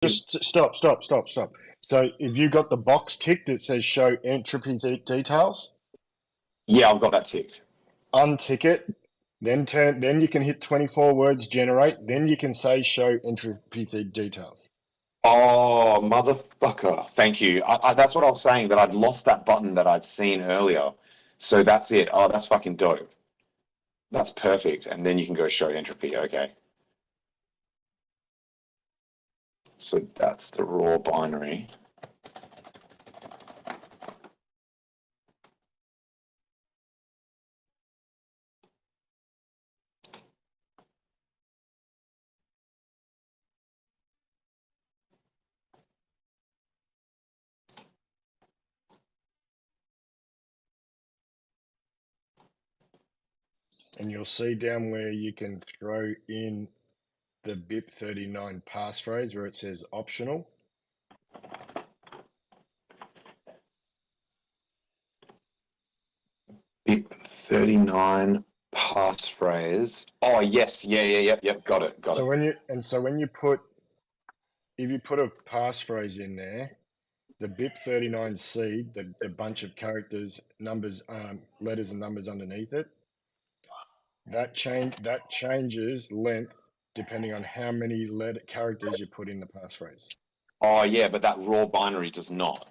Just stop. So if you got the box ticked that says show entropy details, Yeah, I've got that ticked. Untick it, then you can hit 24 words generate, then you can say show entropy details. Oh, motherfucker. Thank you. That's what I was saying, that I'd lost that button that I'd seen earlier. So that's it. Oh, that's fucking dope. That's perfect. And then you can go show entropy. Okay. So that's the raw binary. And you'll see down where you can throw in the BIP39 passphrase where it says optional. BIP39 passphrase. Oh yes, yep. Got it. If you put a passphrase in there, the BIP39 seed, the bunch of characters, numbers, letters and numbers underneath it, that changes length depending on how many characters you put in the passphrase. Oh yeah, but that raw binary does not.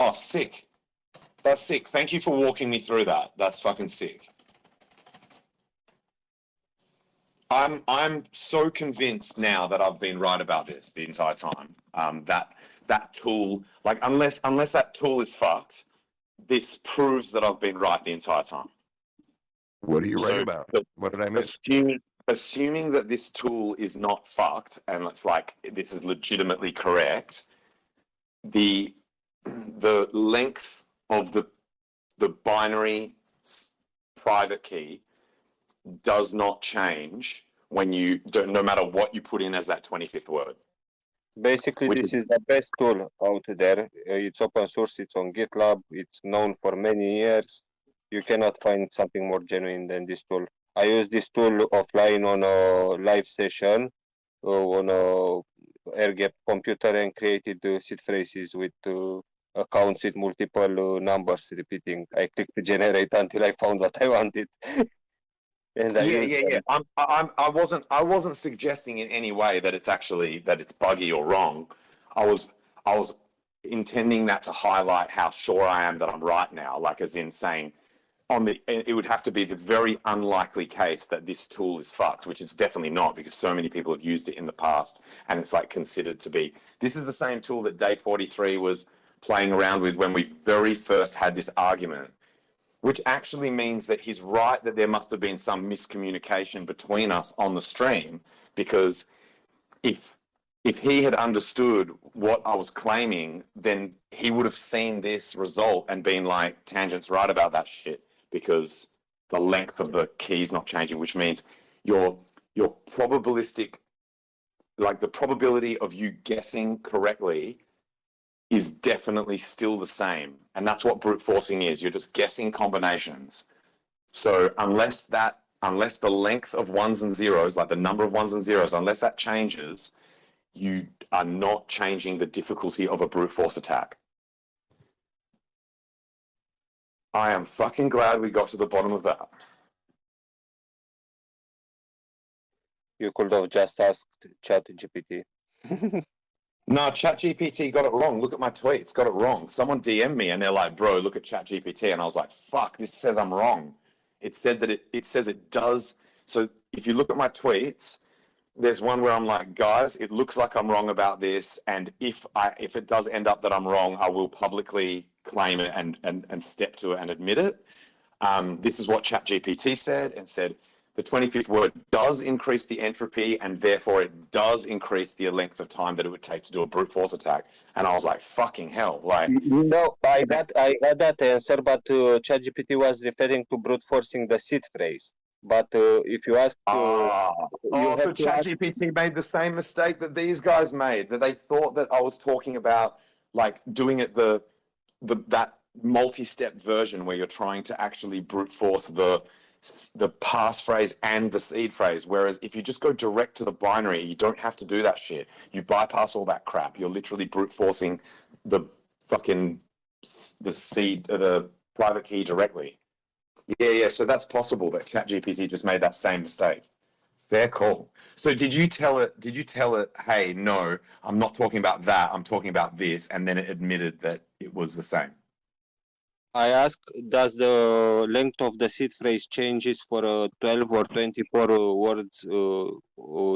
Oh, sick. That's sick. Thank you for walking me through that. That's fucking sick. I'm so convinced now that I've been right about this the entire time. That tool, like unless that tool is fucked, this proves that I've been right the entire time. What are you right about? What did I miss? Assuming that this tool is not fucked and it's like this is legitimately correct, the length of the binary private key does not change when you don't, no matter what you put in as that 25th word. Basically, this is the best tool out there. It's open source. It's on GitLab. It's known for many years. You cannot find something more genuine than this tool. I used this tool offline on a live session on a air-gapped computer and created seed phrases with accounts with multiple numbers repeating. I clicked generate until I found what I wanted. And I wasn't suggesting in any way that it's buggy or wrong. I was intending that to highlight how sure I am that I'm right now, like as in saying it would have to be the very unlikely case that this tool is fucked, which it's definitely not, because so many people have used it in the past and it's like considered to be. This is the same tool that Day 43 was playing around with when we very first had this argument, which actually means that he's right that there must have been some miscommunication between us on the stream, because if he had understood what I was claiming, then he would have seen this result and been like, Tangent's right about that shit, because the length of the key is not changing, which means your probabilistic, like the probability of you guessing correctly is definitely still the same. And that's what brute forcing is. You're just guessing combinations. So unless the length of ones and zeros, like the number of ones and zeros, unless that changes, you are not changing the difficulty of a brute force attack. I am fucking glad we got to the bottom of that. You could have just asked ChatGPT. No, ChatGPT got it wrong. Look at my tweets, got it wrong. Someone DM'd me and they're like, bro, look at ChatGPT. And I was like, fuck, this says I'm wrong. It said that it says it does. So if you look at my tweets, there's one where I'm like, guys, it looks like I'm wrong about this. And if it does end up that I'm wrong, I will publicly claim it and step to it and admit it. This is what ChatGPT said, and said, the 25th word does increase the entropy, and therefore it does increase the length of time that it would take to do a brute force attack. And I was like, fucking hell. Like, no, I got that answer, but ChatGPT was referring to brute forcing the seed phrase. But if you ask... so ChatGPT made the same mistake that these guys made, that they thought that I was talking about, like, doing it that multi-step version where you're trying to actually brute force the the passphrase and the seed phrase. Whereas if you just go direct to the binary, you don't have to do that shit. You bypass all that crap. You're literally brute forcing the fucking the private key directly. Yeah. So that's possible that ChatGPT just made that same mistake. Fair call. So did you tell it, hey, no, I'm not talking about that, I'm talking about this, and then it admitted that it was the same? I asked, does the length of the seed phrase changes for a 12 or 24 words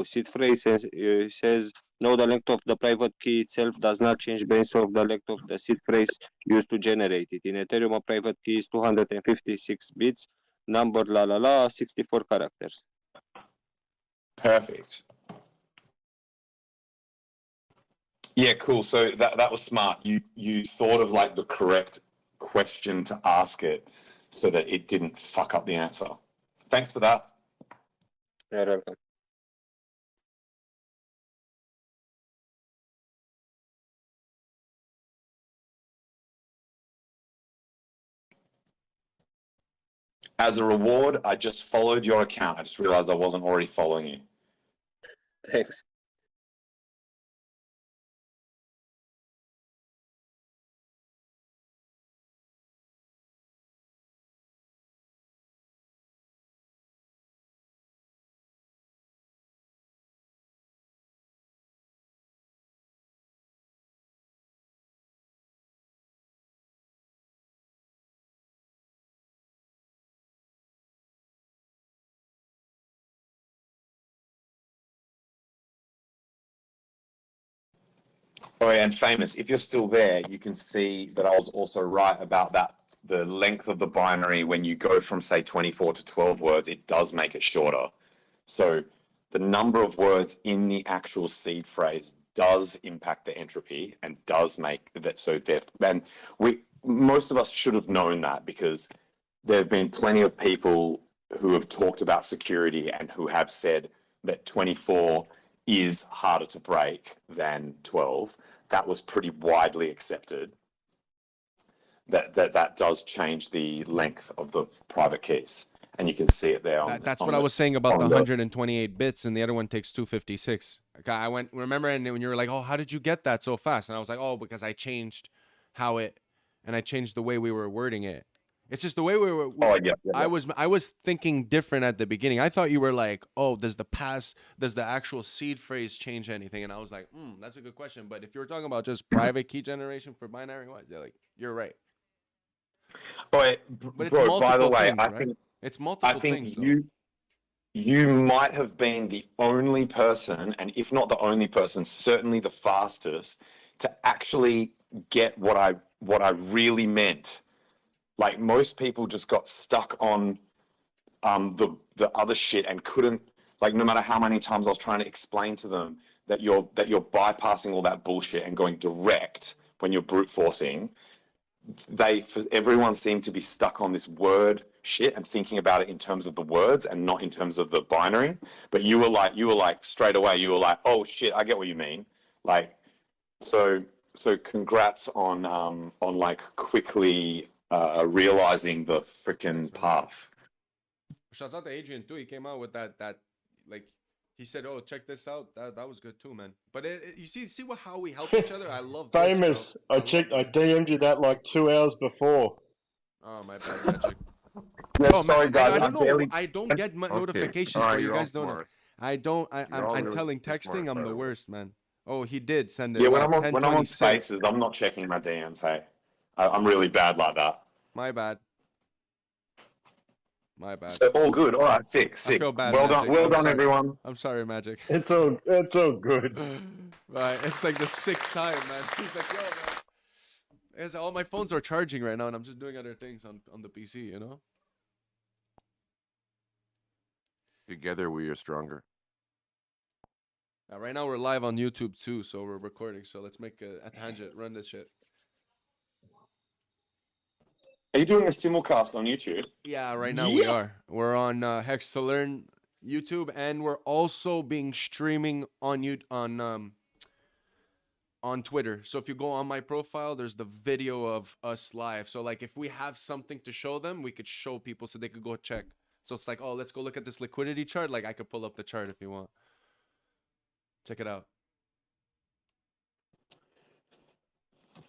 seed phrase? It says, no, the length of the private key itself does not change based off the length of the seed phrase used to generate it. In Ethereum, a private key is 256 bits, number 64 characters. Perfect. Yeah, cool. So that was smart. You thought of like the correct question to ask it so that it didn't fuck up the answer. Thanks for that. You're welcome. As a reward, I just followed your account. I just realized I wasn't already following you. Thanks. Oh, and famous, if you're still there, you can see that I was also right about that. The length of the binary, when you go from, say, 24 to 12 words, it does make it shorter. So the number of words in the actual seed phrase does impact the entropy and does make that so there. And most of us should have known that, because there have been plenty of people who have talked about security and who have said that 24 is harder to break than 12. That was pretty widely accepted. That does change the length of the private keys, and you can see it there. That's what I was saying about the 128 bits, and the other one takes 256. I remember, and when you were like, "Oh, how did you get that so fast?" And I was like, "Oh, because I changed I changed the way we were wording it." It's just the way we were. Yeah. I was thinking different at the beginning. I thought you were like, "Oh, does the actual seed phrase change anything?" And I was like, "That's a good question." But if you were talking about just private key generation for binary wise, you're right. But it's multiple by the way, things, I right? think It's multiple things. You might have been the only person, and if not the only person, certainly the fastest to actually get what I really meant. Like, most people just got stuck on the other shit and couldn't, like, no matter how many times I was trying to explain to them that you're bypassing all that bullshit and going direct when you're brute forcing, everyone seemed to be stuck on this word shit and thinking about it in terms of the words and not in terms of the binary. But you were like straight away, you were like, oh shit, I get what you mean. Like, so congrats on like quickly realizing the freaking path. Shouts out to Adrian too. He came out with that like, he said, "Oh, check this out." That was good too, man. But you see how we help each other. I love famous. This, I checked. I DM'd you that like 2 hours before. Oh, my bad, Magic. Yeah, sorry, guys. I don't know. I don't get notifications, but you guys don't know. I don't. I'm telling texting. I'm the worst, man. Oh, he did send it. Yeah, when I'm on Spaces, I'm not checking my DMs. Hey, I'm really bad like that. My bad. So all good. All right, sick. I feel bad. Well Magic. done. Well done, everyone. I'm sorry, Magic. It's all good. Right, it's like the 6th time, man. He's like, yo, man. All my phones are charging right now, and I'm just doing other things on the PC, you know? Together we are stronger. Right now we're live on YouTube too, so we're recording. So let's make a tangent, run this shit. Are you doing a simulcast on YouTube? Yeah, right now we are. We're on Hex to Learn YouTube, and we're also being streaming on Twitter. So if you go on my profile, there's the video of us live. So like, if we have something to show them, we could show people so they could go check So it's like, oh, let's go look at this liquidity chart. Like I could pull up the chart if you want. Check it out.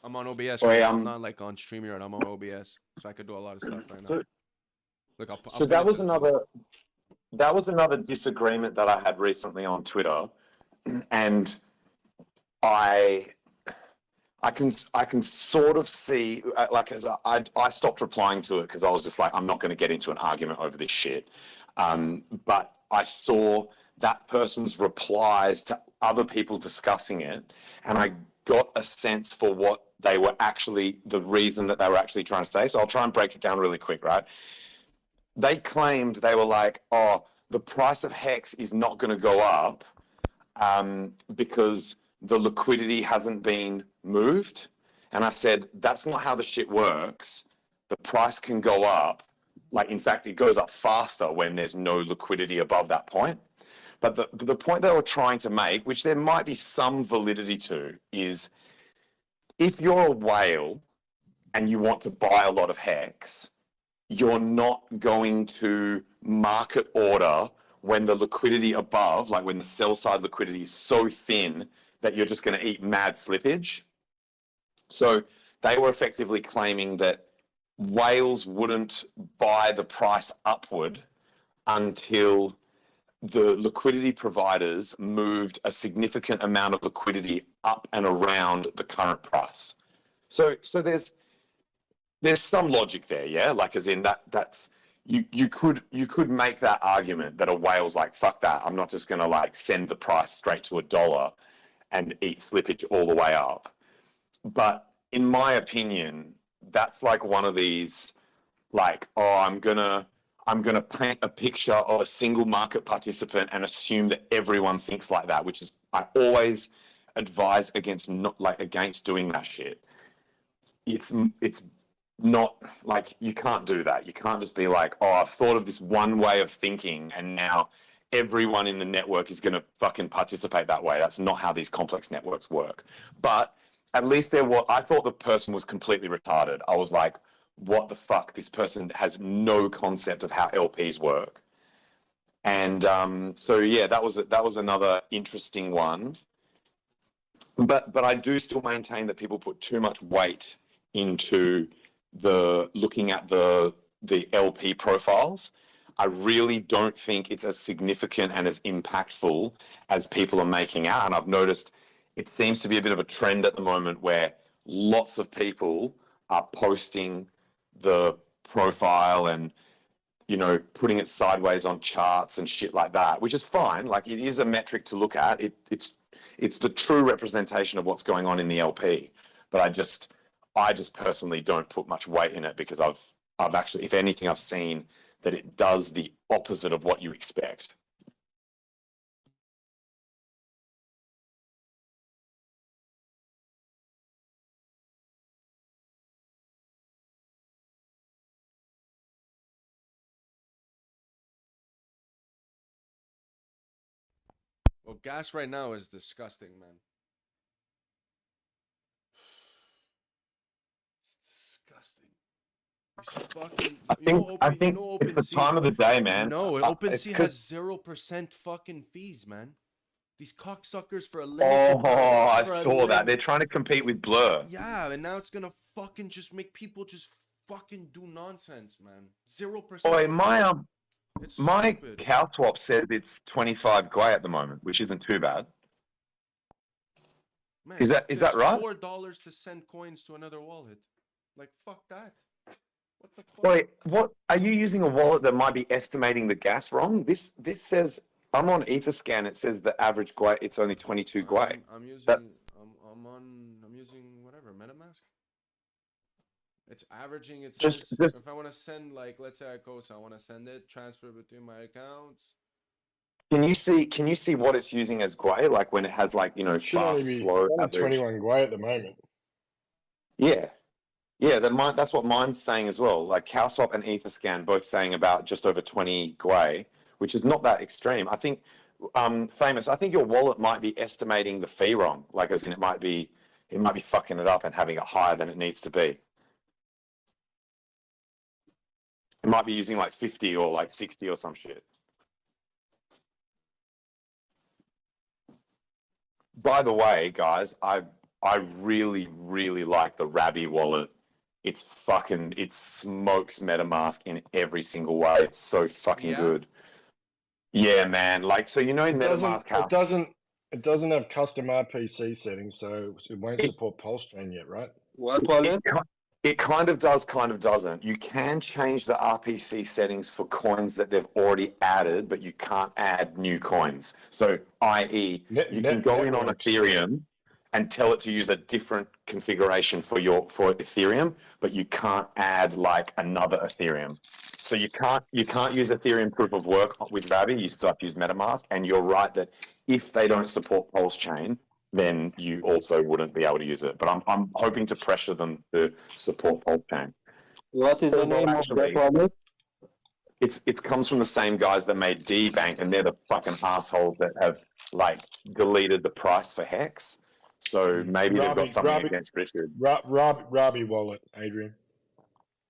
I'm on OBS. Right now. I'm not like on StreamYard. I'm on OBS, so I could do a lot of stuff right now. Look, I'll so that was another disagreement that I had recently on Twitter, and I can sort of see, like, as I stopped replying to it because I was just like, I'm not going to get into an argument over this shit. But I saw that person's replies to other people discussing it, and I got a sense for what they were actually, the reason that they were actually trying to say. So I'll try and break it down really quick, right? They claimed, they were like, oh, the price of Hex is not going to go up because the liquidity hasn't been moved. And I said, that's not how the shit works. The price can go up. Like, in fact, it goes up faster when there's no liquidity above that point. But the point they were trying to make, which there might be some validity to, is if you're a whale and you want to buy a lot of Hex, you're not going to market order when the liquidity above, like when the sell side liquidity is so thin that you're just going to eat mad slippage. So they were effectively claiming that whales wouldn't buy the price upward until the liquidity providers moved a significant amount of liquidity up and around the current price. So there's some logic there, yeah? Like, as in that's you could make that argument that a whale's like, fuck that, I'm not just gonna like send the price straight to $1 and eat slippage all the way up. But in my opinion, that's like one of these, like, oh, I'm gonna paint a picture of a single market participant and assume that everyone thinks like that, which is, I always advise against against doing that shit. It's not, like, you can't do that. You can't just be like, oh, I've thought of this one way of thinking and now everyone in the network is going to fucking participate that way. That's not how these complex networks work. But at least I thought the person was completely retarded. I was like, what the fuck? This person has no concept of how LPs work. And so yeah, that was another interesting one. But I do still maintain that people put too much weight into looking at the LP profiles. I really don't think it's as significant and as impactful as people are making out. And I've noticed it seems to be a bit of a trend at the moment where lots of people are posting the profile and, you know, putting it sideways on charts and shit like that, which is fine. Like, it is a metric to look at. It's the true representation of what's going on in the LP. But I just personally don't put much weight in it because I've actually, if anything, I've seen that it does the opposite of what you expect. Well, gas right now is disgusting, man. It's disgusting. Fucking, I think it's the time of the day, man. No, OpenSea has 0% fucking fees, man. These cocksuckers for a limited. Oh, I saw that. They're trying to compete with Blur. Yeah, and now it's gonna fucking just make people just fucking do nonsense, man. 0%. Boy, my stupid. CowSwap says it's 25 Gwei at the moment, which isn't too bad. Man, is that right? $4 to send coins to another wallet. Like, fuck that. What the fuck? Wait, what? Are you using a wallet that might be estimating the gas wrong? This says, I'm on Etherscan. It says the average Gwei, it's only 22 Gwei. I'm using. I'm using whatever MetaMask. It's averaging. It's just if I want to send, like, let's say I want to send it, transfer between my accounts. Can you see what it's using as Gwei? Like when it has, like, you know, fast, slow, average. 21 Gwei at the moment. Yeah. Yeah, that's what mine's saying as well. Like CowSwap and Etherscan both saying about just over 20 Gwei, which is not that extreme. I think, Famous, I think your wallet might be estimating the fee wrong. Like, as in it might be fucking it up and having it higher than it needs to be. It might be using like 50 or like 60 or some shit. By the way, guys, I really, really like the Rabby wallet. It smokes MetaMask in every single way. It's so fucking good. Yeah, man. Like, so you know in MetaMask how it doesn't have custom RPC settings, so it won't support Pulse Chain yet, right? What wallet? it kind of does, kind of doesn't. You can change the RPC settings for coins that they've already added, but you can't add new coins. So, i.e., you can go in on Ethereum and tell it to use a different configuration for Ethereum, but you can't add like another Ethereum. So you can't use Ethereum proof of work with Rabby. You still have to use MetaMask. And you're right that if they don't support Pulse Chain, then you also wouldn't be able to use it. But I'm hoping to pressure them to support Pulse Chain. What is the name of that wallet? It comes from the same guys that made D-Bank, and they're the fucking assholes that have like deleted the price for Hex. So maybe they've got something against Richard. Rabby wallet, Adrian.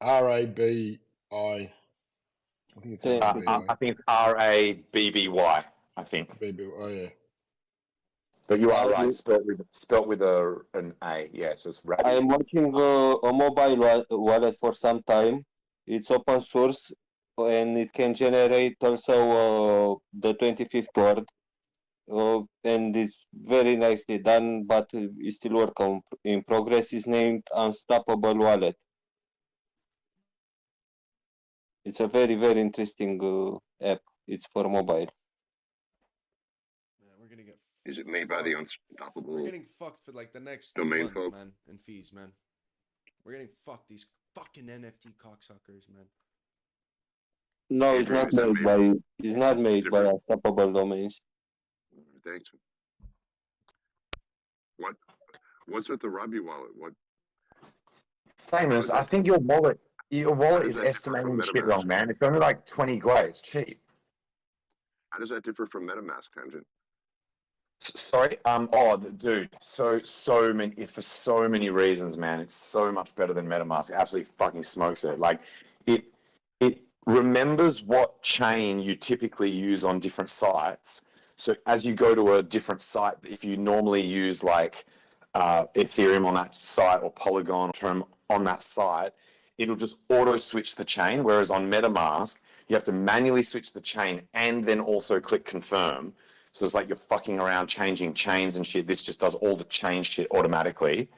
RABI. I think it's I think it's RABBY. I think. Oh yeah. But you are right. Spelt with an A. Yes, it's Rabby. I am watching a mobile wallet for some time. It's open source and it can generate also the 25th word. And it's very nicely done, but it's still work in progress. It's named Unstoppable Wallet. It's a very, very interesting app. It's for mobile. Yeah, we're gonna get. Is it made by the Unstoppable? We're getting fucked for like the next domain month, folk? man, and fees, man. We're getting fucked. These fucking NFT cocksuckers, man. No, it's not made by. It's not made by Unstoppable Domains. Thanks. What's with the Rabby wallet? What? Famous. I think your wallet is that differ estimating from shit MetaMask? wrong, man. It's only like 20 grand. It's cheap. How does that differ from MetaMask, Tangent? Sorry. Dude. So many for so many reasons, man. It's so much better than MetaMask. It absolutely fucking smokes it. Like it remembers what chain you typically use on different sites. So as you go to a different site, if you normally use like Ethereum on that site or Polygon or Term on that site, it'll just auto switch the chain. Whereas on MetaMask, you have to manually switch the chain and then also click confirm. So it's like you're fucking around changing chains and shit. This just does all the chain shit automatically.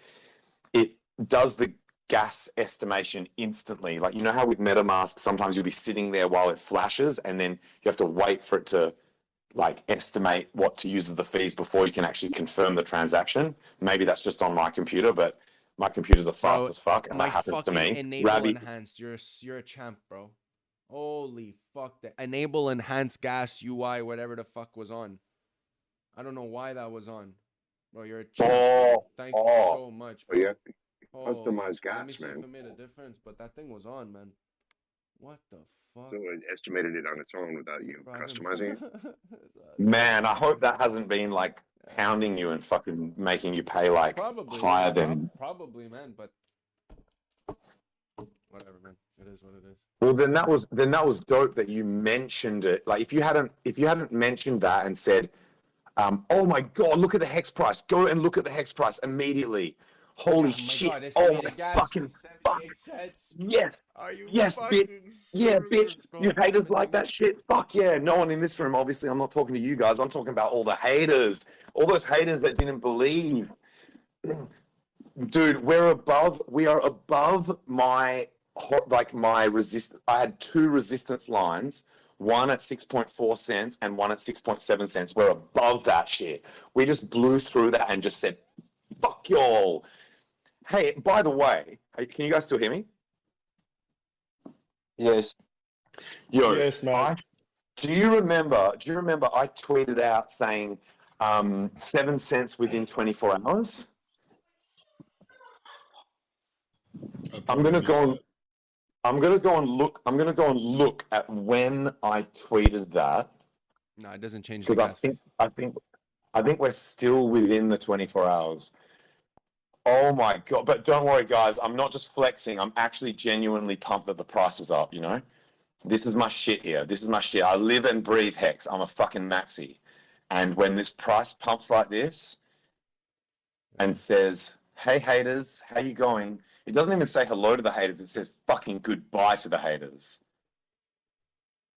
It does the gas estimation instantly. Like, you know how with MetaMask, sometimes you'll be sitting there while it flashes and then you have to wait for it to like estimate what to use as the fees before you can actually confirm the transaction. Maybe that's just on my computer, but my computers are fast as fuck, and that happens to me. Enable enhanced. You're a champ, bro. Holy fuck! The enable enhanced gas UI, whatever the fuck was on. I don't know why that was on. Bro, you're a champ. Thank you so much, bro. Yeah, customize gas, let me see man. if it made a difference, but that thing was on, man. What the fuck? So it estimated it on its own without you customizing it. Man, I hope that hasn't been like pounding you and fucking making you pay like higher than. Probably, man. But whatever, man. It is what it is. Well, then that was dope that you mentioned it. Like if you hadn't mentioned that and said, "Oh my god, look at the hex price! Go and look at the hex price immediately." Holy shit! God, Oh my fucking fuck! Yes! Are you yes, bitch! Yeah, bitch! You haters like that shit? Fuck yeah! No one in this room. Obviously, I'm not talking to you guys. I'm talking about all the haters. All those haters that didn't believe. Dude, we are above my resistance. I had two resistance lines. One at 6.4 cents and one at 6.7 cents. We're above that shit. We just blew through that and just said, "Fuck y'all." Hey, by the way, can you guys still hear me? Yes. Yo, Yes, mate. Do you remember I tweeted out saying 7 cents within 24 hours? I'm gonna go and look at when I tweeted that. No, it doesn't change. Because I think we're still within the 24 hours. Oh my god! But don't worry, guys. I'm not just flexing. I'm actually genuinely pumped that the price is up. You know, This is my shit here. This is my shit. I live and breathe Hex. I'm a fucking maxi. And when this price pumps like this and says, hey haters, how you going? It doesn't even say hello to the haters. It says fucking goodbye to the haters.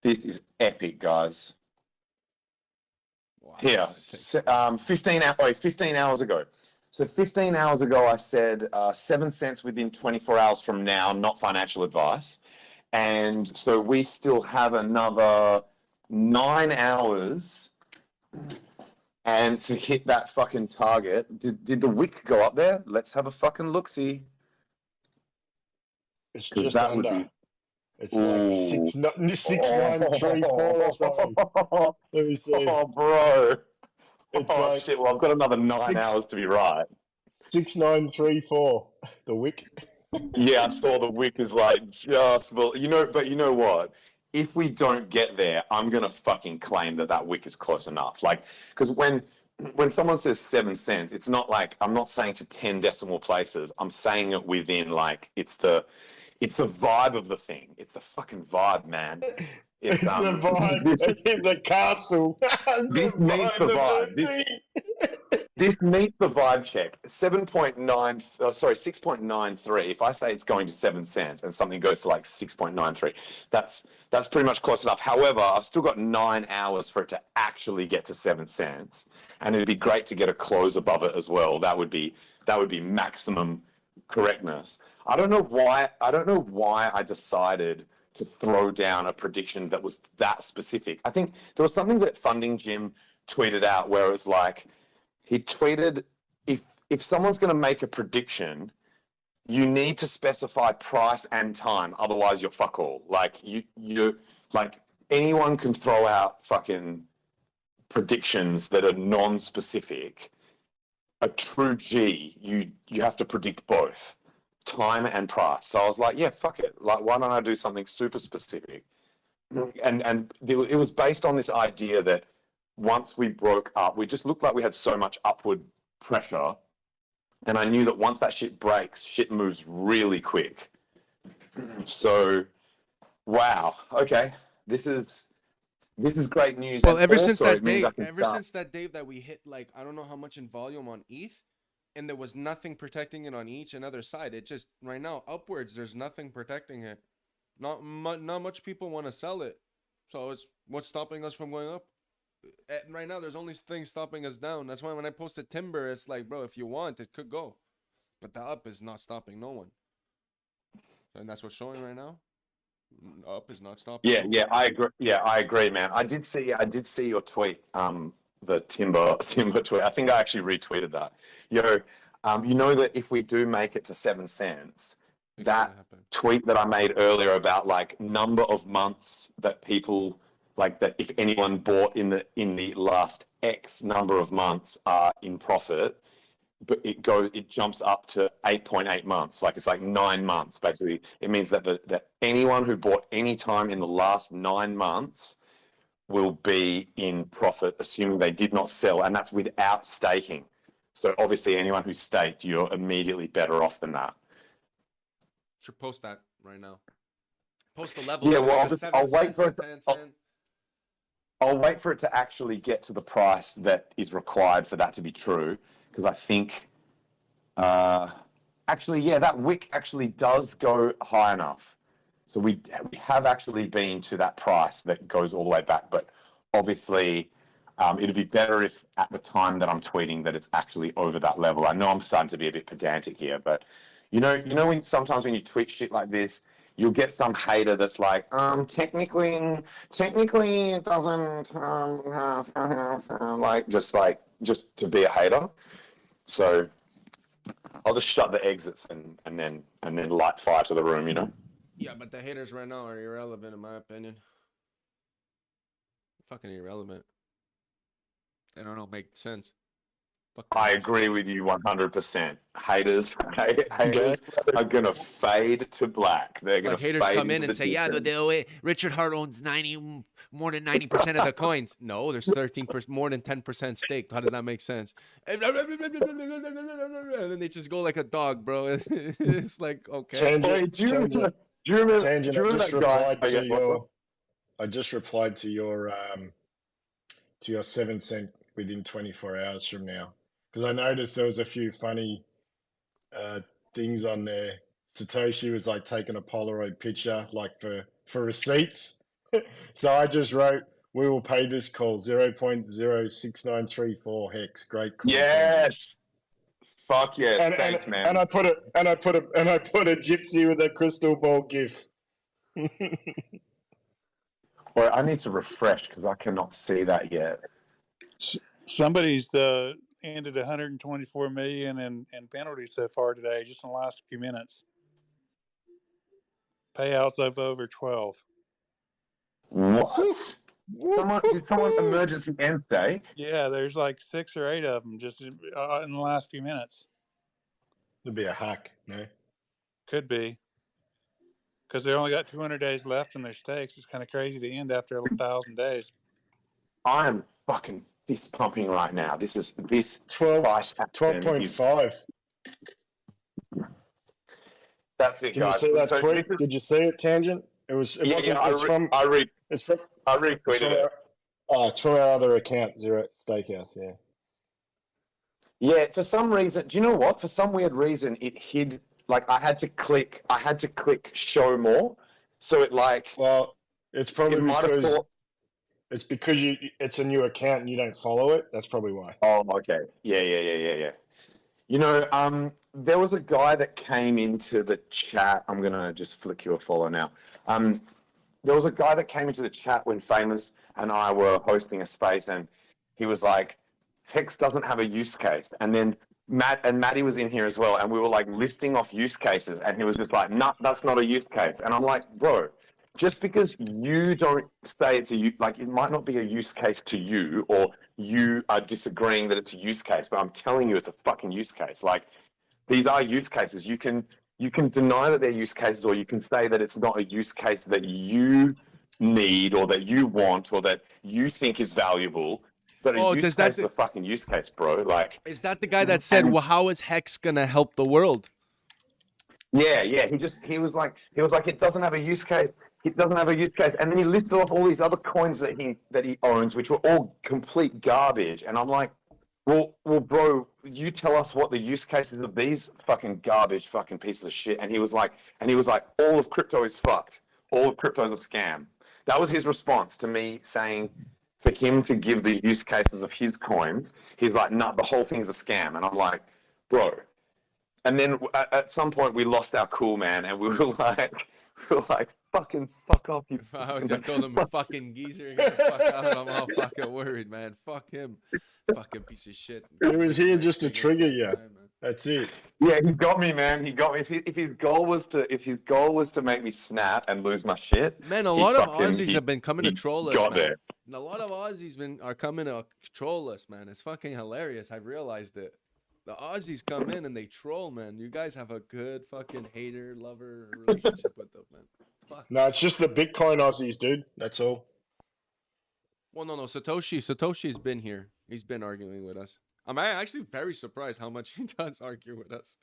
This is epic, guys. Wow. Here, 15 hours ago. So 15 hours ago, I said 7 cents within 24 hours from now, not financial advice. And so we still have another 9 hours and to hit that fucking target. Did the wick go up there? Let's have a fucking look-see. It's 'Cause just that would under. be- It's like 6,934 or something. Let me see. Oh, bro. It's Oh, like shit. Well, I've got another 9 six- hours to be right. 6,934. The wick. Yeah, I saw the wick is like just, well, but you know what? If we don't get there, I'm going to fucking claim that wick is close enough. Like, because when someone says 7 cents, it's not like, I'm not saying to 10 decimal places. I'm saying it within like, it's the vibe of the thing. It's the fucking vibe, man. It's a vibe. It's in the castle. This meets the vibe. This meets the vibe check. 6.93. If I say it's going to 7 cents and something goes to like 6.93, that's pretty much close enough. However, I've still got 9 hours for it to actually get to 7 cents, and it'd be great to get a close above it as well. That would be maximum correctness. I don't know why I decided to throw down a prediction that was that specific. I think there was something that Funding Jim tweeted out where it was like, he tweeted, if someone's going to make a prediction, you need to specify price and time, otherwise you're fuck all. Like you like anyone can throw out fucking predictions that are non-specific. A true G, you have to predict both time and price. So I was like, yeah, fuck it. Like, why don't I do something super specific? And it was based on this idea that once we broke up, we just looked like we had so much upward pressure. And I knew that once that shit breaks, shit moves really quick. So, wow. Okay. This is great news. Well, And ever since also that it means day, I can start- since that day that we hit like I don't know how much in volume on ETH, and there was nothing protecting it on each and other side. It just right now upwards, there's nothing protecting it. Not much people want to sell it, so it's what's stopping us from going up. And right now, there's only things stopping us down. That's why when I posted timber, it's like, bro, if you want, it could go, but the up is not stopping no one, and that's what's showing right now. Up is not stopping. Yeah, I agree. Yeah, I agree, man. I did see your tweet. The timber tweet. I think I actually retweeted that. You know that if we do make it to 7 cents, that tweet that I made earlier about like number of months that people like that if anyone bought in the last X number of months are in profit, but it jumps up to 8.8 months. Like it's like 9 months basically. It means that anyone who bought any time in the last 9 months will be in profit, assuming they did not sell, and that's without staking. So obviously anyone who staked, you're immediately better off than that. Should post that right now. Post the level. Yeah, well, I'll wait for it. I'll wait for it to actually get to the price that is required for that to be true, because I think, actually, yeah, that wick actually does go high enough. So we have actually been to that price that goes all the way back, but obviously it'd be better if at the time that I'm tweeting that it's actually over that level. I know I'm starting to be a bit pedantic here, but you know when sometimes when you tweet shit like this, you'll get some hater that's like, technically it doesn't, just to be a hater. So I'll just shut the exits and then light fire to the room, you know? Yeah, but the haters right now are irrelevant in my opinion. Fucking irrelevant. They don't make sense. I agree with you 100%. Haters are gonna fade to black. They're gonna like haters fade come in into and the say, yeah, distance. Richard Hart owns more than 90% of the coins. No, there's 13%, more than 10% staked. How does that make sense? And then they just go like a dog, bro. It's like, okay. Tangent, Do you remember Tangent, I just that guy? replied to your I just replied to your 7 cent within 24 hours from now because I noticed there was a few funny things on there. Satoshi was like taking a Polaroid picture, like for receipts. So I just wrote, "We will pay this call 0.06934 hex." Great call. Yes. Fuck yes. And, Thanks, and, man. and I put a gypsy with a crystal ball gif. Well, I need to refresh because I cannot see that yet. Somebody's ended 124 million in penalties so far today, just in the last few minutes. Payouts of over 12. What? Did someone emergency end day? Yeah, there's like 6 or 8 of them just in the last few minutes. It'd be a hack, no? Could be. Because they only got 200 days left in their stakes. It's kind of crazy to end after 1,000 days. I am fucking fist pumping right now. This 12, price action is- 12.5. That's it, Can you guys. see that So tweet? this is- Did you see it, Tangent? It was. It yeah, wasn't. yeah, It's from. It's from. I It's retweeted from it. it's from our other account, Zero Steakhouse. Yeah. Yeah, for some reason, do you know what? For some weird reason, it hid. Like I had to click show more, so it like Well, it's probably it might have because thought. it's because it's a new account and you don't follow it. That's probably why. Oh, okay. Yeah. You know, there was a guy that came into the chat. I'm gonna just flick you a follow now. There was a guy that came into the chat when Famous and I were hosting a space, and he was like, "Hex doesn't have a use case." And then Matty was in here as well, and we were like listing off use cases, and he was just like, "Nah, that's not a use case." And I'm like, "Bro, just because you don't say it's like it might not be a use case to you, or you are disagreeing that it's a use case, but I'm telling you it's a fucking use case. Like these are use cases. You can deny that they're use cases, or you can say that it's not a use case that you need or that you want or that you think is valuable. But a use case is a fucking use case, bro. Like, is that the guy that said, "Well, how is Hex gonna help the world?" Yeah. He was like, it doesn't have a use case. It doesn't have a use case. And then he listed off all these other coins that he owns, which were all complete garbage. And I'm like, well, bro, you tell us what the use cases of these fucking garbage fucking pieces of shit. And he was like, all of crypto is fucked. All of crypto is a scam. That was his response to me saying, for him to give the use cases of his coins, he's like, nah, the whole thing's a scam. And I'm like, bro. And then at some point we lost our cool, man, and we were like, fucking fuck off, you. I told him, fucking geezer, get the fuck out. I'm all fucking worried, man. Fuck him. Fucking piece of shit. He was here just to trigger you. That's it. Yeah, he got me, man. He got me. If his goal was to make me snap and lose my shit, man, a lot of Aussies have been coming to troll us, man. There. And a lot of Aussies are coming to troll us, man. It's fucking hilarious. I've realized it. The Aussies come in and they troll, man. You guys have a good fucking hater-lover relationship with them, man. Fuck. No, it's just the Bitcoin Aussies, dude. That's all. Well, no. Satoshi's been here. He's been arguing with us. I'm actually very surprised how much he does argue with us.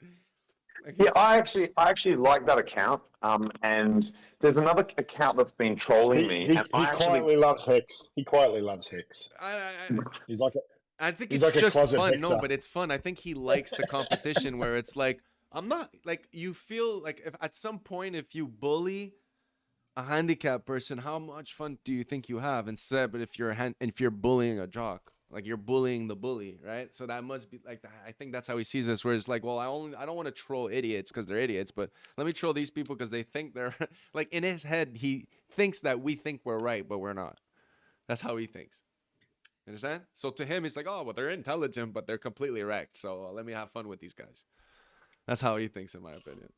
Like, yeah, I actually like that account. And there's another account that's been trolling me. He and quietly loves Hex. He quietly loves Hex. He's like I think he's it's like a just closet fun. No, hexer. but it's fun. I think he likes the competition where it's like, I'm not like, you feel like if at some point, if you bully a handicapped person, how much fun do you think you have instead? But if you're bullying a jock, like you're bullying the bully, right? So that must be like, I think that's how he sees us, where it's like, well, I don't want to troll idiots because they're idiots, but let me troll these people because they think they're like, in his head, he thinks that we think we're right, but we're not. That's how he thinks. You understand? So to him, it's like, oh, well, they're intelligent, but they're completely wrecked. So let me have fun with these guys. That's how he thinks, in my opinion.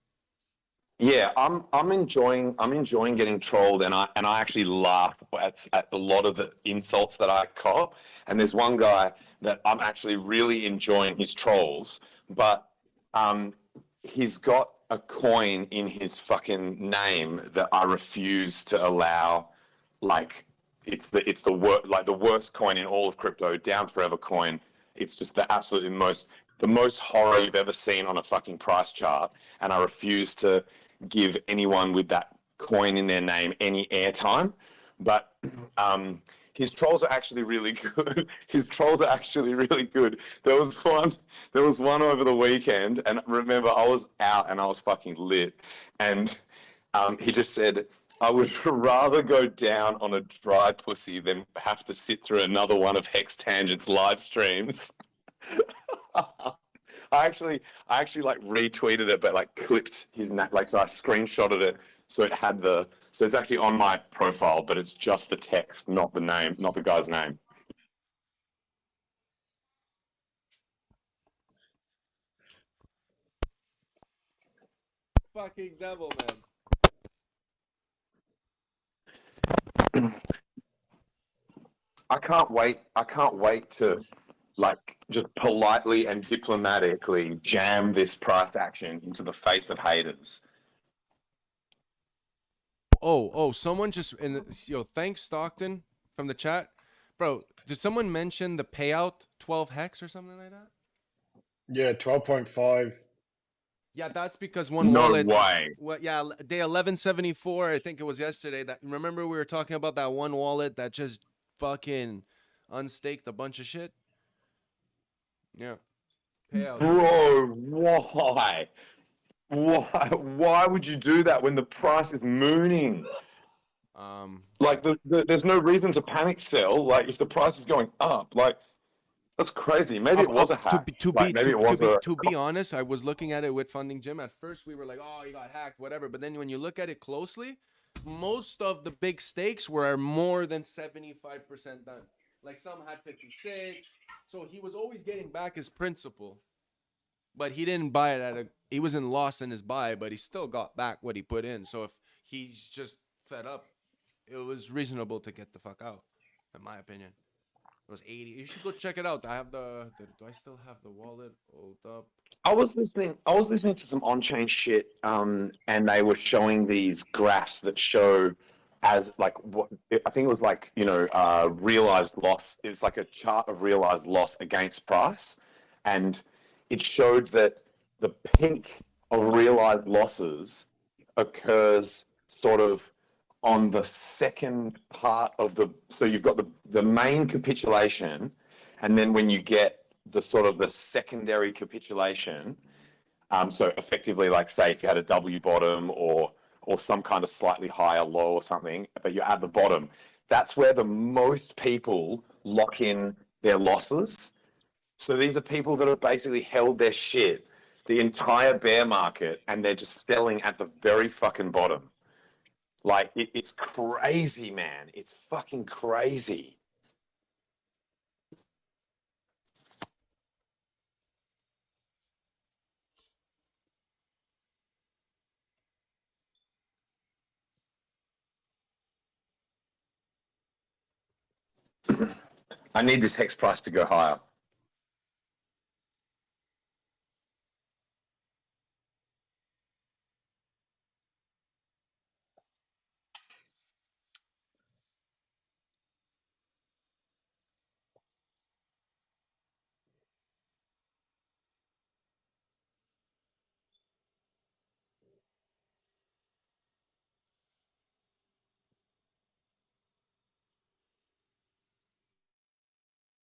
Yeah, I'm enjoying getting trolled, and I actually laugh at a lot of the insults that I cop. And there's one guy that I'm actually really enjoying his trolls, but he's got a coin in his fucking name that I refuse to allow. Like it's the worst coin in all of crypto, Down Forever coin. It's just the most horror you've ever seen on a fucking price chart, and I refuse to give anyone with that coin in their name any airtime. but his trolls are actually really good. His trolls are actually really good. There was one over the weekend, and remember, I was out and I was fucking lit, and he just said, I would rather go down on a dry pussy than have to sit through another one of Hex Tangent's live streams. I actually like retweeted it, but like clipped his like, so I screenshotted it, so it had so it's actually on my profile, but it's just the text, not the name, not the guy's name. Fucking devil, man. I can't wait to like just politely and diplomatically jam this price action into the face of haters. Oh, someone just thanks Stockton from the chat. Bro, did someone mention the payout 12 hex or something like that? Yeah, 12.5. Yeah, that's because one No wallet. way. Well, yeah, day 1174, I think it was yesterday. That remember we were talking about that one wallet that just fucking unstaked a bunch of shit? Yeah. Payout. Bro, why? Why would you do that when the price is mooning? Like, there's no reason to panic sell. Like, if the price is going up, like, that's crazy. Maybe it was a hack. To be honest, I was looking at it with Funding Jim. At first, we were like, "Oh, you got hacked, whatever." But then when you look at it closely, most of the big stakes were more than 75% done. Like some had 56, so he was always getting back his principal. But he didn't buy it he wasn't lost in his buy, but he still got back what he put in. So if he's just fed up, it was reasonable to get the fuck out, in my opinion. It was 80. You should go check it out. I have do I still have the wallet? Hold up. I was listening to some on-chain shit, and they were showing these graphs that show as like what I think it was like, realized loss. It's like a chart of realized loss against price, and it showed that the peak of realized losses occurs sort of on the second part of so you've got the main capitulation, and then when you get the sort of the secondary capitulation, so effectively, like say if you had a W bottom or some kind of slightly higher low or something, but you're at the bottom, that's where the most people lock in their losses. So these are people that have basically held their shit the entire bear market, and they're just selling at the very fucking bottom. Like, it's crazy, man. It's fucking crazy. I need this hex price to go higher.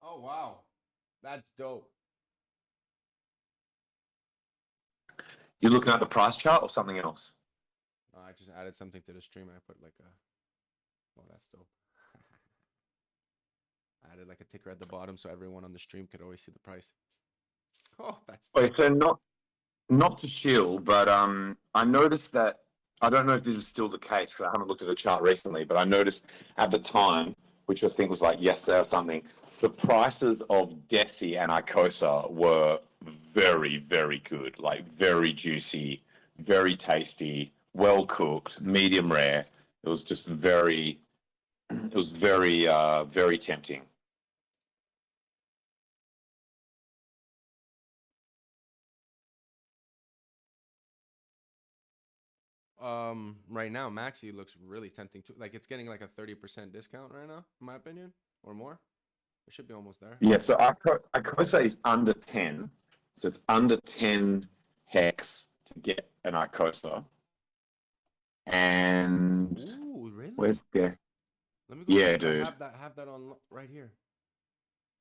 Oh wow, that's dope. You looking at the price chart or something else? I just added something to the stream. I put like oh, that's dope. I added like a ticker at the bottom so everyone on the stream could always see the price. Oh, that's dope. Wait, so not to chill, but I noticed that, I don't know if this is still the case because I haven't looked at the chart recently, but I noticed at the time, which I think was like yesterday or something, the prices of Deci and Icosa were very, very good, like very juicy, very tasty, well cooked, medium rare. It was just very tempting. Right now Maxi looks really tempting too. Like it's getting like a 30% discount right now, in my opinion, or more. It should be almost there. Yeah, so Icosa is under 10. So it's under 10 hex to get an Icosa. And Ooh, really? where's there? Let me go. Yeah, check. I dude. have that on right here.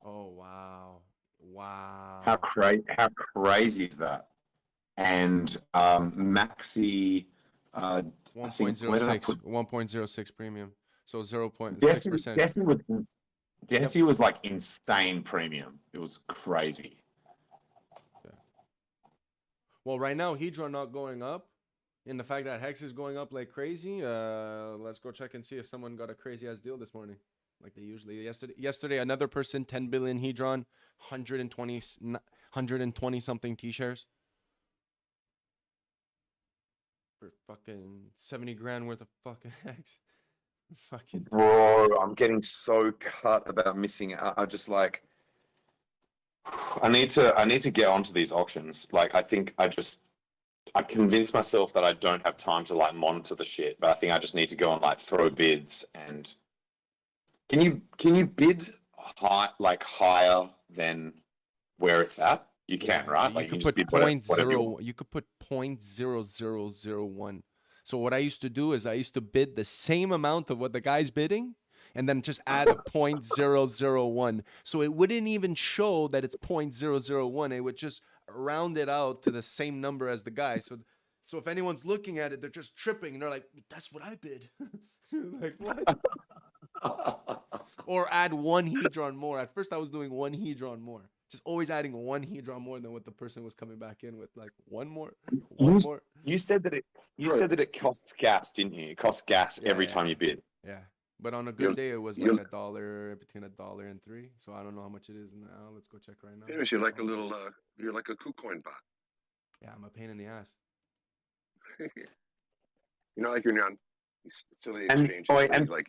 Oh wow, wow. How crazy is that? And Maxi, I think where did I 1.06, put 1.06 premium. So 0.6%. Desi was like insane premium. It was crazy. Yeah. Well, right now Hedron not going up, and the fact that Hex is going up like crazy. Let's go check and see if someone got a crazy ass deal this morning, like they usually. Yesterday another person 10 billion Hedron, 120 something T-shares for fucking 70 grand worth of fucking Hex. Fucking Bro, I'm getting so cut about missing out. I just like I need to get onto these auctions. Like I think I convinced myself that I don't have time to like monitor the shit, but I think I just need to go and like throw bids. And can you bid higher than where it's at? You can, Yeah, right? you Like could can put just bid whatever you 0.0. want. You could put 0.0001. So what I used to do is I used to bid the same amount of what the guy's bidding, and then just add a 0.001. So it wouldn't even show that it's 0.001. It would just round it out to the same number as the guy. So if anyone's looking at it, they're just tripping and they're like, "That's what I bid." Like what? Or add one Hedron more. At first, I was doing one Hedron more. Just always adding one Hedron more than what the person was coming back in with. Like one more, one more. You said that it costs gas, didn't you? It costs gas every time you bid. Yeah. But on a good You'll- day, it was you'll- like $1, between $1 and $3. So I don't know how much it is now. Let's go check right now. Famous, you're like a little, you're like a KuCoin bot. Yeah, I'm a pain in the ass. You know, like you're on silly And- exchange, oh, like and- you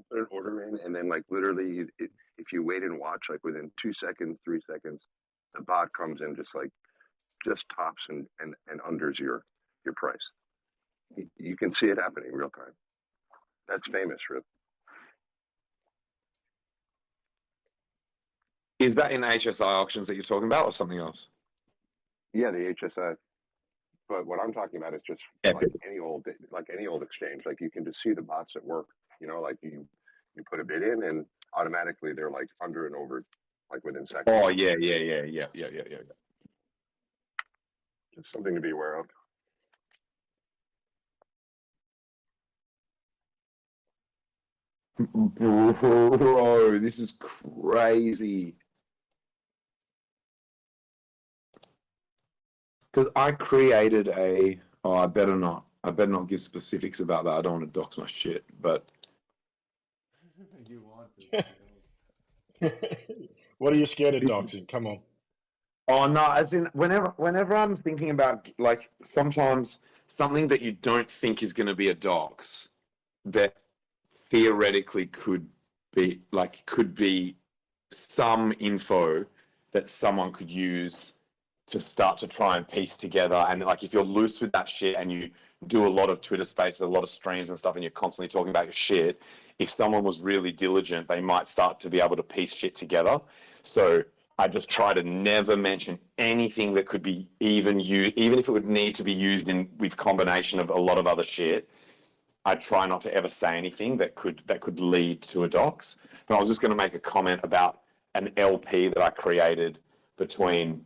put an order in, and then like literally, if you wait and watch, like within 2 seconds, 3 seconds, the bot comes in just tops and unders your price. You can see it happening real time. That's famous, Rip. Is that in HSI auctions that you're talking about, or something else? Yeah, the HSI. But what I'm talking about is just Yeah, like any old exchange. Like you can just see the bots at work. You know, like you put a bid in, and automatically they're like under and over, like within seconds. Oh yeah. Just something to be aware of. Bro, this is crazy. Because I created I better not give specifics about that. I don't want to dox my shit, but You want to. What are you scared of doxing? Come on. oh no, as in whenever I'm thinking about like sometimes something that you don't think is going to be a dox that theoretically could be some info that someone could use to start to try and piece together. And like if you're loose with that shit and you do a lot of Twitter spaces, a lot of streams and stuff, and you're constantly talking about your shit, if someone was really diligent, they might start to be able to piece shit together. So I just try to never mention anything that could be even used, even if it would need to be used with combination of a lot of other shit. I try not to ever say anything that could lead to a dox. But I was just going to make a comment about an LP that I created between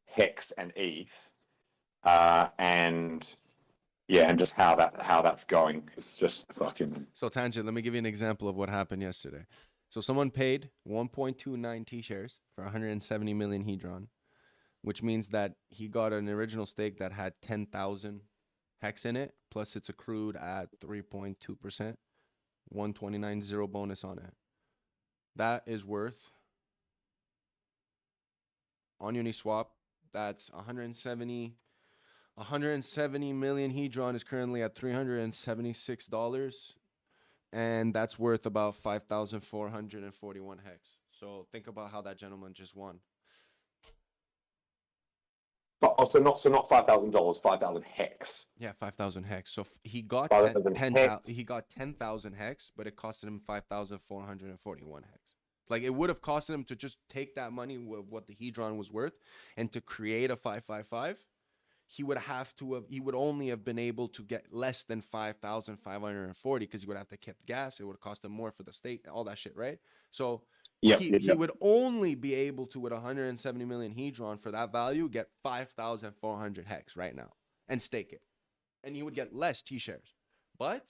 Hex and ETH, and just how that's going. It's just fucking. So Tangent, let me give you an example of what happened yesterday. So someone paid 1.29 T-shares for 170 million Hedron, which means that he got an original stake that had 10,000 Hex in it, plus it's accrued at 3.2%, 129.0 bonus on it. That is worth, on Uniswap, that's 170 million Hedron is currently at $376, and that's worth about 5,441 Hex. So think about how that gentleman just won. But also not $5,000, 5,000 Hex. Yeah, 5,000 Hex. So he got 5,000 Hex. he got 10,000 Hex, but it costed him 5,441 Hex. Like it would have costed him to just take that money, what the Hedron was worth, and to create a 555. he would only have been able to get less than 5,540 because he would have to keep gas. It would cost him more for the state, all that shit, right? So he would only be able to, with 170 million hedron for that value, get 5,400 hex right now and stake it. And he would get less T-shares. But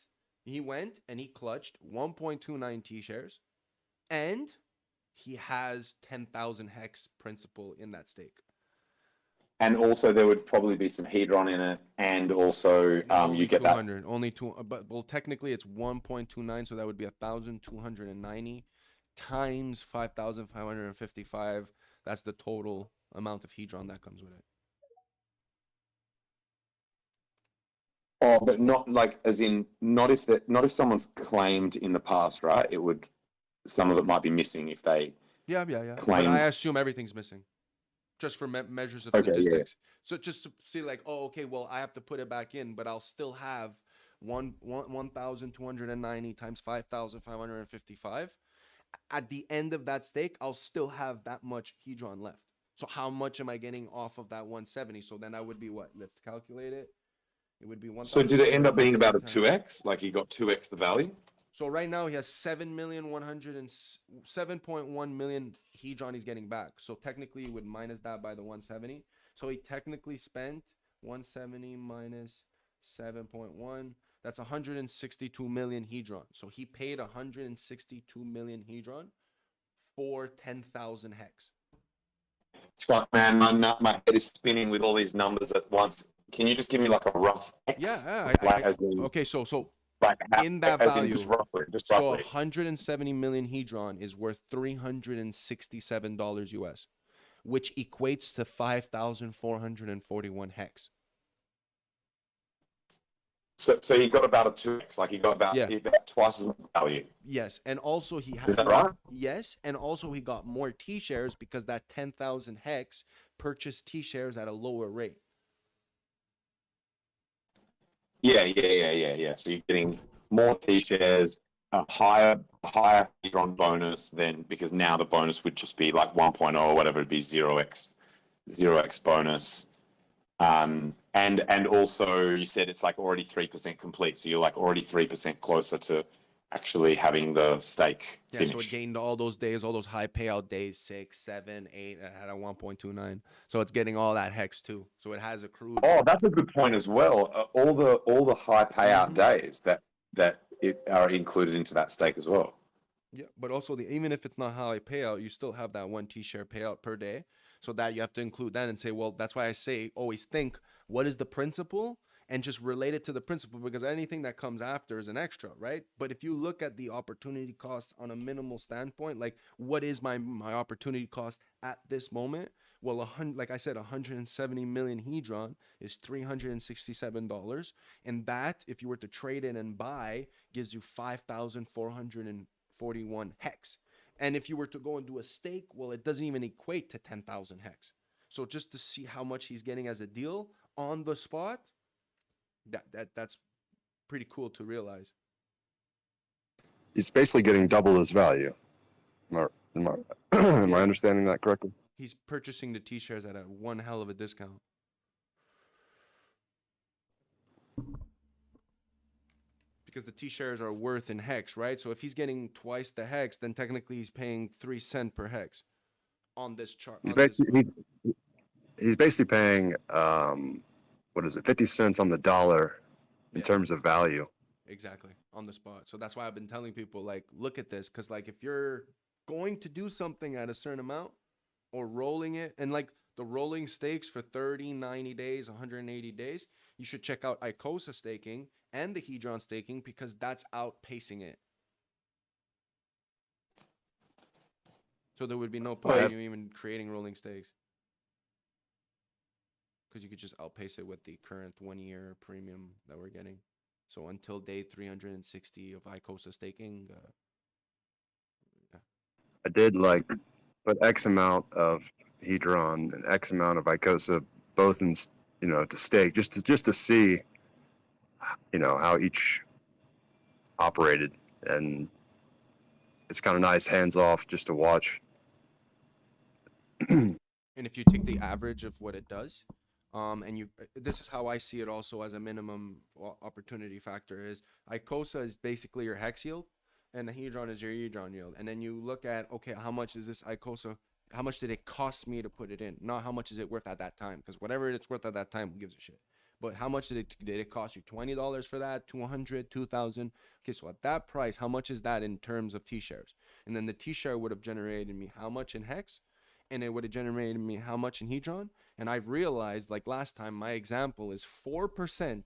he went and he clutched 1.29 T-shares, and he has 10,000 hex principal in that stake. And also there would probably be some hedron in it, and also you get 200, only two, but well, technically it's 1.29, so that would be 1,290 times 5,555. That's the total amount of hedron that comes with it. Oh, but not like, as in, not if someone's claimed in the past, right? It would, some of it might be missing if they Yeah. But claim. I assume everything's missing, just for measures of Okay, yeah. statistics. So just to see, like, oh, okay, well, I have to put it back in, but I'll still have 1,290 times 5,555. At the end of that stake, I'll still have that much hedron left. So how much am I getting off of that 170? So then that would be what? Let's calculate it. It would be 1. So did it end up being about a 2x? Like he got 2x the value? So right now he has 7.1 million hedron he's getting back. So technically you would minus that by the 170. So he technically spent 170 minus 7.1. That's 162 million hedron. So he paid 162 million hedron for 10,000 hex. Fuck, man, my head is spinning with all these numbers at once. Can you just give me like a rough X? Okay, so like in that value, just roughly. So 170 million hedron is worth $367 US, which equates to 5,441 hex. So he got about a 2x, like he got about twice as much value. Yes, and also he has Is that right? Yes, and also he got more T-shares because that 10,000 hex purchased T-shares at a lower rate. Yeah. So you're getting more T-shares, a higher hedron bonus than, because now the bonus would just be like 1.0 or whatever, it'd be 0x bonus. And also you said it's like already 3% complete, so you're like already 3% closer to actually having the stake finished. So it gained all those days, all those high payout days, 6, 7, 8, it had a 1.29. So it's getting all that hex too. So it has accrued. Oh, that's a good point as well. All the high payout days that are included into that stake as well. Yeah, but also even if it's not high payout, you still have that 1 T-share payout per day. So that you have to include that and say, well, that's why I say always think, what is the principal? And just relate it to the principal, because anything that comes after is an extra, right? But if you look at the opportunity cost on a minimal standpoint, like what is my opportunity cost at this moment? Well, like I said, 170 million hedron is $367. And that, if you were to trade in and buy, gives you 5,441 hex. And if you were to go and do a stake, well, it doesn't even equate to 10,000 hex. So just to see how much he's getting as a deal on the spot, that's pretty cool to realize. He's basically getting double his value. Am I understanding that correctly? He's purchasing the T-shares at one hell of a discount. Because the T-shares are worth in hex, right? So if he's getting twice the hex, then technically he's paying 3 cents per hex on this chart. He's basically paying 50 cents on the dollar in terms of value. Exactly, on the spot. So that's why I've been telling people, like, look at this, because like if you're going to do something at a certain amount or rolling it, and like the rolling stakes for 30, 90 days, 180 days, you should check out Icosa staking and the hedron staking, because that's outpacing it. So there would be no point in you even creating rolling stakes, because you could just outpace it with the current 1-year premium that we're getting. So until day 360 of Icosa staking, I did like put X amount of hedron and X amount of Icosa both in, to stake, just to see, how each operated, and it's kind of nice, hands off, just to watch. and if you take the average of what it does, And you, this is how I see it also as a minimum opportunity factor is ICOSA is basically your hex yield, and the hedron is your hedron yield. And then you look at, okay, how much is this ICOSA? How much did it cost me to put it in? Not how much is it worth at that time, because whatever it's worth at that time, who gives a shit? But how much did it cost you? $20 for that? 200, 2,000? Okay, so at that price, how much is that in terms of T-shares? And then the T-share would have generated me how much in hex, and it would have generated me how much in hedron. And I've realized, like last time, my example is 4%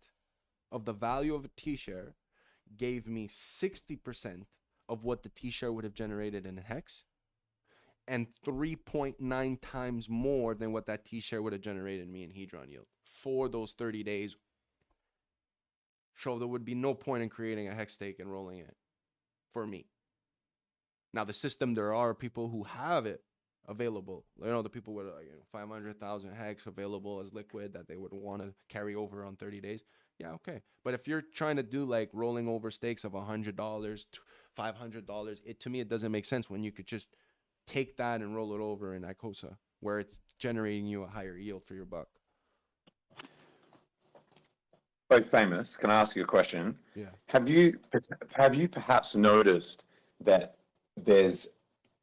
of the value of a T-share gave me 60% of what the T-share would have generated in hex, and 3.9 times more than what that T-share would have generated me in hedron yield for those 30 days. So there would be no point in creating a hex stake and rolling it for me. Now the system, there are people who have it available. You know, the people with 500,000 hex available as liquid that they would want to carry over on 30 days. Yeah, okay. But if you're trying to do like rolling over stakes of $100, $500, to me it doesn't make sense when you could just take that and roll it over in ICOSA, where it's generating you a higher yield for your buck. So Famous, can I ask you a question? Yeah. Have you perhaps noticed that there's,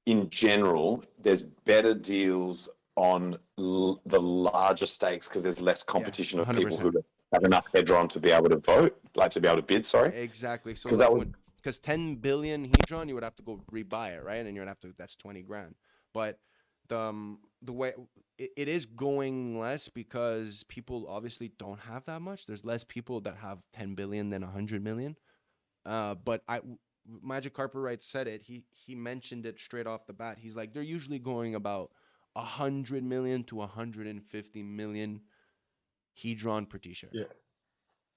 in general, there's better deals on the larger stakes because there's less competition of people 100%. who have enough hedron to be able to vote, like to be able to bid, sorry? Exactly. So 'Cause like that would- because 10 billion hedron, you would have to go rebuy it, right? And you would have to, that's 20 grand. But the way it is going less because people obviously don't have that much. There's less people that have 10 billion than 100 million. But Magic Carpet said it. He mentioned it straight off the bat. He's like, they're usually going about 100 million to 150 million hedron per T-share. Yeah.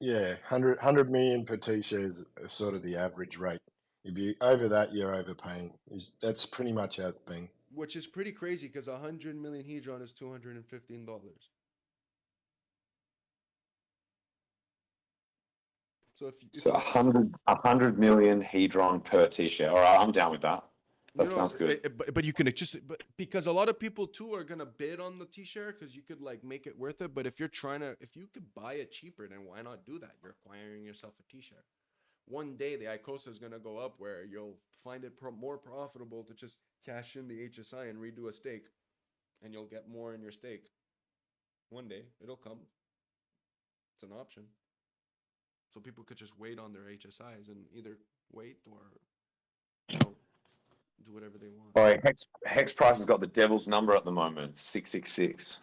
Yeah, 100 million per T-share is sort of the average rate. If you over that, you're overpaying. That's pretty much how it's been. Which is pretty crazy because 100 million hedron is $215. So if So 100 million hedron per T-share. All right, I'm down with that. That sounds good. But you can just, but because a lot of people too are gonna bid on the T-share because you could like make it worth it. But if you're trying to, if you could buy it cheaper, then why not do that? You're acquiring yourself a T-share. One day the ICOSA is gonna go up where you'll find it more profitable to just cash in the HSI and redo a stake, and you'll get more in your stake. One day it'll come. It's an option. So people could just wait on their HSIs and either wait or, you know, do whatever they want. All right, Hex price has got the devil's number at the moment. It's 666.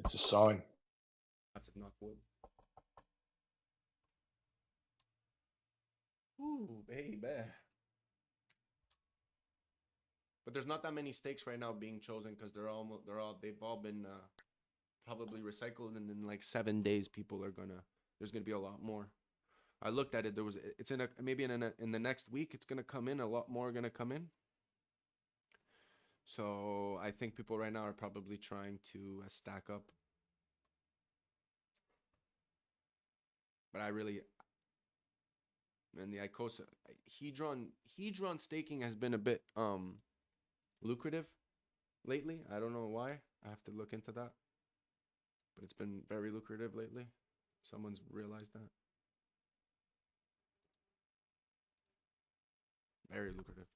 It's a sign. Have to knock wood. Ooh, baby. But there's not that many stakes right now being chosen because they've all been probably recycled, and in like 7 days there's gonna be a lot more. I looked at it. It's in the next week. It's gonna come in. A lot more are gonna come in. So I think people right now are probably trying to stack up. But and the ICOSA hedron staking has been a bit lucrative lately. I don't know why. I have to look into that. But it's been very lucrative lately. Someone's realized that. Very lucrative.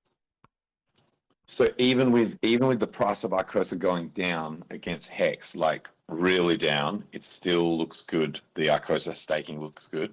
So even with the price of ICOSA going down against Hex, like really down, it still looks good. The ICOSA staking looks good.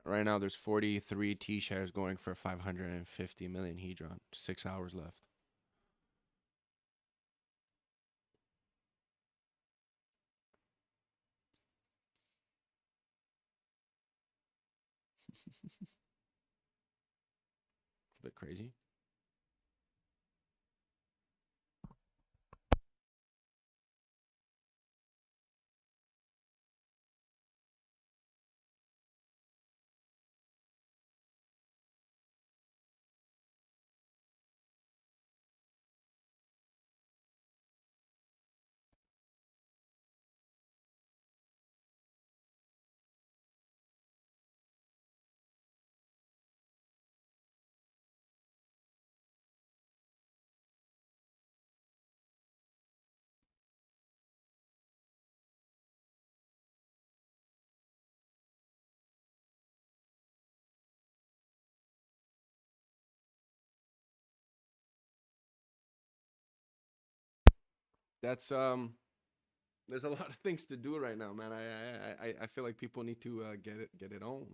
Right now, there's 43 T-shares going for 550 million hedron. 6 hours left. It's a bit crazy. That's there's a lot of things to do right now, man. I feel like people need to get it on.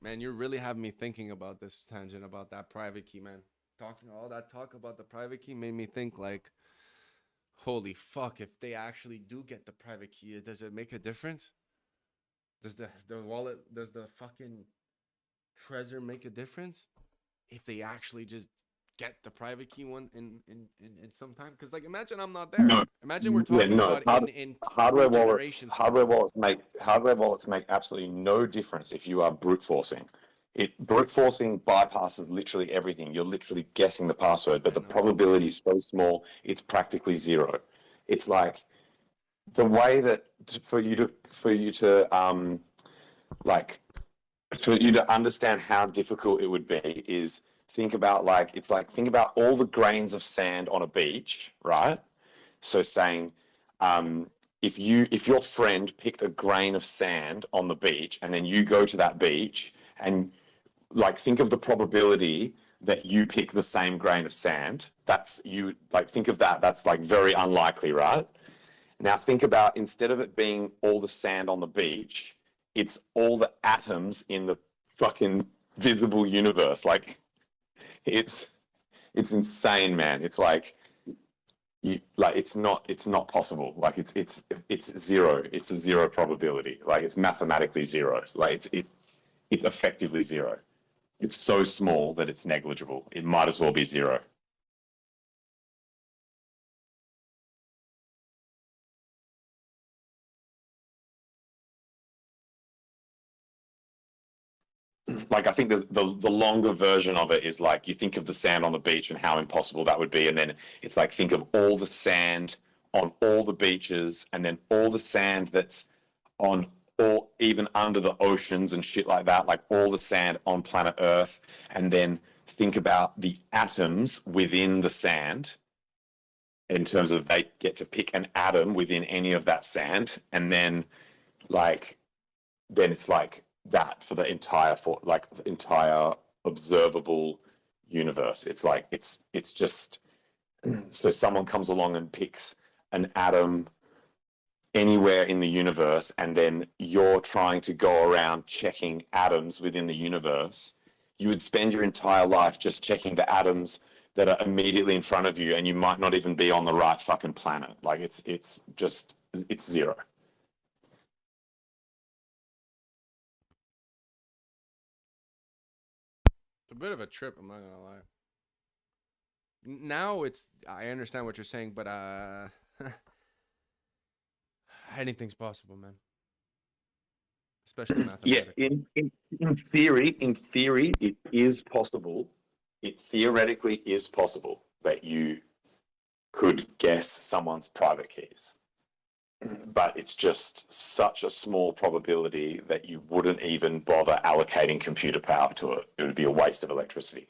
Man, you're really having me thinking about this tangent about that private key, man. Talking all that talk about the private key made me think like, holy fuck, if they actually do get the private key, does it make a difference? Does the wallet, does the fucking treasure make a difference? If they actually just get the private key one in some time? Because like imagine I'm not there. No. Imagine we're Yeah, talking no. about in Hardware 3 wallets, generations from now. hardware wallets make absolutely no difference if you are brute forcing. Brute forcing bypasses literally everything. You're literally guessing the password, but I the know. probability is so small, it's practically zero. It's like the way that for you to like for you to understand how difficult it would be is think about think about all the grains of sand on a beach, right? So saying, if your friend picked a grain of sand on the beach and then you go to that beach and like think of the probability that you pick the same grain of sand. That's you like think of that. That's like very unlikely, right? Now think about instead of it being all the sand on the beach, it's all the atoms in the fucking visible universe. Like it's insane, man. It's like it's not possible. Like it's zero. It's a zero probability. Like it's mathematically zero. Like it's effectively zero. It's so small that it's negligible. It might as well be zero. Like I think there's the longer version of it is like you think of the sand on the beach and how impossible that would be, and then it's like think of all the sand on all the beaches, and then all the sand that's on all even under the oceans and shit like that, like all the sand on planet Earth, and then think about the atoms within the sand in terms of they get to pick an atom within any of that sand, and then like then it's like that for the entire observable universe. It's like it's just so someone comes along and picks an atom anywhere in the universe, and then you're trying to go around checking atoms within the universe. You would spend your entire life just checking the atoms that are immediately in front of you, and you might not even be on the right fucking planet. Like it's zero. It's a bit of a trip, I'm not gonna lie. Now I understand what you're saying, but anything's possible, man. Especially Yeah, mathematically. in theory, it is possible. It theoretically is possible that you could guess someone's private keys. But it's just such a small probability that you wouldn't even bother allocating computer power to it. It would be a waste of electricity.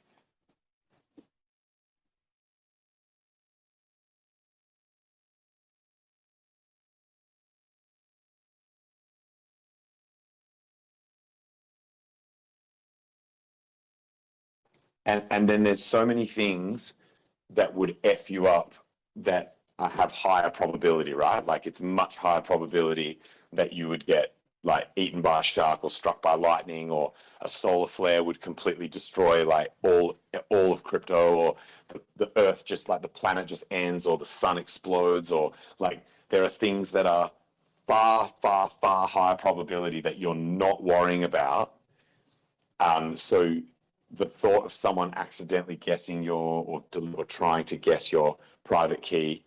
And then there's so many things that would F you up that have higher probability, right? Like it's much higher probability that you would get like eaten by a shark or struck by lightning, or a solar flare would completely destroy like all of crypto, or the earth just like the planet just ends, or the sun explodes, or like there are things that are far higher probability that you're not worrying about. So the thought of someone accidentally guessing or trying to guess your private key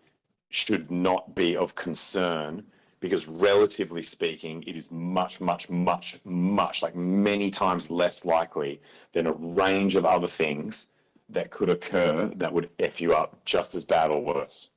should not be of concern, because relatively speaking, it is much, like many times less likely than a range of other things that could occur that would F you up just as bad or worse.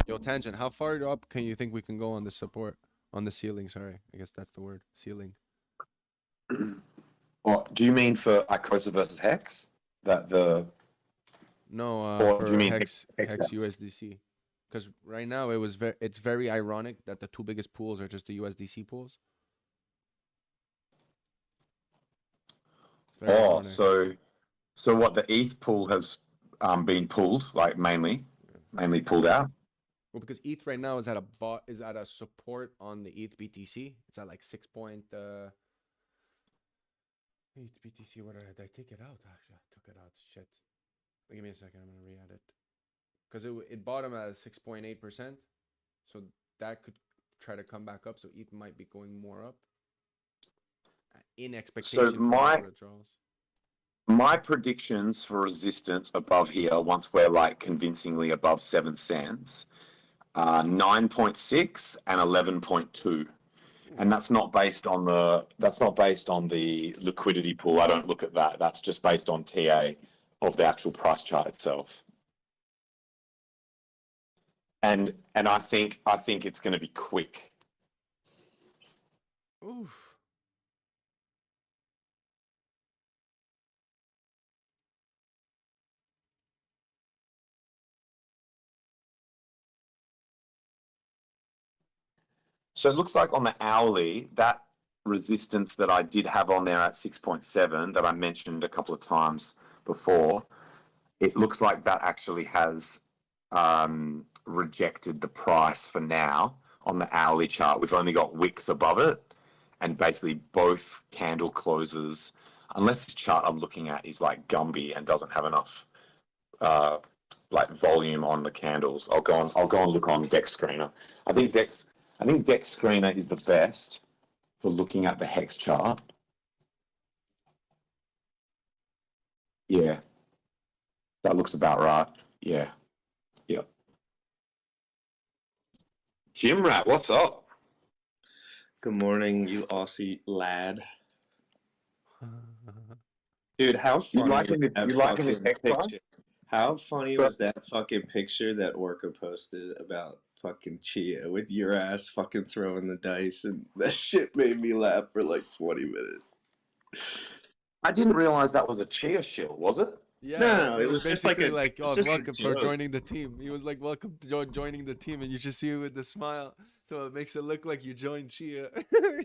Yo, Tangent, how far up can you think we can go on the support? On the ceiling, sorry. I guess that's the word. Ceiling. What do you mean for Icosa versus Hex? That the No, or for do you mean Hex Hex Hex bets? USDC. Because right now it's very ironic that the two biggest pools are just the USDC pools. It's very Oh, ironic. so what the ETH pool has been pulled, like mainly pulled out. Well, because ETH right now is at a support on the ETH BTC. It's at like 6 point. ETH BTC. What did I take it out? Actually, I took it out. Shit. Give me a second. I'm gonna re-add it. Because it bottomed at 6.8%, so that could try to come back up. So ETH might be going more up in expectation for more withdrawals. My predictions for resistance above here, once we're like convincingly above 7 cents, 9.6 and 11.2. And that's not based on the liquidity pool. I don't look at that. That's just based on TA of the actual price chart itself. And I think it's going to be quick. Oof. So it looks like on the hourly, that resistance that I did have on there at 6.7 that I mentioned a couple of times before, it looks like that actually has rejected the price for now on the hourly chart. We've only got wicks above it, and basically both candle closes, unless this chart I'm looking at is like Gumby and doesn't have enough like volume on the candles. I'll go and look on Dex Screener. I think Dex Screener is the best for looking at the Hex chart. Yeah, that looks about right. Yeah. Yep. Jim Rat, what's up? Good morning, you Aussie lad. Dude, how funny liking was that this fucking Hex picture? price? How funny So- was that fucking picture that Orca posted about fucking Chia with your ass fucking throwing the dice, and that shit made me laugh for like 20 minutes. I didn't realize that was a Chia shill, was it? Yeah, No, it it was was just like basically a- like, it's oh, just a welcome for joke. joining the team. He was like, welcome to joining the team, and you just see it with the smile, so it makes it look like you joined Chia.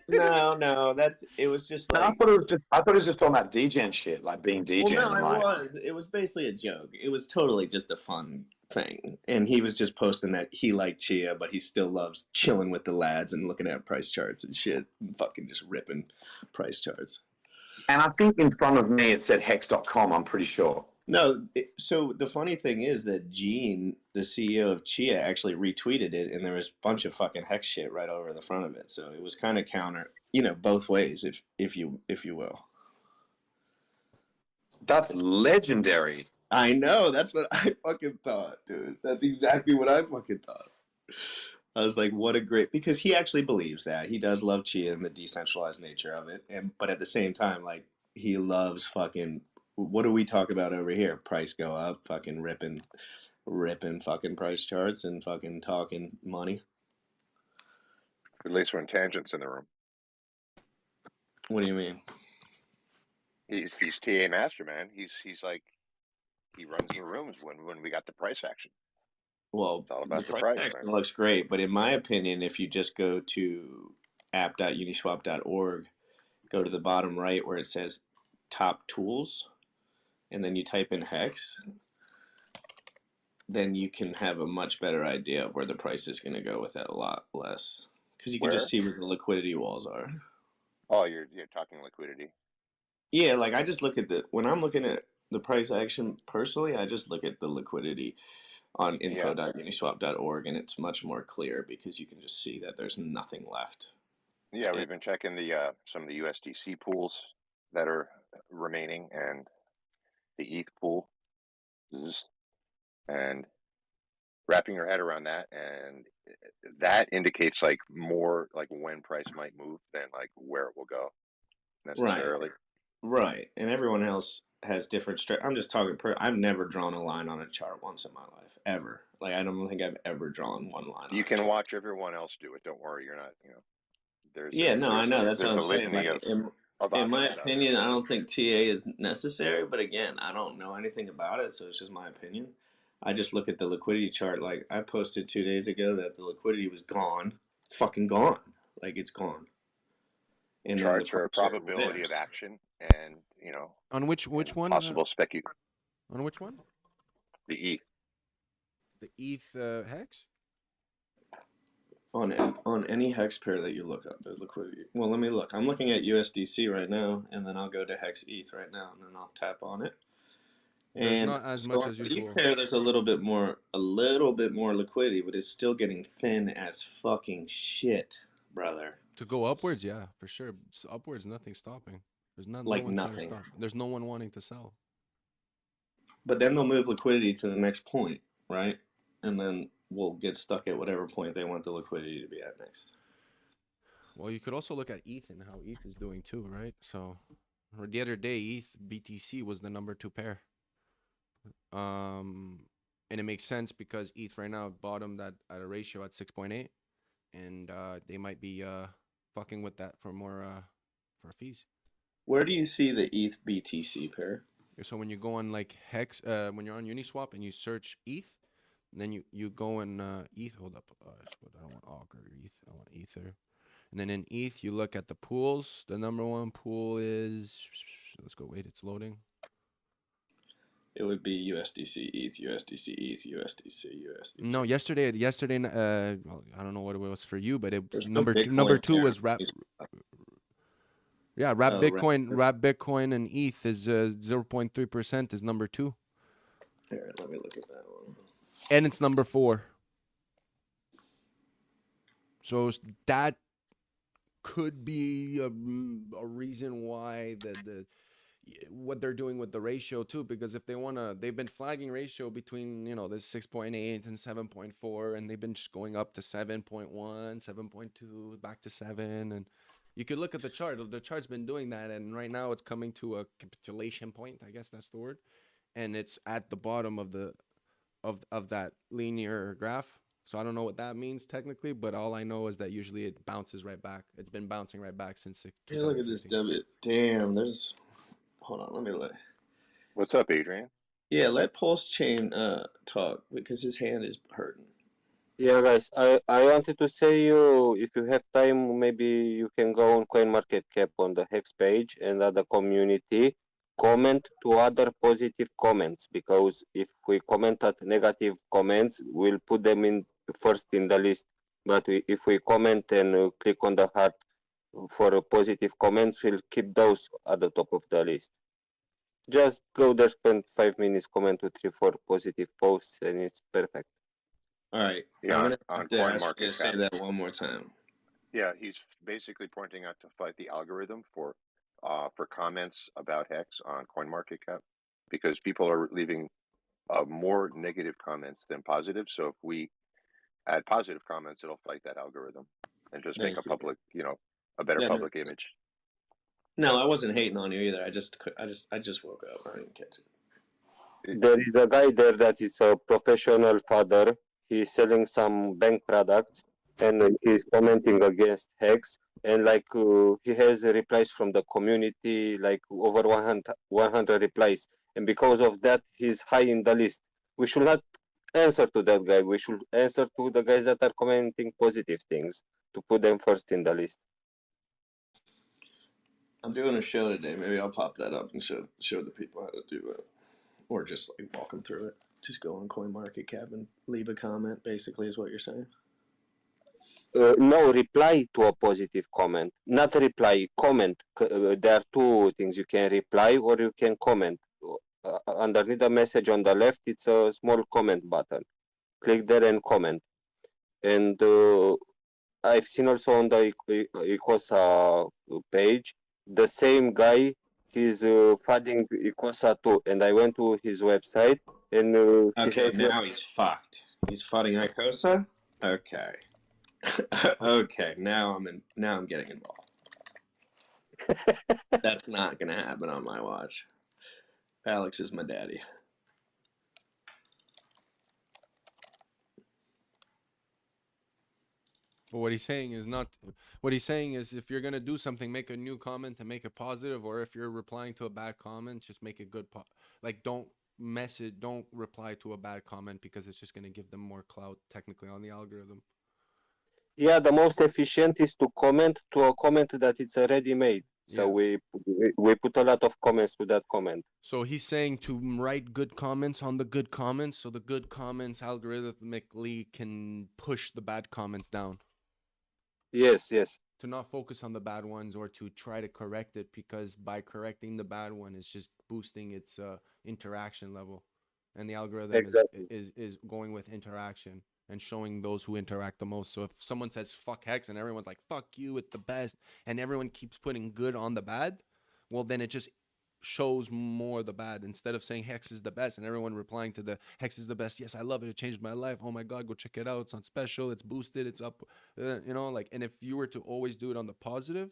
No, it was just No, like. I thought it was just on that DGen shit, like being DGen. Well, no, and like, it was basically a joke. It was totally just a fun thing, and he was just posting that he liked Chia, but he still loves chilling with the lads and looking at price charts and shit, and fucking just ripping price charts. And I think in front of me it said hex.com, I'm pretty sure. No, so the funny thing is that Gene, the CEO of Chia, actually retweeted it, and there was a bunch of fucking hex shit right over the front of it. So it was kind of counter, both ways, if you will. That's legendary. I know, that's what I fucking thought, dude. That's exactly what I fucking thought. I was like, what a great, because he actually believes that. He does love Chia and the decentralized nature of it. But at the same time, like, he loves fucking, what do we talk about over here? Price go up, fucking ripping fucking price charts and fucking talking money. At least when Tangent's in the room. What do you mean? He's TA master, man. He's like, he runs the rooms when we got the price action. Well, It's all about the price price, action man. looks great, but in my opinion, if you just go to app.uniswap.org, go to the bottom right where it says top tools, and then you type in hex, then you can have a much better idea of where the price is going to go with that a lot less, because you can just see where the liquidity walls are. Oh, you're talking liquidity. Yeah, like I just look at when I'm looking at the price action personally, I just look at the liquidity on info.uniswap.org, and it's much more clear because you can just see that there's nothing left. Yeah, we've been checking the some of the USDC pools that are remaining and the ETH pool, and wrapping your head around that, and that indicates like more like when price might move than like where it will go necessarily. Right, and everyone else has different I'm just talking I've never drawn a line on a chart once in my life, ever. Like I don't think I've ever drawn one line You on a can chart. watch everyone else do it. Don't worry, you're not. You know, Yeah, no, I know. That's what there's a I'm saying. litany Like of in my options out there. opinion, I don't think TA is necessary, but again, I don't know anything about it, so it's just my opinion. I just look at the liquidity chart. Like I posted 2 days ago that the liquidity was gone. It's fucking gone. Like it's gone. And then the Charts are a price probability of rips. action, and you know, On which and one? possible On which one? the ETH. The ETH hex. On any hex pair that you look up, the liquidity. Well, let me look. I'm looking at USDC right now, and then I'll go to hex ETH right now, and then I'll tap on it. There's And not as so much on as the usual. ETH pair, there's a little bit more liquidity, but it's still getting thin as fucking shit, brother. To go upwards, yeah, for sure. Upwards, nothing's stopping. There's no Like one trying to nothing. stop. There's no one wanting to sell. But then they'll move liquidity to the next point, right? And then we'll get stuck at whatever point they want the liquidity to be at next. Well, you could also look at ETH and how ETH is doing too, right? So, the other day, ETH BTC was the number 2 pair. And it makes sense because ETH right now bottomed at a ratio at 6.8, and they might be fucking with that for more for fees. Where do you see the ETH BTC pair? So when you go on like Hex, when you're on Uniswap and you search ETH, and then you go in ETH. Hold up, I don't want Augur ETH. I want Ether. And then in ETH, you look at the pools. The number 1 pool is. Let's go. Wait, it's loading. It would be USDC ETH, USDC ETH, USDC, USDC. No, yesterday. Well, I don't know what it was for you, but it was There's no Bitcoin number 2 pair. was Wrap. Yeah, Wrap Oh, Bitcoin. Wrap Bitcoin and ETH is 0.3% is number 2, Here, let me look at that one. and it's number 4. So that could be a reason why what they're doing with the ratio too, because if they they've been flagging ratio between this 6.8 and 7.4, and they've been just going up to 7.1, 7.2, back to 7, and you could look at the chart. The chart's been doing that, and right now it's coming to a capitulation point. I guess that's the word, and it's at the bottom of that linear graph. So I don't know what that means technically, but all I know is that usually it bounces right back. It's been bouncing right back since 2016. Hey, look at this debit. Damn, there's. Hold on, let me look. What's up, Adrian? Yeah, let Pulse Chain talk because his hand is hurting. Yeah, guys, I wanted to say if you have time, maybe you can go on CoinMarketCap on the Hex page and at the community, comment to other positive comments, because if we comment at negative comments, we'll put them in first in the list. But if we comment and click on the heart for positive comments, we'll keep those at the top of the list. Just go there, spend 5 minutes, comment 2, 3, 4 positive posts, and it's perfect. All right. Yeah, I'm gonna on have to ask you to say CoinMarketCap. that one more time. Yeah, he's basically pointing out to fight the algorithm for comments about Hex on CoinMarketCap, because people are leaving more negative comments than positive. So if we add positive comments, it'll fight that algorithm and just make a public, a better public image. No, I wasn't hating on you either. I just woke up. I didn't catch it. There is a guy there that is a professional father. He's selling some bank products, and he's commenting against Hex. And he has replies from the community, like over 100 replies. And because of that, he's high in the list. We should not answer to that guy. We should answer to the guys that are commenting positive things, to put them first in the list. I'm doing a show today. Maybe I'll pop that up and show the people how to do it, or just like walk them through it. Just go on CoinMarketCap and leave a comment. Basically, is what you're saying. No, reply to a positive comment. Not reply, comment. There are 2 things. You can reply or you can comment. Underneath the message on the left, it's a small comment button. Click there and comment. And I've seen also on the Icosa page, the same guy, he's FUDing Icosa too. And I went to his website and okay, now he's fucked. He's FUDing Icosa? Okay. Okay, now I'm getting involved. That's not gonna happen on my watch. Alex is my daddy. But what he's saying is not. What he's saying is, if you're gonna do something, make a new comment and make it positive, or if you're replying to a bad comment, just make it good. Like, don't reply to a bad comment because it's just gonna give them more clout technically on the algorithm. Yeah, the most efficient is to comment to a comment that it's already made. So Yeah. we put a lot of comments to that comment. So he's saying to write good comments on the good comments, so the good comments algorithmically can push the bad comments down. Yes. To not focus on the bad ones or to try to correct it, because by correcting the bad one, it's just boosting its interaction level, and the algorithm Exactly. is going with interaction and showing those who interact the most. So if someone says fuck Hex and everyone's like fuck you, it's the best, and everyone keeps putting good on the bad, well then it just shows more the bad, instead of saying Hex is the best and everyone replying to the Hex is the best, yes I love it, it changed my life, oh my god, go check it out, it's on special, it's boosted, it's up, like. And if you were to always do it on the positive,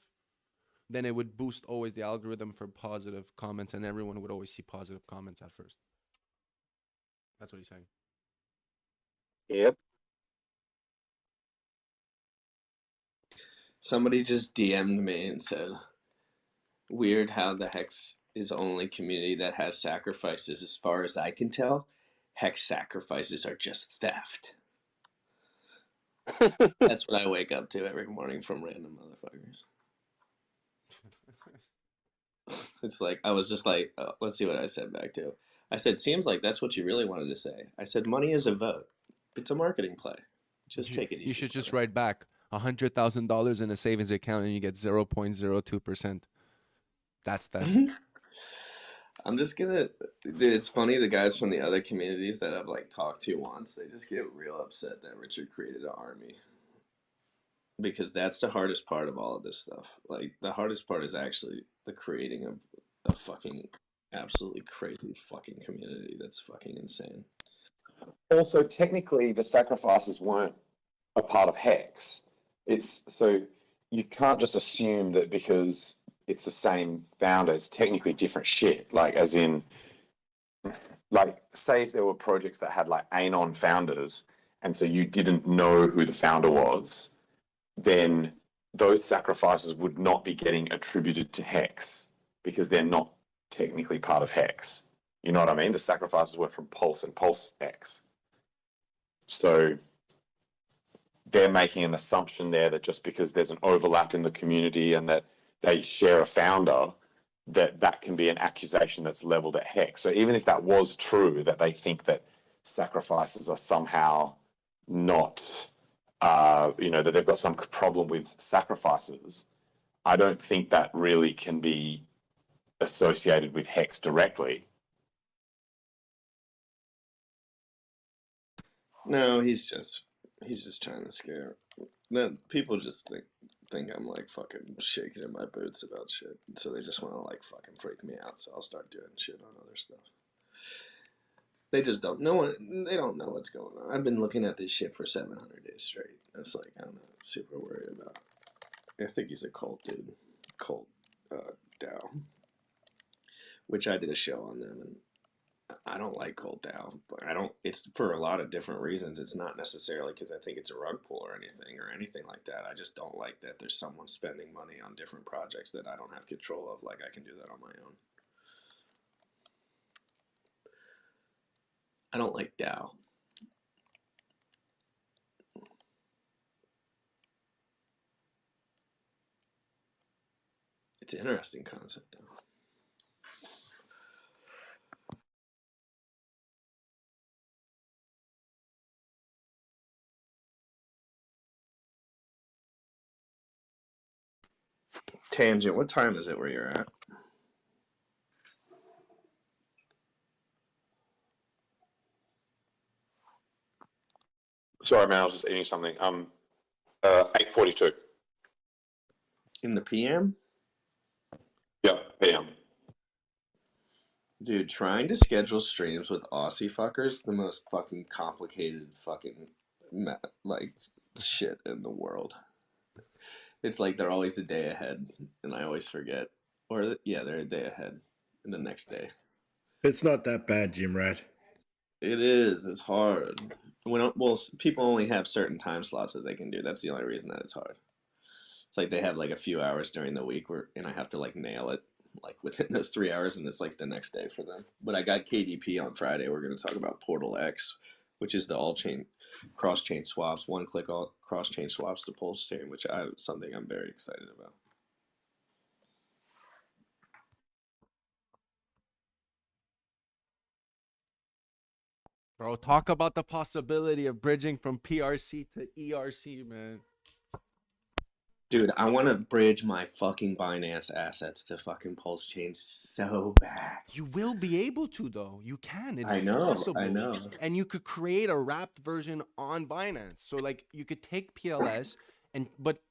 then it would boost always the algorithm for positive comments, and everyone would always see positive comments at first. That's what he's saying. Yep. Somebody just DM'd me and said, weird how the Hex is the only community that has sacrifices. As far as I can tell, Hex sacrifices are just theft. That's what I wake up to every morning from random motherfuckers. It's like, I was just like, let's see what I said back to. I said, seems like that's what you really wanted to say. I said, money is a vote. It's a marketing play. Just take it easy. You should just write back $100,000 in a savings account and you get 0.02%. That's that. I'm just gonna. Dude, it's funny. The guys from the other communities that I've like talked to once, they just get real upset that Richard created an army, because that's the hardest part of all of this stuff. Like the hardest part is actually the creating of a fucking absolutely crazy fucking community that's fucking insane. Also, technically, the sacrifices weren't a part of Hex. It's so you can't just assume that because it's the same founder, it's technically different shit. Like, as in, like, say if there were projects that had like anon founders, and so you didn't know who the founder was, then those sacrifices would not be getting attributed to Hex because they're not technically part of Hex. You know what I mean? The sacrifices were from Pulse and Pulse X. So they're making an assumption there that just because there's an overlap in the community and that they share a founder, that can be an accusation that's leveled at Hex. So even if that was true, that they think that sacrifices are somehow not, that they've got some problem with sacrifices, I don't think that really can be associated with Hex directly. No, he's just trying to scare. That people just think I'm like fucking shaking in my boots about shit, so they just want to like fucking freak me out. So I'll start doing shit on other stuff. They just don't know. They don't know what's going on. I've been looking at this shit for 700 days straight. It's like I'm not super worried about. I think he's a cult dude, cult DAO, which I did a show on them, and I don't like Cold DAO, but I don't. It's for a lot of different reasons. It's not necessarily because I think it's a rug pull or anything like that. I just don't like that there's someone spending money on different projects that I don't have control of. Like I can do that on my own. I don't like DAO. It's an interesting concept, though. Tangent, what time is it where you're at? Sorry, man, I was just eating something. 8:42. In the PM? Yeah, PM. Dude, trying to schedule streams with Aussie fuckers, the most fucking complicated fucking like shit in the world. It's like they're always a day ahead, and I always forget. Or yeah, they're a day ahead, and the next day. It's not that bad, Jim Rat. It is. It's hard. People only have certain time slots that they can do. That's the only reason that it's hard. It's like they have like a few hours during the week and I have to like nail it like within those 3 hours, and it's like the next day for them. But I got KDP on Friday. We're going to talk about Portal X, which is the all chain cross chain swaps, one click all cross chain swaps to Pulse chain, which I something I'm very excited about. Bro, talk about the possibility of bridging from PRC to ERC, man. Dude, I want to bridge my fucking Binance assets to fucking Pulse chain so bad. You will be able to, though. You can. It's I know. possible. I know. And you could create a wrapped version on Binance. So like you could take PLS but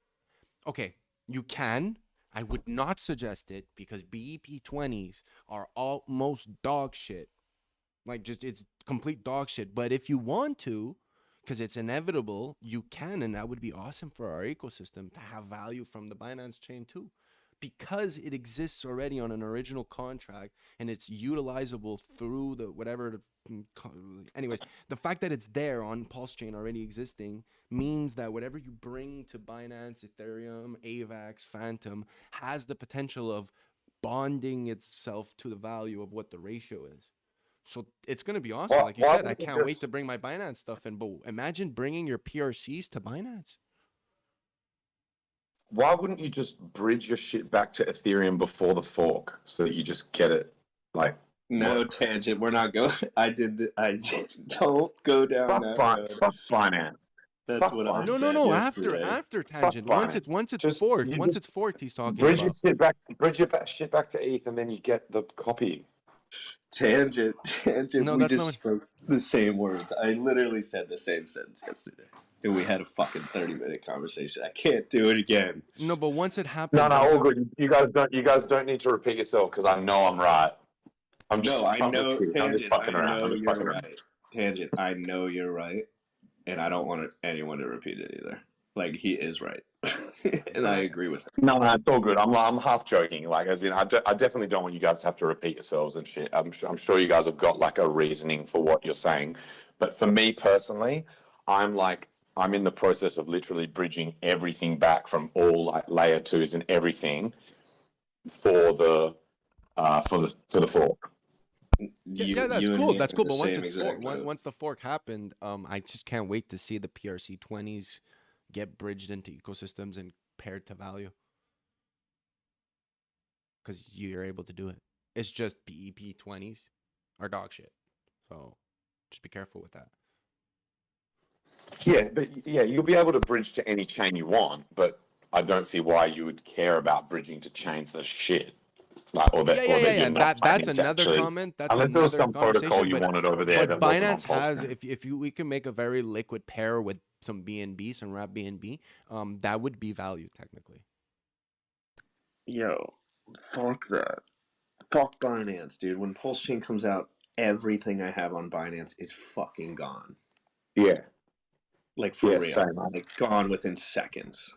okay, you can. I would not suggest it because BEP20s are almost dog shit. Like just it's complete dog shit. But if you want to, because it's inevitable, you can, and that would be awesome for our ecosystem to have value from the Binance chain too. Because it exists already on an original contract and it's utilizable through the whatever. Anyways, the fact that it's there on Pulse Chain already existing means that whatever you bring to Binance, Ethereum, AVAX, Phantom has the potential of bonding itself to the value of what the ratio is. So it's going to be awesome. Like you said, I can't wait to bring my Binance stuff in. But imagine bringing your PRCs to Binance. Why wouldn't you just bridge your shit back to Ethereum before the fork so that you just get it like? No tangent. We're not going. Don't go down that road. Fuck Binance. That's Fuck what I Binance. said No. yesterday. After tangent. Fuck Once it's Just- forked. you Once just it's forked, he's talking Bridge about. your shit back to ETH, and then you get the copy. Tangent. No, We that's just not- spoke the same words. I literally said the same sentence yesterday, and we had a fucking 30-minute conversation. I can't do it again. No, but once it happens, No, all good. You guys don't need to repeat yourself because I know I'm right. I'm just Tangent. fucking I around. know I'm just you're fucking around. right. Tangent. I know you're right, and I don't want anyone to repeat it either. Like he is right, and I agree with him. No, it's all good. I'm half joking. Like, as in, I definitely don't want you guys to have to repeat yourselves and shit. I'm sure you guys have got like a reasoning for what you're saying. But for me personally, I'm in the process of literally bridging everything back from all like layer twos and everything for the fork. Yeah, that's and cool. me That's are cool. the But once same it's exact boat. once the fork happened, I just can't wait to see the PRC20s get bridged into ecosystems and paired to value. Because you're able to do it. It's just BEP20s are dog shit. So just be careful with that. Yeah, but you'll be able to bridge to any chain you want, but I don't see why you would care about bridging to chains that are shit. Like, or that you're not That's planning to another actually- comment. That's unless there was another some protocol conversation. you But, wanted over there but that wasn't on Binance Pulse has, Chain. if we can make a very liquid pair with some BNB, some wrap BNB, that would be value technically. Yo, fuck that. Fuck Binance, dude. When Pulse Chain comes out, everything I have on Binance is fucking gone. Yeah. Like for Yeah, real. same. Like gone within seconds.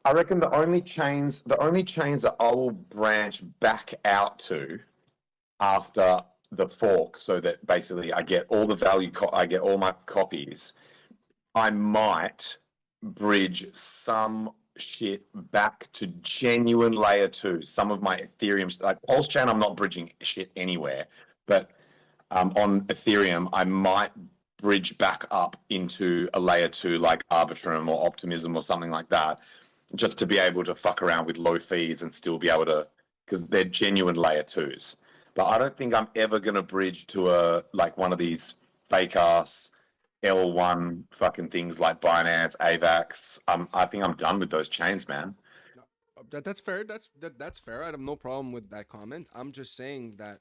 I reckon the only chains that I will branch back out to after the fork, so that basically I get all the value, I get all my copies. I might bridge some shit back to genuine layer 2. Some of my Ethereum, like Pulse Chain, I'm not bridging shit anywhere, but on Ethereum, I might bridge back up into a layer 2 like Arbitrum or Optimism or something like that, just to be able to fuck around with low fees and still be able to, because they're genuine layer 2s. But I don't think I'm ever going to bridge to one of these fake ass L1 fucking things like Binance, AVAX. I think I'm done with those chains, man. That's fair. That's fair. I have no problem with that comment. I'm just saying that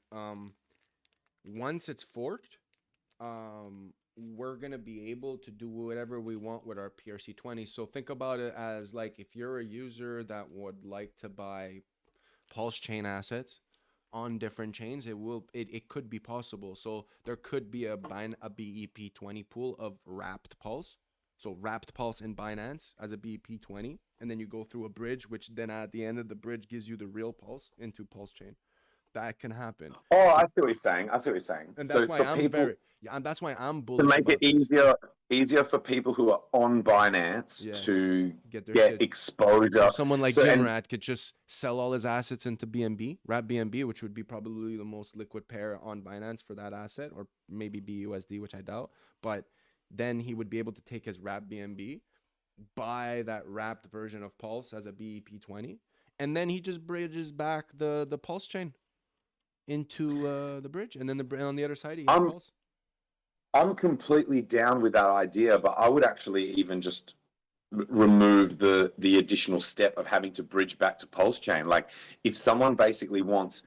once it's forked, we're gonna be able to do whatever we want with our PRC20. So think about it as like if you're a user that would like to buy Pulse Chain assets on different chains, it could be possible. So there could be a BEP20 pool of wrapped Pulse So wrapped Pulse in Binance as a BEP20, and then you go through a bridge, which then at the end of the bridge gives you the real Pulse into Pulse Chain. That can happen. Oh, So- I see what you're saying. I see what you're saying. and So that's it's why for I'm people that's why I'm to bullish make about it this. easier for people who are on Binance Yeah. to Get their get shit. exposure. So someone like So- and- Jinrat could just sell all his assets into BNB, wrap BNB, which would be probably the most liquid pair on Binance for that asset, or maybe BUSD, which I doubt. But then he would be able to take his wrap BNB, buy that wrapped version of Pulse as a BEP20, and then he just bridges back the Pulse chain into the bridge, and then on the other side he has Pulse. I'm completely down with that idea, but I would actually even just remove the additional step of having to bridge back to Pulse Chain. Like if someone basically wants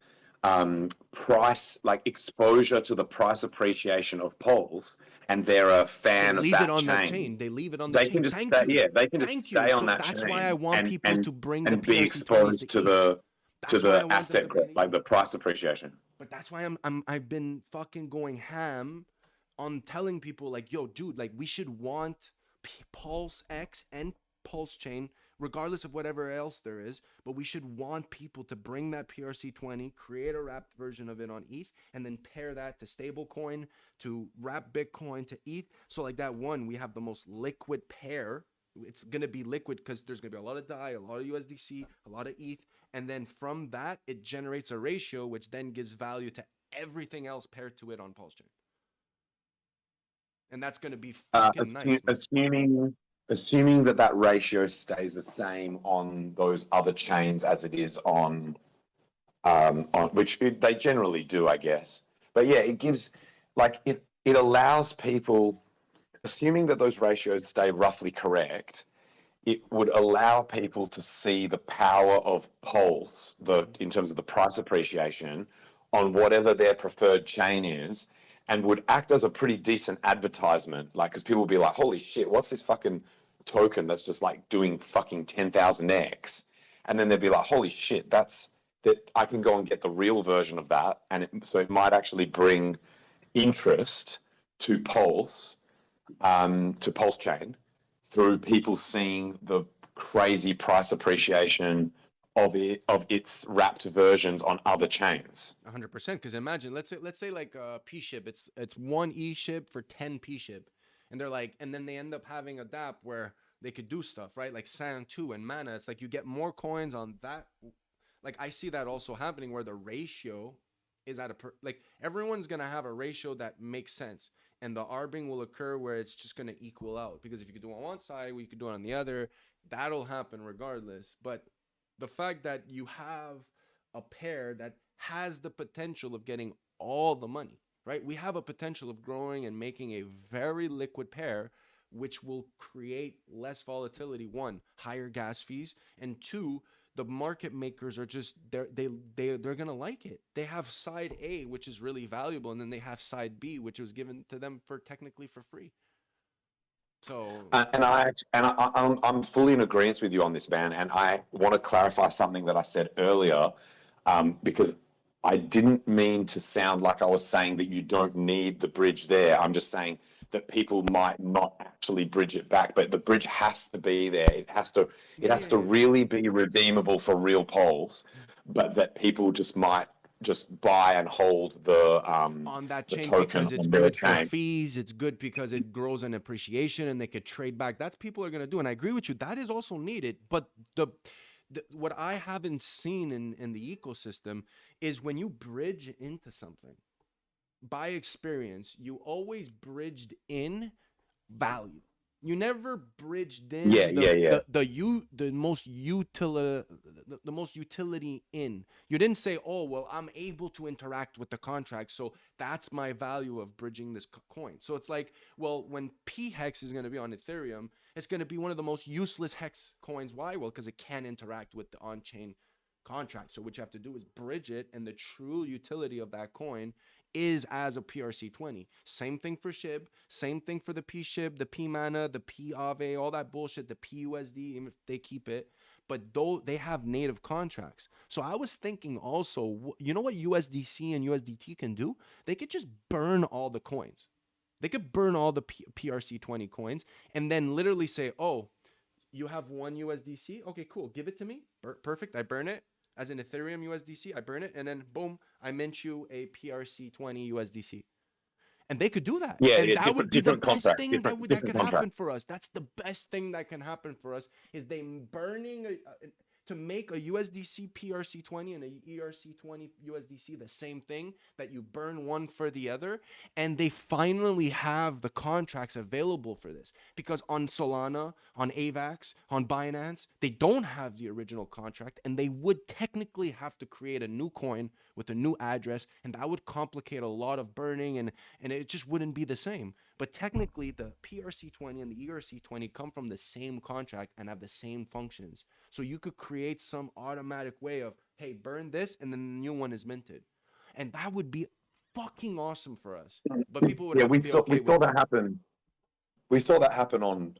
price, like exposure to the price appreciation of Pulse, and they're a fan of Leave that it on chain, that chain. They leave it on the they chain. can just Thank stay. you. Yeah, they can just Thank stay you. on So that that's chain. why I want people to bring the and be PRC20s exposed to the That's why I want them to bring asset, like the price appreciation. But that's why I've been fucking going ham on telling people like, yo, dude, like we should want Pulse X and Pulse Chain, regardless of whatever else there is, but we should want people to bring that PRC20, create a wrapped version of it on ETH, and then pair that to stablecoin, to wrap Bitcoin to ETH. So like that one, we have the most liquid pair. It's gonna be liquid because there's gonna be a lot of DAI, a lot of USDC, a lot of ETH, and then from that it generates a ratio which then gives value to everything else paired to it on Pulse Chain. And that's gonna be fucking nice. Man. Assuming that ratio stays the same on those other chains as it is on which they generally do, I guess. But yeah, it gives like it allows people, assuming that those ratios stay roughly correct, it would allow people to see the power of Pulse, in terms of the price appreciation on whatever their preferred chain is, and would act as a pretty decent advertisement. Like, because people will be like, holy shit, what's this fucking token that's just like doing fucking 10,000x? And then they'd be like, holy shit, that I can go and get the real version of that. And so it might actually bring interest to Pulse Chain through people seeing the crazy price appreciation of its wrapped versions on other chains. 100%. Because imagine, let's say like P ship, it's 1 E ship for 10 P ship, and they're like, and then they end up having a DApp where they could do stuff, right? Like Sand 2 and Mana. It's like you get more coins on that. Like I see that also happening where the ratio is at like everyone's gonna have a ratio that makes sense, and the arbing will occur where it's just gonna equal out, because if you could do it on one side, we could do it on the other. That'll happen regardless. But the fact that you have a pair that has the potential of getting all the money, right? We have a potential of growing and making a very liquid pair, which will create less volatility. One, higher gas fees, and two, the market makers are just they're gonna like it. They have side A, which is really valuable, and then they have side B, which was given to them for technically for free. So I'm fully in agreement with you on this, man. And I want to clarify something that I said earlier, because I didn't mean to sound like I was saying that you don't need the bridge there. I'm just saying that people might not actually bridge it back, but the bridge has to be there. It has to really be redeemable for real polls, but that people just might just buy and hold the on that chain token because it's on their good for chain. fees, it's good because it grows in appreciation and they could trade back. That's people are going to do, and I agree with you, that is also needed. But what I haven't seen in the ecosystem is when you bridge into something, by experience, you always bridged in value. You never bridged in the most utility in. You didn't say, oh, well, I'm able to interact with the contract, so that's my value of bridging this coin. So it's like, well, when P Hex is going to be on Ethereum, it's going to be one of the most useless Hex coins. Why? Well, because it can't interact with the on-chain contract. So what you have to do is bridge it, and the true utility of that coin is as a PRC20. Same thing for SHIB, same thing for the P SHIB, the P Mana, the P Aave, all that bullshit, the PUSD, even if they keep it. But though they have native contracts. So I was thinking also, you know what USDC and USDT can do? They could just burn all the coins. They could burn all the PRC20 coins and then literally say, oh, you have one USDC? Okay, cool. Give it to me. Perfect. I burn it as an Ethereum USDC. I burn it. And then boom, I mint you a PRC20 USDC. And they could do that. Yeah, and yeah, that would be the best contract, thing that could happen for us. That's the best thing that can happen for us is they burning to make a USDC PRC20 and a ERC20 USDC the same thing, that you burn one for the other, and they finally have the contracts available for this. Because on Solana, on AVAX, on Binance, they don't have the original contract, and they would technically have to create a new coin with a new address, and that would complicate a lot of burning, and it just wouldn't be the same. But technically, the PRC20 and the ERC20 come from the same contract and have the same functions. So you could create some automatic way of, hey, burn this, and then the new one is minted. And that would be fucking awesome for us. But people would have to be okay we saw with that happen. We saw that happen on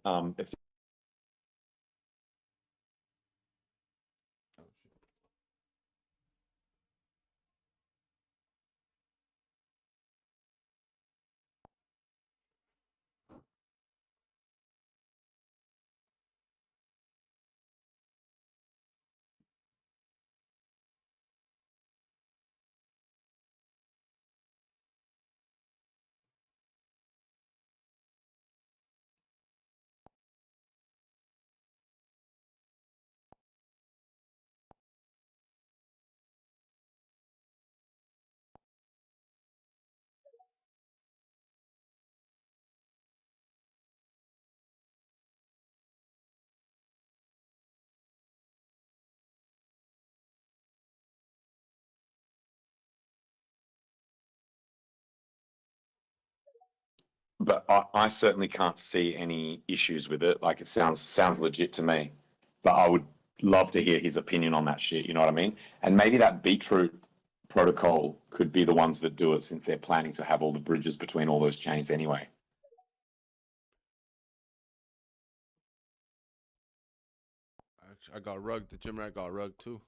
but I certainly can't see any issues with it. Like, it sounds legit to me. But I would love to hear his opinion on that shit. You know what I mean? And maybe that Beetroot protocol could be the ones that do it, since they're planning to have all the bridges between all those chains anyway. I got rugged. The gym rat got rugged too.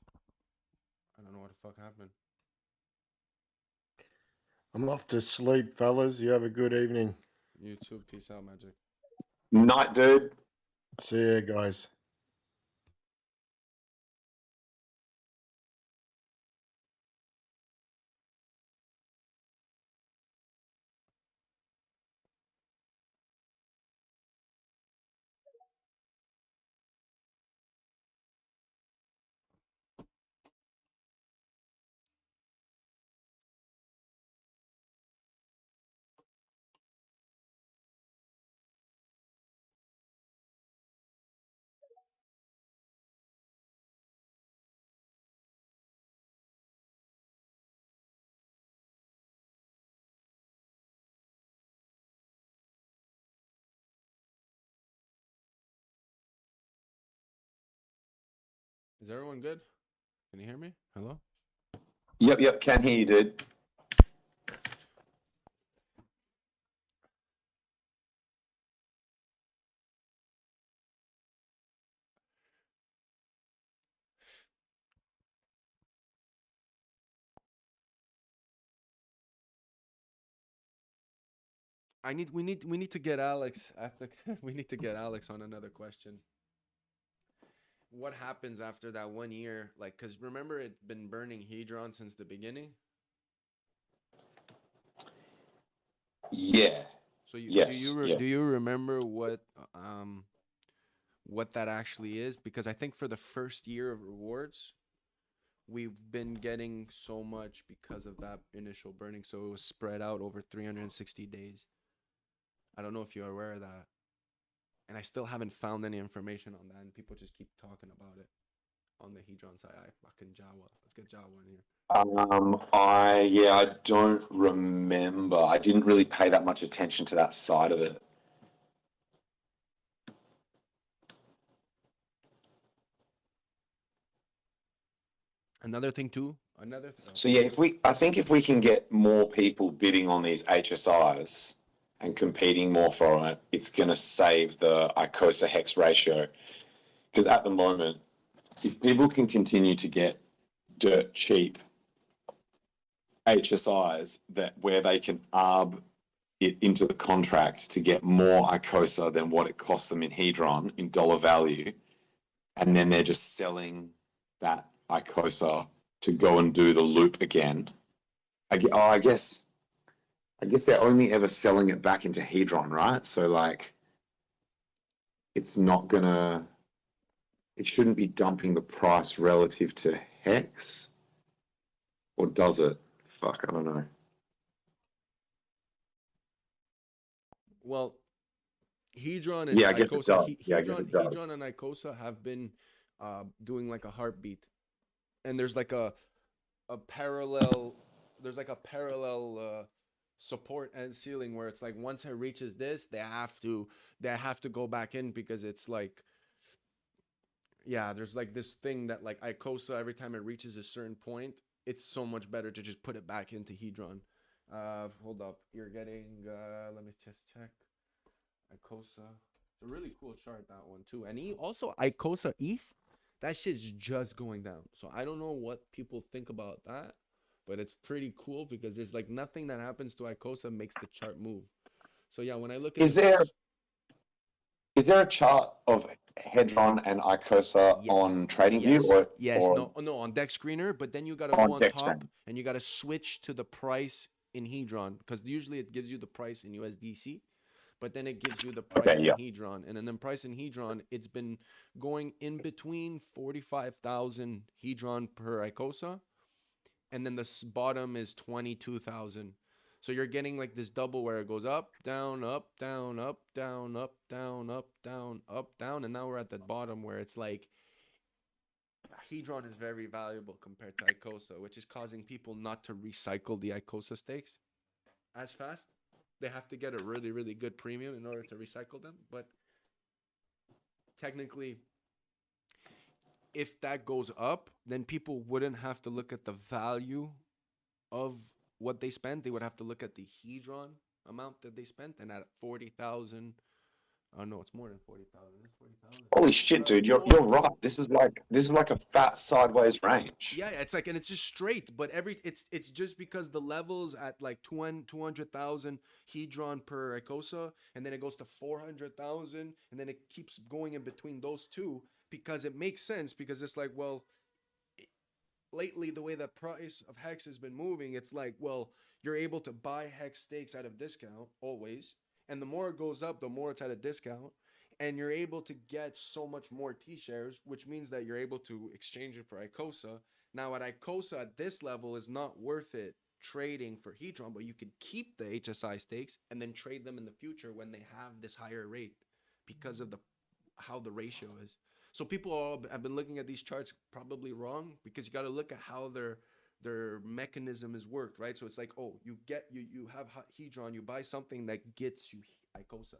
I don't know what the fuck happened. I'm off to sleep, fellas. You have a good evening. You too. Peace out, Magic. Night, dude. See you guys. Is everyone good? Can you hear me? Hello? Yep. Can hear you, dude. We need to get Alex after we need to get Alex on another question. What happens after that 1 year? Like, cause remember, it's been burning Hedron since the beginning. Yeah. So Yes, yeah. do you remember what that actually is? Because I think for the first year of rewards, we've been getting so much because of that initial burning. So it was spread out over 360 days. I don't know if you're aware of that. And I still haven't found any information on that, and people just keep talking about it on the Hedron side. Fucking Jawa. Let's get Jawa in here. I don't remember. I didn't really pay that much attention to that side of it. Another thing too. So yeah, I think if we can get more people bidding on these HSIs and competing more for it, it's going to save the ICOSA hex ratio. Because at the moment, if people can continue to get dirt cheap HSIs where they can arb it into the contract to get more ICOSA than what it costs them in Hedron in dollar value, and then they're just selling that ICOSA to go and do the loop again. I guess they're only ever selling it back into Hedron, right? So like, it's not gonna, it shouldn't be dumping the price relative to Hex, or does it? Fuck, I don't know. Well, Hedron and Yeah, I guess it ICOSA, does. Yeah, I guess it does. Hedron and ICOSA have been doing like a heartbeat, and there's like a parallel. There's like a parallel support and ceiling where it's like once it reaches this, they have to go back in, because it's like, yeah, there's like this thing that like ICOSA, every time it reaches a certain point, it's so much better to just put it back into Hedron. Hold up, you're getting let me just check. ICOSA, it's a really cool chart, that one too. And also ICOSA ETH, that shit's just going down. So I don't know what people think about that, but it's pretty cool because there's like nothing that happens to ICOSA makes the chart move. So yeah, when I look at Is there a chart of Hedron and ICOSA Yes. on TradingView or no, on Deck Screener, but then you gotta on go on Deck top Screener? and you gotta switch to the price in Hedron, because usually it gives you the price in USDC, but then it gives you the price in Hedron, and then price in Hedron, it's been going in between 45,000 Hedron per ICOSA, and then the bottom is 22,000. So you're getting like this double where it goes up, down, up, down, up, down, up, down, up, down, up, down, and now we're at the bottom where it's like Hedron is very valuable compared to ICOSA, which is causing people not to recycle the ICOSA stakes as fast. They have to get a really, really good premium in order to recycle them. But technically, if that goes up, then people wouldn't have to look at the value of what they spent. They would have to look at the Hedron amount that they spent, and at 40,000. Oh no, it's more than 40,000. It's 40,000. Holy shit, dude! You're right. This is like a fat sideways range. Yeah, it's like, and it's just straight, but it's just because the levels at like 200,000 Hedron per ICOSA, and then it goes to 400,000, and then it keeps going in between those two, because it makes sense, because it's like, well, lately the way the price of Hex has been moving, it's like, well, you're able to buy Hex stakes at a discount always, and the more it goes up, the more it's at a discount, and you're able to get so much more T-shares, which means that you're able to exchange it for ICOSA. Now at ICOSA at this level is not worth it trading for Hedron, but you could keep the HSI stakes and then trade them in the future when they have this higher rate, because of how the ratio is. So people have been looking at these charts probably wrong, because you got to look at how their mechanism is worked, right? So it's like, oh, you have Hedron, you buy something that gets you ICOSA,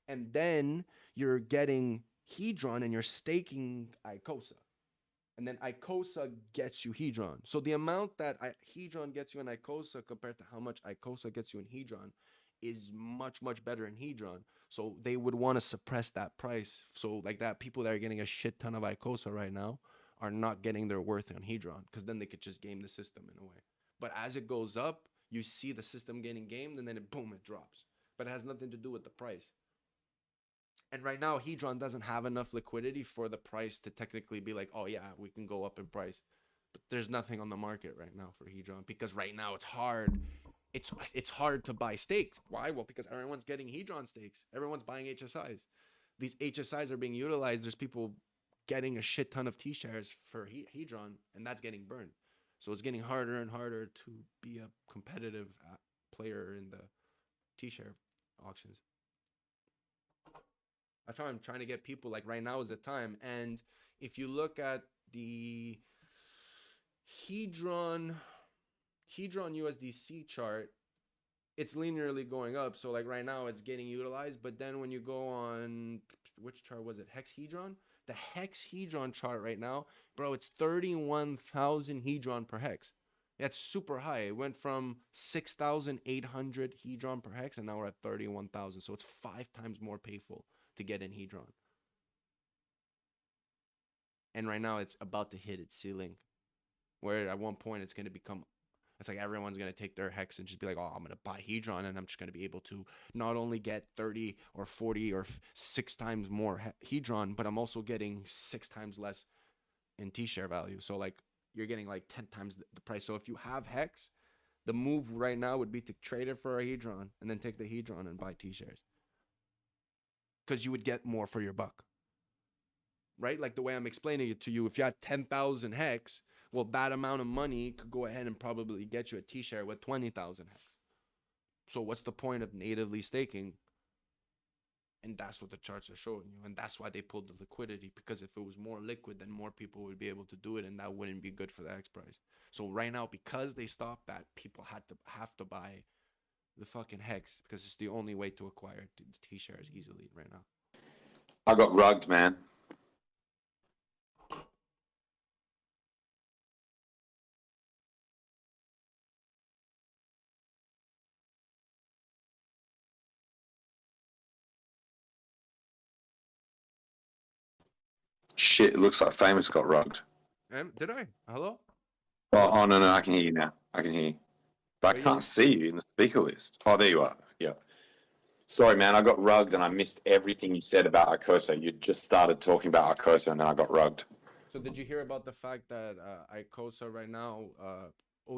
and then you're getting Hedron and you're staking ICOSA, and then ICOSA gets you Hedron. So the amount that Hedron gets you in ICOSA compared to how much ICOSA gets you in Hedron is much, much better in Hedron. So they would want to suppress that price. So like that, people that are getting a shit ton of ICOSA right now are not getting their worth on Hedron, because then they could just game the system in a way. But as it goes up, you see the system getting gamed, and then it drops. But it has nothing to do with the price. And right now, Hedron doesn't have enough liquidity for the price to technically be like, oh yeah, we can go up in price. But there's nothing on the market right now for Hedron, because right now it's hard. It's hard to buy stakes. Why? Well, because everyone's getting Hedron stakes. Everyone's buying HSIs. These HSIs are being utilized. There's people getting a shit ton of T-shares for Hedron, and that's getting burned. So it's getting harder and harder to be a competitive player in the T-share auctions. That's why I'm trying to get people, like, right now is the time. And if you look at the Hedron USDC chart, it's linearly going up. So like right now it's getting utilized, but then when you go on, which chart was it? Hex Hedron? The Hex Hedron chart right now, bro, it's 31,000 Hedron per Hex. That's super high. It went from 6,800 Hedron per Hex, and now we're at 31,000. So it's 5 times more painful to get in Hedron. And right now it's about to hit its ceiling, where at one point it's going to become, It's like everyone's gonna take their hex and just be like, oh, I'm gonna buy Hedron, and I'm just gonna be able to not only get 30 or 40 or 6 times more Hedron, but I'm also getting 6 times less in T-share value. So like you're getting like 10 times the price. So if you have hex, the move right now would be to trade it for a Hedron and then take the Hedron and buy T-shares, because you would get more for your buck. Right? Like the way I'm explaining it to you, if you had 10,000 hex, well, that amount of money could go ahead and probably get you a T-share with 20,000 hex. So what's the point of natively staking? And that's what the charts are showing you. And that's why they pulled the liquidity, because if it was more liquid, then more people would be able to do it, and that wouldn't be good for the hex price. So right now, because they stopped that, people have to buy the fucking hex, because it's the only way to acquire the T-shares easily right now. I got rugged, man. Shit, it looks like Famous got rugged. Did I? Hello? Oh, no, I can hear you now. I can hear you. But I can't see you in the speaker list. Oh, there you are. Yeah. Sorry, man, I got rugged and I missed everything you said about Icosa. You just started talking about Icosa and then I got rugged. So did you hear about the fact that Icosa right now,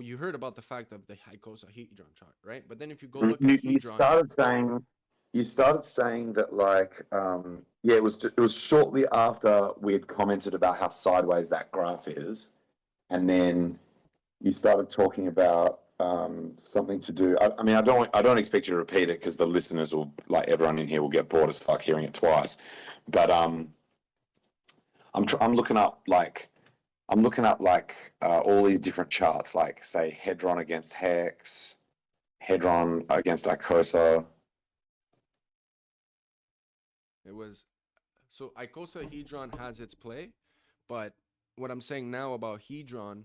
you heard about the fact of the Icosa Hedron chart, right? But then if you go look at You Hedron, started saying that like yeah, it was shortly after we had commented about how sideways that graph is, and then you started talking about something to do. I mean, I don't expect you to repeat it because the listeners will, like everyone in here, will get bored as fuck hearing it twice. But I'm looking up like all these different charts, like say Hedron against Hex, Hedron against Icosa. it was so Icosa Hedron has its play, but what I'm saying now about Hedron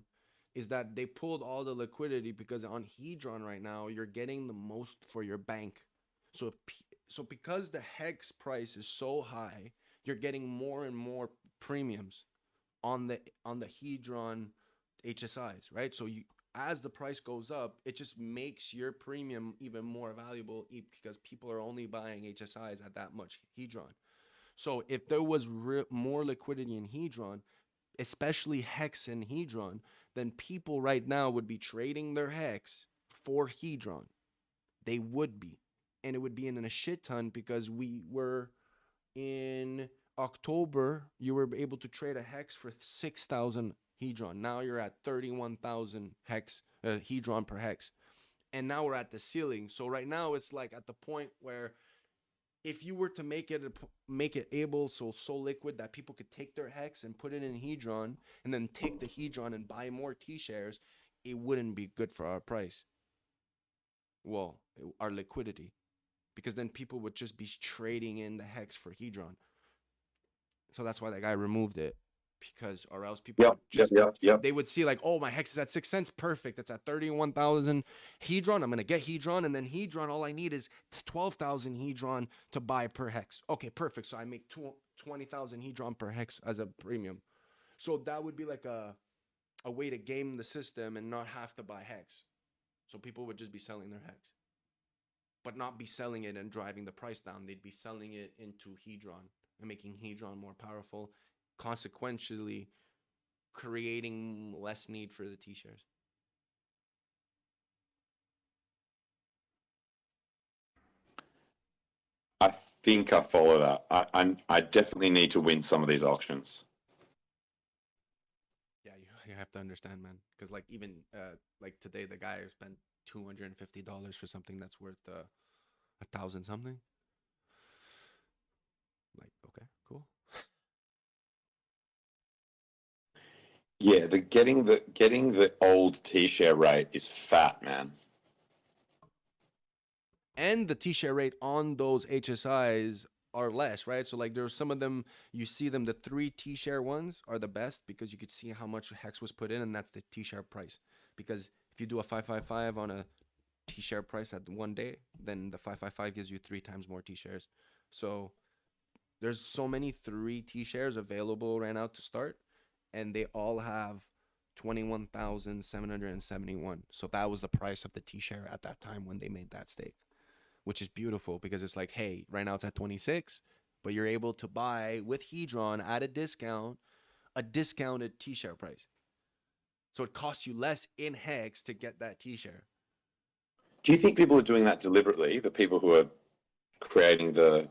is that they pulled all the liquidity, because on Hedron right now you're getting the most for your bank. So because the hex price is so high, you're getting more and more premiums on the Hedron HSIs, right? So as the price goes up, it just makes your premium even more valuable, because people are only buying HSIs at that much Hedron. So if there was more liquidity in Hedron, especially Hex and Hedron, then people right now would be trading their Hex for Hedron. They would be. And it would be in a shit ton, because we were in October, you were able to trade a Hex for 6,000 Hedron. Now you're at 31,000 Hex, Hedron per Hex. And now we're at the ceiling. So right now it's like at the point where if you were to make it able so liquid that people could take their Hex and put it in Hedron, and then take the Hedron and buy more T-shares, it wouldn't be good for our price. Well, our liquidity, because then people would just be trading in the Hex for Hedron. So that's why that guy removed it, because or else people would just they would see like, oh, my Hex is at 6 cents, perfect, it's at 31,000 Hedron, I'm gonna get Hedron, and then Hedron, all I need is 12,000 Hedron to buy per Hex. Okay, perfect, so I make 20,000 Hedron per Hex as a premium. So that would be like a way to game the system and not have to buy Hex. So people would just be selling their Hex, but not be selling it and driving the price down. They'd be selling it into Hedron and making Hedron more powerful, consequentially creating less need for the T-shares. I think I follow that. I definitely need to win some of these auctions. Yeah, you have to understand, man, because like even like today, the guy spent $250 for something that's worth 1,000 something. Like, okay, cool. Yeah, getting the old T-share rate is fat, man. And the T-share rate on those HSIs are less, right? So like there's some of them, you see them, the 3 T-share ones are the best, because you could see how much Hex was put in, and that's the T-share price. Because if you do a 555 on a T-share price at one day, then the 555 gives you 3 times more T-shares. So there's so many 3 T-shares available right now to start, and they all have 21,771. So that was the price of the T-share at that time when they made that stake, which is beautiful because it's like, hey, right now it's at 26, but you're able to buy with Hedron at a discounted T-share price. So it costs you less in Hex to get that T-share. Do you think people are doing that deliberately? The people who are creating the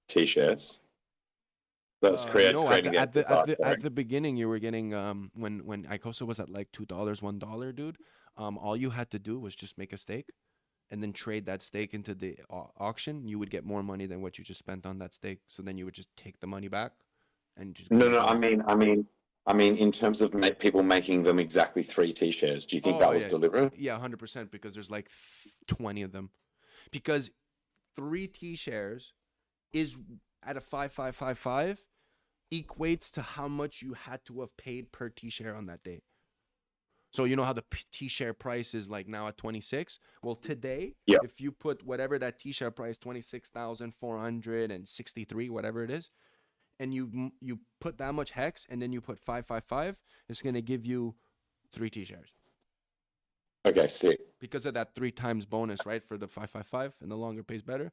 T-shares, that's No, creating at the the beginning, you were getting when ICOSA was at like $2, $1, dude. All you had to do was just make a stake, and then trade that stake into the auction. You would get more money than what you just spent on that stake. So then you would just take the money back, and just No, I mean, in terms of people making them exactly 3 T-shares. Do you think that was deliberate? Yeah, 100%. Because there's like 20 of them. Because 3 T-shares is at a 5,555 equates to how much you had to have paid per T-share on that day. So you know how the T-share price is like now at 26? Well, today, if you put whatever that T-share price, 26,463, whatever it is, and you put that much Hex, and then you put 555, it's going to give you 3 T-shares. Okay, sick. Because of that 3 times bonus, right, for the 555, and the longer pays better.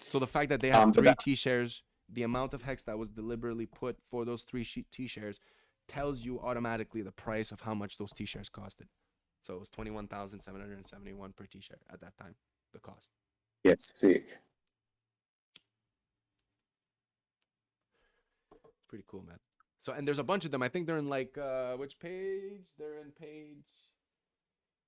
So the fact that they have 3 T-shares, the amount of Hex that was deliberately put for those 3 T-shares tells you automatically the price of how much those T-shares costed. So it was 21,771 per T-share at that time, the cost. Yes, sick. It's pretty cool, man. So, and there's a bunch of them. I think they're in like, which page? They're in page.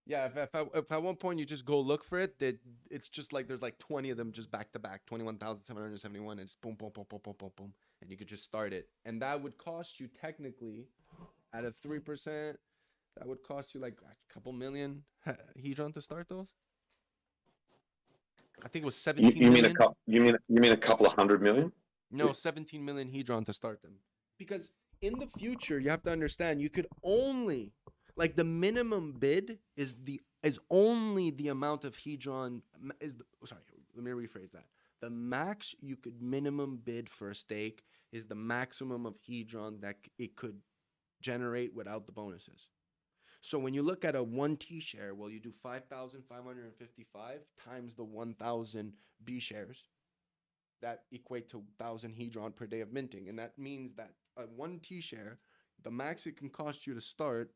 Yeah, if at one point you just go look for it, that it's just like there's like 20 of them just back to back, 21,771, and it's boom, boom, boom, boom, boom, boom, boom, and you could just start it, and that would cost you technically, at a 3%, that would cost you like a couple million Hedron to start those. I think it was 17 you million. You mean a couple of 100 million? No, 17 million Hedron to start them. Because in the future, you have to understand, you could only, like, the minimum bid is only the amount of Hedron sorry, let me rephrase that. The max you could minimum bid for a stake is the maximum of Hedron that it could generate without the bonuses. So when you look at a 1 T share, well, you do 5,555 times the 1,000 B shares. That equate to 1,000 Hedron per day of minting. And that means that a 1 T share, the max it can cost you to start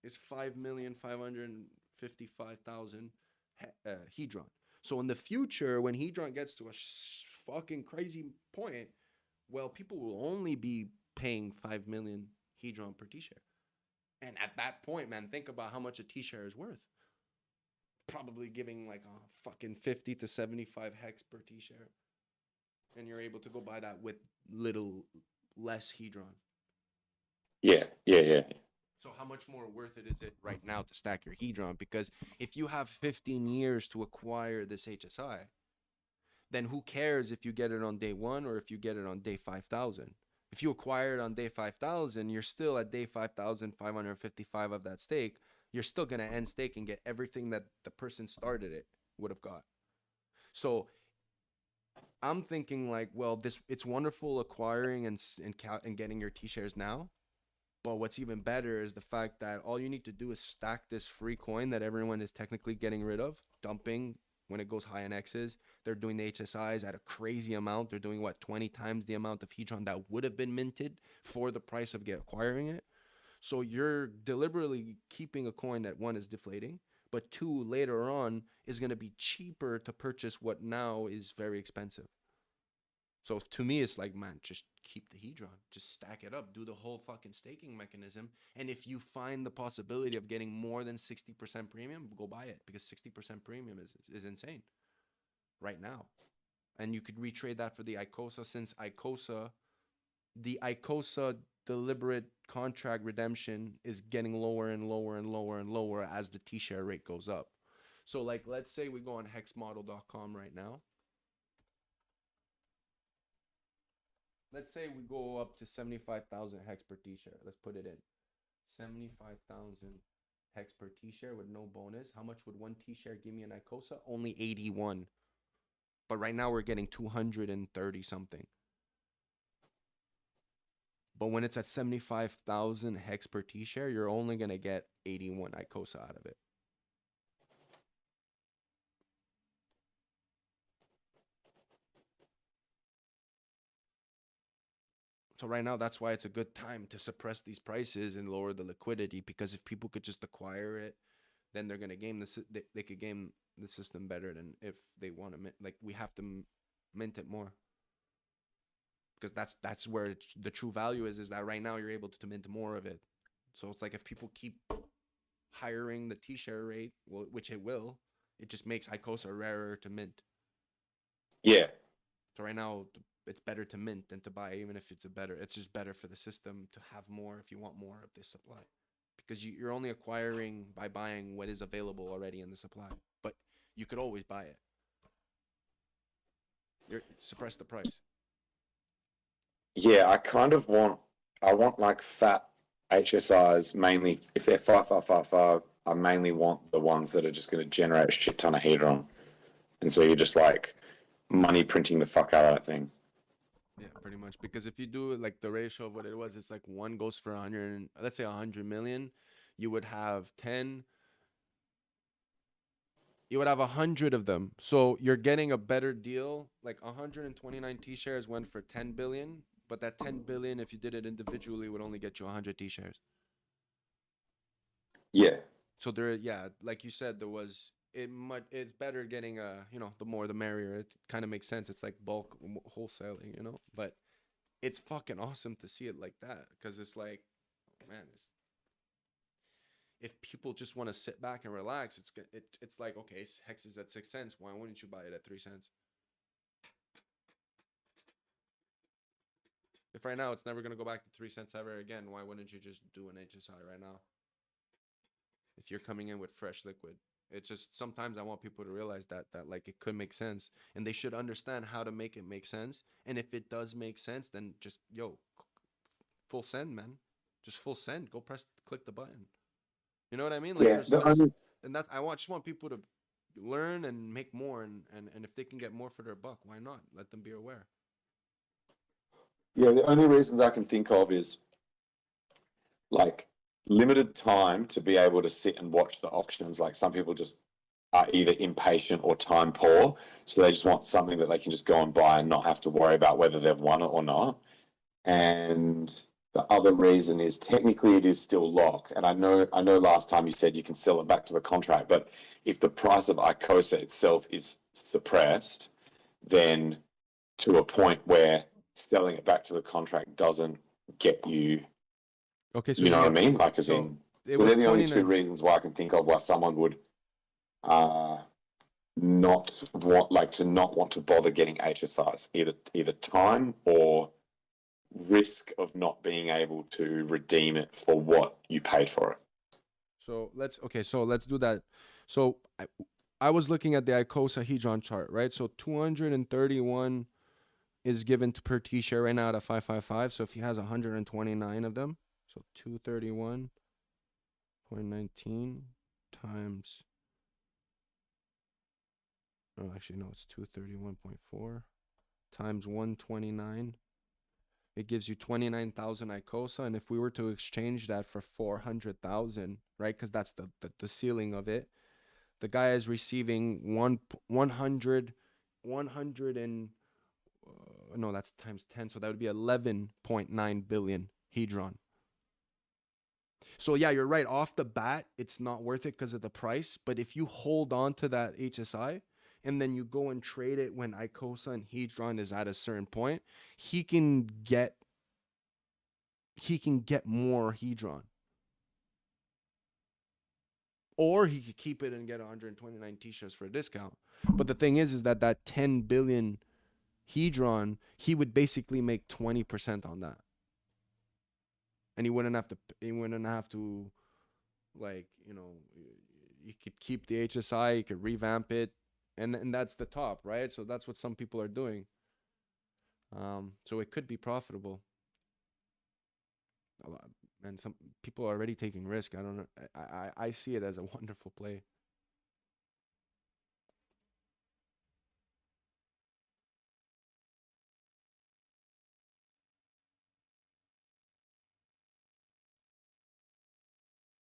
is 5,555,000 Hedron. So in the future, when Hedron gets to a fucking crazy point, well, people will only be paying 5 million Hedron per T-share. And at that point, man, think about how much a T-share is worth. Probably giving like a fucking 50 to 75 Hex per T-share. And you're able to go buy that with little less Hedron. Yeah. So how much more worth it is it right now to stack your Hedron? Because if you have 15 years to acquire this HSI, then who cares if you get it on day 1 or if you get it on day 5,000? If you acquire it on day 5,000, you're still at day 5,555 of that stake. You're still going to end stake and get everything that the person started it would have got. So I'm thinking like, well, it's wonderful acquiring and getting your T-shares now. But what's even better is the fact that all you need to do is stack this free coin that everyone is technically getting rid of, dumping when it goes high in X's. They're doing the HSIs at a crazy amount. They're doing 20 times the amount of Hedron that would have been minted for the price of acquiring it. So you're deliberately keeping a coin that 1 is deflating, but 2 later on is going to be cheaper to purchase what now is very expensive. So to me, it's like, man, just keep the Hedron, just stack it up, do the whole fucking staking mechanism. And if you find the possibility of getting more than 60% premium, go buy it, because 60% premium is insane right now. And you could retrade that for the ICOSA, since the ICOSA deliberate contract redemption is getting lower and lower and lower and lower as the T-share rate goes up. So like, let's say we go on hexmodel.com right now. Let's say we go up to 75,000 Hex per T-share. Let's put it in. 75,000 Hex per T-share with no bonus. How much would 1 T-share give me in ICOSA? Only 81. But right now we're getting 230 something. But when it's at 75,000 hex per T-share, you're only going to get 81 Icosa out of it. So right now, that's why it's a good time to suppress these prices and lower the liquidity, because if people could just acquire it, then they're going to game they could game the system better than if they want to, like, we have to mint it more. Because that's where the true value is that right now you're able to mint more of it. So it's like if people keep hiring the T-share rate, well, which it will, it just makes Icosa rarer to mint. Yeah. So right now it's better to mint than to buy, even if it's just better for the system to have more if you want more of this supply. Because you're only acquiring by buying what is available already in the supply. But you could always buy it. Suppress the price. Yeah, I want like fat HSIs mainly. If they're 5555, I mainly want the ones that are just going to generate a shit ton of Hedron. And so you're just like money printing the fuck out of that thing. Yeah, pretty much. Because if you do like the ratio of what it was, it's like one goes for 100, let's say 100 million, you would have 10. You would have 100 of them. So you're getting a better deal. Like 129 T-shares went for 10 billion, but that 10 billion, if you did it individually, would only get you 100 T-shares. Yeah. So yeah, like you said, it's better getting the more the merrier. It kind of makes sense. It's like bulk wholesaling, but it's fucking awesome to see it like that, because it's like, man, if people just want to sit back and relax, it's like, okay, Hex is at 6 cents. Why wouldn't you buy it at 3 cents? If right now it's never going to go back to 3 cents ever again, why wouldn't you just do an HSI right now? If you're coming in with fresh liquid, it's just sometimes I want people to realize that like it could make sense, and they should understand how to make it make sense. And if it does make sense, then just full send, man. Just full send. Go click the button. You know what I mean? Like, Yeah. and that's just want people to learn and make more, and if they can get more for their buck, why not? Let them be aware. Yeah, the only reasons I can think of is like limited time to be able to sit and watch the auctions. Like some people just are either impatient or time poor, so they just want something that they can just go and buy and not have to worry about whether they've won it or not. And the other reason is technically it is still locked. And I know last time you said you can sell it back to the contract, but if the price of Icosa itself is suppressed, then to a point where selling it back to the contract doesn't get you. Okay, so you know what I mean? Like, so so they're the only two reasons why I can think of why someone would not want to bother getting HSIs, either time or risk of not being able to redeem it for what you paid for it. So let's do that. So I was looking at the Icosa Hedron chart, right? So 231 is given to per T-share right now at a 555. So if he has 129 of them, so 231.19 times. Oh, actually no, it's 231.4 times 129. It gives you 29,000 Icosa, and if we were to exchange that for 400,000, right? Because that's the ceiling of it. The guy is receiving 100 and no, that's times 10, so that would be 11.9 billion Hedron. So yeah, you're right. Off the bat, it's not worth it because of the price. But if you hold on to that HSI and then you go and trade it when Icosa and Hedron is at a certain point, he can get more Hedron. Or he could keep it and get 129 T-shirts for a discount. But the thing is that 10 billion Hedron, he would basically make 20% on that. And he wouldn't have to like, you could keep the HSI, you could revamp it, and that's the top, right? So that's what some people are doing. So it could be profitable. And some people are already taking risk. I don't know. I see it as a wonderful play.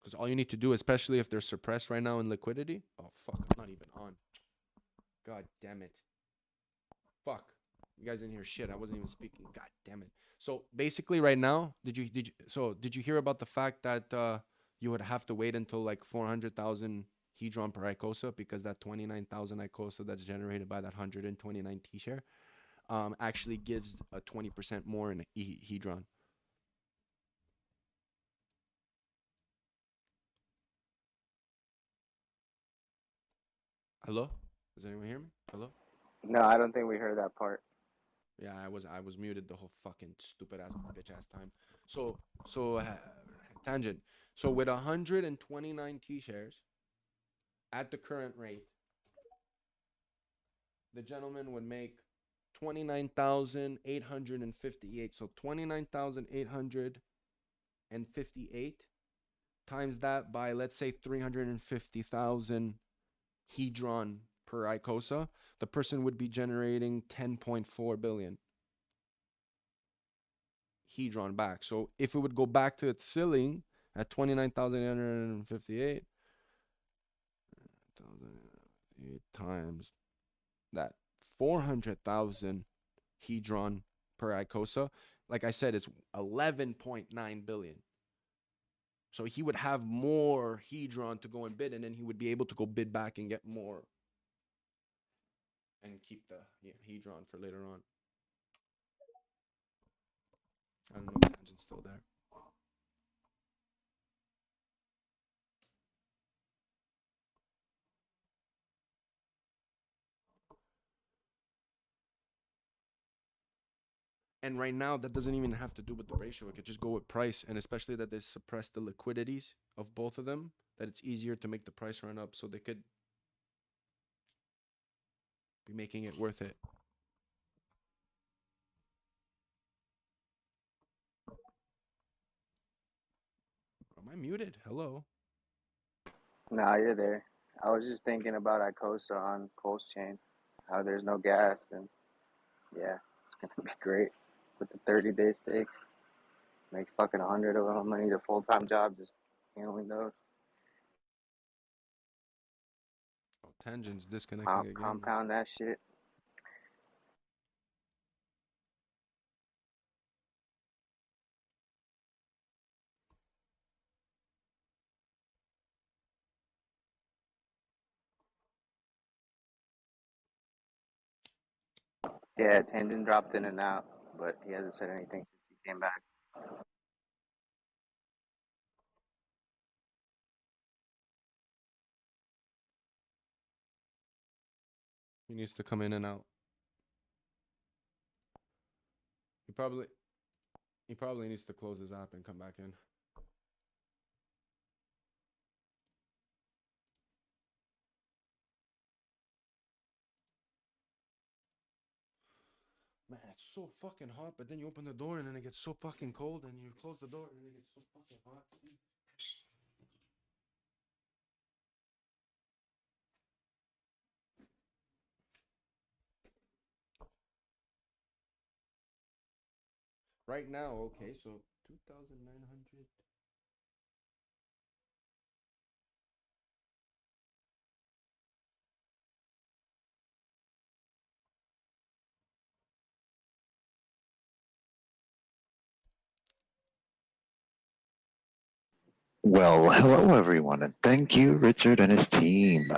Because all you need to do, especially if they're suppressed right now in liquidity. Oh, fuck. I'm not even on. God damn it. Fuck. You guys didn't hear shit. I wasn't even speaking. God damn it. So basically right now, did you hear about the fact that you would have to wait until like 400,000 Hedron per ICOSA, because that 29,000 ICOSA that's generated by that 129 T-share actually gives a 20% more in Hedron. Hello? Does anyone hear me? Hello? No, I don't think we heard that part. Yeah, I was muted the whole fucking stupid ass bitch ass time. So tangent. So with 129 T-shares at the current rate, the gentleman would make 29,858. So 29,858 times that by, let's say, 350,000 Hedron per ICOSA, the person would be generating 10.4 billion Hedron back. So if it would go back to its ceiling at 29,858 times that 400,000 Hedron per ICOSA, like I said, it's 11.9 billion. So he would have more Hedron to go and bid, and then he would be able to go bid back and get more and keep the Hedron for later on. I don't know if Tangent's still there. And right now, that doesn't even have to do with the ratio. It could just go with price. And especially that they suppress the liquidities of both of them, that it's easier to make the price run up. So they could be making it worth it. Am I muted? Hello? Nah, you're there. I was just thinking about ICOSA on Pulse Chain, how there's no gas, and yeah, it's gonna be great with the 30-day stakes. Make fucking 100 of them. I need a full-time job just handling those. Oh, Tangent's disconnecting again. Compound that shit. Yeah, Tangent dropped in and out, but he hasn't said anything since he came back. He needs to come in and out. He probably needs to close his app and come back in. Man, it's so fucking hot, but then you open the door and then it gets so fucking cold, and you close the door and it gets so fucking hot. Right now, okay, so 2,900. Well, hello everyone, and thank you, Richard and his team.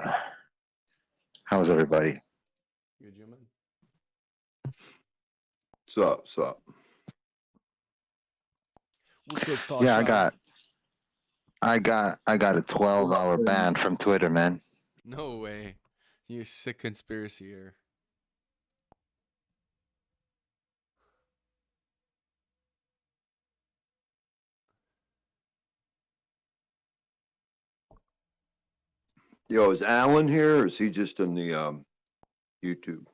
How's everybody? Good, gentlemen. Sup? What's up, Star Yeah, Child? I got a 12-hour ban from Twitter, man. No way. You sick conspiracyer. Yo, is Alan here, or is he just in the YouTube?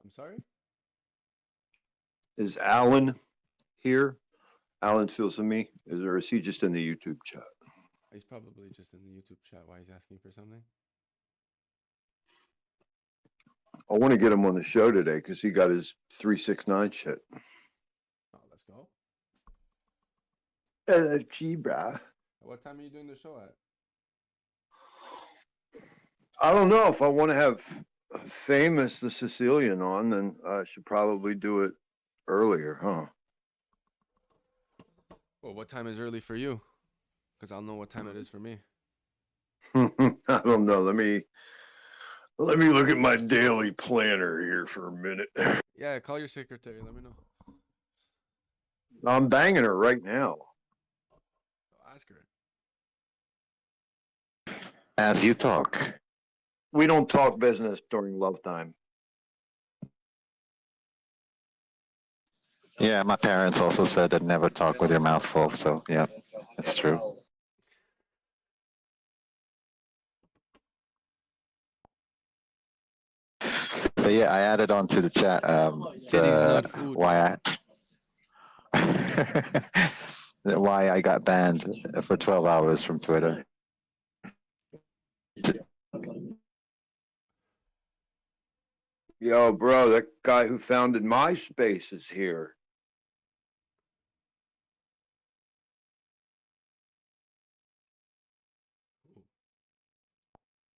I'm sorry? Is Alan here? Alan Filsamy? Is he just in the YouTube chat? He's probably just in the YouTube chat. Why he's asking for something? I want to get him on the show today because he got his 369 shit. Oh, let's go. Gee, brah. What time are you doing the show at? I don't know if I want to have famous the Sicilian on, then I should probably do it earlier, huh? Well, what time is early for you? Because I'll know what time it is for me. I don't know. Let me look at my daily planner here for a minute. Yeah, call your secretary. Let me know. I'm banging her right now. Ask her. As you talk. We don't talk business during love time. Yeah, my parents also said that never talk with your mouth full. So yeah, that's true. But yeah, I added on to the chat Titties, not food. why why I got banned for 12 hours from Twitter. Yo, bro, that guy who founded MySpace is here.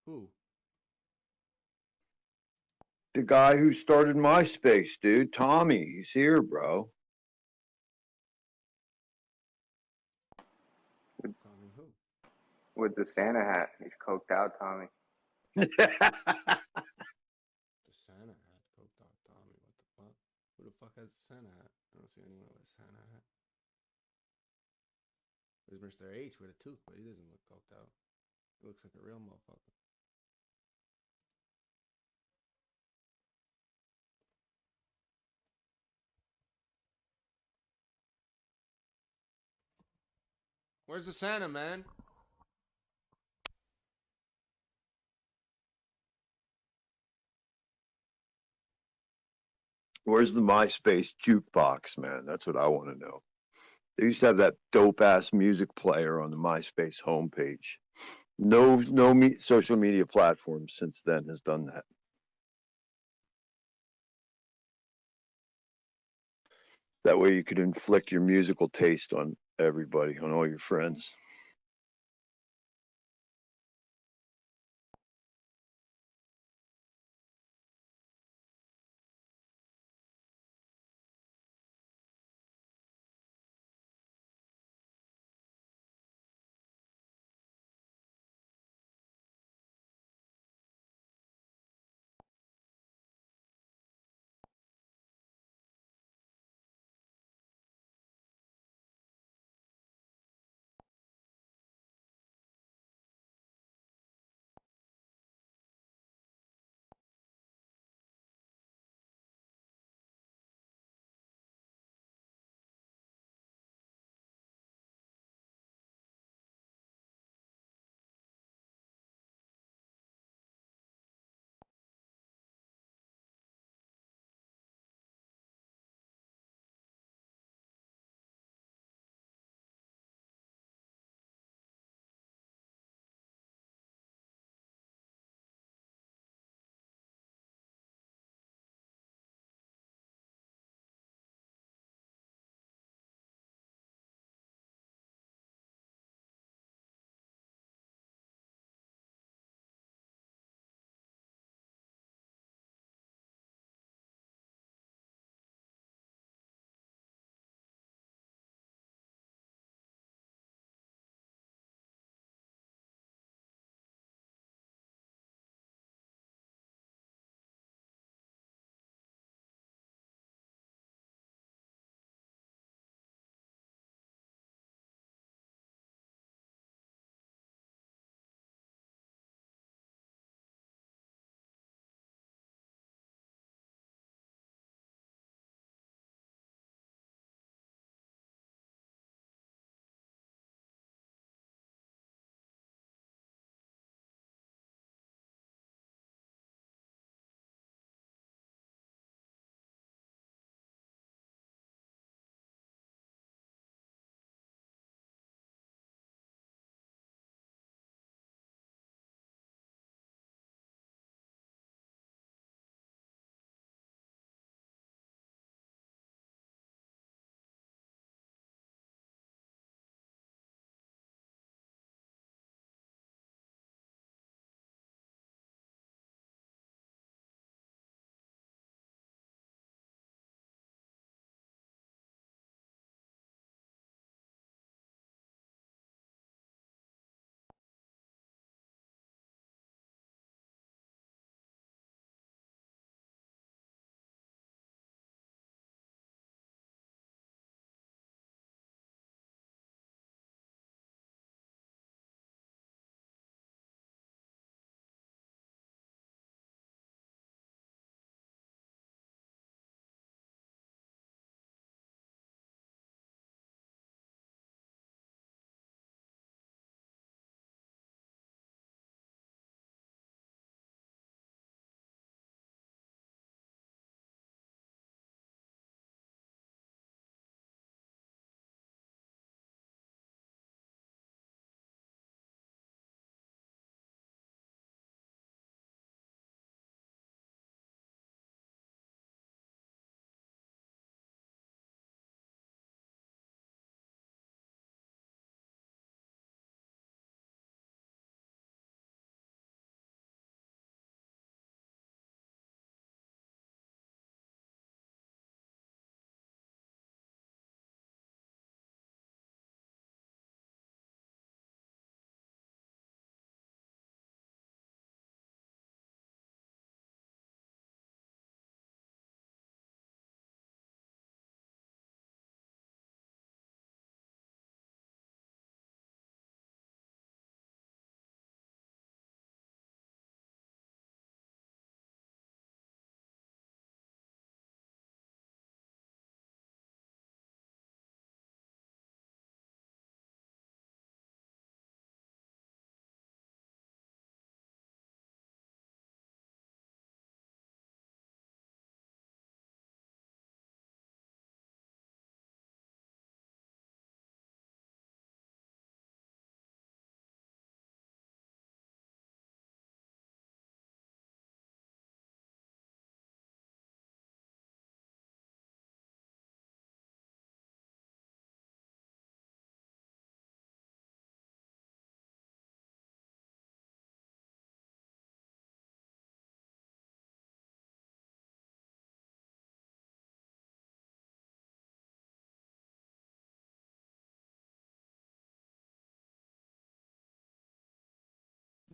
Who? The guy who started MySpace, dude. Tommy, he's here, bro. Tommy who? With the Santa hat, he's coked out, Tommy. The Santa hat. Coked out Tommy. What the fuck? Who the fuck has a Santa hat? I don't see anyone with a Santa hat. There's Mr. H with a tooth, but he doesn't look coked out. He looks like a real motherfucker. Where's the Santa, man? Where's the MySpace jukebox, man? That's what I want to know. They used to have that dope ass music player on the MySpace homepage. No social media platform since then has done that. That way you could inflict your musical taste on everybody, on all your friends.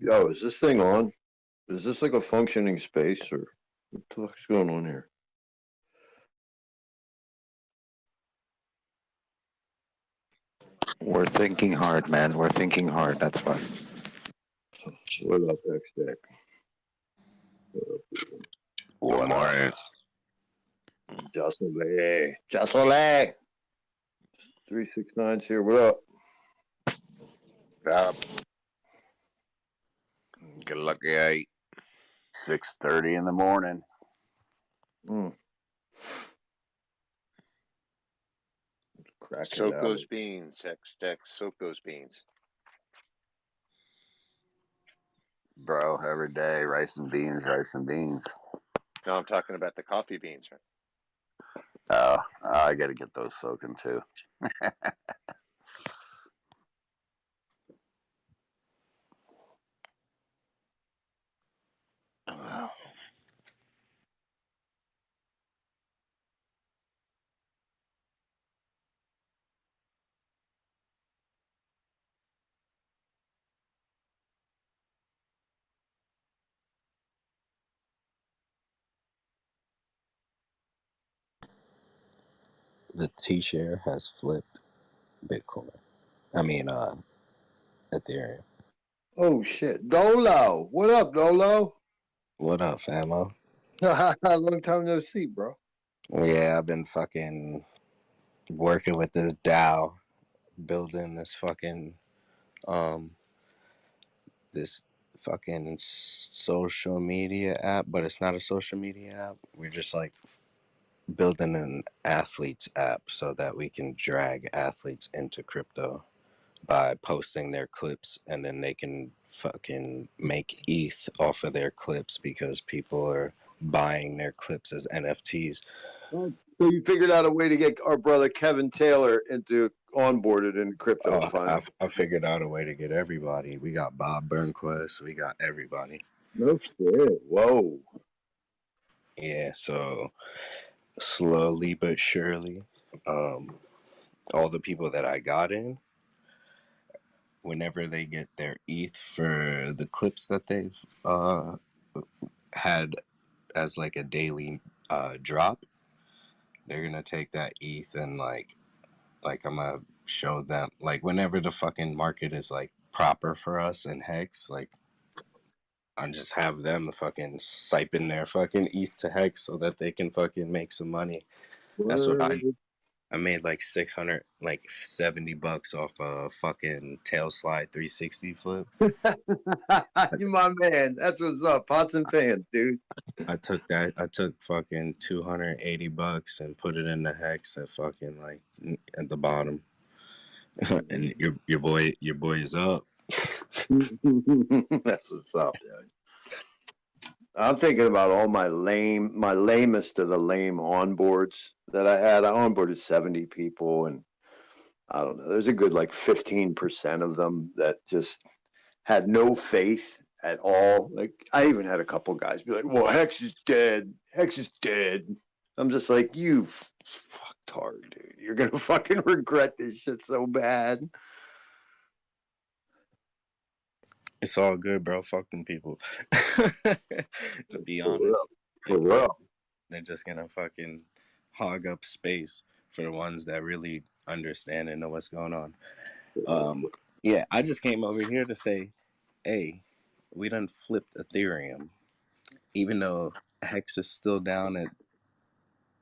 Yo, is this thing on? Is this like a functioning space or what the fuck's going on here? We're thinking hard, man. We're thinking hard. That's why. What up, X-Deck? Good morning. Jocelyn. Jocelyn. 369's here. What up? Good luck, guy. 6:30 in the morning. Cracking Soak out. those beans, X-Deck. Soak those beans. Bro, every day, rice and beans, rice and beans. No, I'm talking about the coffee beans, right? I got to get those soaking too. The T-share has flipped Bitcoin. I mean, Ethereum. Oh shit. Dolo. What up, Dolo? What up, famo? Long time no see, bro. Yeah, I've been fucking working with this DAO, building this fucking, this fucking social media app, but it's not a social media app. We're just like building an athletes app so that we can drag athletes into crypto by posting their clips, and then they can fucking make ETH off of their clips because people are buying their clips as NFTs. So you figured out a way to get our brother Kevin Taylor into onboarded in crypto finally. I figured out a way to get everybody. We got Bob Burnquist. We got everybody. No shit. Whoa. Yeah, so slowly but surely, all the people that I got in, whenever they get their ETH for the clips that they've had as like a daily drop, they're gonna take that ETH and like I'm gonna show them, like, whenever the fucking market is like proper for us in Hex, like I just have them fucking siping their fucking ETH to Hex so that they can fucking make some money. That's what I made, like $670 off a fucking tail slide 360 flip. You my man. That's what's up. Pots and pans, dude. I took fucking $280 and put it in the Hex at fucking like at the bottom. And your boy is up. That's what's up, dude. I'm thinking about all my lamest of the lame onboards that I had. I onboarded 70 people, and I don't know. There's a good like 15% of them that just had no faith at all. Like I even had a couple guys be like, "Well, Hex is dead. Hex is dead." I'm just like, "You fucktard, dude. You're gonna fucking regret this shit so bad." It's all good, bro. Fuck them people. To be honest, they're just gonna fucking hog up space for the ones that really understand and know what's going on. Yeah, I just came over here to say, hey, we done flipped Ethereum, even though Hex is still down at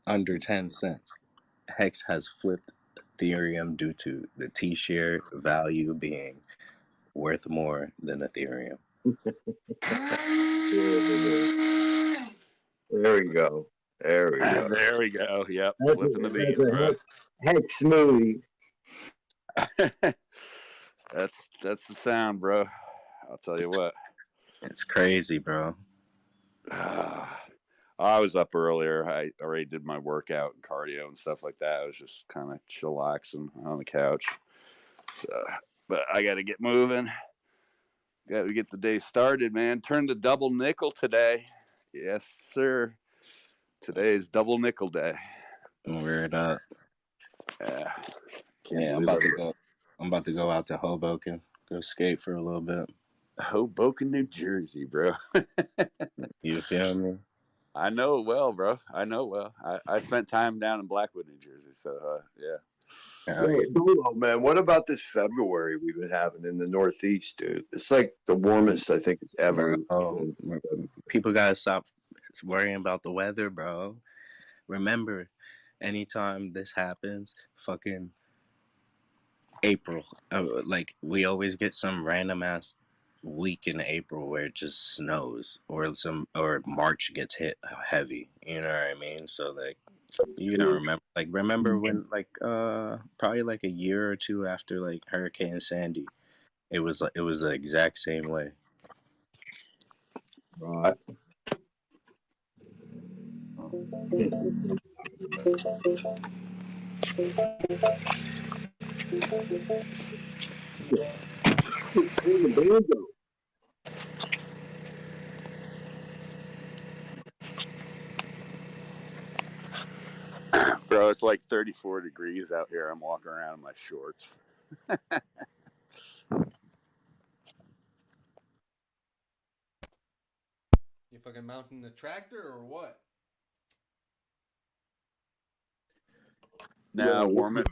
under 10 cents. Hex has flipped Ethereum due to the T-share value being worth more than Ethereum. There we go. There we go. There we go. Yep. Flipping the beans, bro. Hex smoothie. That's the sound, bro. I'll tell you what. It's crazy, bro. I was up earlier. I already did my workout and cardio and stuff like that. I was just kind of chillaxing on the couch. So, but I got to get moving. Got to get the day started, man. Turned to double nickel today. Yes, sir. Today is double nickel day. Word up. Yeah. Yeah, I'm about to go out to Hoboken, go skate for a little bit. Hoboken, New Jersey, bro. You feel me? I know it well, bro. I know it well. I spent time down in Blackwood, New Jersey. So, yeah. Yo, Dolo, man, what about this February we've been having in the Northeast, dude? It's like the warmest I think it's ever Bro, been. people gotta stop worrying about the weather, bro. Remember, anytime this happens, fucking April, like we always get some random ass week in April where it just snows, or March gets hit heavy. You know what I mean? So like, you gotta remember when probably like a year or two after like Hurricane Sandy, it was the exact same way. Right. Bro, it's like 34 degrees out here. I'm walking around in my shorts. You fucking mounting the tractor or what? Now warming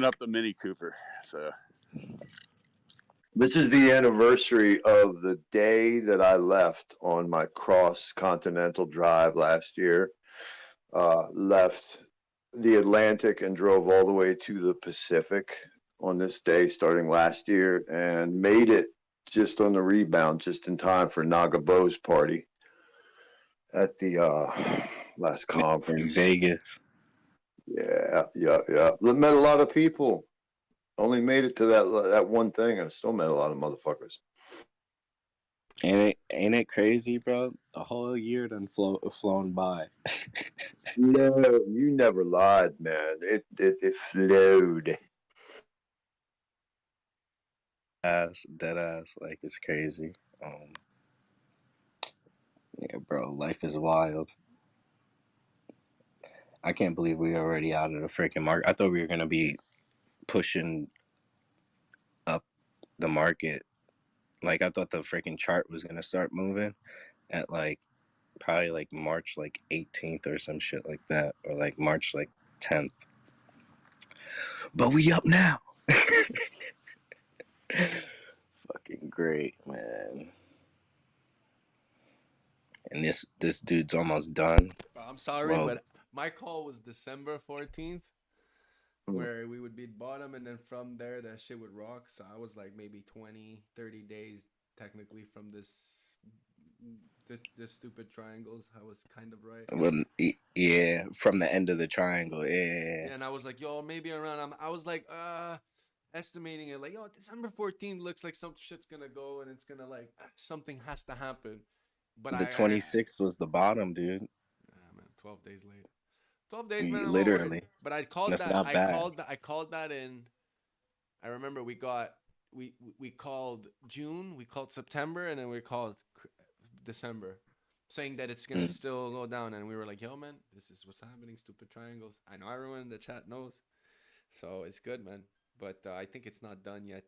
up the Mini Cooper. So This is the anniversary of the day that I left on my cross-continental drive last year. Left the Atlantic and drove all the way to the Pacific on this day starting last year and made it just on the rebound, just in time for Nagabo's party at the last conference. In Vegas. Yeah. Met a lot of people. Only made it to that one thing, and I still met a lot of motherfuckers. Ain't it crazy, bro? The whole year done flown by. No, you never lied, man. It flowed. Dead ass, like it's crazy. Yeah, bro, life is wild. I can't believe we're already out of the freaking market. I thought we were gonna be pushing up the market. Like I thought the freaking chart was gonna start moving at like probably like March like 18th or some shit like that, or like March like 10th. But we up now. Fucking great, man. And this dude's almost done. I'm sorry, Well, but my call was December 14th, where we would beat bottom, and then from there that shit would rock. So I was like maybe 20, 30 days technically from this stupid triangles. I was kind of right. well, yeah, from the end of the triangle, yeah. And I was like, yo, maybe around. I was like, estimating it like, yo, December 14th looks like some shit's gonna go, and it's gonna like something has to happen. But the 26th was the bottom, dude. Man, 12 days late. 12 days, man. Literally. But I called That's that. not bad. I called that in. I remember we called June, we called September, and then we called December, saying that it's gonna still go down. And we were like, yo, man, this is what's happening. Stupid triangles. I know everyone in the chat knows, so it's good, man. But I think it's not done yet.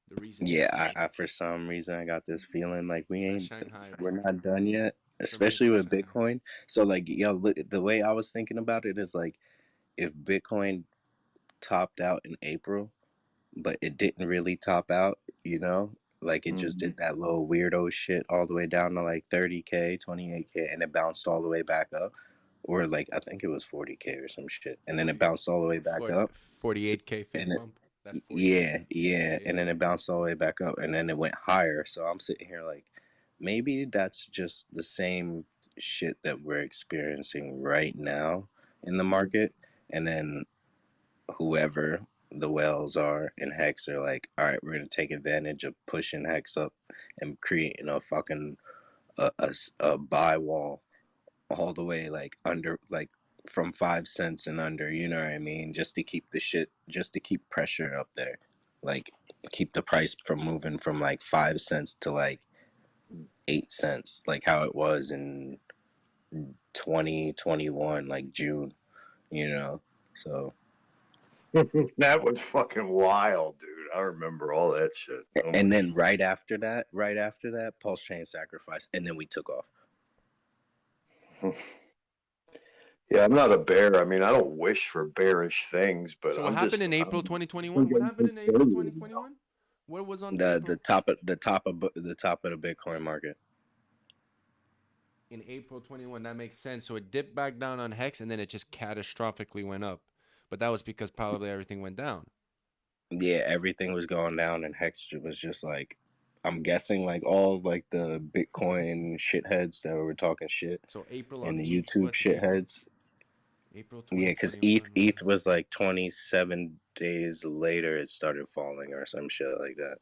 The reason. Yeah, I for some reason I got this feeling like we're bro. not done yet, especially with Bitcoin. So like, yo, look, the way I was thinking about it is like, if Bitcoin topped out in April, but it didn't really top out, you know, like it just did that little weirdo shit all the way down to like 30K, 28K, and it bounced all the way back up, or like I think it was 40K or some shit, and then it bounced all the way back up. 48K and bump. Yeah, and then it bounced all the way back up, and then it went higher. So I'm sitting here like, maybe that's just the same shit that we're experiencing right now in the market, and then whoever the whales are in Hex are like, all right, we're gonna take advantage of pushing Hex up and creating a fucking a buy wall all the way like under like from 5 cents and under, you know what I mean, just to keep pressure up there, like keep the price from moving from like 5 cents to like 8 cents, like how it was in 2021, like June, you know. So that was fucking wild, dude. I remember all that shit. Oh And my then right after that, Pulse Chain Sacrifice, and then we took off. Yeah, I'm not a bear. I mean, I don't wish for bearish things, but So what I'm happened just in April 2021? What happened in April 2021? What was on the The April? the top of the Bitcoin market. In April 21, that makes sense. So it dipped back down on Hex, and then it just catastrophically went up. But that was because probably everything went down. Yeah, everything was going down, and Hex was just like, I'm guessing like all like the Bitcoin shitheads that were talking shit, So April and on the ETH, YouTube what's April? shitheads. April Yeah, because 2021. ETH was like 27 days later it started falling or some shit like that.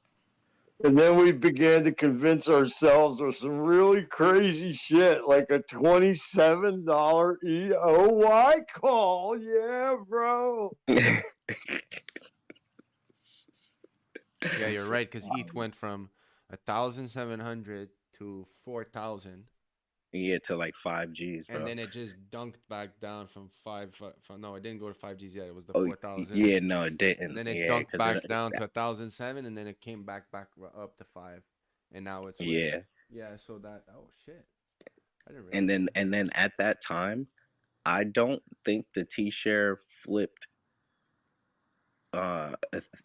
And then we began to convince ourselves of some really crazy shit, like a $27 EOY call. Yeah, bro. Yeah, you're right. Because ETH went from 1,700 to 4,000. Yeah, to like 5Gs, And bro. then it just dunked back down from no, it didn't go to 5Gs yet. It was the Oh, 4,000. yeah, no, it didn't. And then it Yeah, dunked because back down to 1,007, and then it came back up to 5, and now it's yeah. yeah. So that shit, I didn't And realize. then at that time, I don't think the T-share flipped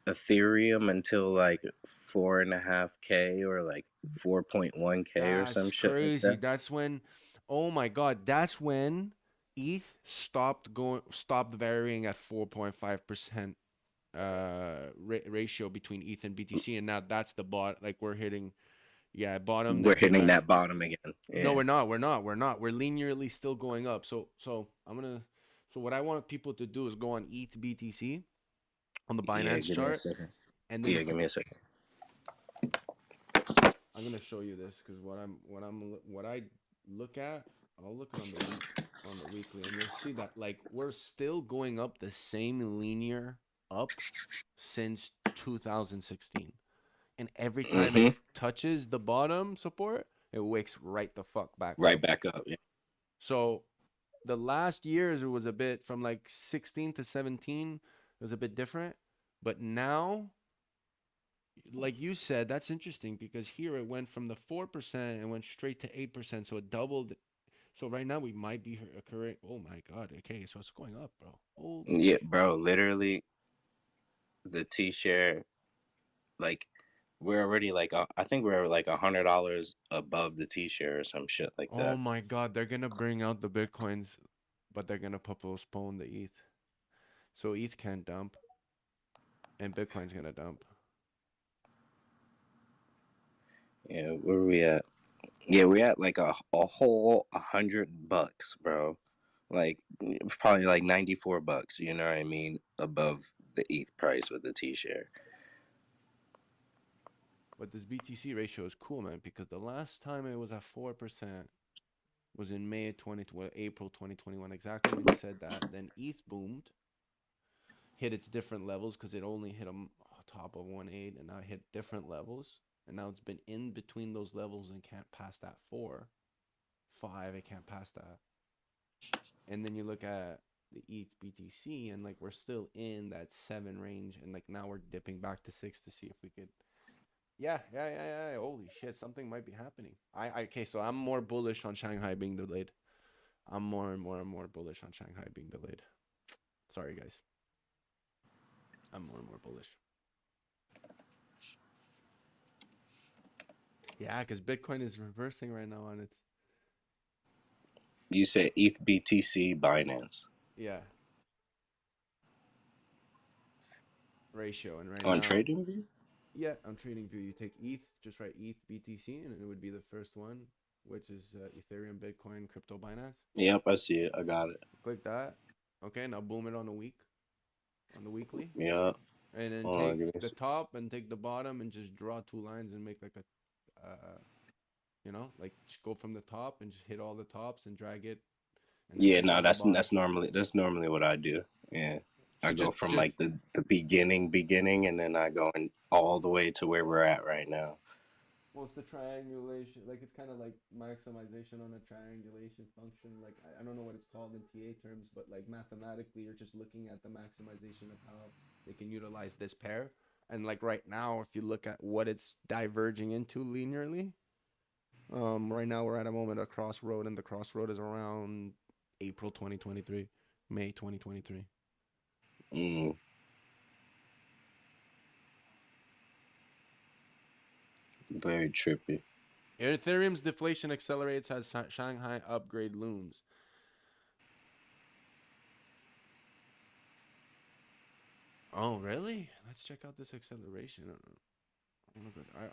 Ethereum until like 4.5K or like 4.1K or some That's shit like crazy. that. That's when, oh my god, that's when ETH stopped varying at 4.5% ratio between ETH and BTC, and now that's the like we're hitting, yeah, bottom. We're Then came hitting back. that bottom again. No, Yeah. we're not. We're linearly still going up. So what I want people to do is go on ETH BTC on the Yeah, Binance give me a chart, second. and then Yeah, give me a second. I'm gonna show you this because what I look at, I'll look on the weekly, and you'll see that like we're still going up the same linear up since 2016, and every time it touches the bottom support, it wakes right the fuck back Right up. back up. Yeah. So the last years it was a bit from like 16 to 17, it was a bit different, but now, like you said, that's interesting because here it went from the 4% and went straight to 8%, so it doubled. So right now we might be occurring. Oh my god! Okay, so it's going up, bro. Holy Yeah, bro. Literally, the T-share, like, we're already like, I think we're like $100 above the T-share or some shit like Oh that. my god, they're gonna bring out the Bitcoins, but they're gonna postpone the ETH. So ETH can't dump, and Bitcoin's gonna dump. Yeah, where are we at? Yeah, we're at like a whole $100, bro. Like probably like $94. You know what I mean? Above the ETH price with the T-share. But this BTC ratio is cool, man, because the last time it was at 4% was in April 2021, exactly when you said that. Then ETH boomed, hit its different levels because it only hit a top of 1.8, and now it hit different levels, and now it's been in between those levels and can't pass that 5. It can't pass that. And then you look at the ETH BTC, and like we're still in that 7 range, and like now we're dipping back to 6 to see if we could. Yeah. Holy shit, something might be happening. Okay, so I'm more bullish on Shanghai being delayed. I'm more and more bullish on Shanghai being delayed. Sorry, guys. I'm more and more bullish. Yeah, because Bitcoin is reversing right now on its. You said ETH BTC Binance. Yeah. Ratio, and right On now. TradingView? Yeah, on TradingView, you take ETH, just write ETH BTC, and it would be the first one, which is Ethereum, Bitcoin, Crypto, Binance. Yep, I see it. I got it. Click that. Okay, now boom it on the weekly. Yeah. And then take the top and take the bottom and just draw 2 lines and make like a, like just go from the top and just hit all the tops and drag it. And Yeah, no, that's normally what I do. Yeah. So I go from like the beginning, and then I go in all the way to where we're at right now. Well, it's the triangulation. Like, it's kind of like maximization on a triangulation function. Like, I don't know what it's called in TA terms, but like mathematically, you're just looking at the maximization of how they can utilize this pair. And like right now, if you look at what it's diverging into linearly, right now we're at a moment of crossroad, and the crossroad is around April 2023, May 2023. Mm. Very trippy. Ethereum's deflation accelerates as Shanghai upgrade looms. Oh, really? Let's check out this acceleration.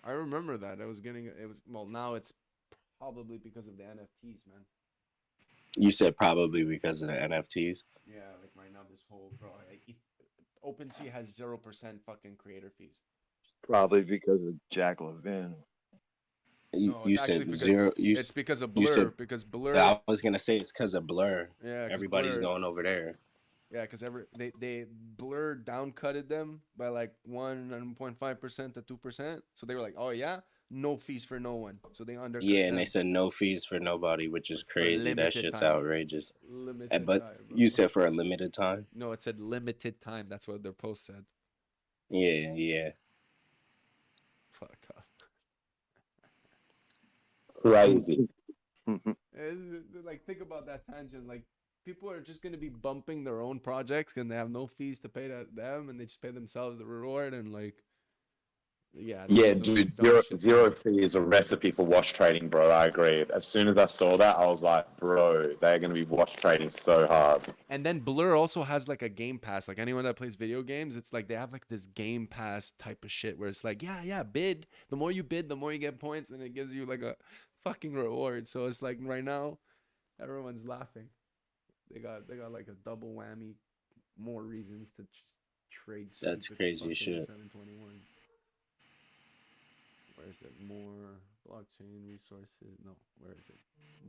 I remember that. I was getting it was well, now it's probably because of the NFTs, man. You said probably because of the NFTs. Yeah, like right now this whole OpenSea has 0% fucking creator fees. Probably because of Jack Levine. No, You it's actually said because zero. it's because of you Blur. said Because Blur. I was gonna say it's because of Blur. Yeah, 'cause Everybody's Blur, going over there. Yeah, because they Blur downcutted them by like 1.5% to 2%. So they were like, oh yeah, no fees for no one. So they undercut Yeah, them and they said no fees for nobody, which is for crazy. That limited shit's time. outrageous. Limited But time, you bro. said for a limited time. No, it said limited time. That's what their post said. Yeah, yeah. Fucked up. Crazy. Like think about that tangent. Like people are just gonna be bumping their own projects, and they have no fees to pay to them, and they just pay themselves the reward, and like, yeah, Yeah, that's some dude, dumb shit. zero fee is a recipe for wash trading, bro. I agree. As soon as I saw that, I was like, bro, they're gonna be wash trading so hard. And then Blur also has like a Game Pass. Like anyone that plays video games, it's like they have like this Game Pass type of shit where it's like, yeah, bid. The more you bid, the more you get points, and it gives you like a fucking reward. So it's like right now, everyone's laughing. They got like a double whammy, more reasons to trade. That's crazy shit. 721. Where is it? More blockchain resources. No, where is it?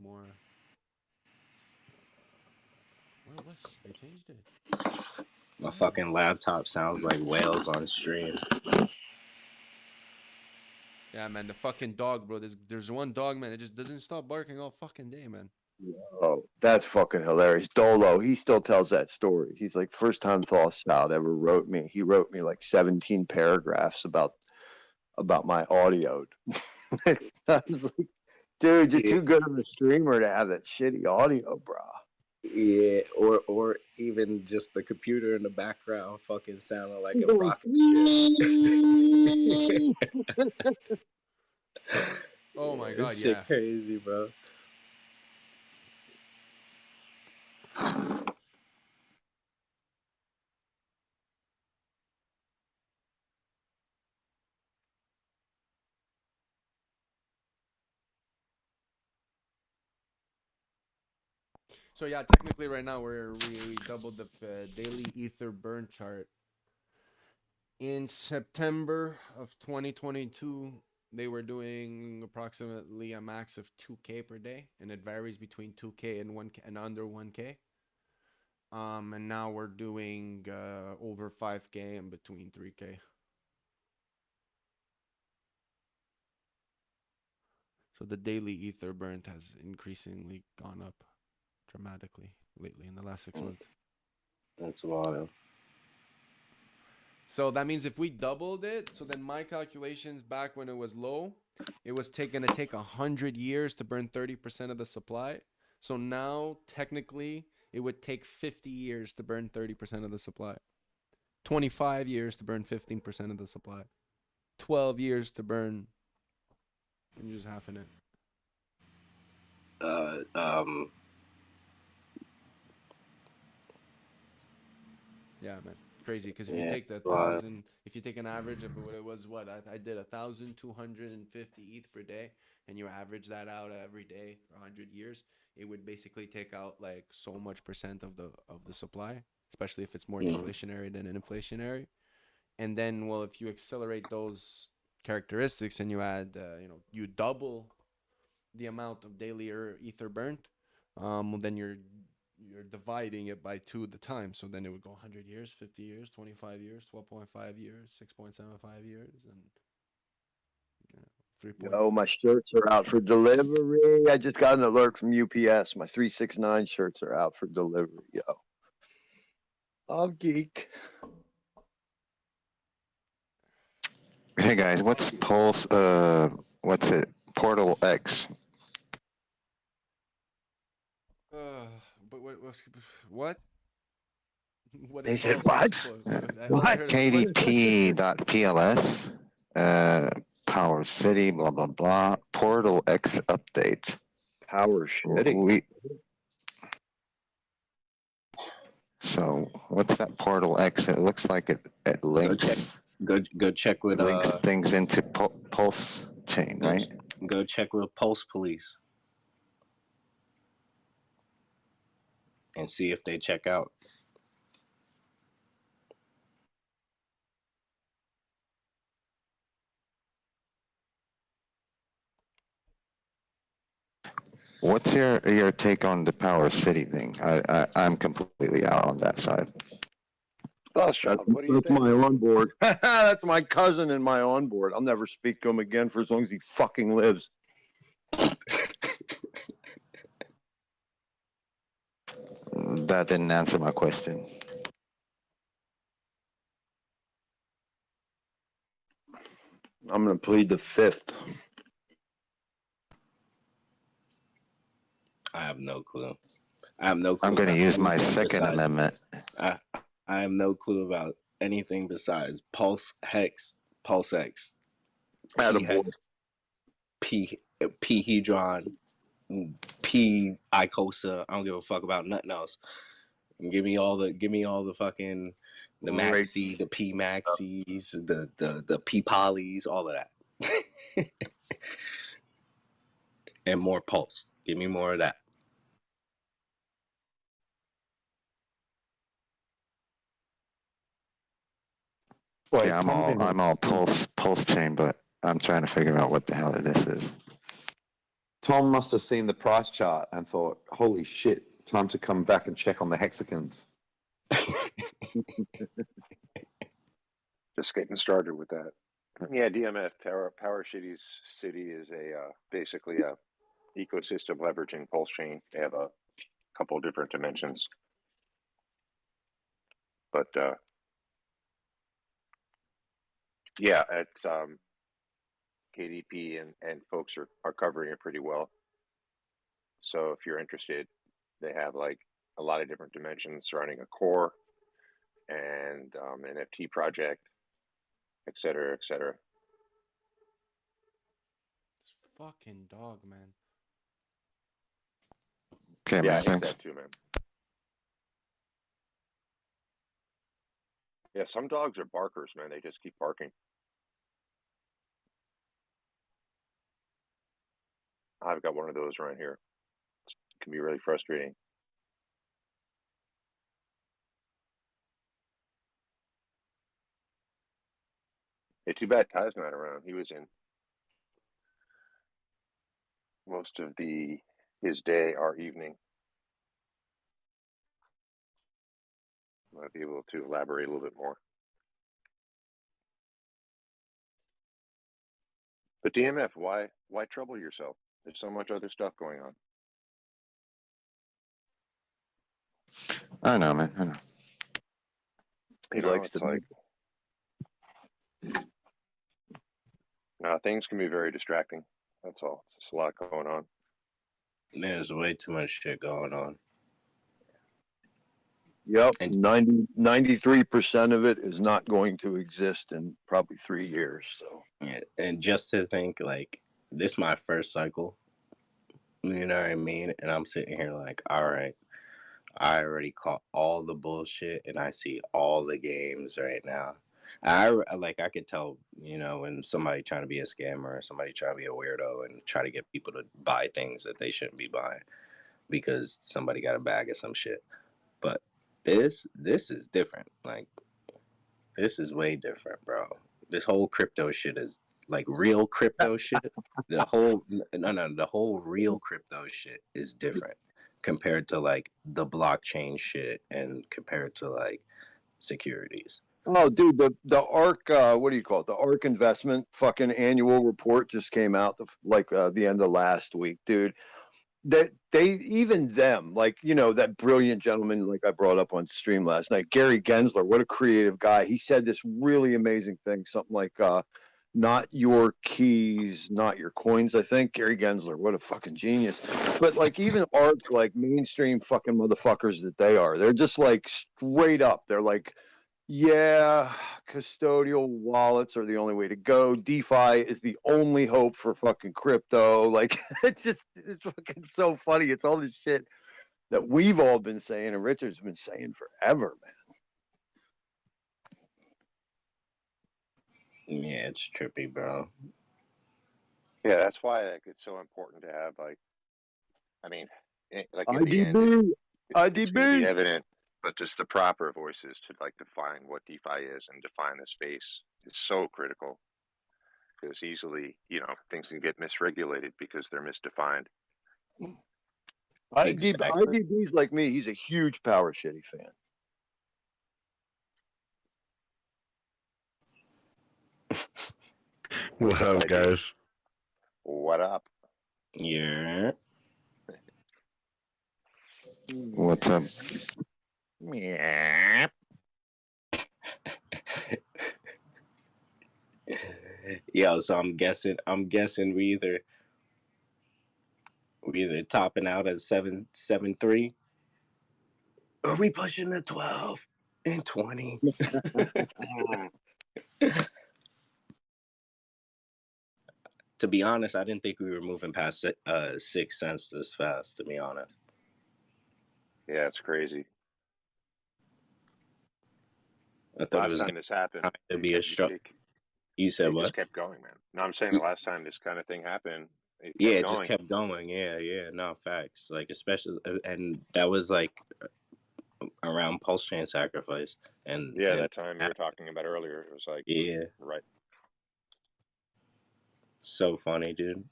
More. Where was it? They changed it. My fucking laptop sounds like whales on stream. Yeah, man, the fucking dog, bro. There's one dog, man. It just doesn't stop barking all fucking day, man. Oh, that's fucking hilarious. Dolo, he still tells that story. He's like, first time Thought Child ever wrote me. He wrote me like 17 paragraphs about my audio. I was like, dude, you're too good of a streamer to have that shitty audio, bro. Yeah, or even just the computer in the background fucking sounding like a rocket ship. Oh my god, This shit yeah. crazy, bro. So yeah, technically right now we doubled the daily ether burn chart. In September of 2022, they were doing approximately a max of 2K per day, and it varies between 2K and 1K and under 1K. And now we're doing over 5K and between 3K. So the daily ether burnt has increasingly gone up dramatically lately in the last 6 months. That's wild. So that means if we doubled it, so then my calculations back when it was low, it was gonna take 100 years to burn 30% of the supply. So now technically it would take 50 years to burn 30% of the supply. 25 years to burn 15% of the supply. 12 years to burn just half in it. Yeah, man, crazy. Because if you take the 1,000, if you take an average of what it was, what I did 1,250 ETH per day, and you average that out every day for 100 years, it would basically take out like so much percent of the supply, especially if it's more deflationary than an inflationary. And then, well, if you accelerate those characteristics and you add, you double the amount of daily ether burnt, then you're dividing it by 2 the time. So then it would go 100 years, 50 years, 25 years, 12.5 years, 6.75 years, and 3. Oh, my shirts are out for delivery. I just got an alert from UPS. My 369 shirts are out for delivery, yo. I'm geek. Hey guys, what's Pulse? What's it? Portal X. But what? What They is said Pulse? what? All I heard is what's KDP.pls. Power City. Blah blah blah. Portal X update. Power shitty. We. So what's that Portal X? It looks like it links. Go check with links things into Pulse chain, right? Go check with Pulse Police and see if they check out. What's your take on the Power City thing? I'm completely out on that side. That's my onboard. That's my cousin in my onboard. I'll never speak to him again for as long as he fucking lives. That didn't answer my question. I'm gonna plead the fifth. I have no clue. I have no clue. I'm going to about use my anything Second besides- Amendment. I have no clue about anything besides Pulse Hex, Pulse X, P-Hex, P-Hedron, P Icosa. I don't give a fuck about nothing else. Give me all the fucking the Maxi, the P Maxis, the P Polys, all of that. And more Pulse. Give me more of that. Well, yeah, I'm all pulse chain, but I'm trying to figure out what the hell this is. Tom must have seen the price chart and thought, holy shit, time to come back and check on the hexagons. Just getting started with that. Yeah, DMF Power City is basically a ecosystem leveraging Pulse Chain. They have a couple of different dimensions, but yeah, it's KDP and folks are covering it pretty well. So if you're interested, they have like a lot of different dimensions surrounding a core and NFT project, et cetera, et cetera. Fucking dog, man. Okay, Yeah, man, I hate thanks. that too, man. Yeah, some dogs are barkers, man. They just keep barking. I've got one of those around here. It can be really frustrating. Yeah, too bad Ty's not around. He was in most of his day or evening. Might be able to elaborate a little bit more. But DMF, why trouble yourself? There's so much other stuff going on. I know, man. I know. He likes to like. No, things can be very distracting. That's all. It's just a lot going on. There's way too much shit going on. Yep, 93% of it is not going to exist in probably 3 years. So Yeah, and just to think, like, this is my first cycle. You know what I mean? And I'm sitting here like, all right, I already caught all the bullshit, and I see all the games right now. I could tell, you know, when somebody trying to be a scammer or somebody trying to be a weirdo and try to get people to buy things that they shouldn't be buying because somebody got a bag of some shit. But this is different. Like, this is way different, bro. This whole crypto shit is like real crypto shit. The whole real crypto shit is different compared to like the blockchain shit and compared to like securities. oh, dude, the ARK, what do you call it? The ARK investment fucking annual report just came out the end of last week, dude. That they even them, like, you know, that brilliant gentleman like I brought up on stream last night, Gary Gensler, what a creative guy. He said this really amazing thing, something like not your keys, not your coins. I think Gary Gensler, what a fucking genius. But like even art, like mainstream fucking motherfuckers that they are, they're just like straight up. They're like, yeah, custodial wallets are the only way to go. DeFi is the only hope for fucking crypto. Like it's fucking so funny. It's all this shit that we've all been saying and Richard's been saying forever, man. Yeah, it's trippy, bro. Yeah, that's why like it's so important to have like, I mean, like in the end, it's going to be evident, but just the proper voices to like define what DeFi is and define the space is so critical. Because easily, you know, things can get misregulated because they're misdefined. IDB's like me. He's a huge Power Shitty fan. What's up, guys? What up? Yeah. What's up? Yeah. Yo, so I'm guessing we either topping out at 7.3 or we pushing to 12 and 20. To be honest, I didn't think we were moving past 6 cents this fast, to be honest. Yeah, it's crazy. I thought last time this happened, to be a struggle. You said what? Just kept going, man. No, I'm saying the last time this kind of thing happened, It just kept going. Yeah, no facts. Like especially, and that was like around Pulse Chain sacrifice, and that time you were talking about earlier, it was like right. So funny, dude.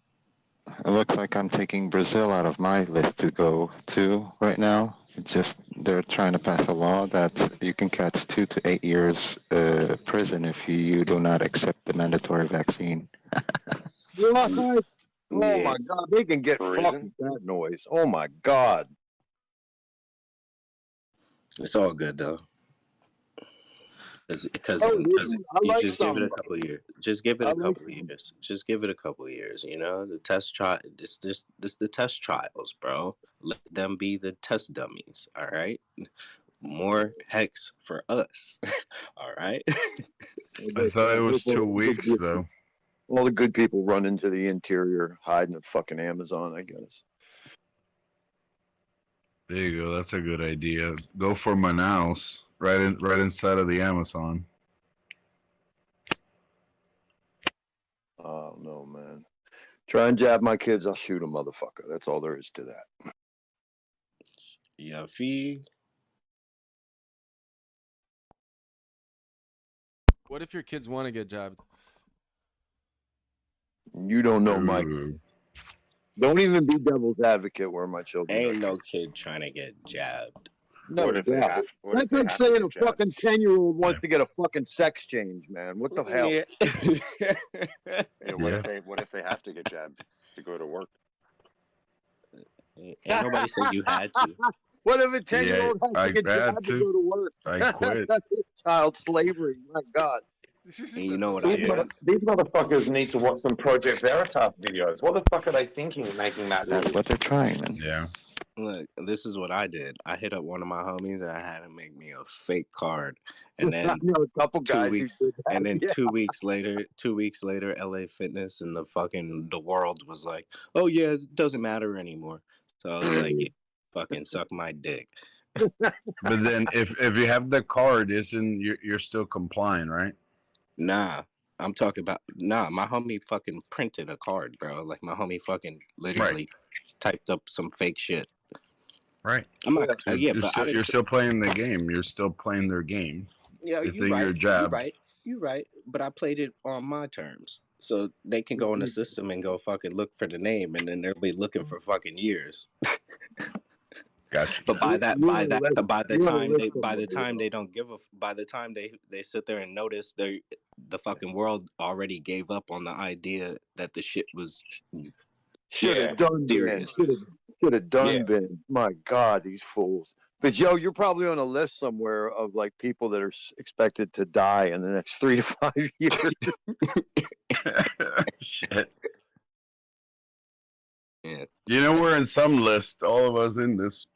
It looks like I'm taking Brazil out of my list to go to right now. It's just they're trying to pass a law that you can catch 2 to 8 years prison if you do not accept the mandatory vaccine. Oh my God, they can get fucked with that noise. Oh my God. It's all good though. Because you just give it a couple of years. Just give it a couple of years. Just give it a couple of years. You know, the test trial. This the test trials, bro. Let them be the test dummies. All right. More hex for us. All right. I thought it was 2 weeks though. All the good people run into the interior, hide in the fucking Amazon, I guess. There you go. That's a good idea. Go for Manaus, right inside of the Amazon. Oh no, man. Try and jab my kids, I'll shoot a motherfucker. That's all there is to that. Yeah, fee. What if your kids want to get jabbed? You don't know, Mike. Don't even be devil's advocate where my children Ain't no kid trying to get jabbed. No, that's like saying a fucking 10-year-old wants to get a fucking sex change, man. What the hell? What if they have to get jabbed to go to work? Ain't nobody said you had to. What if a 10-year-old has to get jabbed to go to work? I quit. That's child slavery. My God. And you know what I did? These motherfuckers need to watch some Project Veritas videos. What the fuck are they thinking of making that? That's what they're trying, man. Yeah. Look, this is what I did. I hit up one of my homies and I had him make me a fake card. And then I know a couple guys who did that. and then Yeah. 2 weeks later, LA Fitness and the world was like, oh yeah, it doesn't matter anymore. So I was like, yeah, fucking suck my dick. But then if you have the card, you're still complying, right? Nah, I'm talking about my homie fucking printed a card, bro. Like my homie fucking literally typed up some fake shit. Right. I'm not. So you're still playing the game. You're still playing their game. Yeah, you're right. But I played it on my terms, so they can go in the system and go fucking look for the name, and then they'll be looking for fucking years. Gotcha. But by the time they sit there and notice the fucking world already gave up on the idea that the shit was Should have done serious. Should have done been. My God, these fools. But Joe, you're probably on a list somewhere of like people that are expected to die in the next 3 to 5 years. Shit. Yeah. You know, we're in some list, all of us in this,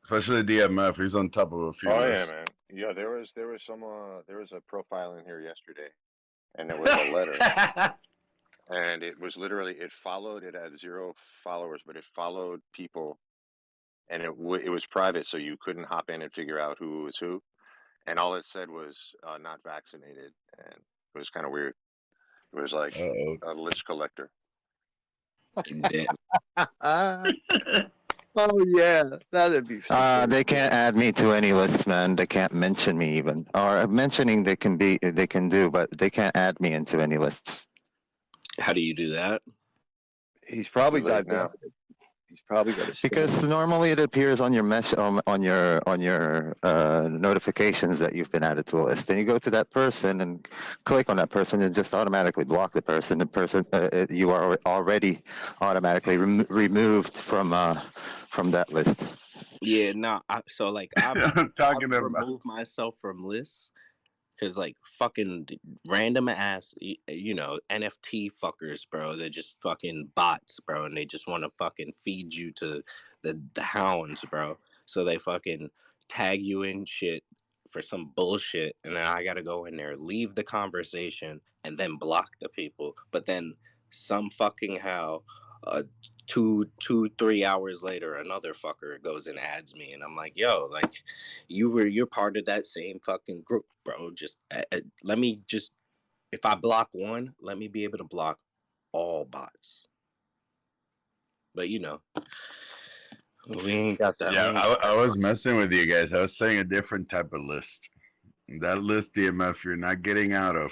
especially DMF. He's on top of a few Oh yeah, lists. man. Yeah, there was some there was a profile in here yesterday, and it was a letter, and it was literally it had 0 followers, but it followed people, and it was private, so you couldn't hop in and figure out who was who, and all it said was not vaccinated, and it was kind of weird. It was like a list collector. Damn. Oh yeah, that'd be. They can't add me to any lists, man. They can't mention me even, or mentioning they can do, but they can't add me into any lists. How do you do that? He's probably Too late now. divested. He's probably got a Because normally it appears on your on your notifications that you've been added to a list. Then you go to that person and click on that person and just automatically block the person. The person you are already automatically removed from that list. Yeah, no. So like I've Talking about. removed myself from lists because like fucking random ass, you know, NFT fuckers, bro. They're just fucking bots, bro, and they just want to fucking feed you to the hounds, bro. So they fucking tag you in shit for some bullshit, and then I gotta go in there, leave the conversation, and then block the people. But then some fucking how 3 hours later, another fucker goes and adds me, and I'm like, yo, like, you're part of that same fucking group, bro. Just let me just, if I block one, let me be able to block all bots. But you know, we ain't got that. Yeah, I was messing with you guys. I was saying a different type of list. That list, DMF, you're not getting out of.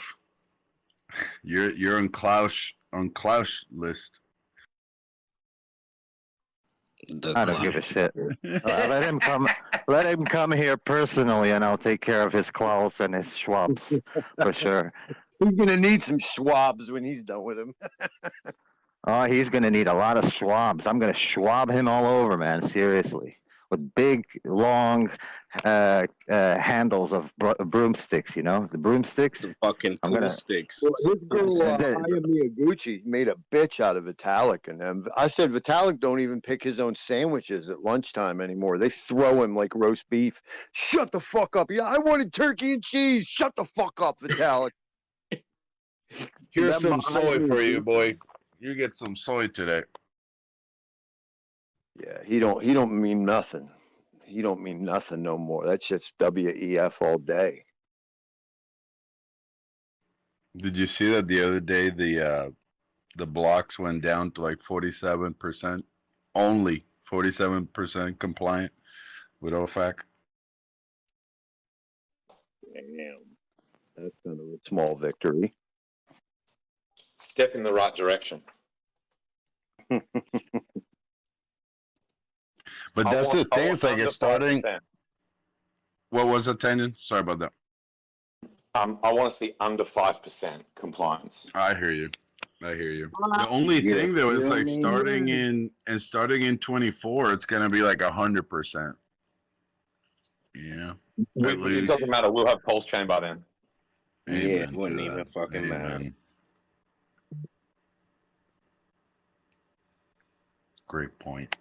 You're on Klaus list. I don't give a shit. Let him come. Let him come here personally, and I'll take care of his Klaus and his Schwabs for sure. He's gonna need some Schwabs when he's done with him. Oh, he's gonna need a lot of Schwabs. I'm gonna Schwab him all over, man. Seriously, with big, long handles of broomsticks. You know, the broomsticks. Fucking pool sticks. Well, his girl, Aya Miyaguchi, made a bitch out of Vitalik, and them. I said Vitalik don't even pick his own sandwiches at lunchtime anymore. They throw him like roast beef. Shut the fuck up! Yeah, I wanted turkey and cheese. Shut the fuck up, Vitalik. Here's some soy for you, boy. You get some soy today. Yeah, he don't mean nothing. He don't mean nothing no more. That's just WEF all day. Did you see that the other day? The blocks went down to like 47%, only 47% compliant with OFAC. Damn, that's kind of a small victory. Step in the right direction. But that's the thing. It's like it's starting. 5%. What was it, Tangent? Sorry about that. I want to see under 5% compliance. I hear you. The only thing though is like starting in 24, it's gonna be like 100%. Yeah. It doesn't matter. We'll have Pulse Chain by then. Yeah, it wouldn't even fucking matter. Great point.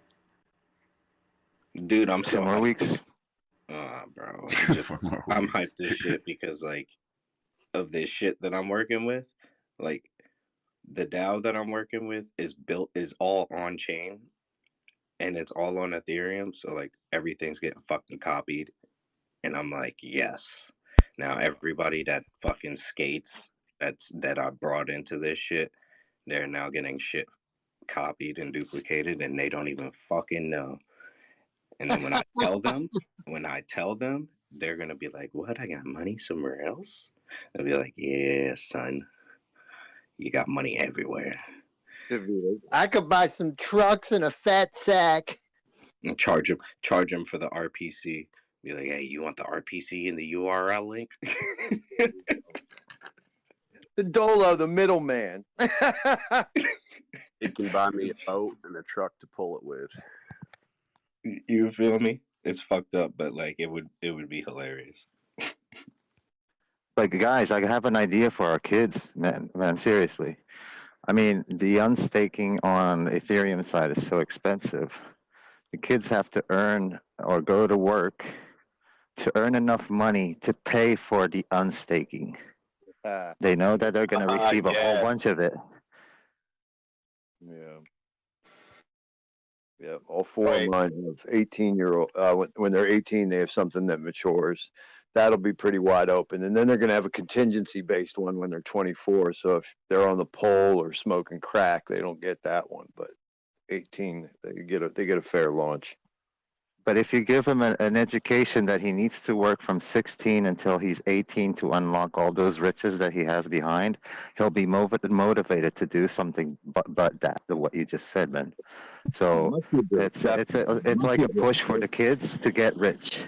Dude, I'm 2 more weeks. Bro. I'm hyped this shit because like of this shit that I'm working with, like the DAO that I'm working with is all on chain and it's all on Ethereum. So like everything's getting fucking copied. And I'm like, yes. Now everybody that fucking skates that I brought into this shit, they're now getting shit copied and duplicated and they don't even fucking know. And then when I tell them, they're gonna be like, what? I got money somewhere else? They'll be like, yeah, son, you got money everywhere. I could buy some trucks and a fat sack. And charge them for the RPC. Be like, hey, you want the RPC in the URL link? The Dolo, the middleman. It can buy me a boat and a truck to pull it with. You feel me? it's fucked up, but like it would be hilarious. Like, guys, I have an idea for our kids, man. Seriously. I mean, the unstaking on Ethereum side is so expensive. The kids have to earn or go to work to earn enough money to pay for the unstaking. They know that they're going to receive a whole bunch of it. Yeah. Yeah, all four of mine have 18-year-old. When they're 18, they have something that matures. That'll be pretty wide open, and then they're going to have a contingency-based one when they're 24. So if they're on the pole or smoking crack, they don't get that one. But 18, they get a fair launch. But if you give him an education that he needs to work from 16 until he's 18 to unlock all those riches that he has behind, he'll be motivated to do something but that, what you just said, man. So it's like a push for the kids to get rich.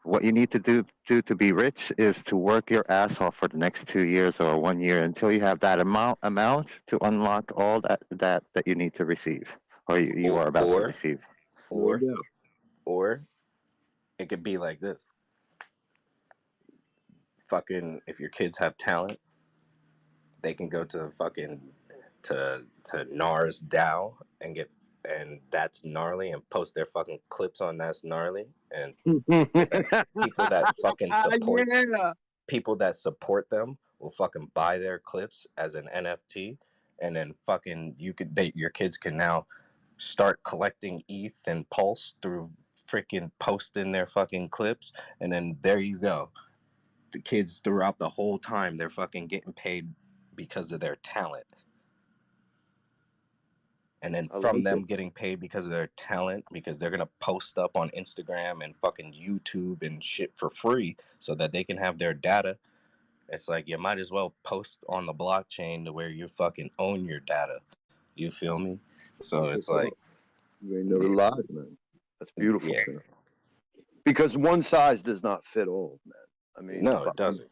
What you need to do to be rich is to work your ass off for the next 2 years or 1 year until you have that amount to unlock all that you need to receive, or you are about to receive. Or it could be like this. Fucking, if your kids have talent, they can go to fucking to Nars DAO and that's gnarly and post their fucking clips on that's gnarly, and people that fucking support people that support them will fucking buy their clips as an NFT, and then fucking your kids can now start collecting ETH and Pulse through freaking posting their fucking clips, and then there you go. The kids throughout the whole time, they're fucking getting paid because of their talent. And then from them getting paid because of their talent, because they're gonna post up on Instagram and fucking YouTube and shit for free so that they can have their data. It's like you might as well post on the blockchain to where you fucking own your data. You feel me? So it's like you ain't never lied, man. That's beautiful. Yeah. Because one size does not fit all, man. I mean, no, it doesn't.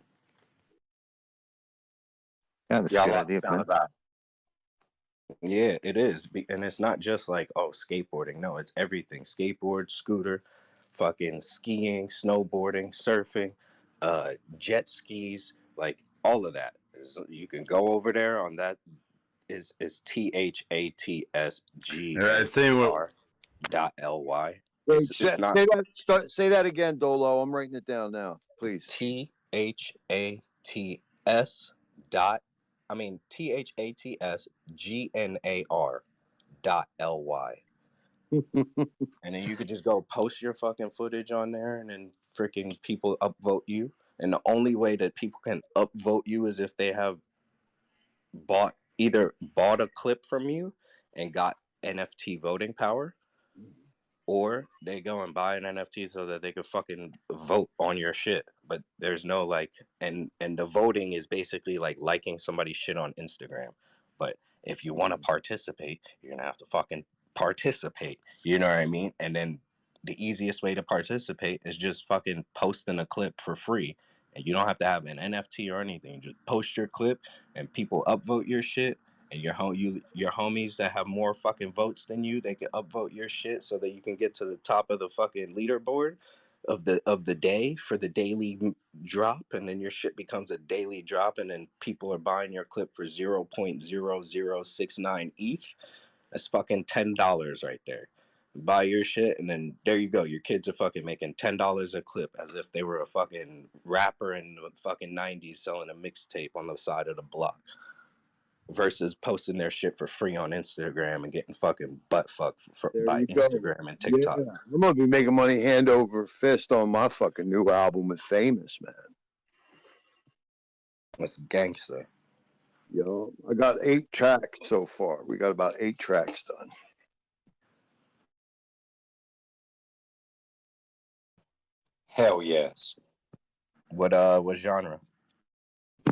Yeah, that's a good idea, man. Yeah, it is. And it's not just like, oh, skateboarding. No, it's everything. Skateboard, scooter, fucking skiing, snowboarding, surfing, jet skis, like all of that. You can go over there on that. Is THATSGR.ly. Say that again, Dolo. I'm writing it down now, please. THATSGNAR.ly. And then you could just go post your fucking footage on there, and then freaking people upvote you. And the only way that people can upvote you is if they have either bought a clip from you and got NFT voting power, or they go and buy an NFT so that they could fucking vote on your shit. But there's no like, and the voting is basically like liking somebody's shit on Instagram. But if you want to participate, you're gonna have to fucking participate. You know what I mean? And then the easiest way to participate is just fucking posting a clip for free. And you don't have to have an NFT or anything. Just post your clip and people upvote your shit. And your homies that have more fucking votes than you, they can upvote your shit so that you can get to the top of the fucking leaderboard of the day for the daily drop, and then your shit becomes a daily drop, and then people are buying your clip for 0.0069 ETH. That's fucking $10 right there. Buy your shit, and then there you go. Your kids are fucking making $10 a clip as if they were a fucking rapper in the fucking 90s selling a mixtape on the side of the block. Versus posting their shit for free on Instagram and getting fucking butt fucked by Instagram and TikTok. Yeah. I'm gonna be making money hand over fist on my fucking new album with Famous, man. That's gangster. Yo, I got 8 tracks so far. We got about 8 tracks done. Hell yes. What genre?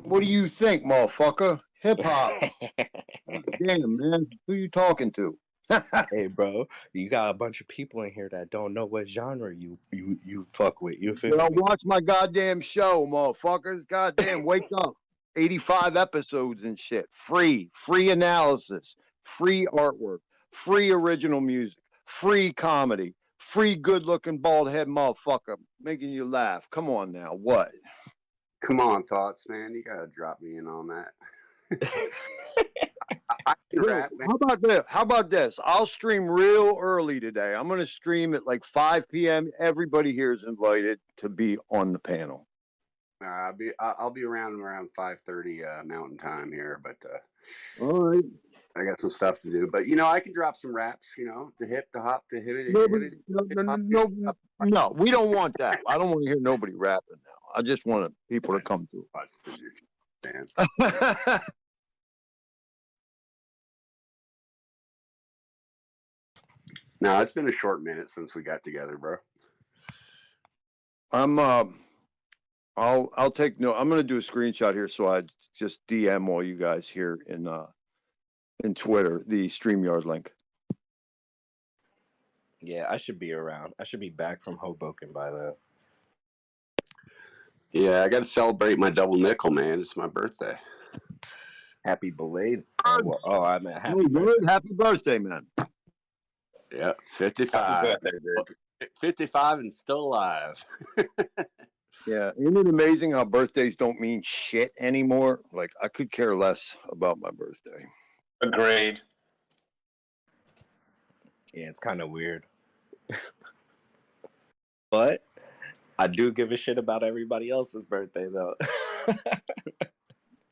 What do you think, motherfucker? Hip hop. Damn, man. Who you talking to? Hey, bro, you got a bunch of people in here that don't know what genre you fuck with. You feel me? Watch my goddamn show, motherfuckers. Goddamn, wake up. 85 episodes and shit. Free analysis, free artwork, free original music, free comedy, free, good-looking, bald-head motherfucker making you laugh. Come on now, what? Come on, Thoughts, man. You gotta drop me in on that. I can Yo, rap, man. how about this? How about this? I'll stream real early today. I'm gonna stream at like 5 p.m. Everybody here is invited to be on the panel. I'll be around 5:30 Mountain Time here, but all right, I got some stuff to do. But I can drop some raps. The hip, the hop, the hit it. No, we don't want that. I don't want to hear nobody rapping now. I just want people to come through. Man. No, it's been a short minute since we got together, bro. I'll take no. I'm gonna do a screenshot here, so I just DM all you guys here in Twitter the StreamYard link. Yeah, I should be around. I should be back from Hoboken by then. Yeah, I got to celebrate my double nickel, man. It's my birthday. Happy belated. I meant happy Hey, birthday. happy birthday, man. Yeah, 55. 55 and still alive. Yeah, isn't it amazing how birthdays don't mean shit anymore? Like, I could care less about my birthday. Agreed. Yeah, it's kind of weird. But I do give a shit about everybody else's birthday, though.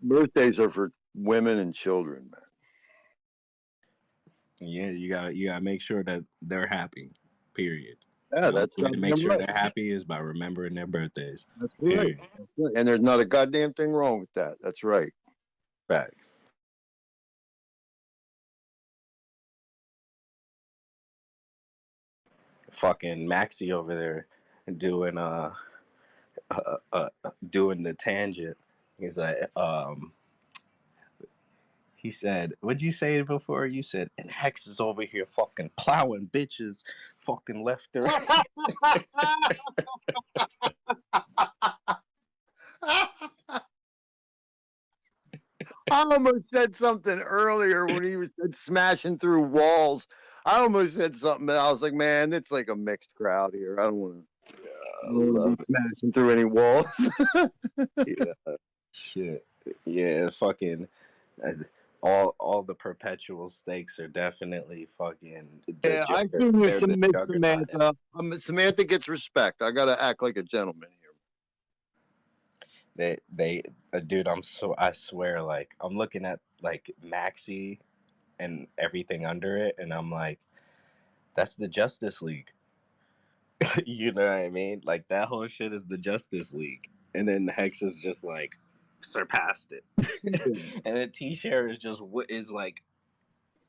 Birthdays are for women and children, man. Yeah, you gotta make sure that they're happy. Period. Yeah, that's the way to make sure right. they're happy is by remembering their birthdays. That's right. Period. That's right. And there's not a goddamn thing wrong with that. That's right. Facts. Fucking Maxie over there doing doing the tangent. He's like, he said, what'd you say before? You said, and Hex is over here fucking plowing bitches fucking left or right. I almost said something earlier when he was smashing through walls. I almost said something, but I was like, man, it's like a mixed crowd here. I don't want to be smashing through any walls. Yeah, shit. Yeah, fucking all the perpetual stakes are definitely fucking. Yeah, I think we can make Samantha. Samantha gets respect. I gotta act like a gentleman here. Dude, I swear, like, I'm looking at like Maxie and everything under it, and I'm like, that's the Justice League. You know what I mean? Like, that whole shit is the Justice League, and then Hex is just like surpassed it. And then T-Share is just what is like,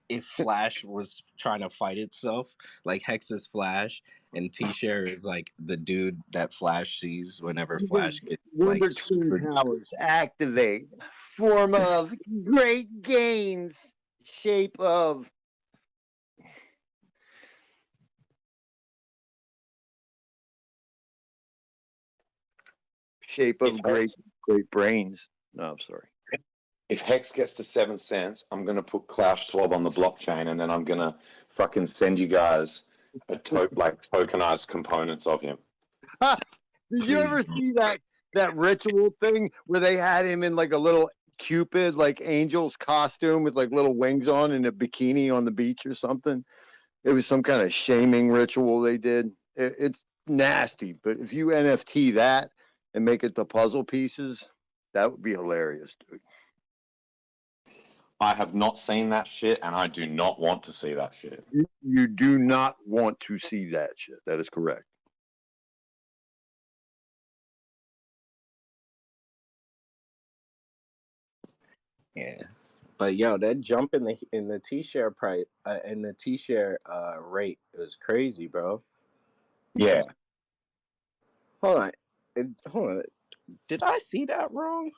if Flash was trying to fight itself, like Hex is Flash, and T-Share is like the dude that Flash sees whenever Flash gets Wonder like Twin powers activate. Form of great gains. Shape of. Shape of great brains. No, I'm sorry. If Hex gets to 7 cents, I'm gonna put Klaus Schwab on the blockchain, and then I'm gonna fucking send you guys tokenized components of him. Did you ever see that ritual thing where they had him in like a little Cupid, like angel's costume with like little wings on and a bikini on the beach or something? It was some kind of shaming ritual they did. It's nasty, but if you NFT that and make it the puzzle pieces, that would be hilarious, dude. I have not seen that shit, and I do not want to see that shit. You do not want to see that shit. That is correct. Yeah, but yo, that jump in the T-share price in the T-share rate was crazy, bro. Yeah. Hold on. Did I see that wrong?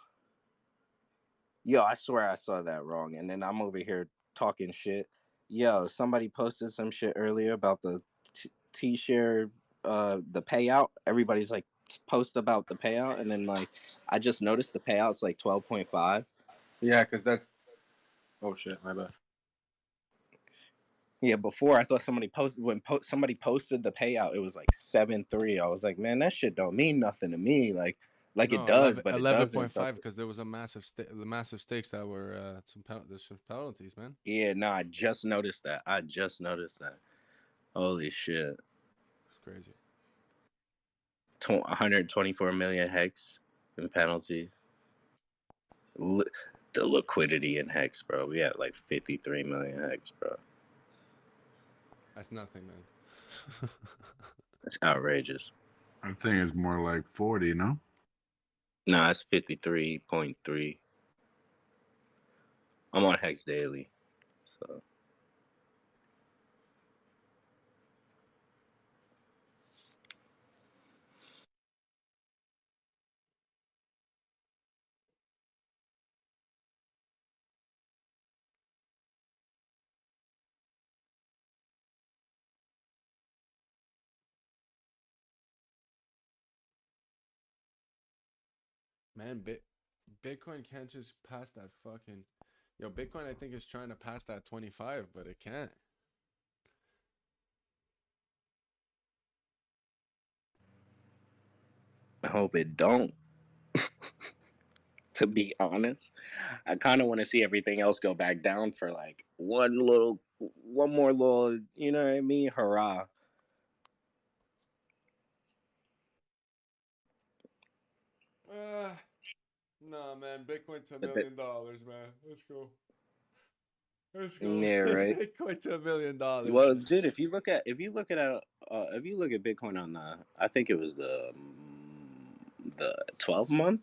Yo, I swear I saw that wrong, and then I'm over here talking shit. Yo, somebody posted some shit earlier about the T-share, the payout. Everybody's like post about the payout, and then like I just noticed the payout's like 12.5. Yeah, because that's. Oh shit, my bad. Yeah, before I thought somebody posted when somebody posted the payout, it was like 7-3. I was like, man, that shit don't mean nothing to me. Like it No, does, but it 11.5 doesn't. because there was a massive the massive stakes that were there's some penalties, man. Yeah, no, I just noticed that. Holy shit. It's crazy. 124 million hex in penalties. The liquidity in hex, bro. We had like 53 million hex, bro. That's nothing, man. It's outrageous. I think it's more like 40, no? No, it's 53.3. I'm on hex daily, so. Man, Bitcoin can't just pass that fucking. Yo, Bitcoin I think is trying to pass that 25, but it can't. I hope it don't. To be honest, I kind of want to see everything else go back down for like one more little, you know what I mean? Hurrah. Nah, man, Bitcoin to $1 But million, man. Let's go. Let's go. yeah, right. Bitcoin to $1 million. Well, dude, if you look at Bitcoin on the, I think it was the 12 month.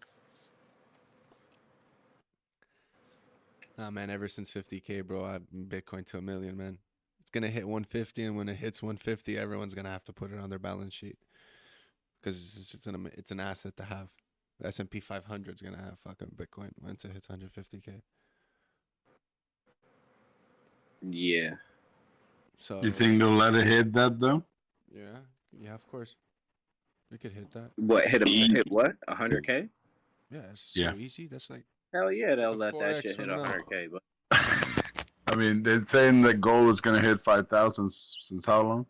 Nah, man, ever since 50K, bro, Bitcoin to $1 million, man. It's gonna hit 150, and when it hits 150, everyone's gonna have to put it on their balance sheet because it's an asset to have. The S&P 500 is gonna have fucking Bitcoin once it hits 150K. Yeah. So You think they'll let it hit that though? yeah, of course. We could hit that. What hit what? 100K? Yeah, it's so easy. That's like hell yeah, they'll like let that 4x shit hit from now. 100K. But I mean, they're saying the goal is gonna hit 5,000 since how long?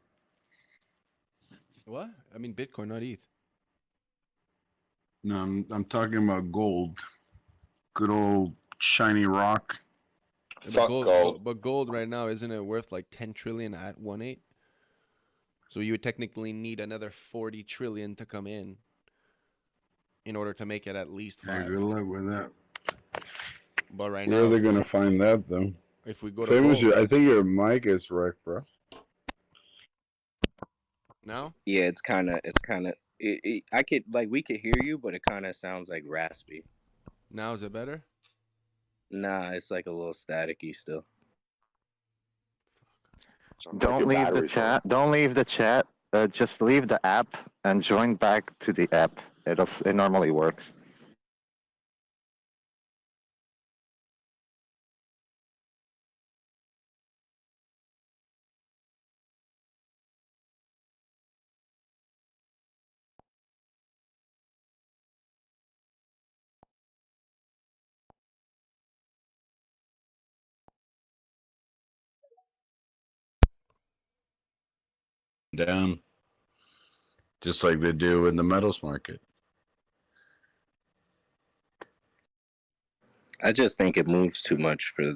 What? I mean, Bitcoin, not ETH. No, I'm talking about gold. Good old shiny rock. Yeah, but gold right now, isn't it worth like 10 trillion at 1.8? So you would technically need another 40 trillion to come in order to make it at least 5. Yeah, good luck with that. But right Where now, are they gonna find that though? if we go to Famous, gold I think your mic is wrecked, bro. now, yeah, it's kind of. I could we could hear you, but it kind of sounds like raspy. now is it better? Nah, it's like a little staticky still. Don't leave the chat. Don't leave the chat. Just leave the app and join back to the app. It normally works. Down. Just like they do in the metals market. I just think it moves too much for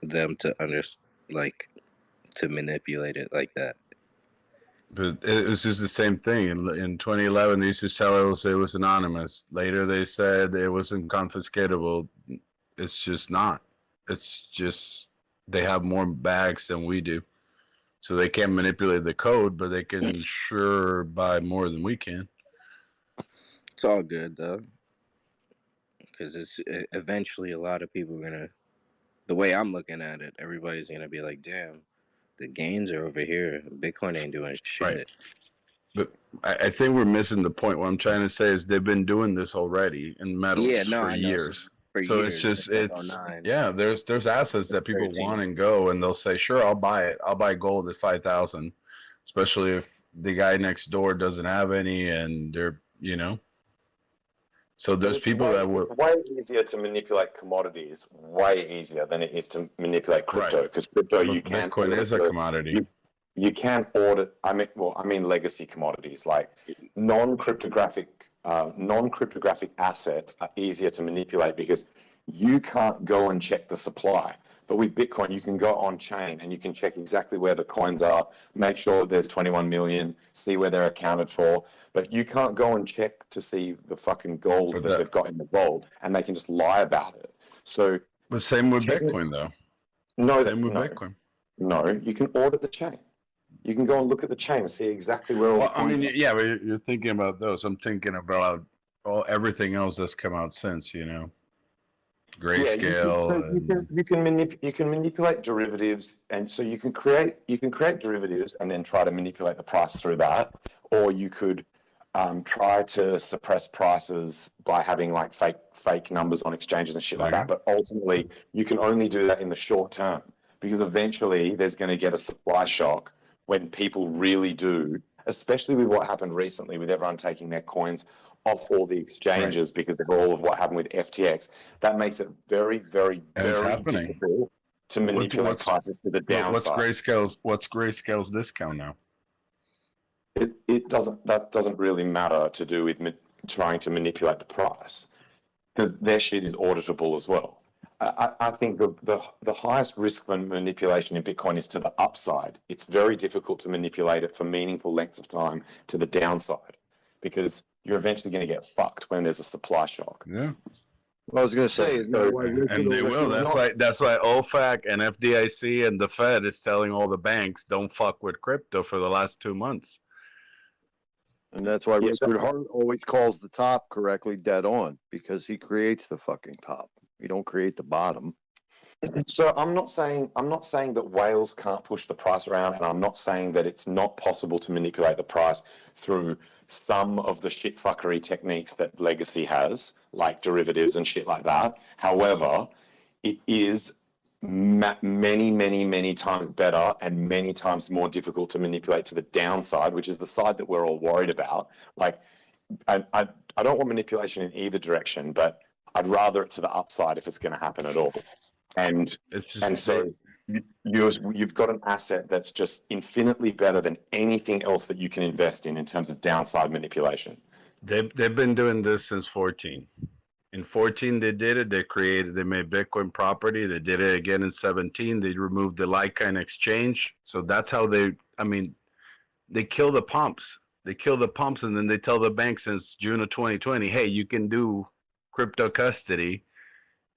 them to to manipulate it like that. But it was just the same thing. In 2011, they used to tell us it was anonymous. Later, they said it wasn't confiscatable. It's just not. It's just they have more bags than we do. So they can't manipulate the code, but they can sure buy more than we can. It's all good though, because it's eventually a lot of people are gonna. The way I'm looking at it, everybody's gonna be like, "Damn, the gains are over here. Bitcoin ain't doing shit." Right. But I think we're missing the point. What I'm trying to say is they've been doing this already in metals for years. So it's just yeah. There's assets that people want and go, and they'll say, sure, I'll buy it. I'll buy gold at 5,000, especially if the guy next door doesn't have any, and they're So But there's it's people way, that will it's way easier to manipulate commodities, way easier than it is to manipulate crypto. Because crypto, you But can't Bitcoin is a audit commodity. you can't audit. I mean legacy commodities like non-cryptographic assets are easier to manipulate because you can't go and check the supply. But with Bitcoin, you can go on chain and you can check exactly where the coins are, make sure that there's 21 million, see where they're accounted for. But you can't go and check to see the fucking gold But that that- they've got in the vault, and they can just lie about it. So, But same with techni- Bitcoin, though. no, Same with no, Bitcoin. no. You can audit the chain. You can go and look at the chain and see exactly where all Well, the I coins mean, are. yeah, but you're thinking about those. I'm thinking about everything else that's come out since, you know, Yeah, Grayscale. you can manipulate derivatives, and so you can create derivatives and then try to manipulate the price through that, or you could try to suppress prices by having like fake numbers on exchanges and shit like that. But ultimately, you can only do that in the short term because eventually there's going to get a supply shock when people really do, especially with what happened recently with everyone taking their coins off all the exchanges because of all of what happened with FTX. That makes it very, very, And it's very happening. difficult to manipulate prices to the downside. What's Grayscale's discount now? That doesn't really matter to do with trying to manipulate the price because their shit is auditable as well. I think the highest risk for manipulation in Bitcoin is to the upside. It's very difficult to manipulate it for meaningful lengths of time to the downside because you're eventually going to get fucked when there's a supply shock. Yeah. Well, I was gonna say, isn't that why And they will. That's why OFAC and FDIC and the Fed is telling all the banks don't fuck with crypto for the last 2 months. And that's why Richard Hart always calls the top correctly dead on, because he creates the fucking top. You don't create the bottom. So I'm not saying that whales can't push the price around, and I'm not saying that it's not possible to manipulate the price through some of the shitfuckery techniques that Legacy has, like derivatives and shit like that. However, it is many, many, many times better and many times more difficult to manipulate to the downside, which is the side that we're all worried about. Like, I don't want manipulation in either direction, but I'd rather it to the upside if it's going to happen at all. And so you've got an asset that's just infinitely better than anything else that you can invest in terms of downside manipulation. They've been doing this since 14. In 14, they did it. They made Bitcoin property. They did it again in 17. They removed the Litecoin exchange. So that's how they kill the pumps. They kill the pumps, and then they tell the bank since June of 2020, hey, you can do crypto custody,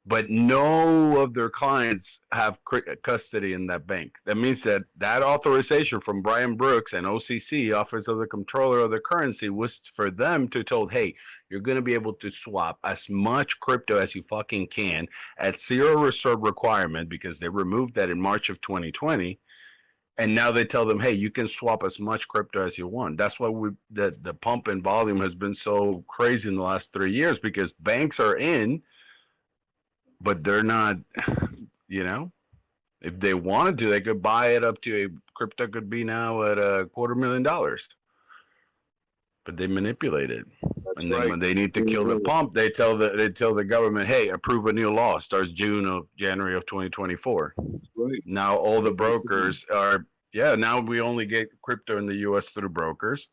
but no of their clients have custody in that bank. That means that authorization from Brian Brooks and OCC, Office of the Comptroller of the Currency, was for them to told, hey, you're going to be able to swap as much crypto as you fucking can at zero reserve requirement, because they removed that in March of 2020. And now they tell them, hey, you can swap as much crypto as you want. That's why the pump in volume has been so crazy in the last 3 years, because banks are in, but they're not, you know, if they wanted to, they could buy it up to crypto could be now at $250,000. But they manipulate it. And then when they need to kill the pump, they tell the government, hey, approve a new law. Starts January of 2024. Right. Now all the brokers are, now we only get crypto in the US through brokers,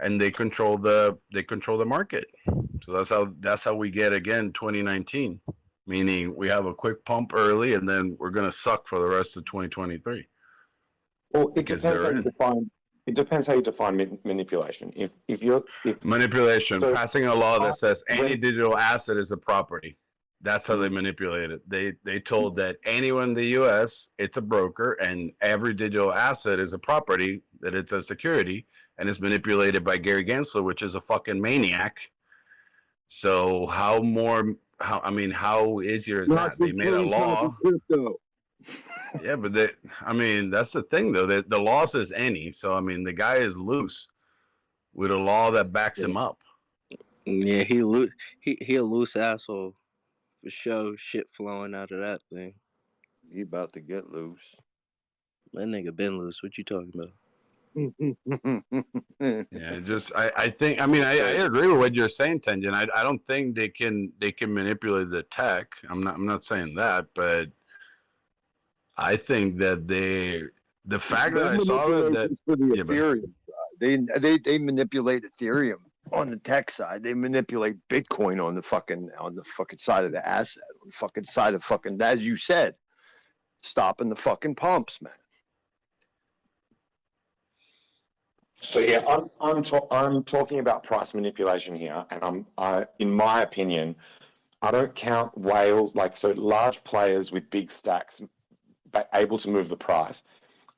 and they control the market. So that's how we get, again, 2019. Meaning we have a quick pump early, and then we're going to suck for the rest of 2023. Well, it depends how you define manipulation. If Manipulation, passing a law that says any when- digital asset is a property. That's how they manipulate it. They told that anyone in the U.S., it's a broker, and every digital asset is a property, that it's a security, and it's manipulated by Gary Gensler, which is a fucking maniac. So how easier is that? They made a law. Yeah, but that's the thing, though. The law says any. So, the guy is loose with a law that backs him up. Yeah, he a loose asshole for sure. Shit flowing out of that thing. He about to get loose. That nigga been loose. What you talking about? Yeah, just I think I mean I agree with what you're saying, Tenjin. I don't think they can manipulate the tech. I'm not saying that, but I think that the fact that I saw that for the yeah, but Ethereum side. They manipulate Ethereum on the tech side. They manipulate Bitcoin on the fucking side of the asset, on the fucking side of fucking, as you said, stopping the fucking pumps, man. So yeah, I'm talking about price manipulation here, and in my opinion, I don't count whales so large players with big stacks, but able to move the price.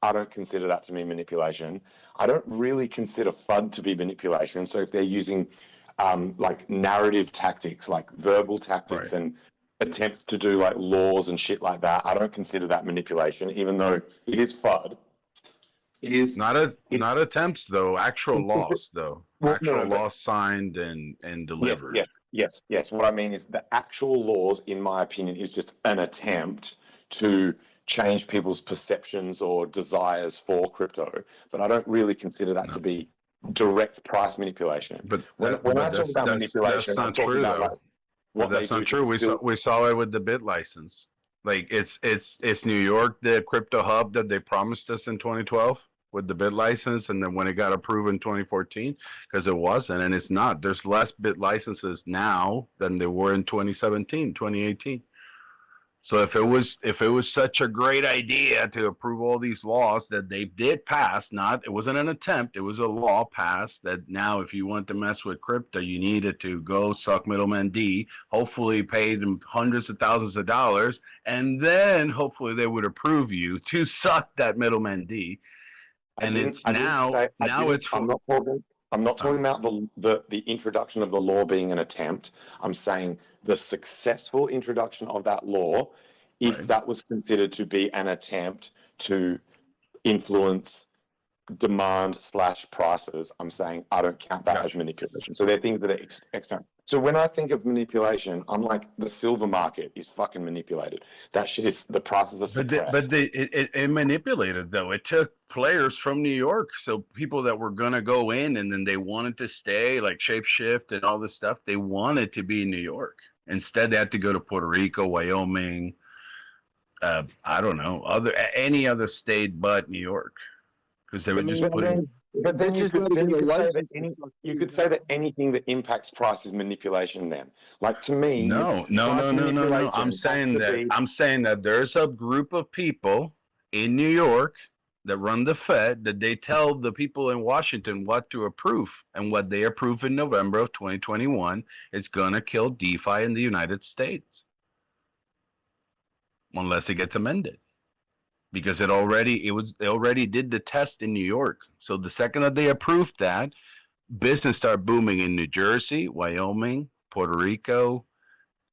I don't consider that to be manipulation. I don't really consider FUD to be manipulation. So if they're using narrative tactics, like verbal tactics and attempts to do laws and shit like that, I don't consider that manipulation, even though it is FUD. It is not attempts though, actual laws though. Actual laws signed and delivered. Yes. What I mean is the actual laws, in my opinion, is just an attempt to change people's perceptions or desires for crypto. But I don't really consider that to be direct price manipulation. But when I talk about manipulation, I'm talking about what that's they not true. We saw it with the bit license. It's New York, the crypto hub that they promised us in 2012 with the bit license, and then when it got approved in 2014, because it wasn't, and it's not. There's less bit licenses now than there were in 2017, 2018. So if it was such a great idea to approve all these laws that they did pass, it wasn't an attempt, it was a law passed that now if you want to mess with crypto, you needed to go suck middleman D, hopefully pay them hundreds of thousands of dollars, and then hopefully they would approve you to suck that middleman D. And I'm not talking about the introduction of the law being an attempt. I'm saying the successful introduction of that law, if that was considered to be an attempt to influence demand / prices, I'm saying I don't count that as manipulation. So they're things that are external. So when I think of manipulation, I'm like, the silver market is fucking manipulated. That shit is, the prices are suppressed. It manipulated though. It took players from New York, so people that were gonna go in and then they wanted to stay, like Shapeshift and all this stuff. They wanted to be in New York. Instead, they had to go to Puerto Rico, Wyoming. I don't know, any other state but New York, because they would just put in. But then you could say that anything that impacts price is manipulation. Then, to me, no. I'm saying that there's a group of people in New York that run the Fed that they tell the people in Washington what to approve, and what they approve in November of 2021 is gonna kill DeFi in the United States, unless it gets amended. Because they already did the test in New York. So the second that they approved that, business started booming in New Jersey, Wyoming, Puerto Rico,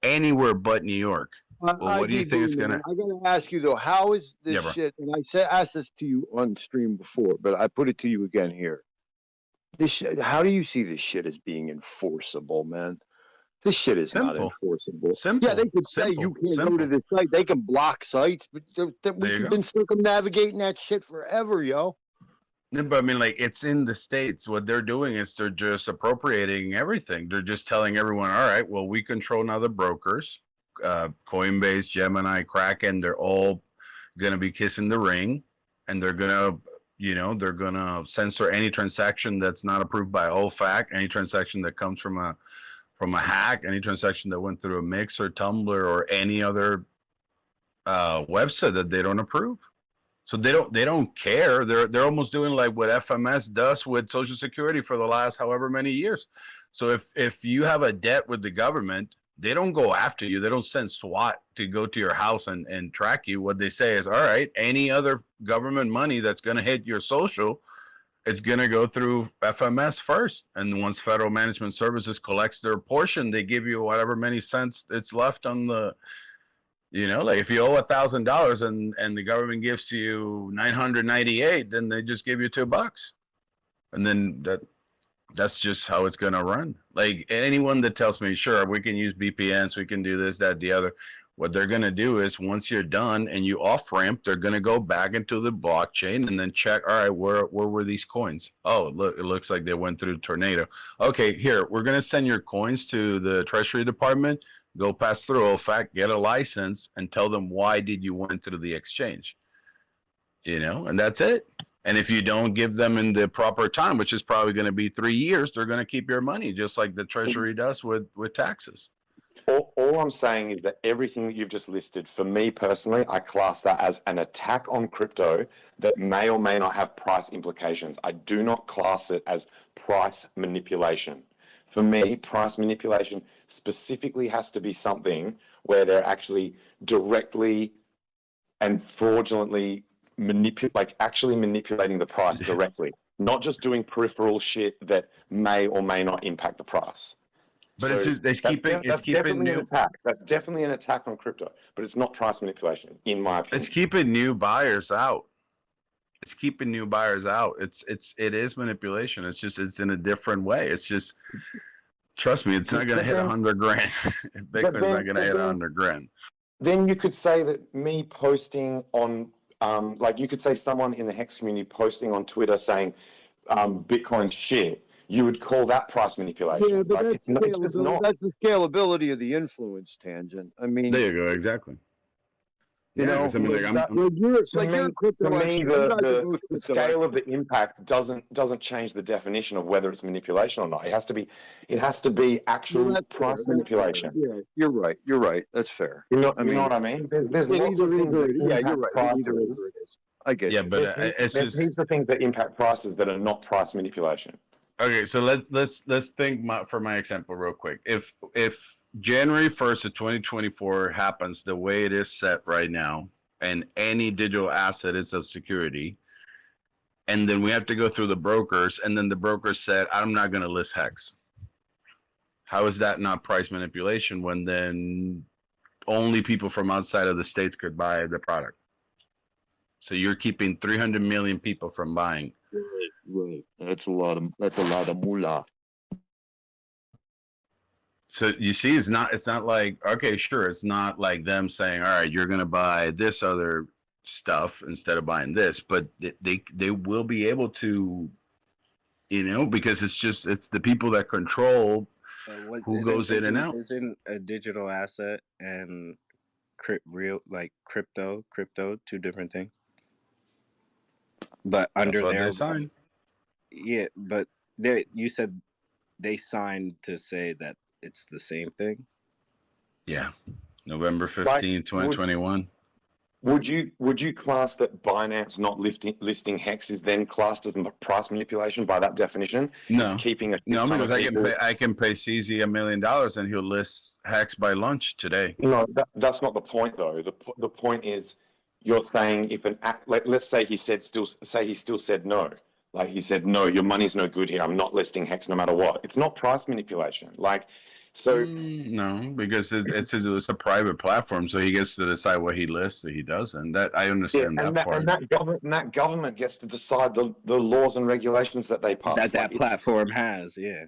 anywhere but New York. Well, what do you think is gonna? I gotta ask you though, how is this shit? And I asked this to you on stream before, but I put it to you again here. This shit, how do you see this shit as being enforceable, man? This shit is not enforceable. Yeah, they could say you can't go to this site. They can block sites, but we've been circumnavigating that shit forever, yo. No, but I mean, it's in the States. What they're doing is they're just appropriating everything. They're just telling everyone, all right, well, we control now the brokers. Coinbase, Gemini, Kraken, they're all going to be kissing the ring, and they're going to censor any transaction that's not approved by OFAC, any transaction that comes from a hack, any transaction that went through a Mix or Tumblr or any other website that they don't approve. So they don't care. They're almost doing like what FMS does with Social Security for the last however many years. So if you have a debt with the government, they don't go after you. They don't send SWAT to go to your house and track you. What they say is, all right, any other government money that's going to hit your social, it's going to go through FMS first. And once Federal Management Services collects their portion, they give you whatever many cents it's left on the, if you owe $1,000 and the government gives you 998, then they just give you $2. And then that's just how it's going to run. Like anyone that tells me, sure, we can use VPNs, we can do this, that, the other. What they're going to do is once you're done and you off ramp, they're going to go back into the blockchain and then check, all right, where were these coins? Oh, look, it looks like they went through tornado. Okay, here, we're going to send your coins to the Treasury Department. Go pass through OFAC, get a license, and tell them why did you went through the exchange. You know, and that's it. And if you don't give them in the proper time, which is probably going to be 3 years, they're going to keep your money, just like the Treasury does with taxes. All I'm saying is that everything that you've just listed, for me personally, I class that as an attack on crypto that may or may not have price implications. I do not class it as price manipulation. For me, price manipulation specifically has to be something where they're actually directly and fraudulently actually manipulating the price directly, not just doing peripheral shit that may or may not impact the price. But So it's just, that's definitely an attack. That's definitely an attack on crypto, but it's not price manipulation, in my opinion. It's keeping new buyers out. It's keeping new buyers out. It is manipulation. It's just, it's in a different way. It's just, trust me, it's not going to hit 100 grand. Bitcoin's not going to hit 100 grand. Then you could say that me posting on, like you could say someone in the Hex community posting on Twitter saying Bitcoin's shit. You would call that price manipulation. Yeah, but Like, it's just not. that's the scalability of the influence tangent. I mean, There you go. Exactly. You know, because I mean, like, I'm, the scale of the impact doesn't change the definition of whether it's manipulation or not. It has to be actual price manipulation. Yeah, you're right. You're right. That's fair. You know what I mean? There's lots of things that yeah, impact you're right. prices. I get yeah, you. but it's There's just heaps of things that impact prices that are not price manipulation. okay. So let's think for my example real quick. If January 1st of 2024 happens the way it is set right now, and any digital asset is of security, and then we have to go through the brokers, and then the broker said, I'm not going to list Hex. How is that not price manipulation when then only people from outside of the states could buy the product? So you're keeping 300 million people from buying. Right. That's a lot of moolah. So you see, it's not like, okay, sure, it's not like them saying, all right, you're going to buy this other stuff instead of buying this, but they will be able to, you know, because it's the people that control who goes in and out. Isn't a digital asset and crypto two different things? But under their sign. Yeah, but you said they signed to say that it's the same thing. Yeah, November 15, 2021. Would you class that Binance not listing Hex is then classed as price manipulation by that definition? No, it's keeping no, because I can pay CZ $1 million and he'll list Hex by lunch today. No, that's not the point though. The point is you're saying if let's say he still said no. Like he said, no, your money's no good here. I'm not listing Hex no matter what. It's not price manipulation. Like, so no, because it's a private platform, so he gets to decide what he lists or he doesn't. That I understand that part. And that government gets to decide the laws and regulations that they pass. That platform has, yeah.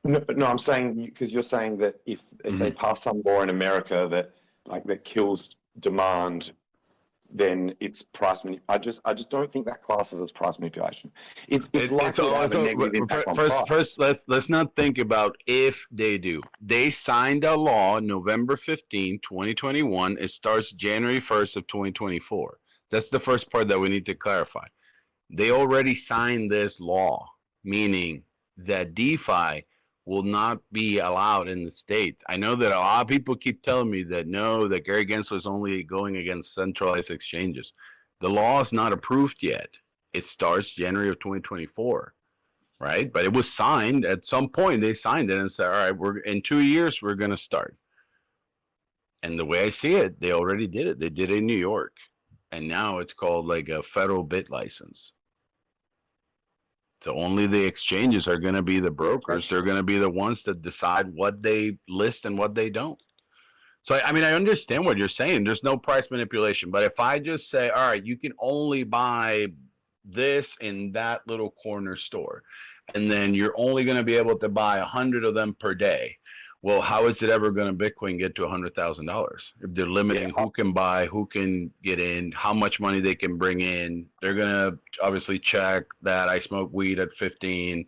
No, I'm saying because you're saying that if they pass some law in America that kills demand, then it's price manipulation. I just don't think that classes as price manipulation. It's likely to have a negative impact on price. First, let's not think about if they do. They signed a law November 15, 2021. It starts January 1st of 2024. That's the first part that we need to clarify. They already signed this law, meaning that DeFi will not be allowed in the States. I know that a lot of people keep telling me that no, that Gary Gensler is only going against centralized exchanges. The law is not approved yet. It starts January of 2024, right? But it was signed at some point. They signed it and said, all right, in 2 years, we're going to start. And the way I see it, they already did it. They did it in New York. And now it's called like a federal bit license. So only the exchanges are going to be the brokers. They're going to be the ones that decide what they list and what they don't. So, I mean, I understand what you're saying. There's no price manipulation. But if I just say, all right, you can only buy this in that little corner store, and then you're only going to be able to buy 100 of them per day. Well, how is it ever going to Bitcoin get to $100,000 if they're limiting who can buy, who can get in, how much money they can bring in? They're going to obviously check that I smoke weed at 15.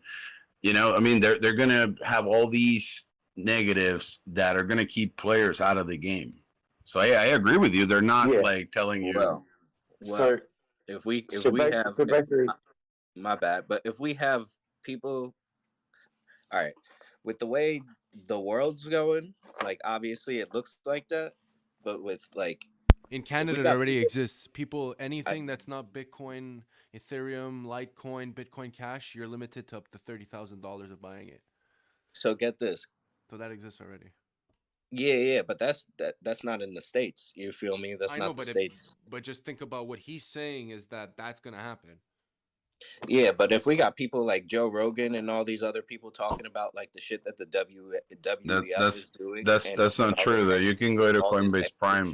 You know, I mean, they're going to have all these negatives that are going to keep players out of the game. So I agree with you. They're not like telling you. Well, So if we have basically, my bad, but if we have people, all right, with the way the world's going, like obviously it looks like that, but with like in Canada, it already exists. People, anything that's not Bitcoin, Ethereum, Litecoin, Bitcoin Cash, you're limited to up to $30,000 of buying it. So get this. So that exists already. Yeah, but that's not in the States. You feel me? That's I know, not the but States. But just think about what he's saying is that that's gonna happen. Yeah, but if we got people like Joe Rogan and all these other people talking about like the shit that the WEF is doing, That's not true though. You can go to Coinbase Prime.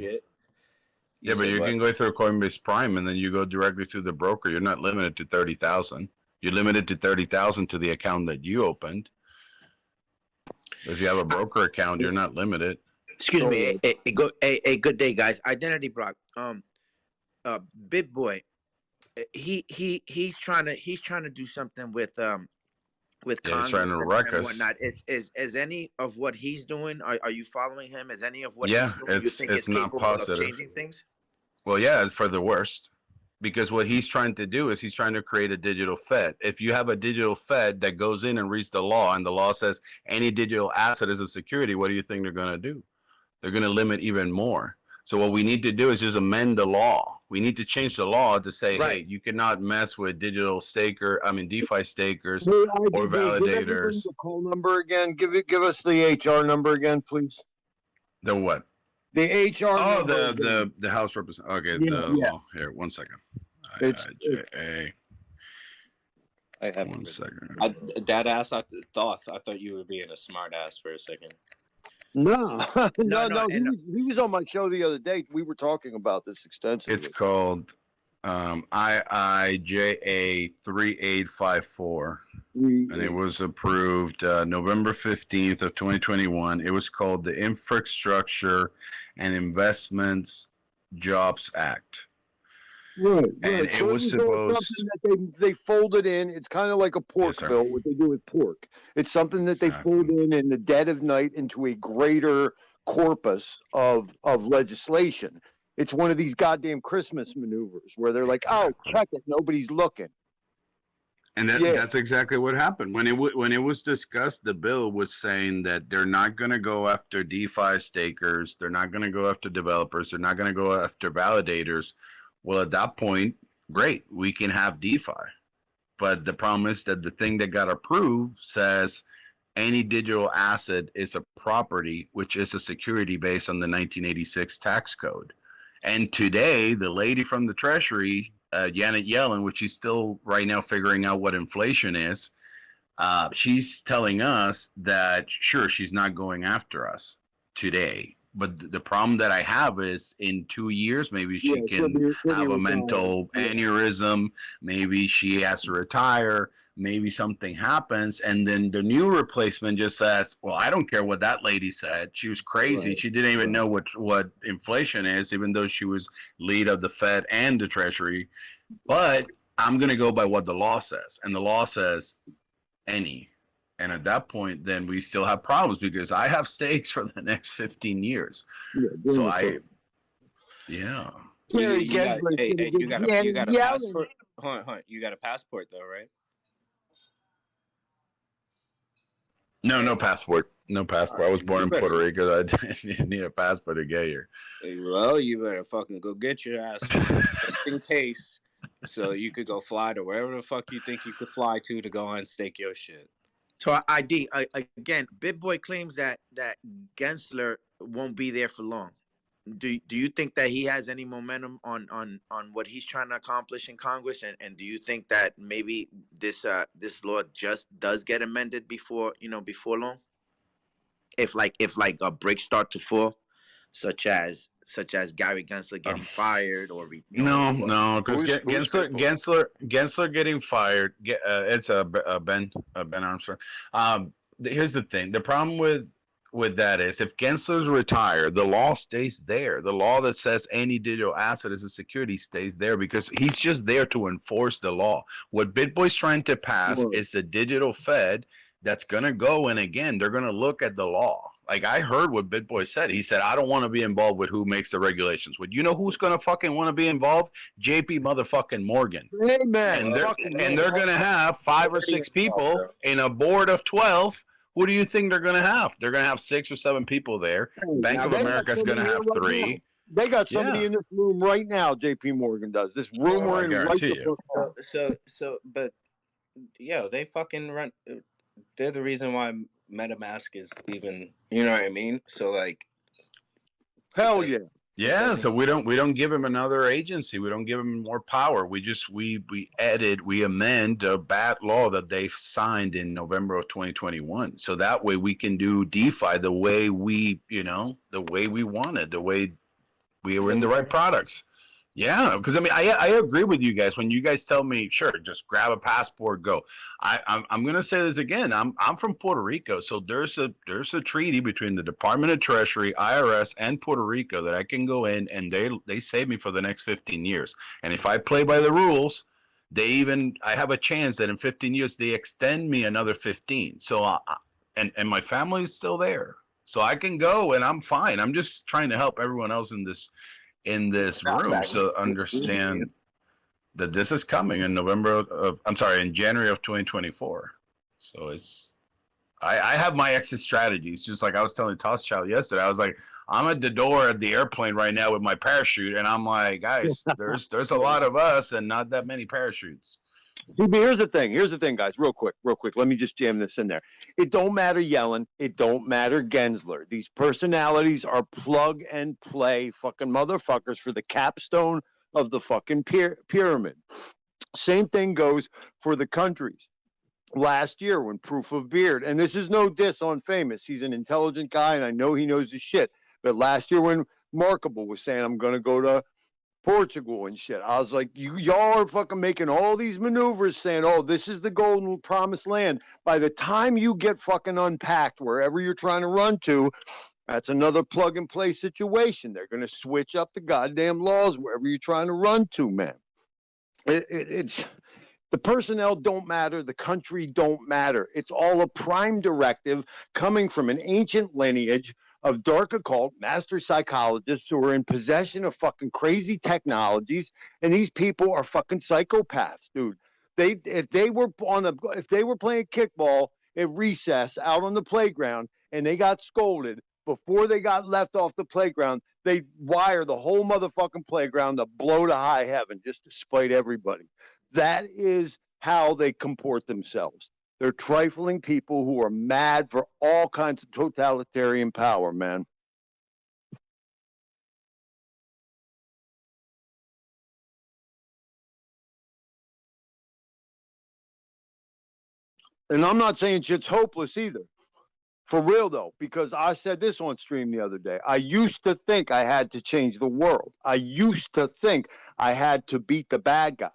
Yeah, but you can go through Coinbase Prime and then you go directly to the broker. You're not limited to 30,000. You're limited to 30,000 to the account that you opened. If you have a broker account, you're not limited. Excuse me. A good day, guys. Identity Block. Big Boy. He's trying to do something with Congress he's trying to wreck and us. whatnot. Is any of what he's doing? Are you following him? Is any of what Yeah, he's doing? You think it's not capable positive. of changing things? Well, yeah, for the worst. Because what he's trying to do is he's trying to create a digital Fed. If you have a digital Fed that goes in and reads the law and the law says any digital asset is a security, what do you think they're going to do? They're going to limit even more. So what we need to do is just amend the law. We need to change the law to say, hey, you cannot mess with DeFi stakers or validators. The call number again. Give us the HR number again, please. The what? The HR. Oh, number the House representative. Okay, Yeah. Law. Here, 1 second. It's- I have 1 second. Dad ass. I thought you were being a smart ass for a second. No, No, he was on my show the other day. We were talking about this extensively. It's called IIJA 3854, and it was approved November 15th of 2021. It was called the Infrastructure and Investments Jobs Act. Right. And it So was something supposed. that they folded in. It's kind of like a pork sir. bill, what they do with pork. It's something that they fold in the dead of night into a greater corpus of legislation. It's one of these goddamn Christmas maneuvers where they're like, "Oh, check it, nobody's looking." And that's exactly what happened. When it was discussed, the bill was saying that they're not going to go after DeFi stakers. They're not going to go after developers. They're not going to go after validators. Well, at that point, great, we can have DeFi. But the problem is that the thing that got approved says any digital asset is a property, which is a security based on the 1986 tax code. And today, the lady from the Treasury, Janet Yellen, which she's still right now figuring out what inflation is, she's telling us that, sure, she's not going after us today. But the problem that I have is in 2 years, maybe she can have a mental aneurysm. Maybe she has to retire. Maybe something happens. And then the new replacement just says, well, I don't care what that lady said. She was crazy. Right. She didn't even know what inflation is, even though she was lead of the Fed and the Treasury. But I'm going to go by what the law says. And the law says any. And at that point, then we still have problems because I have stakes for the next 15 years. So you got a passport. Hold on. You got a passport though, right? No passport. No passport. I was born in Puerto Rico. I didn't need a passport to get here. Well, you better fucking go get your ass one, just in case, so you could go fly to wherever the fuck you think you could fly to go and stake your shit. So again, Big Boy claims that Gensler won't be there for long. Do you think that he has any momentum on what he's trying to accomplish in Congress, and do you think that maybe this law just does get amended before long? If a bricks start to fall, such as Gary Gensler getting fired or no, because Gensler getting fired. It's Ben Armstrong. Here's the thing: the problem with with that is if Gensler's retired, the law stays there. The law that says any digital asset is a security stays there because he's just there to enforce the law. What BitBoy's trying to pass is the digital Fed that's going to go, and again, they're going to look at the law. Like I heard what BitBoy said. He said, I don't want to be involved with who makes the regulations. But you know who's going to fucking want to be involved? JP motherfucking Morgan. Amen. And they're going to have 5 or 6 people in a board of 12. Who do you think they're going to have? They're going to have 6 or 7 people there. Bank of America is going to have 3. They got somebody in this room right now. JP Morgan does this room we're in right you. But yo, they fucking run. They're the reason why MetaMask is even. You know what I mean? So like, hell yeah. Yeah, so we don't give him another agency. We don't give him more power. We amend a bad law that they signed in November of 2021. So that way we can do DeFi the way we wanted, the way we were in the right products. Yeah, because I mean, I agree with you guys. When you guys tell me, sure, just grab a passport, go. I'm gonna say this again. I'm from Puerto Rico, so there's a treaty between the Department of Treasury, IRS, and Puerto Rico that I can go in and they save me for the next 15 years. And if I play by the rules, I have a chance that in 15 years they extend me another 15. So and my family's still there, so I can go and I'm fine. I'm just trying to help everyone else in this room so understand that this is coming in in January of 2024. So I have my exit strategies, just like I was telling Tosschild yesterday. I was like, I'm at the door at the airplane right now with my parachute, and I'm like, guys, there's a lot of us and not that many parachutes. See, but here's the thing, guys, real quick. Let me just jam this in there. It don't matter Yellen. It don't matter Gensler. These personalities are plug and play fucking motherfuckers for the capstone of the fucking pyramid. Same thing goes for the countries. Last year when Proof of Beard, and this is no diss on Famous. He's an intelligent guy, and I know he knows his shit. But last year when Markable was saying, I'm going to go to Portugal and shit. I was like, y'all are fucking making all these maneuvers saying, oh, this is the golden promised land. By the time you get fucking unpacked wherever you're trying to run to, that's another plug and play situation. They're going to switch up the goddamn laws wherever you're trying to run to, man. It's the personnel don't matter. The country don't matter. It's all a prime directive coming from an ancient lineage of dark occult master psychologists who are in possession of fucking crazy technologies, and these people are fucking psychopaths, dude. If they were playing kickball at recess out on the playground and they got scolded before they got left off the playground, they'd wire the whole motherfucking playground to blow to high heaven just to spite everybody. That is how they comport themselves. They're trifling people who are mad for all kinds of totalitarian power, man. And I'm not saying shit's hopeless either. For real, though, because I said this on stream the other day. I used to think I had to change the world. I used to think I had to beat the bad guys.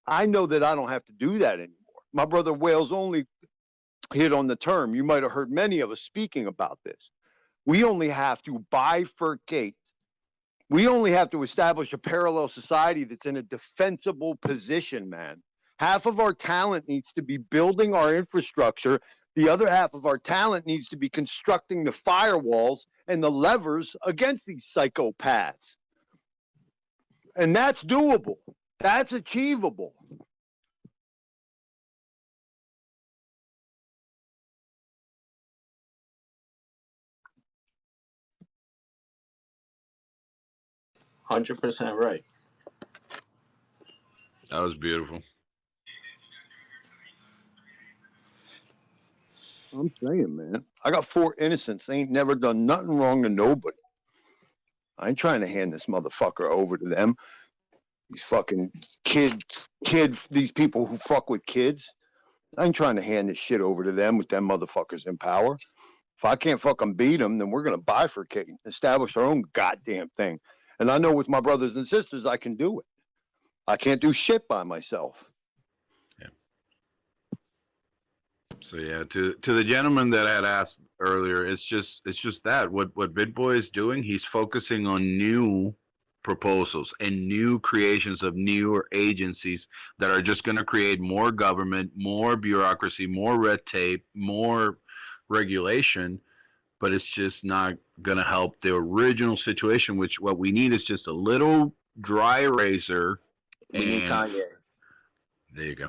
I know that I don't have to do that anymore. My brother Wales only hit on the term. You might have heard many of us speaking about this. We only have to bifurcate. We only have to establish a parallel society that's in a defensible position, man. Half of our talent needs to be building our infrastructure. The other half of our talent needs to be constructing the firewalls and the levers against these psychopaths. And that's doable. That's achievable. %100% right. That was beautiful. I'm saying, man. I got 4 innocents. They ain't never done nothing wrong to nobody. I ain't trying to hand this motherfucker over to them. These fucking these people who fuck with kids. I ain't trying to hand this shit over to them with them motherfuckers in power. If I can't fucking beat them, then we're going to bifurcate, establish our own goddamn thing. And I know with my brothers and sisters, I can do it. I can't do shit by myself. Yeah. So yeah, to the gentleman that had asked earlier, it's just that what BitBoy is doing, he's focusing on new proposals and new creations of newer agencies that are just going to create more government, more bureaucracy, more red tape, more regulation, but it's just not going to help the original situation, which what we need is just a little dry razor. We need Kanye. There you go.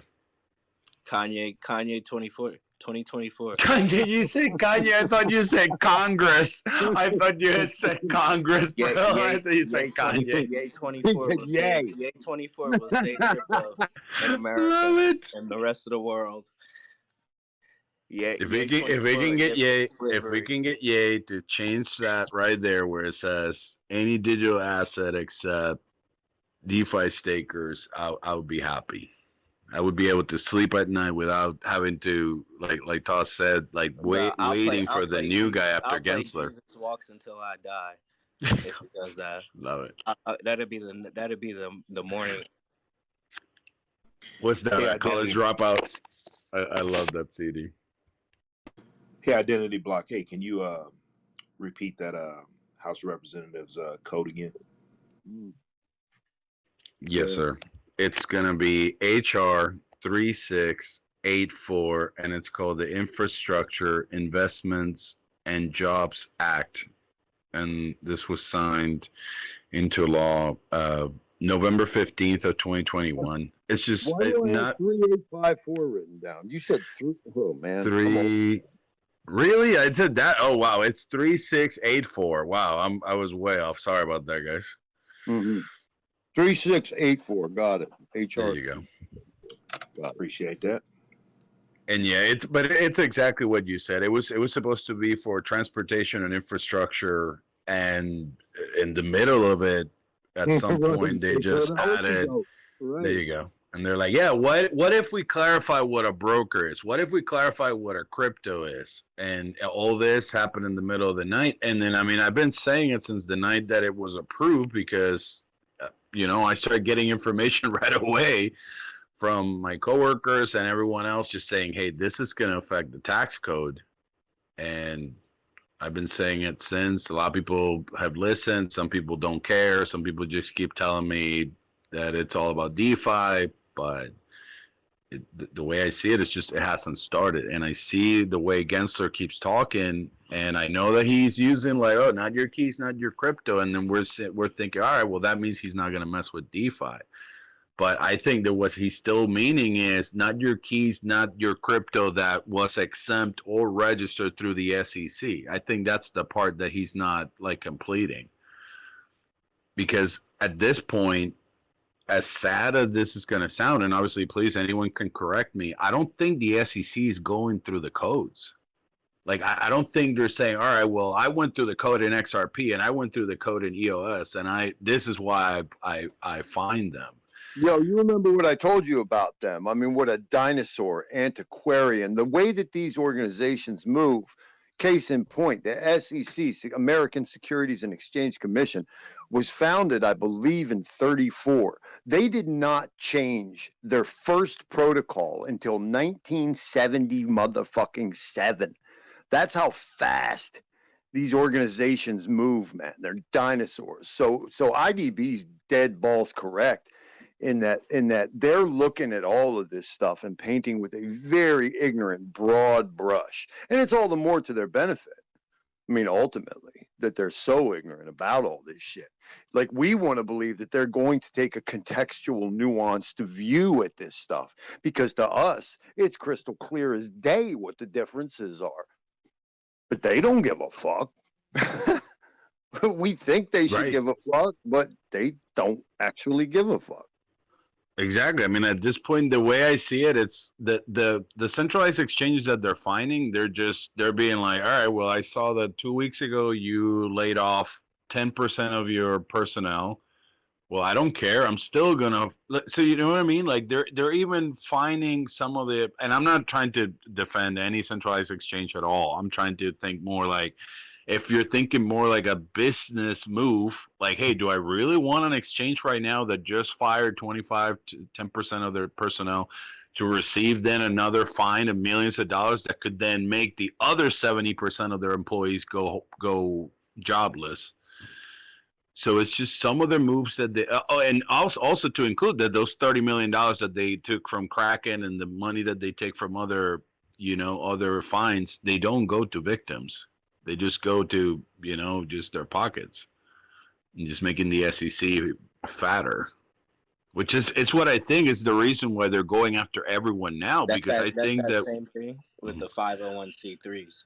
Kanye 2024. Kanye, you said Kanye. I thought you said Congress. I thought you had said Congress, bro. I thought you said Kanye. Yay 24 will save. Yay 24 will save crypto in America and the rest of the world. Yeah. If we can get Ye to change that right there where it says any digital asset except DeFi stakers, I would be happy. I would be able to sleep at night without having to, like Toss said, waiting for the new guy after Gensler. Jesus walks until I die. If he does that, love it. That'd be the morning. What's that? Hey, College dropout. I love that CD. Hey, Identity Block. Hey, can you repeat that House of Representatives code again? Yes, sir. It's going to be HR 3684, and it's called the Infrastructure Investments and Jobs Act. And this was signed into law November 15th of 2021. It's just Why do I have not 3854 written down? You said three. Oh man, three. Really? I did that. Oh wow, it's 3684. Wow, I was way off. Sorry about that, guys. 3684. Got it. HR. There you go. Appreciate that. And yeah, it's exactly what you said. It was supposed to be for transportation and infrastructure, and in the middle of it, at some point they just added. Right. There you go. And they're like, yeah, what if we clarify what a broker is? What if we clarify what a crypto is? And all this happened in the middle of the night. And then, I mean, I've been saying it since the night that it was approved because, I started getting information right away from my coworkers and everyone else just saying, hey, this is going to affect the tax code. And I've been saying it since. A lot of people have listened. Some people don't care. Some people just keep telling me that it's all about DeFi. But the way I see it, it's just it hasn't started. And I see the way Gensler keeps talking, and I know that he's using not your keys, not your crypto. And then we're thinking, all right, well, that means he's not going to mess with DeFi. But I think that what he's still meaning is not your keys, not your crypto that was exempt or registered through the SEC. I think that's the part that he's not completing. Because at this point, as sad as this is going to sound, and obviously, please, anyone can correct me, I don't think the SEC is going through the codes. I don't think they're saying, all right, well, I went through the code in XRP and I went through the code in EOS, and this is why I find them. Yo, you remember what I told you about them? I mean, what a dinosaur, antiquarian. The way that these organizations move, case in point, the SEC, American Securities and Exchange Commission, was founded, I believe, in 34. They did not change their first protocol until 1970 motherfucking 7. That's how fast these organizations move, man. They're dinosaurs. So IDB's dead balls correct in that they're looking at all of this stuff and painting with a very ignorant, broad brush. And it's all the more to their benefit. I mean, ultimately, that they're so ignorant about all this shit. We want to believe that they're going to take a contextual, nuanced view at this stuff, because to us, it's crystal clear as day what the differences are. But they don't give a fuck. We think they should give a fuck, but they don't actually give a fuck. Exactly. I mean, at this point, the way I see it, it's the centralized exchanges that they're finding. They're being like, all right, well, I saw that 2 weeks ago you laid off 10% of your personnel. Well, I don't care. I'm still gonna. So you know what I mean? They're even finding some of the. And I'm not trying to defend any centralized exchange at all. I'm trying to think more like, if you're thinking more like a business move, hey, do I really want an exchange right now that just fired 25 to 10% of their personnel to receive then another fine of millions of dollars that could then make the other 70% of their employees go jobless. So it's just some of the moves that they and also to include that those $30 million that they took from Kraken and the money that they take from other other fines, they don't go to victims. They just go to just their pockets and just making the SEC fatter. Which is it's what I think is the reason why they're going after everyone now, because I think that same thing with the 501c3s.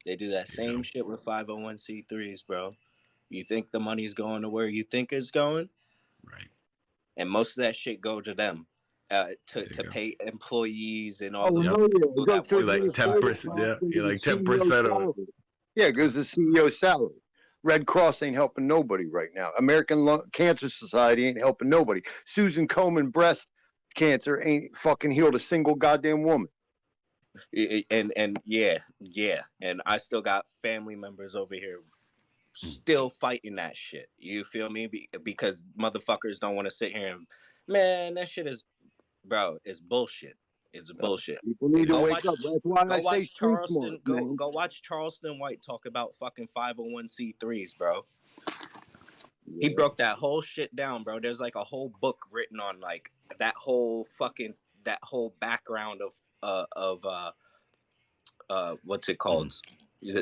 They do that same shit with 501c3s, bro. You think the money's going to where you think it's going, right? And most of that shit go to them, to pay employees and all Oh, the hell yeah. people It goes that to work. like administrative 10%. costs Yeah, and you're the like CEO's 10% of it. salary. Yeah, it goes to CEO's salary. Red Cross ain't helping nobody right now. American Cancer Society ain't helping nobody. Susan Komen breast cancer ain't fucking healed a single goddamn woman. And yeah, and I still got family members over here still fighting that shit. You feel me? Because motherfuckers don't want to sit here and, man, that shit is, bro, it's bullshit. It's bullshit. People need to wake up. That's why I say street smart, man. Go watch Charleston White talk about fucking 501c3s, bro. He broke that whole shit down, bro. There's like a whole book written on like that whole background of what's it called?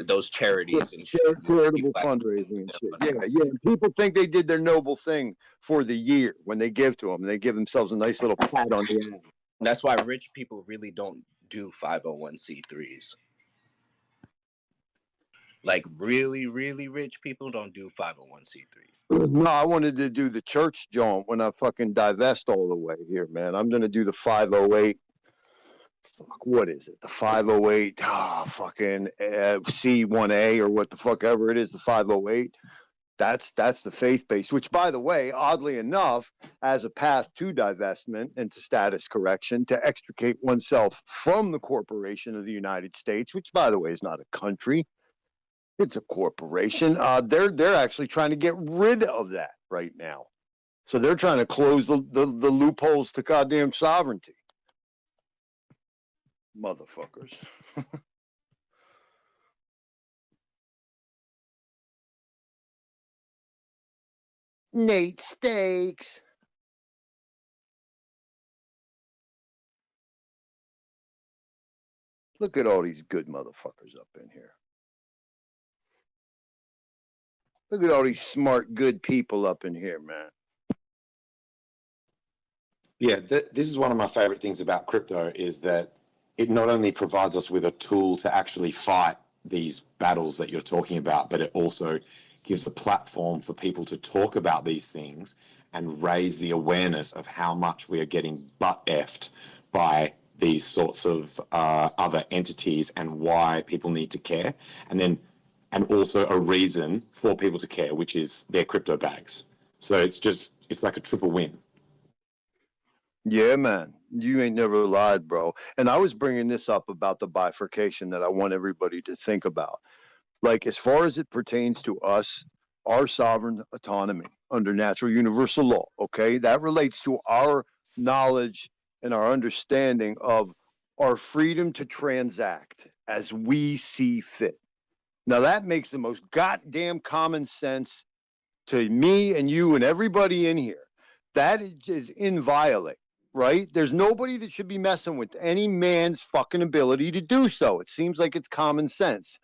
Those charities and shit. Charitable fundraising and shit. Yeah. People think they did their noble thing for the year when they give to them. They give themselves a nice little pat on the end. That's why rich people really don't do 501c3s. Like really, really rich people don't do 501c3s. No, I wanted to do the church joint when I fucking divest all the way here, man. I'm gonna do the 508. Fuck, what is it? The 508, fucking C1A or what the fuck ever it is, the 508. That's the faith base, which, by the way, oddly enough, as a path to divestment and to status correction, to extricate oneself from the corporation of the United States, which, by the way, is not a country, it's a corporation. They're actually trying to get rid of that right now. So they're trying to close the loopholes to goddamn sovereignty. Motherfuckers. Nate Steaks. Look at all these good motherfuckers up in here. Look at all these smart, good people up in here, man. Yeah, this is one of my favorite things about crypto is that it not only provides us with a tool to actually fight these battles that you're talking about, but it also gives a platform for people to talk about these things and raise the awareness of how much we are getting butt effed by these sorts of other entities and why people need to care. And also a reason for people to care, which is their crypto bags. So it's like a triple win. Yeah, man. You ain't never lied, bro. And I was bringing this up about the bifurcation that I want everybody to think about. Like, as far as it pertains to us, our sovereign autonomy under natural universal law, okay? That relates to our knowledge and our understanding of our freedom to transact as we see fit. Now, that makes the most goddamn common sense to me and you and everybody in here. That is inviolate. Right? There's nobody that should be messing with any man's fucking ability to do so. It seems like it's common sense.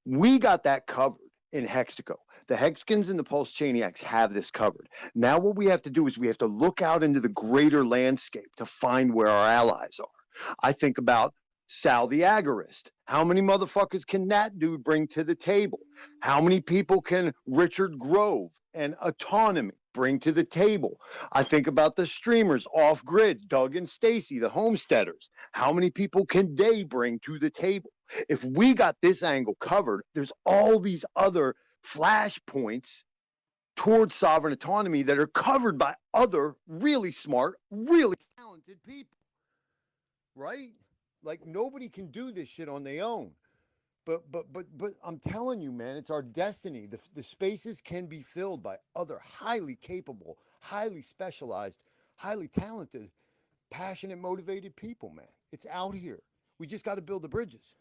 We got that covered in Hexaco. The Hexicans and the Pulse Chaniacs have this covered. Now what we have to do is we have to look out into the greater landscape to find where our allies are. I think about Sal the Agorist. How many motherfuckers can that dude bring to the table? How many people can Richard Grove and Autonomy bring to the table? I think about the streamers off grid, Doug and Stacy, the homesteaders. How many people can they bring to the table? If we got this angle covered, there's all these other flashpoints towards sovereign autonomy that are covered by other really smart, really talented people. Right? Like, nobody can do this shit on their own. But I'm telling you, man, it's our destiny. The spaces can be filled by other highly capable, highly specialized, highly talented passionate, motivated people, man. It's out here. We just got to build the bridges.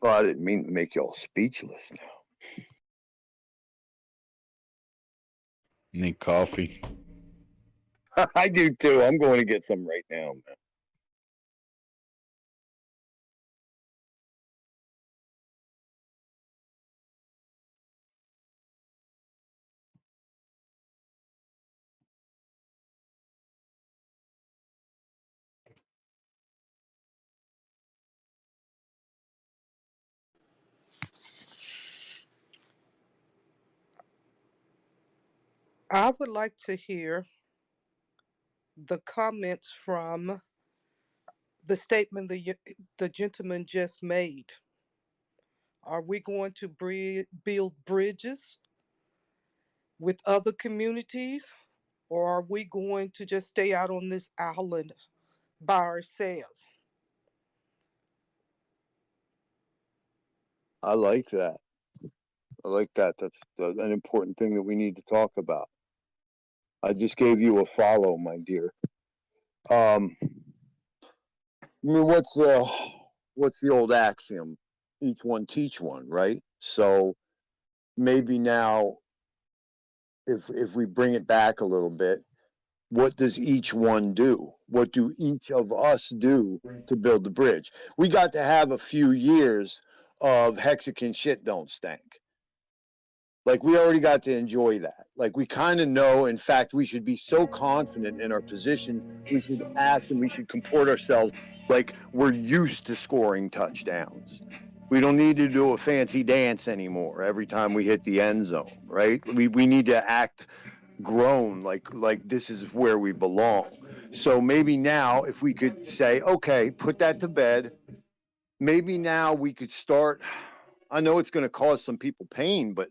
Well, I didn't mean to make y'all speechless now. Need coffee. I do too. I'm going to get some right now, man. I would like to hear the comments from the statement the gentleman just made. Are we going to build bridges with other communities, or are we going to just stay out on this island by ourselves? I like that. I like that. That's an important thing that we need to talk about. I just gave you a follow, my dear. I mean, what's the old axiom? Each one teach one, right? So maybe now, if we bring it back a little bit, what does each one do? What do each of us do to build the bridge? We got to have a few years of Hexagon shit don't stink. Like, we already got to enjoy that. Like, we kind of know, in fact, we should be so confident in our position, we should act and we should comport ourselves like we're used to scoring touchdowns. We don't need to do a fancy dance anymore every time we hit the end zone, right? We need to act grown, like this is where we belong. So maybe now, if we could say, okay, put that to bed, maybe now we could start. I know it's going to cause some people pain, but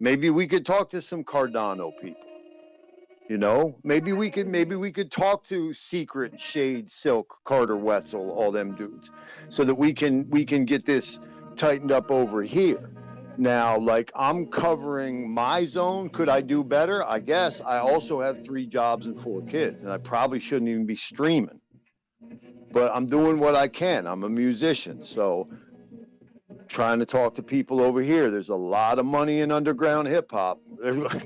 maybe we could talk to some Cardano people. You know, maybe we could talk to Secret, Shade, Silk, Carter, Wetzel, all them dudes, so that we can get this tightened up over here. Now, like, I'm covering my zone. Could I do better? I guess. I also have 3 jobs and 4 kids, and I probably shouldn't even be streaming. But I'm doing what I can. I'm a musician, so trying to talk to people over here. There's a lot of money in underground hip hop.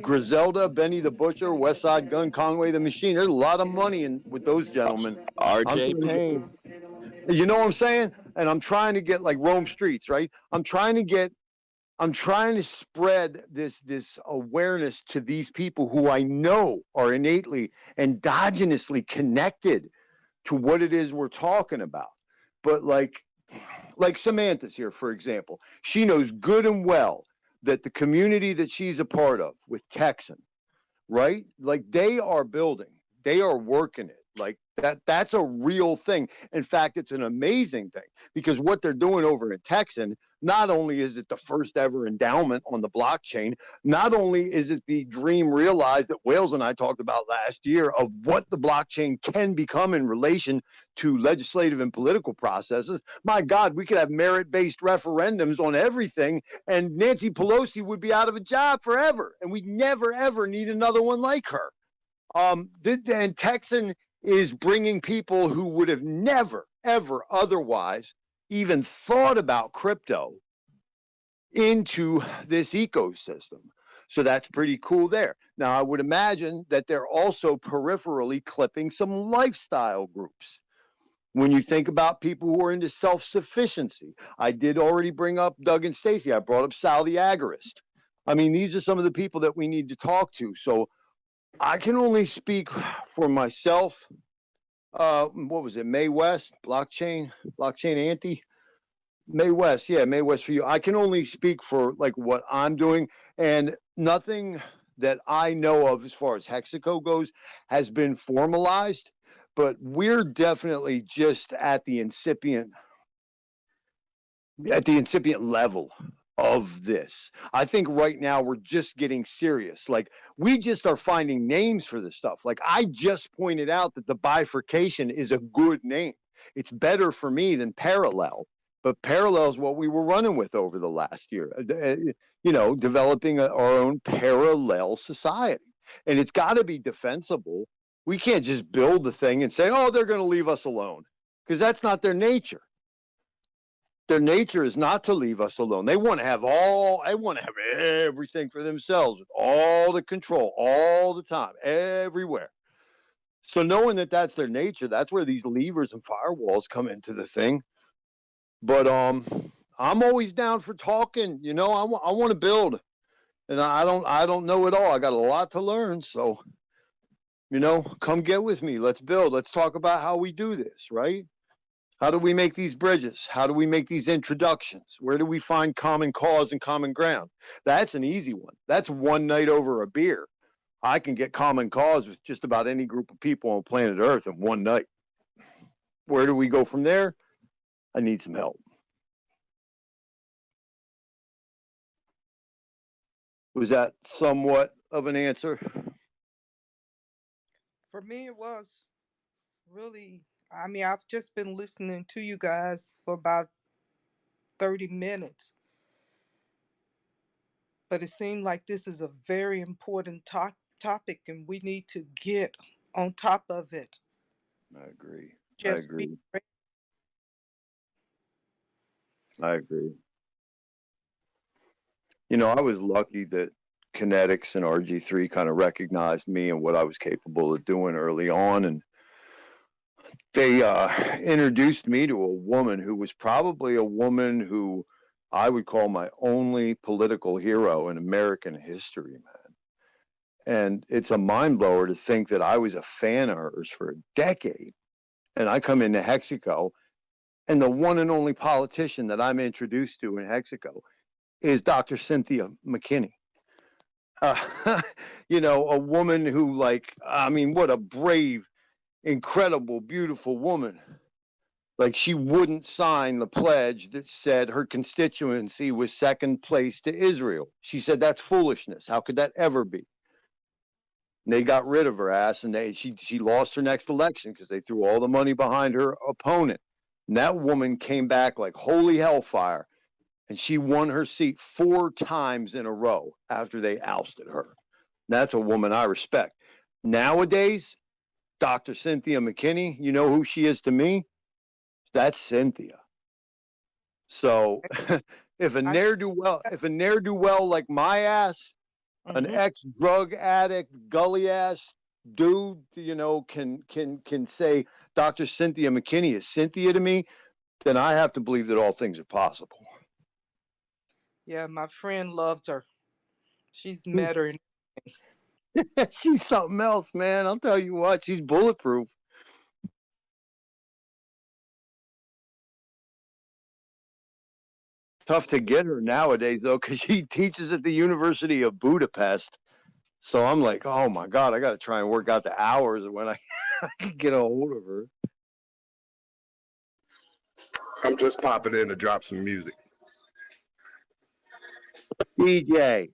Griselda, Benny the Butcher, Westside Gun, Conway the Machine. There's a lot of money in with those gentlemen. RJ Payne. You know what I'm saying? And I'm trying to get, like, Rome Streets, right? I'm trying to spread this awareness to these people who I know are innately, endogenously connected to what it is we're talking about. But like Samantha's here, for example, she knows good and well that the community that she's a part of with Texan, right? Like, they are building, they are working it. Like, that's a real thing. In fact, it's an amazing thing, because what they're doing over in Texan, not only is it the first ever endowment on the blockchain, not only is it the dream realized that Wales and I talked about last year of what the blockchain can become in relation to legislative and political processes. My God, we could have merit-based referendums on everything, and Nancy Pelosi would be out of a job forever, and we'd never, ever need another one like her. And Texan is bringing people who would have never, ever otherwise even thought about crypto into this ecosystem. So that's pretty cool there. Now, I would imagine that they're also peripherally clipping some lifestyle groups. When you think about people who are into self-sufficiency, I did already bring up Doug and Stacy. I brought up Sal the Agorist. I mean, these are some of the people that we need to talk to. So I can only speak for myself. What was it? May West, blockchain Auntie? May West, yeah, May West for you. I can only speak for, like, what I'm doing, and nothing that I know of as far as Hexaco goes has been formalized, but we're definitely just at the incipient level of this. I think right now we're just getting serious. Like, we just are finding names for this stuff. Like, I just pointed out that the bifurcation is a good name. It's better for me than parallel. But parallel is what we were running with over the last year. Developing our own parallel society. And it's got to be defensible. We can't just build the thing and say, oh, they're going to leave us alone, because that's not their nature. Their nature is not to leave us alone. They want to have everything for themselves, with all the control, all the time, everywhere. So knowing that that's their nature, that's where these levers and firewalls come into the thing. But I'm always down for talking. I want to build, and I don't know it all. I got a lot to learn. So, come get with me. Let's build. Let's talk about how we do this, right? How do we make these bridges? How do we make these introductions? Where do we find common cause and common ground? That's an easy one. That's one night over a beer. I can get common cause with just about any group of people on planet Earth in one night. Where do we go from there? I need some help. Was that somewhat of an answer? For me, it was really, I mean, I've just been listening to you guys for about 30 minutes, but it seemed like this is a very important topic, and we need to get on top of it. I agree. Just be ready. I agree. I was lucky that Kinetics and RG3 kind of recognized me and what I was capable of doing early on. And they introduced me to a woman who was probably a woman who I would call my only political hero in American history, man. And it's a mind blower to think that I was a fan of hers for a decade. And I come into Hexaco, and the one and only politician that I'm introduced to in Hexaco is Dr. Cynthia McKinney. A woman who, what a brave, incredible, beautiful woman. Like, she wouldn't sign the pledge that said her constituency was second place to Israel. She said that's foolishness. How could that ever be? And they got rid of her ass, and she lost her next election because they threw all the money behind her opponent. And that woman came back like holy hellfire, and she won her seat 4 times in a row after they ousted her. And that's a woman I respect. Nowadays, Dr. Cynthia McKinney, you know who she is to me? That's Cynthia. So if a ne'er-do-well like my ass, an ex-drug addict, gully ass dude, can say Dr. Cynthia McKinney is Cynthia to me, then I have to believe that all things are possible. Yeah, my friend loves her. She's met her. She's something else, man. I'll tell you what, she's bulletproof. Tough to get her nowadays, though, because she teaches at the University of Budapest. So I'm like, oh my God, I got to try and work out the hours when I can get a hold of her. I'm just popping in to drop some music. DJ,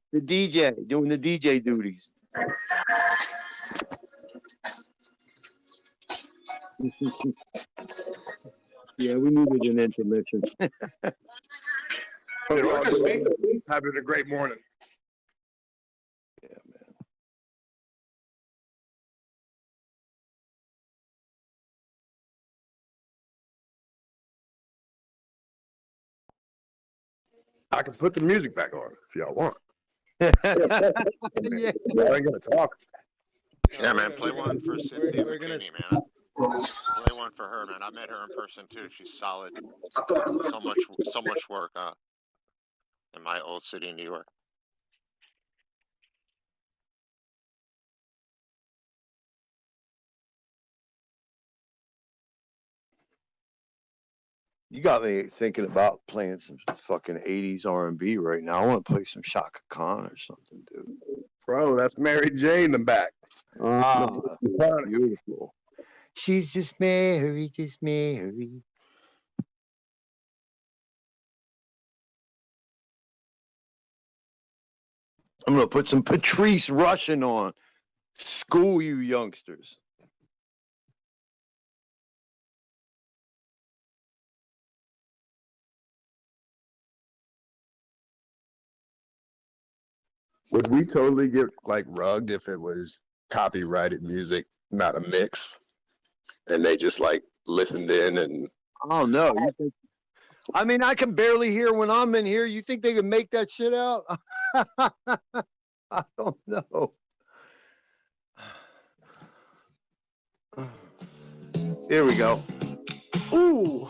doing the DJ duties. Yeah, we needed an intermission. Hope y'all having a great morning. Yeah, man. I can put the music back on if y'all want. Yeah. I ain't gonna talk. Yeah, man, play one for Cynthia McKinney, man. Play one for her, man. I met her in person too. She's solid. So much work in my old city, New York. You got me thinking about playing some fucking 80s R&B right now. I want to play some Shaka Khan or something, dude. Bro, that's Mary J in the back. Beautiful. She's just Mary, just Mary. I'm going to put some Patrice Rushen on. School you youngsters. Would we totally get like rugged if it was copyrighted music, not a mix, and they just like listened in and? Oh no! You think? I mean, I can barely hear when I'm in here. You think they can make that shit out? I don't know. Here we go. Ooh.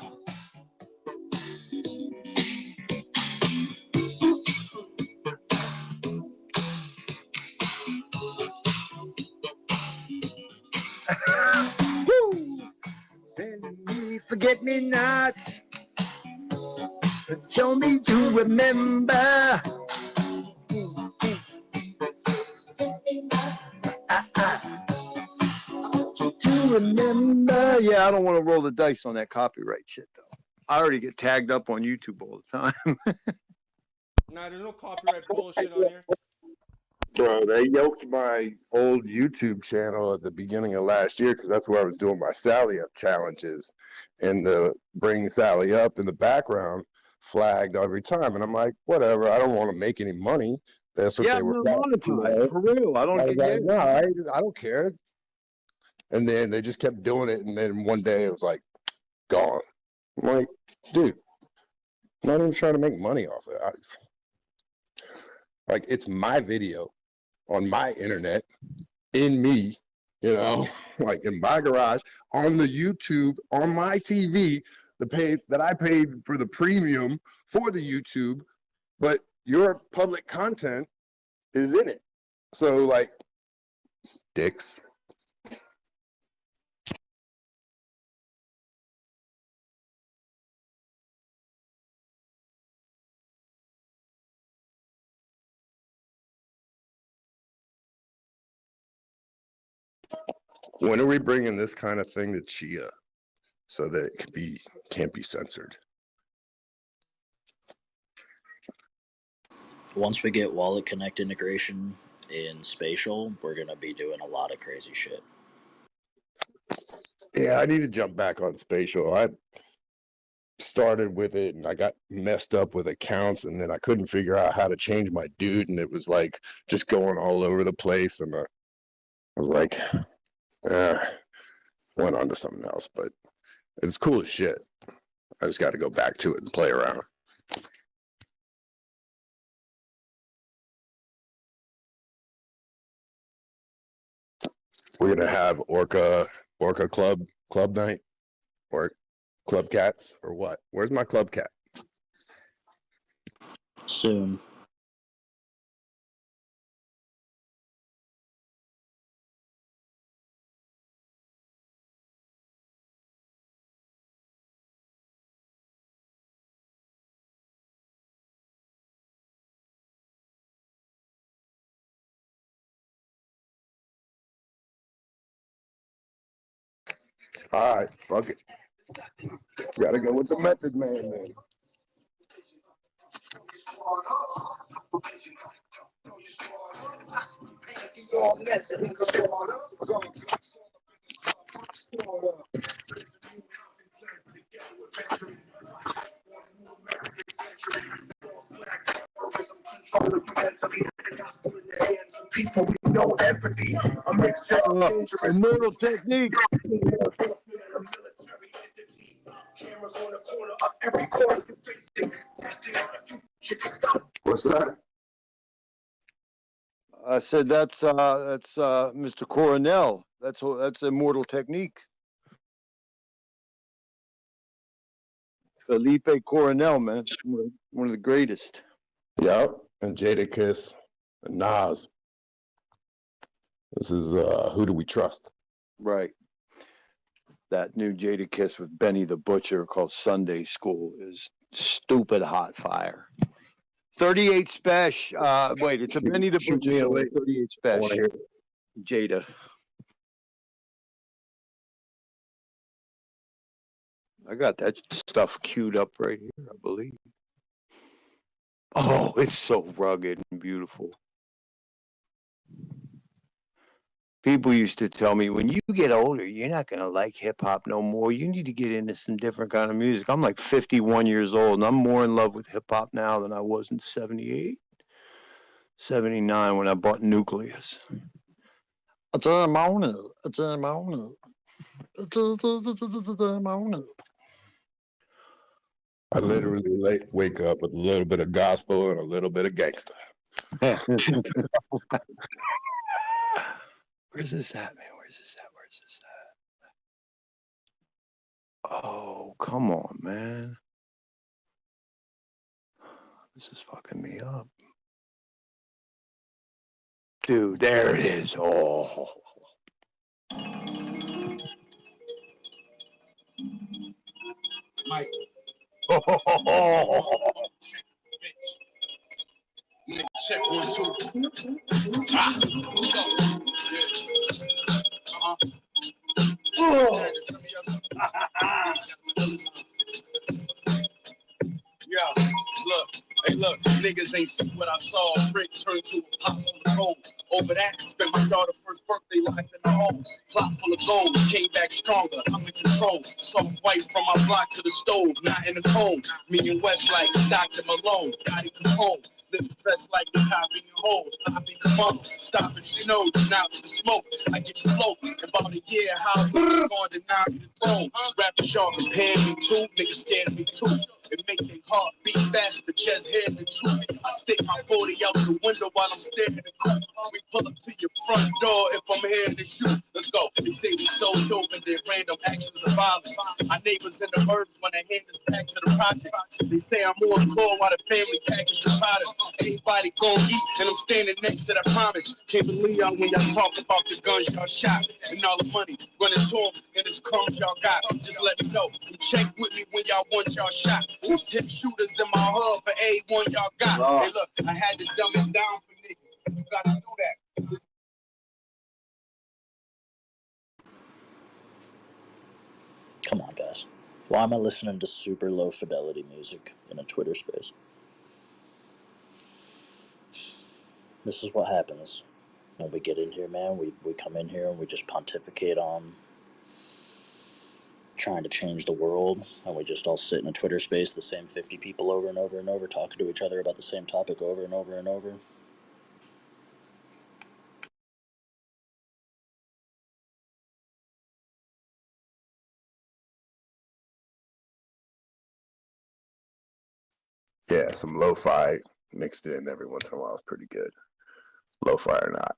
Send me forget me nots. Show me to remember. To remember. Yeah, I don't want to roll the dice on that copyright shit though. I already get tagged up on YouTube all the time. Nah, there's no copyright bullshit on here. Bro, they yoked my old YouTube channel at the beginning of last year because that's where I was doing my Sally Up challenges, and the bring Sally Up in the background flagged every time, and I'm like, whatever, I don't want to make any money. That's what they were monetized for real. I don't I was get like, no, I don't care. And then they just kept doing it, and then one day it was like gone. I'm like, dude, I'm not even trying to make money off it. Like, it's my video on my internet, in me, like in my garage, on the YouTube, on my TV, the pay that I paid for the premium for the YouTube, but your public content is in it. So, like, dicks. When are we bringing this kind of thing to Chia so that it can't be censored? Once we get Wallet Connect integration in Spatial, we're going to be doing a lot of crazy shit. Yeah, I need to jump back on Spatial. I started with it and I got messed up with accounts, and then I couldn't figure out how to change my dude, and it was like just going all over the place, and I was like, went on to something else, but it's cool as shit. I just got to go back to it and play around. We're gonna have Orca Club night, or Club Cats, or what? Where's my Club Cat? Soon. All right, fuck it. Gotta go with the Method Man then. Immortal Technique. What's that? I said that's Mr. Coronel. That's Immortal Technique. Felipe Coronel, man, one of the greatest. Yep, and Jadakiss and Nas. This is Who Do We Trust? Right. That new Jadakiss with Benny the Butcher called Sunday School is stupid hot fire. 38 Special. Wait, it's a Benny the Butcher song. 38 Special. Jada. I got that stuff queued up right here, I believe. Oh, it's so rugged and beautiful. People used to tell me, when you get older, you're not going to like hip hop no more. You need to get into some different kind of music. I'm like 51 years old, and I'm more in love with hip hop now than I was in 78. '79 when I bought Nucleus. It's a morning. It's a morning. It's a morning. I literally wake up with a little bit of gospel and a little bit of gangster. Where's this at, man? Where's this at? Where's this at? Oh, come on, man. This is fucking me up. Dude, there it is. Oh. Mike. Check 1, 2. Ah, let's go. Yeah. Look, hey, look, niggas ain't see what I saw. Brick turned to a pot full of gold. Over that, spent my daughter's first birthday life in the home. Plot full of gold, came back stronger. I'm in control. Soft white from my block to the stove, not in the cold. Me and West like Stockton Malone, Gotti Capone. Live dressed like the cop in your holes. Poppy the funnel. Stop it, you know, you're not with the smoke. I get you low. In about a year, how I'm going to deny me the throne. Rappers y'all compare me to, niggas scared of me too. It make their heart beat fast, but just hearing the truth. I stick my 40 out the window while I'm staring at the coupe. We pull up to your front door if I'm here to shoot. Let's go. They say we so dope and their random actions of violence. Our neighbors in the burbs when they hand us back to the project. They say I'm more cool while the family package the product. Everybody gon' eat and I'm standing next to the promise. Can't believe y'all when y'all talk about the guns y'all shot and all the money running to them and this crumbs y'all got. Just let me know. Come check with me when y'all want y'all shot. There's 10 shooters in my hub for every one y'all got. Hey, look, I had to dumb it down for niggas. You gotta do that. Come on, guys. Why am I listening to super low fidelity music in a Twitter space? This is what happens when we get in here, man. We come in here and we just pontificate on trying to change the world, and we just all sit in a Twitter space, the same 50 people over and over and over, talking to each other about the same topic over and over and over. Yeah, some lo-fi mixed in every once in a while is pretty good. Lo-fi or not.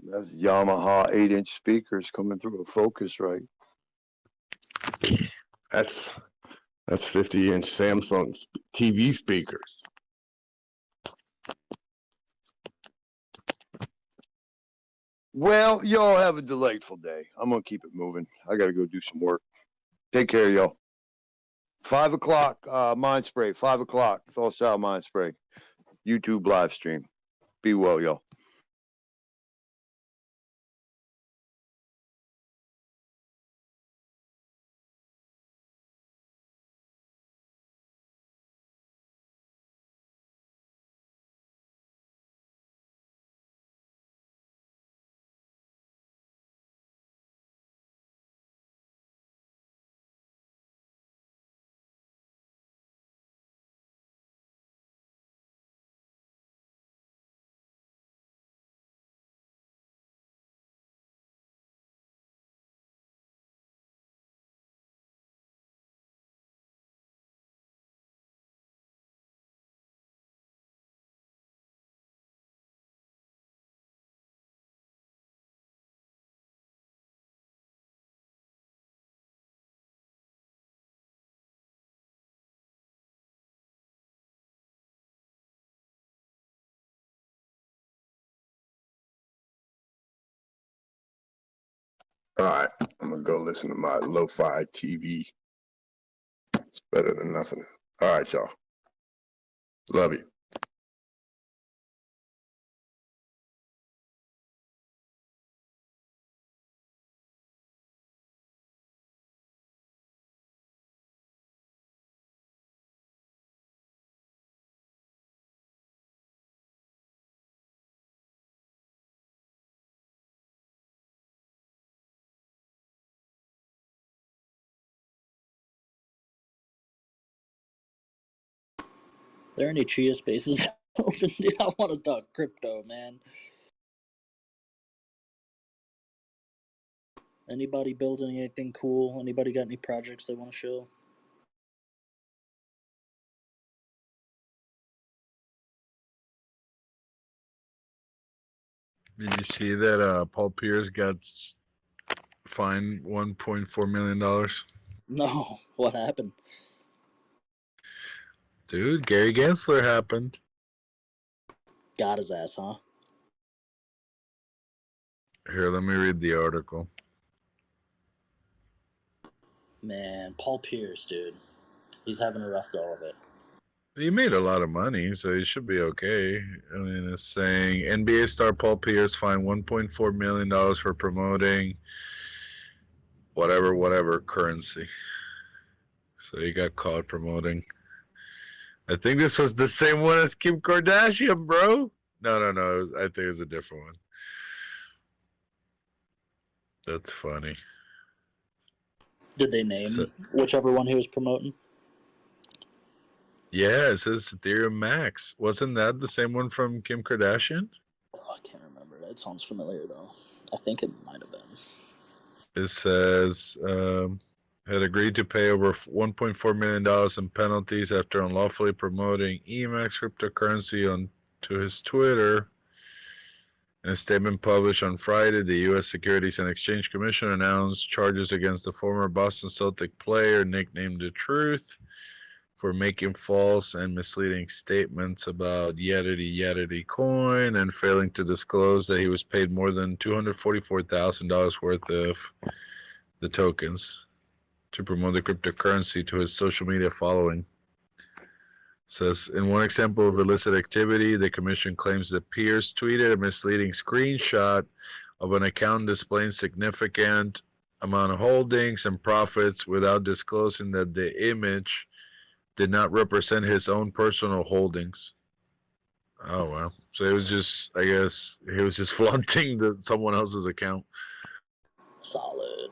That's Yamaha 8-inch speakers coming through a Focusrite. That's 50-inch Samsung TV speakers. Well, y'all have a delightful day. I'm gonna keep it moving. I gotta go do some work. Take care, y'all. 5 o'clock, Mind Spray. 5 o'clock, Thaw Style Mind Spray. YouTube live stream. Be well, y'all. All right, I'm gonna go listen to my lo-fi TV. It's better than nothing. All right, y'all. Love you. there any Chia spaces open? Dude, I want to talk crypto, man. Anybody building anything cool? Anybody got any projects they want to show? Did you see that Paul Pierce got fined $1.4 million? No, what happened? Dude, Gary Gensler happened. Got his ass, huh? Here, let me read the article. Man, Paul Pierce, dude. He's having a rough go of it. He made a lot of money, so he should be okay. I mean, it's saying NBA star Paul Pierce fined $1.4 million for promoting whatever currency. So he got caught promoting. I think this was the same one as Kim Kardashian, bro. No. I think it was a different one. That's funny. Did they name whichever one he was promoting? Yeah, it says Ethereum Max. Wasn't that the same one from Kim Kardashian? Oh, I can't remember. It sounds familiar, though. I think it might have been. It says had agreed to pay over $1.4 million in penalties after unlawfully promoting EMAX cryptocurrency onto his Twitter. In a statement published on Friday, the U.S. Securities and Exchange Commission announced charges against the former Boston Celtic player, nicknamed The Truth, for making false and misleading statements about Yeti coin and failing to disclose that he was paid more than $244,000 worth of the tokens to promote the cryptocurrency to his social media following. Says, in one example of illicit activity, the commission claims that Pierce tweeted a misleading screenshot of an account displaying significant amount of holdings and profits without disclosing that the image did not represent his own personal holdings. Oh, wow. So it was just, I guess, he was just flaunting someone else's account. Solid.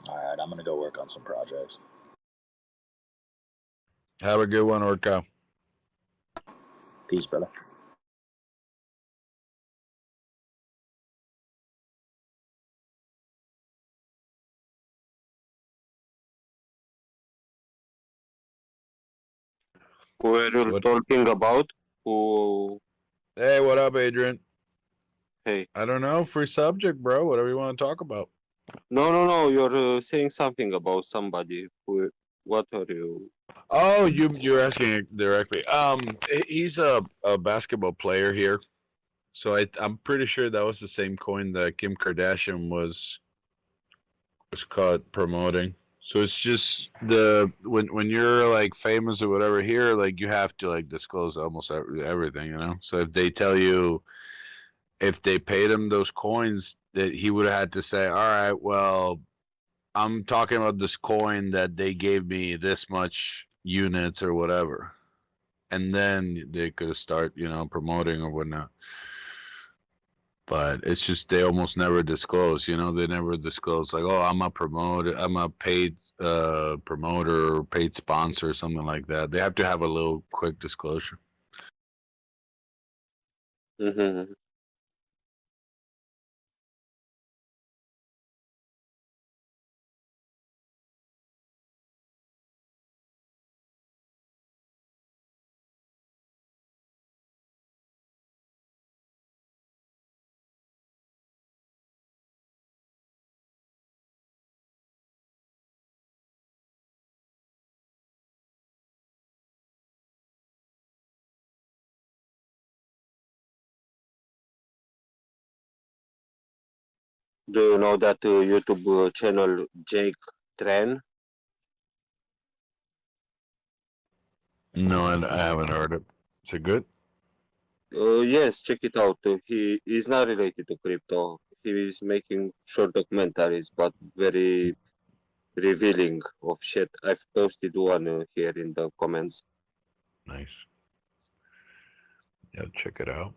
Alright, I'm gonna go work on some projects. Have a good one, Orca. Peace, brother. We're talking about who. Hey, what up, Adrian? Hey. I don't know. Free subject, bro. Whatever you want to talk about. No. You're saying something about somebody. What are you? Oh, you're asking it directly. He's a basketball player here, so I'm pretty sure that was the same coin that Kim Kardashian was caught promoting. So it's just when you're like famous or whatever here, like you have to like disclose almost everything, you know. So if they tell you if they paid him those coins, that he would have had to say, all right, well, I'm talking about this coin that they gave me this much units or whatever. And then they could start, you know, promoting or whatnot. But it's just they almost never disclose, you know, they never disclose like, oh, I'm a promoter, I'm a paid promoter or paid sponsor or something like that. They have to have a little quick disclosure. Mm-hmm. Do you know that YouTube channel Jake Tran? No, I haven't heard it. Is it good? Yes, check it out. He is not related to crypto. He is making short documentaries, but very revealing of shit. I've posted one here in the comments. Nice. Yeah, check it out.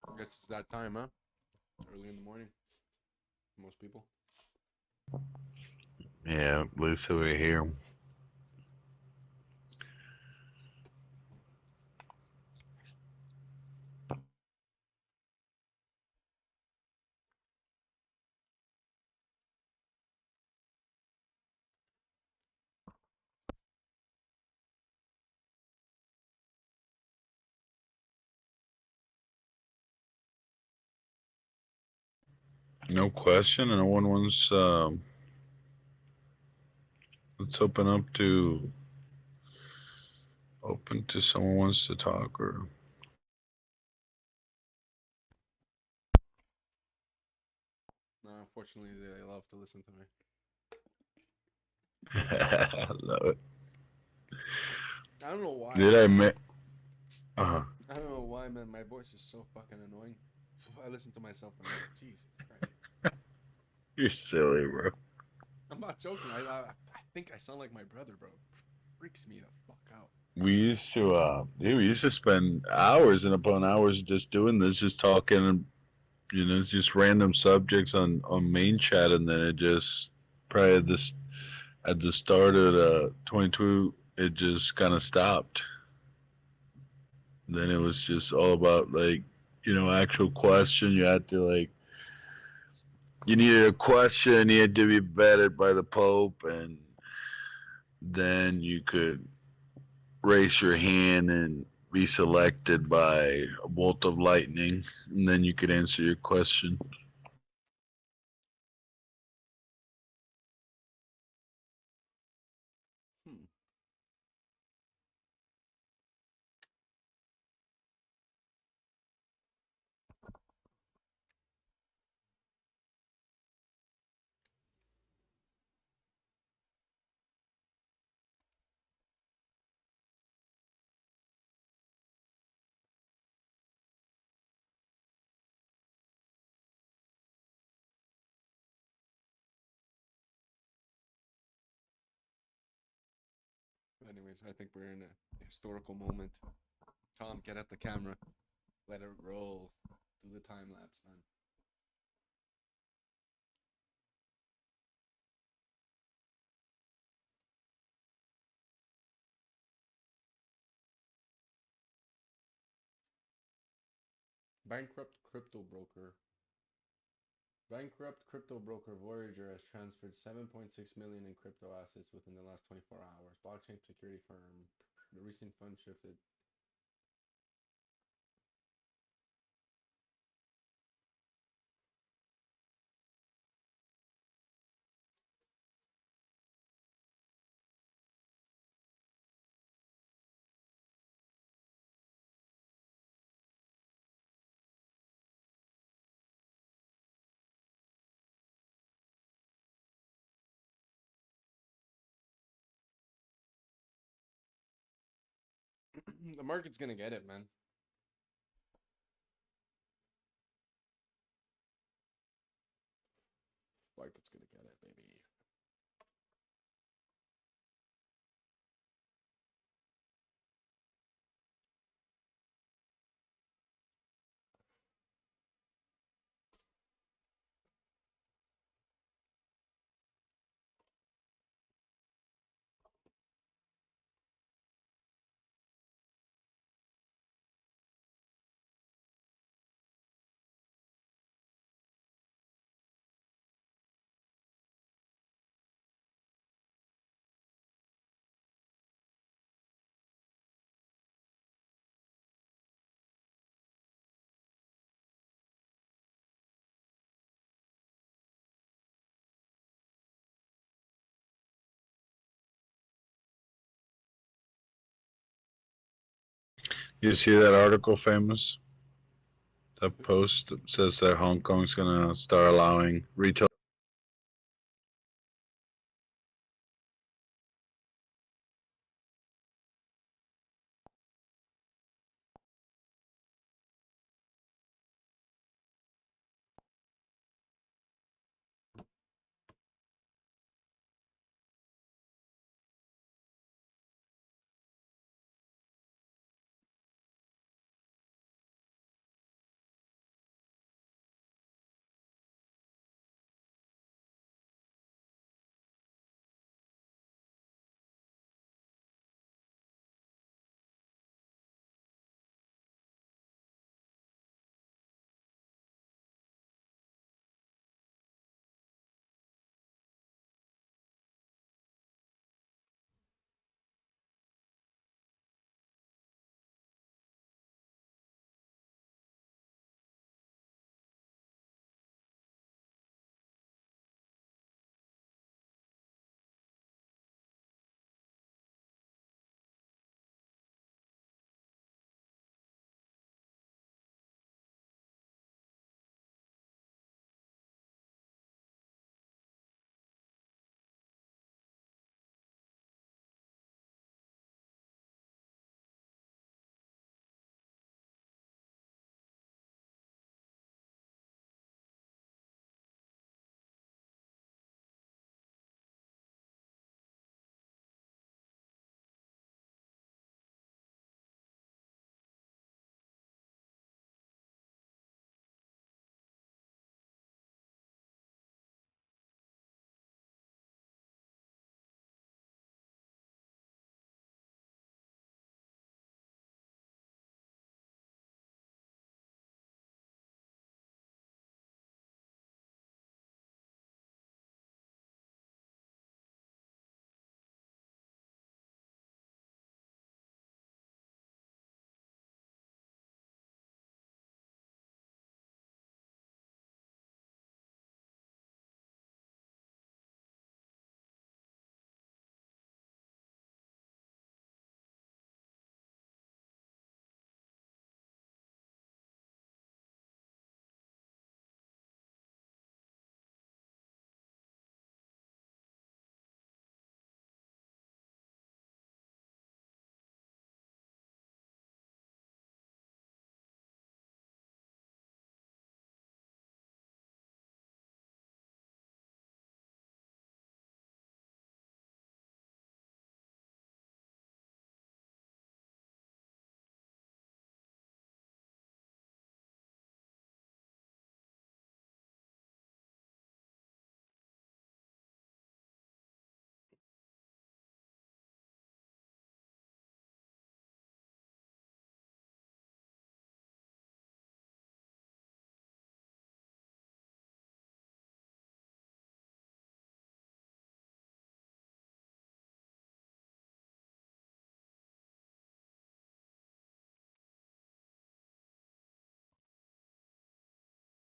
I guess it's that time, huh? Early in the morning. Most people. Yeah, at least we're here. No question. No one wants. Let's open to someone wants to talk or. No, unfortunately, they love to listen to me. I love it. I don't know why. Did I make? Uh-huh. I don't know why, man. My voice is so fucking annoying. I listen to myself and I'm like, Jesus Christ. You're silly, bro. I'm not joking. I think I sound like my brother, bro. Freaks me the fuck out. We used to spend hours and upon hours just doing this, just talking and just random subjects on main chat, and then it just probably at the start of 22, it just kind of stopped. Then it was just all about like, actual question. You had to like, you needed a question, you had to be vetted by the Pope, and then you could raise your hand and be selected by a bolt of lightning, and then you could answer your question. Anyways, I think we're in a historical moment. Tom, get at the camera. Let it roll. Do the time lapse, man. Bankrupt crypto broker. Bankrupt crypto broker Voyager has transferred 7.6 million in crypto assets within the last 24 hours. Blockchain security firm. The recent fund shifted. The market's gonna get it, man. Market's gonna get it, baby. You see that article, famous? That post that says that Hong Kong's gonna start allowing retail.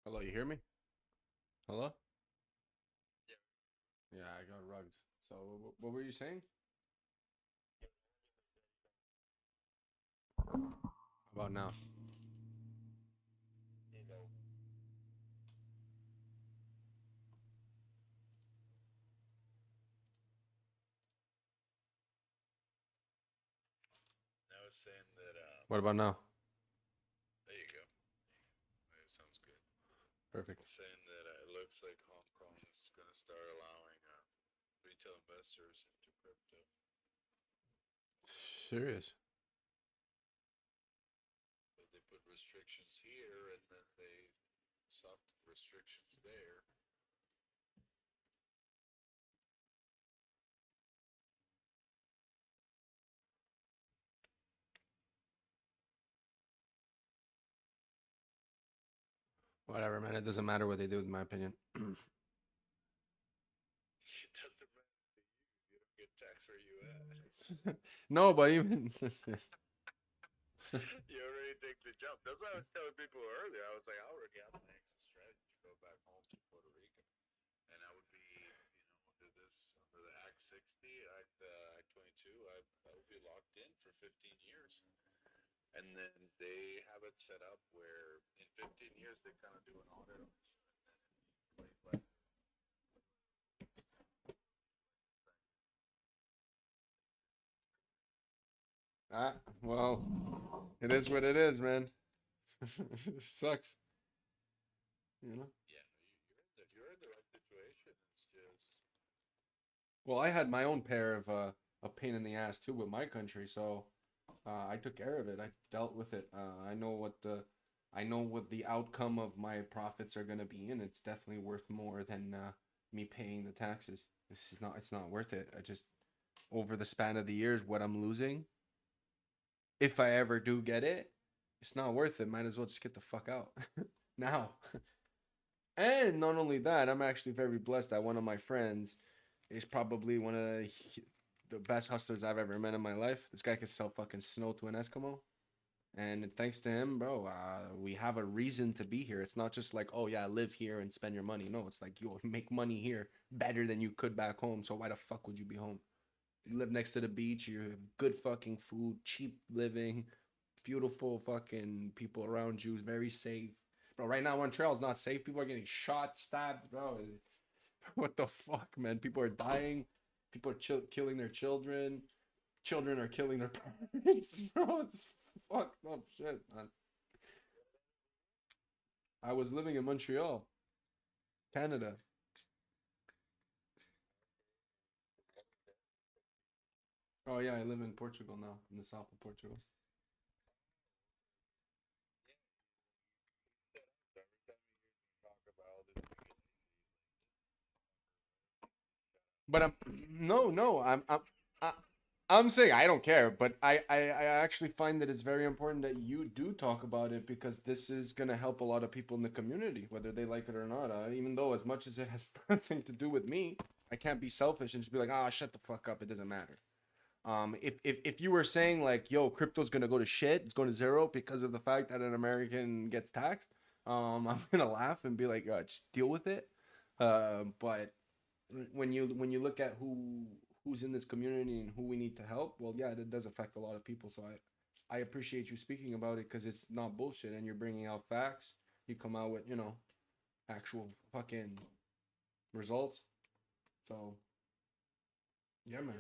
Hello, you hear me? Hello? Yeah, I got rugged. So, what were you saying? How about now? I was saying that. What about now? There you go. That sounds good. Perfect. Saying that it looks like Hong Kong is going to start allowing retail investors into crypto. Serious? But they put restrictions here, and then they stopped restrictions there. Whatever, man. It doesn't matter what they do, in my opinion. It doesn't matter to you. You don't get taxed where you at. No, but even You already take the jump. That's what I was telling people earlier. I was like, I already have my exit strategy to go back home to Puerto Rico, and I would be, under the Act 60, Act 22, I would be locked in for 15 years. And then they have it set up where in 15 years they kind of do an audit on you, and then well, it is what it is, man. Sucks. You know? Yeah, you're in the right situation. It's just Well, I had my own pair of pain in the ass too with my country, so I took care of it. I dealt with it. I know what the outcome of my profits are gonna be, and it's definitely worth more than me paying the taxes. It's not worth it. I just over the span of the years, what I'm losing, if I ever do get it, it's not worth it. Might as well just get the fuck out now. And not only that, I'm actually very blessed that one of my friends is probably one of the best hustlers I've ever met in my life. This guy can sell fucking snow to an Eskimo. And thanks to him, bro, we have a reason to be here. It's not just like, oh yeah, live here and spend your money. No, it's like you'll make money here better than you could back home. So why the fuck would you be home? You live next to the beach, you have good fucking food, cheap living, beautiful fucking people around you, very safe. Bro, right now Montreal's not safe. People are getting shot, stabbed, bro. What the fuck, man? People are dying. People are killing their children. Children are killing their parents, bro. It's fucked up shit, man. I was living in Montreal, Canada. Oh yeah, I live in Portugal now, in the south of Portugal. But I'm saying I don't care, but I actually find that it's very important that you do talk about it because this is gonna help a lot of people in the community, whether they like it or not. Even though as much as it has nothing to do with me, I can't be selfish and just be like, ah, shut the fuck up, it doesn't matter. If you were saying like, yo, crypto's gonna go to shit, it's going to zero because of the fact that an American gets taxed, I'm gonna laugh and be like, just deal with it. But when you look at who's in this community and who we need to help, well, yeah, that does affect a lot of people. So I appreciate you speaking about it because it's not bullshit and you're bringing out facts. You come out with actual fucking results. So yeah, man.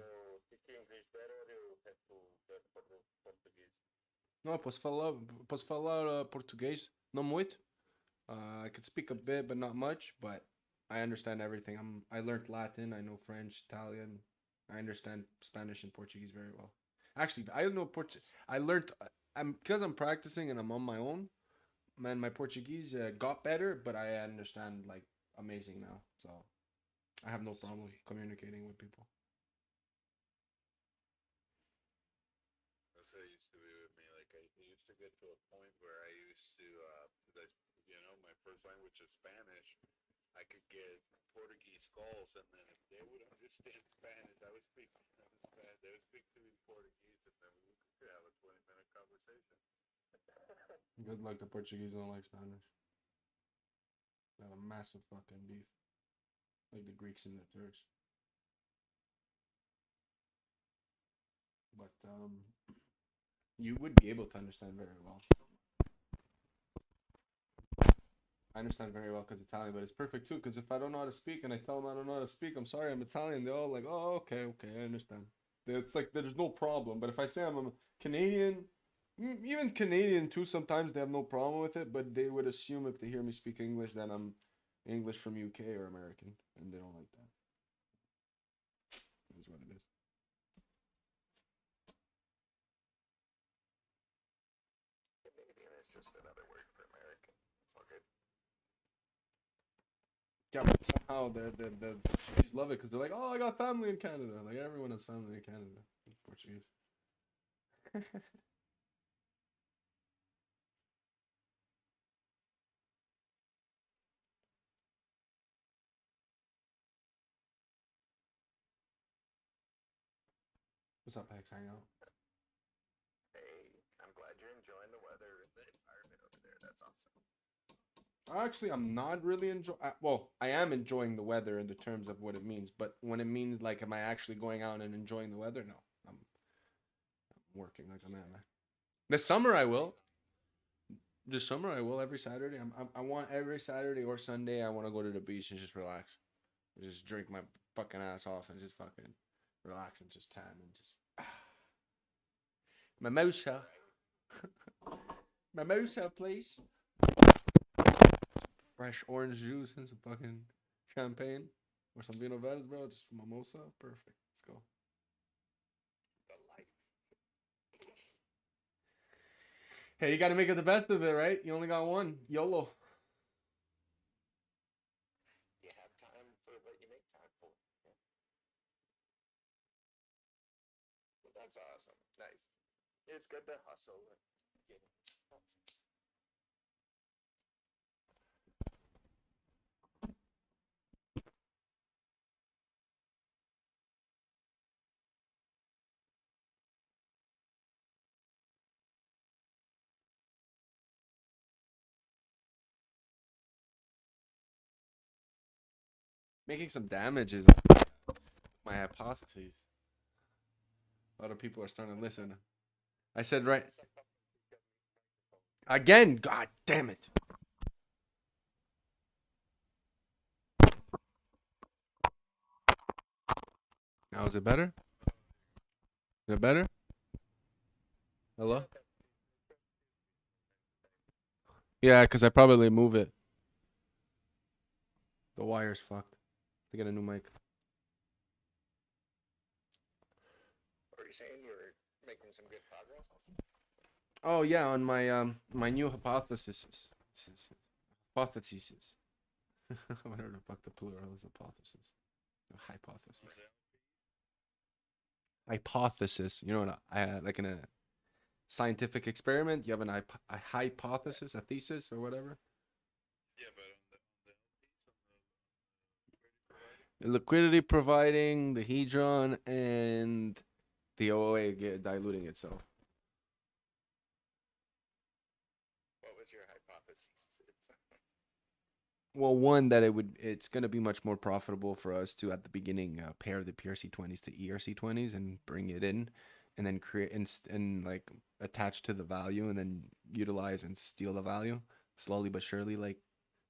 No, posso falar português, não muito. I could speak a bit, but not much. But I understand everything. I learned Latin. I know French, Italian. I understand Spanish and Portuguese very well. Actually, I don't know Portuguese. I learned. Because I'm practicing and I'm on my own. Man, my Portuguese got better, but I understand like amazing now. So I have no problem communicating with people. that's how it used to be with me. Like I used to get to a point where I used to, my first language is Spanish. I could get Portuguese calls, and then if they would understand Spanish, I would speak to them in Spanish. They would speak to me in Portuguese, and then we could have a 20-minute conversation. Good luck. The Portuguese don't like Spanish. They have a massive fucking beef, like the Greeks and the Turks. But you would be able to understand very well. I understand very well because Italian, but it's perfect too. Because if I don't know how to speak and I tell them I don't know how to speak, I'm sorry, I'm Italian. They're all like, oh, okay, I understand. It's like there's no problem. But if I say I'm a Canadian, even Canadian too, sometimes they have no problem with it. But they would assume if they hear me speak English that I'm English from UK or American, and they don't like that. That's what it is. Canadian is just another word for American. It's all good. Yeah, but somehow the Portuguese love it because they're like, oh, I got family in Canada. Like everyone has family in Canada. Portuguese. What's up, Hex? Hang out. Hey, I'm glad you're enjoying the weather and the environment over there. That's awesome. Actually, I'm not really enjoying. Well, I am enjoying the weather in the terms of what it means, but when it means like, am I actually going out and enjoying the weather? No, I'm working like a man. This summer I will. This summer I will every Saturday. I want every Saturday or Sunday. I want to go to the beach and just relax, just drink my fucking ass off and just fucking relax and just tan and just mimosa. Mimosa, please. Fresh orange juice and some fucking champagne or some vino verdes, bro. Just mimosa. Perfect. Let's go. Hey, you got to make it the best of it, right? You only got one. YOLO. You have time for what you make time for. Yeah. Well, that's awesome. Nice. It's good to hustle and get it. Making some damage is my hypotheses. A lot of people are starting to listen. I said right. Again, god damn it. Now is it better? Is it better? Hello? Yeah, because I probably move it. The wire's fucked. To get a new mic. Were you saying you were making some good progress? Oh yeah, on my my new hypothesis. Hypotheses. Whatever the fuck the plural is, hypothesis. Hypothesis. Hypothesis. You know what? Like in a scientific experiment, you have a hypothesis, a thesis, or whatever. Yeah, but The liquidity providing, the hedron, and the OA diluting itself. What was your hypothesis? Well, one that it's going to be much more profitable for us to at the beginning pair the PRC20s to ERC20s and bring it in, and then create and like attach to the value and then utilize and steal the value slowly but surely, like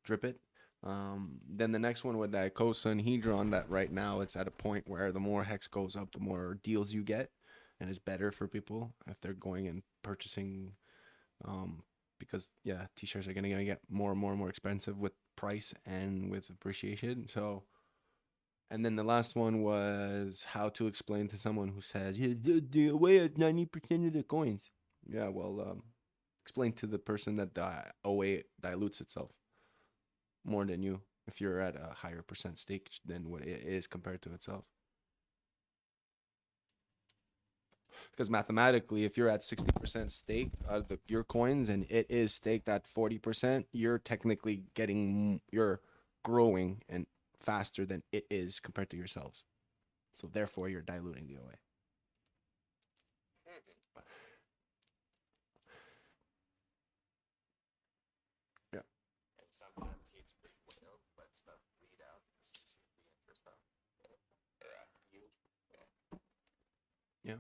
drip it. Then the next one with the ICOSA and Hedron, that right now it's at a point where the more hex goes up, the more deals you get, and it's better for people if they're going and purchasing. Because yeah, t-shirts are gonna get more and more expensive with price and with appreciation. So, and then the last one was how to explain to someone who says, yeah, the OA has 90% of the coins. Yeah, well, explain to the person that the OA dilutes itself more than you if you're at a higher percent stake than what it is compared to itself. Because mathematically, if you're at 60% staked out of your coins and it is staked at 40%, you're technically you're growing and faster than it is compared to yourselves. So therefore, you're diluting the OA. Yeah. And sometimes it's pretty Yeah.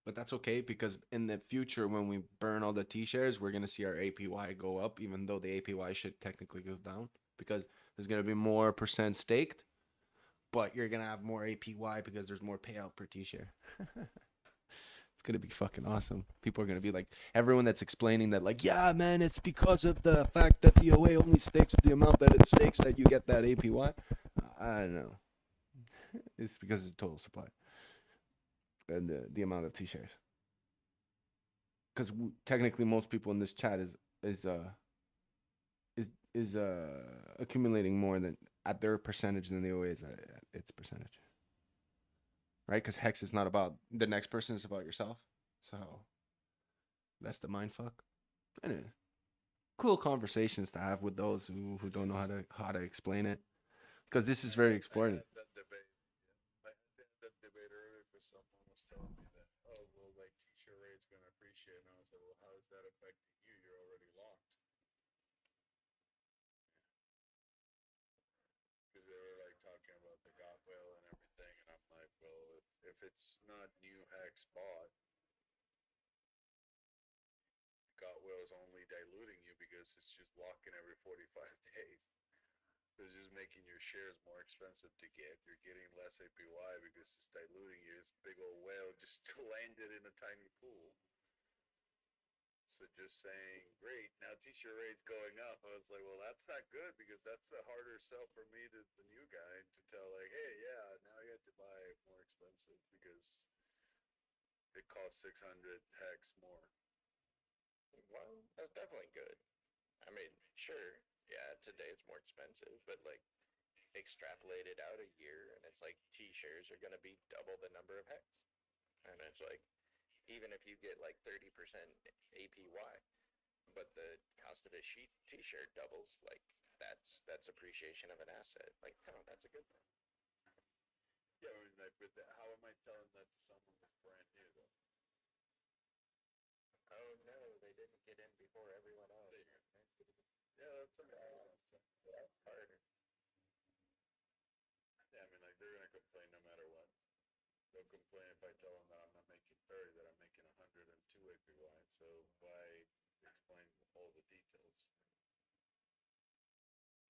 But that's okay because in the future, when we burn all the T shares, we're gonna see our APY go up, even though the APY should technically go down because there's gonna be more percent staked, but you're gonna have more APY because there's more payout per T share. It's gonna be fucking awesome. People are gonna be like, everyone that's explaining that, like, yeah, man, it's because of the fact that the OA only stakes the amount that it stakes that you get that APY. I don't know. It's because of the total supply and the amount of T shares. Because technically, most people in this chat is accumulating more than at their percentage than the OA is at its percentage. Right? Because Hex is not about the next person; it's about yourself. So that's the mind fuck. Anyway, cool conversations to have with those who don't know how to explain it, because this is very important. That debate. I had that debate earlier because someone was telling me that, oh, well, like T-shirt rate's gonna appreciate, and I was like, well, how is that affecting you? You're already locked. Because they were like talking about the got whale and everything, and I'm like, well, if it's not new hex bought, got whale is only diluting you because it's just locking every 45 days. It's just making your shares more expensive to get. You're getting less APY because it's diluting you. This big old whale just landed in a tiny pool. So just saying, great, now T-shirt rate's going up. I was like, well, that's not good because that's a harder sell for me to the new guy to tell, like, hey, yeah, now you have to buy more expensive because it costs 600 hex more. Well, that's definitely good. I mean, sure, yeah, today it's more expensive, but like extrapolate it out a year and it's like T-shares are going to be double the number of hex. And it's like, even if you get like 30% APY, but the cost of a sheet T-shirt doubles, like that's appreciation of an asset. Like, come on, that's a good thing. Yeah, I mean, like, but how am I telling that to someone that's brand new, though? Oh no, they didn't get in before everyone else. Yeah, that's harder. Yeah, I mean, like, they're gonna complain no matter what. They'll complain if I tell them that I'm not making 30, that I'm making 102 APY. So why explain all the details?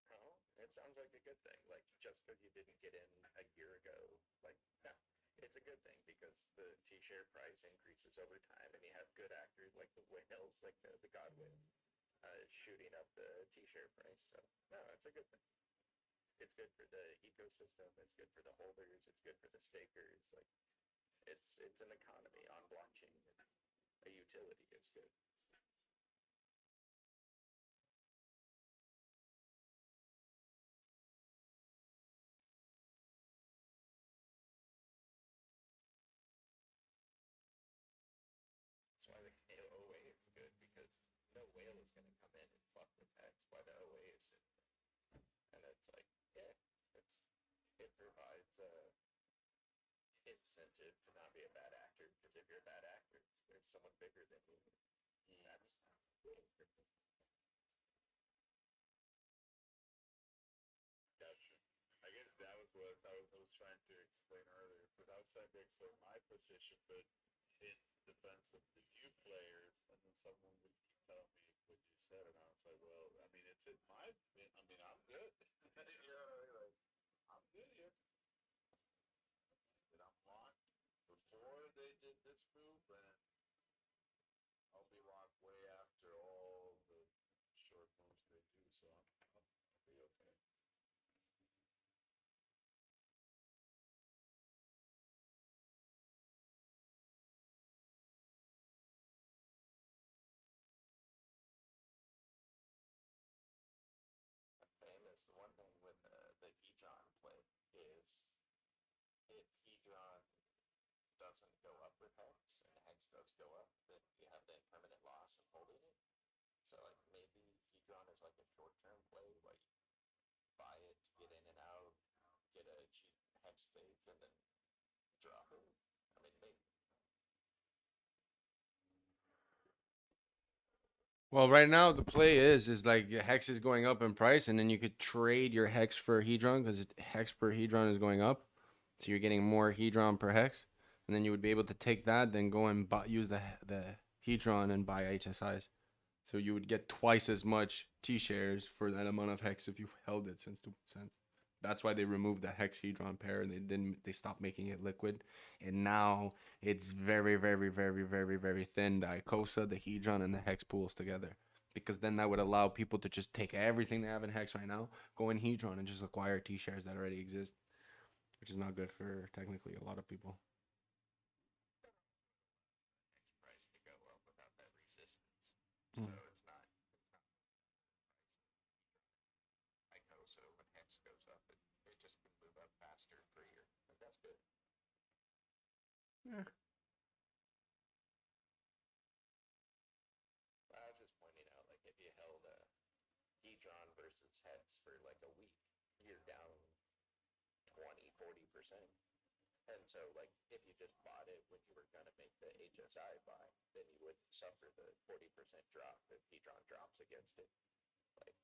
Well, it sounds like a good thing. Like, just because you didn't get in a year ago, like, no, it's a good thing because the T-share price increases over time, and you have good actors like the whales, like the God whale, shooting up the T-share price. So no, it's a good thing. It's good for the ecosystem. It's good for the holders. It's good for the stakers. Like, it's an economy on blockchain. It's a utility. It's good. That's why the OA is good, because no whale is going to come in and fuck with X. Why the OA is sitting there. And it's like, yeah, it provides incentive to not be a bad actor, because if you're a bad actor, there's someone bigger than you. And that's Gotcha. I guess that was what I was trying to explain earlier, because I was trying to explain my position, but in defense of the new players, and then someone would keep telling me what you said, and I was like, well, I mean, it's in my, I mean, I'm good. You know, like, I'm good here. That I'm locked before they did this move, and I'll be locked way after all the short moves they do, so I'll be okay. famous. The one thing with the Hedron play is if Hedron doesn't go up with Hex and Hex does go up, then you have that permanent loss of holding it. So like maybe Hedron is like a short-term play, like buy it, get in and out, get a cheap Hex phase, and then drop it. I mean, maybe. Well, right now the play is like Hex is going up in price, and then you could trade your Hex for Hedron because Hex per Hedron is going up. So you're getting more Hedron per hex, and then you would be able to take that, then go and use the Hedron and buy HSIs. So you would get twice as much T-shares for that amount of hex if you held it since 2%. That's why they removed the hex Hedron pair and they stopped making it liquid. And now it's very, very, very, very, very thin. The Icosa, the Hedron, and the hex pools together. Because then that would allow people to just take everything they have in hex right now, go in Hedron, and just acquire T-shares that already exist. Which is not good for technically a lot of people. Price to go up without that resistance. Hmm. So it's not ICOSA when hex goes up, it just can move up faster and freer. But that's good. Yeah. I was just pointing out, like, if you held a Hedron versus hex for like a week, you're down 20-40%. And so, like, if you just bought it when you were going to make the HSI buy, then you would suffer the 40% drop if Hedron drops against it. Like,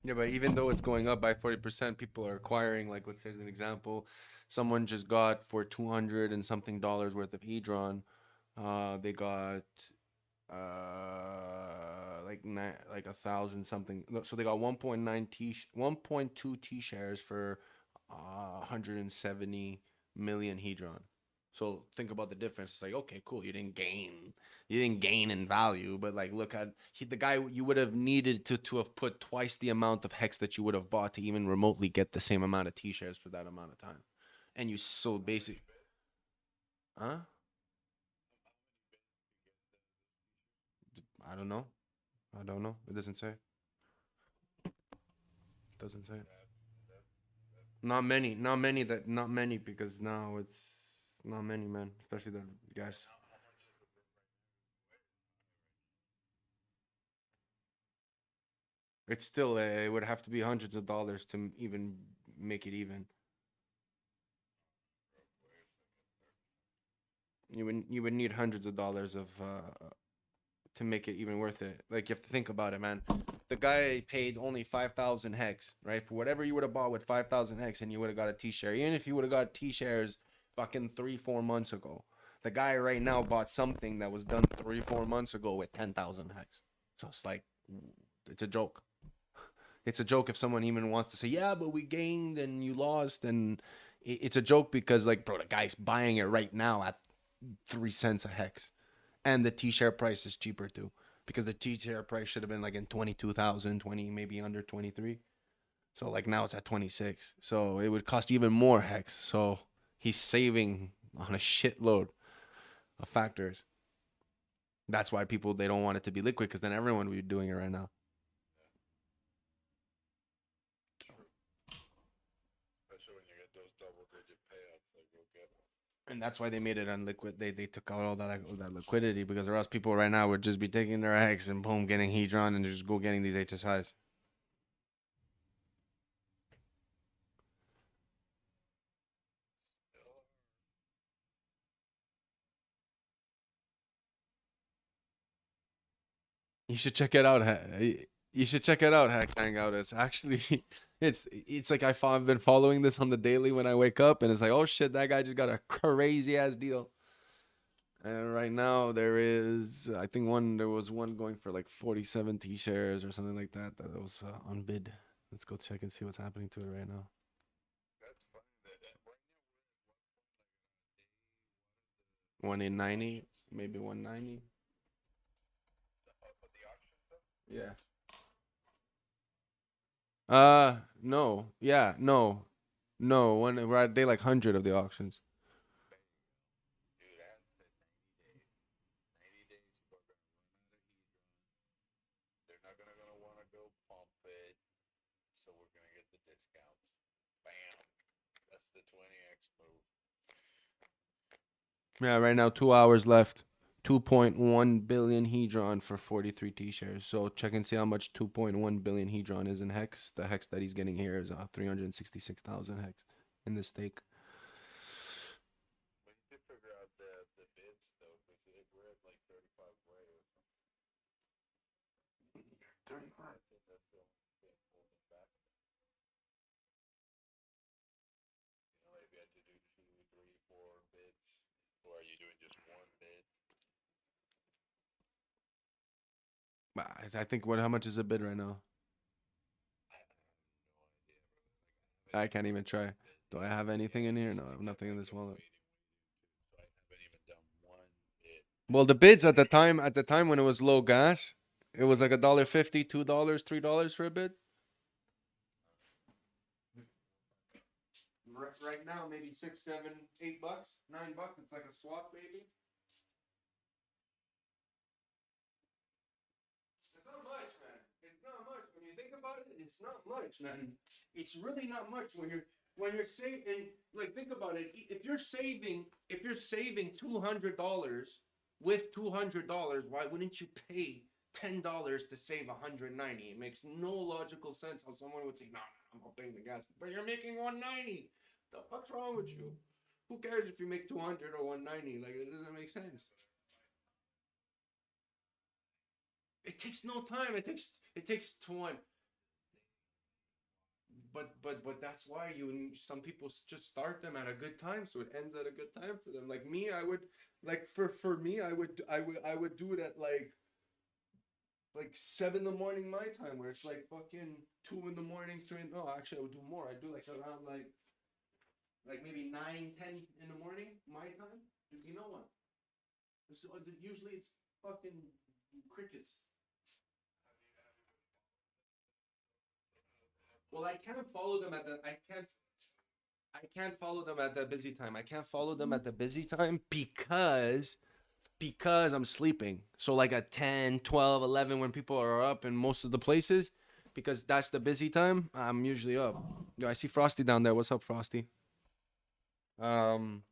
Yeah, but even though it's going up by 40%, people are acquiring, like, let's say as an example, someone just got for $200 and something worth of Hedron, they got like 1,000 something. No, so they got 1.2 T shares for 170 million Hedron. So think about the difference. It's like, okay, cool, you didn't gain in value, but like, look at the guy. You would have needed to have put twice the amount of hex that you would have bought to even remotely get the same amount of T shares for that amount of time. And you so basic, huh? I don't know. It doesn't say. Doesn't say. Not many because now it's not many, man. Especially the guys. It's still it would have to be hundreds of dollars to even make it even. You would need hundreds of dollars of to make it even worth it. Like, you have to think about it, man. The guy paid only 5,000 hex, right? For whatever you would have bought with 5,000 hex, and you would have got a T-share. Even if you would have got T-shares fucking 3-4 months ago, the guy right now bought something that was done 3-4 months ago with 10,000 hex. So it's like, it's a joke. It's a joke if someone even wants to say, yeah, but we gained and you lost, and it's a joke because, like, bro, the guy's buying it right now at 3 cents a hex. And the T-share price is cheaper too, because the T-share price should have been like in 22,000, 20, maybe under 23. So like now it's at 26. So it would cost even more hex. So he's saving on a shitload of factors. That's why people, they don't want it to be liquid, because then everyone would be doing it right now. Especially when you get those double-digit payouts, like you'll get. And that's why they made it unliquid. They took out all that liquidity, because or else people right now would just be taking their hex and boom, getting Hedron and just go getting these HSIs. You should check it out. You should check it out, Hex Hangout. It's actually, it's like I've been following this on the daily when I wake up, and it's like, oh shit, that guy just got a crazy ass deal. And right now there was one going for like 47 T-shares or something like that. That was on bid. Let's go check and see what's happening to it right now. That's funny that right now 190, maybe 190. Yeah. No. Yeah, no. No, we're at day like 100 of the auctions. dude, I said 90 days. 90 days people are gonna run out of Hedron. They're not gonna want to go pump it, so we're gonna get the discounts. Bam. That's the 20x move. Yeah, right now 2 hours left. 2.1 billion Hedron for 43 T-shares. So check and see how much 2.1 billion Hedron is in hex. The hex that he's getting here is 366,000 hex in the stake. We need to figure out the bids though, because we're at like 35 way or something. 35. I think that's the only thing holding back. You know, 4 bids, or are you doing just 1 bid? I think how much is a bid right now? I can't even try. Do I have anything in here? No, I have nothing in this wallet. Well, the bids at the time when it was low gas, it was like $1.50, $2, $3 for a bid. Right now, maybe $6, $7, $8, $9. It's like a swap, maybe. It's not much, man. It's not much when you think about it. It's not much, man. It's really not much when you're saving. Like, think about it. If you're saving $200 with $200, why wouldn't you pay $10 to save $190? It makes no logical sense how someone would say, "No, I'm not paying the gas," but you're making $190. The fuck's wrong with you? Who cares if you make 200 or 190? Like, it doesn't make sense. It takes no time. It takes time. But that's why some people just start them at a good time, so it ends at a good time for them. Like me, I would like for me, I would do it at like 7 in the morning my time, where it's like fucking 2 in the morning, 3. No, actually, I would do more. I do like around like maybe 9, 10 in the morning my time. You know what? Usually it's fucking crickets. Well, I can't follow them at the I can't follow them at the busy time. I can't follow them at the busy time because I'm sleeping. So like at 10, 12, 11 when people are up in most of the places, because that's the busy time, I'm usually up. Yo, I see Frosty down there. What's up, Frosty? So I'm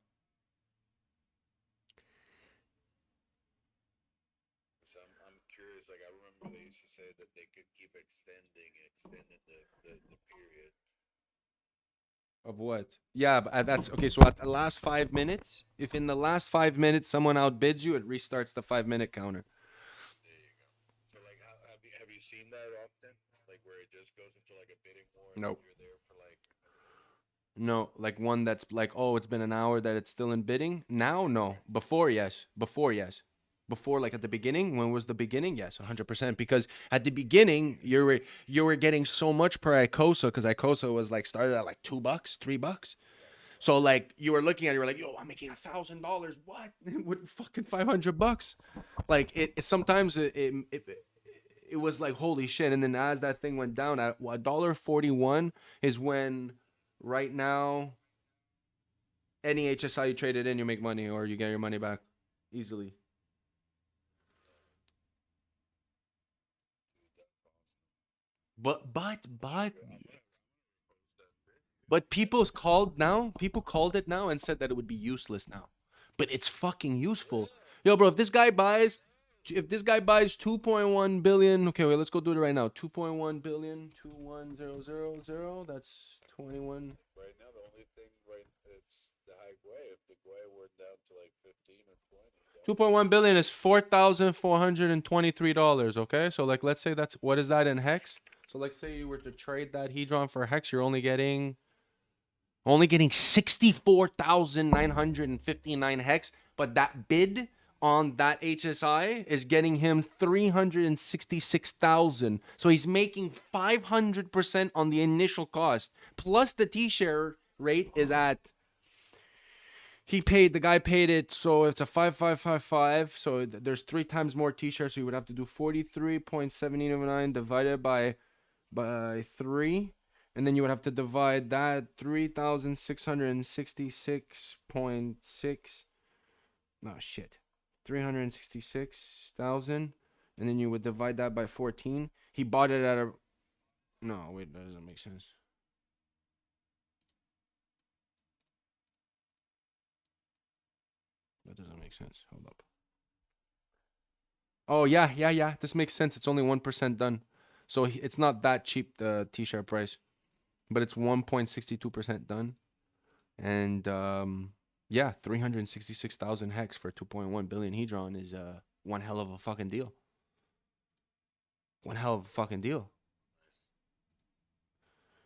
curious. Like, I remember they used to say that they could keep extending the period. Of what? Yeah, but that's okay. So at the last 5 minutes, if in the last 5 minutes someone outbids you, it restarts the 5-minute counter. There you go. So like, have you seen that often? Like where it just goes into like a bidding war? Nope. You're there for like. No, like one that's like, oh, it's been an hour that it's still in bidding. Now, no. Before, yes. Before, like at the beginning, when was the beginning? Yes, 100%. Because at the beginning, you were getting so much per Icosa, because Icosa was like started at like $2, $3. So like you were looking at it, you were like, yo, I'm making $1,000. What? With fucking $500. Like it sometimes it was like, holy shit. And then as that thing went down at $1.41 is when right now any HSI you traded in, you make money or you get your money back easily. But people called it now and said that it would be useless now. But it's fucking useful. Yo, bro, if this guy buys 2.1 billion, okay, wait, let's go do it right now. 2.1 billion, 21000, that's 21. Right now, the only thing it's the high Gwei. If the Gwei were down to like 15 or 20. 2.1 billion is $4,423. Okay, so like let's say what is that in hex? So like say you were to trade that Hedron for hex, you're only getting 64,959 hex, but that bid on that HSI is getting him 366,000. So he's making 500% on the initial cost, plus the T-share rate is at. The guy paid it, so it's a 5555. So there's 3 times more T-shares, so you would have to do 43.79 divided by 3. And then you would have to divide that 3,666.6. No shit. 366,000. And then you would divide that by 14. He bought it at a. No, wait, that doesn't make sense. That doesn't make sense. Hold up. Oh, yeah. This makes sense. It's only 1% done. So it's not that cheap, the T-share price. But it's 1.62% done. And, yeah, 366,000 hex for 2.1 billion Hedron is one hell of a fucking deal.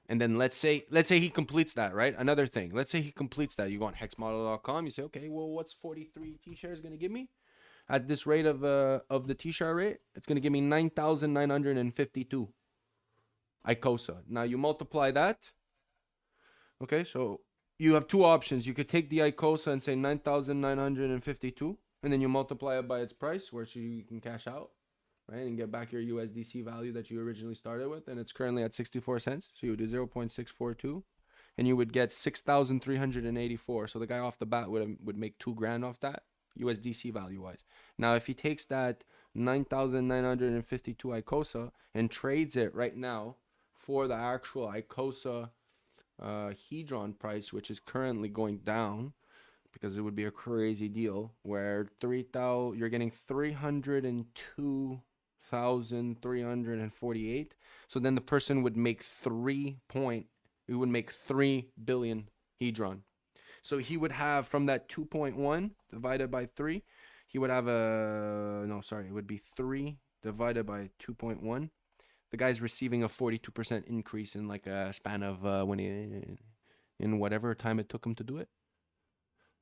And then let's say he completes that, right? Another thing. Let's say he completes that. You go on hexmodel.com, you say, okay, well, what's 43 T-shares gonna give me? At this rate of the T-share rate, it's gonna give me 9,952 ICOSA. Now you multiply that. Okay, so you have two options. You could take the ICOSA and say 9,952, and then you multiply it by its price, which you can cash out, right, and get back your USDC value that you originally started with, and it's currently at 64 cents. So you would do 0.642, and you would get 6,384. So the guy off the bat would make $2,000 off that USDC value wise. Now, if he takes that 9,952 ICOSA and trades it right now for the actual ICOSA Hedron price, which is currently going down, because it would be a crazy deal where you're getting 302,348. So then the person would make 3 billion Hedron. So he would have, from that 2.1 divided by 3, he would have it would be 3 divided by 2.1. The guy's receiving a 42% increase in like a span of in whatever time it took him to do it.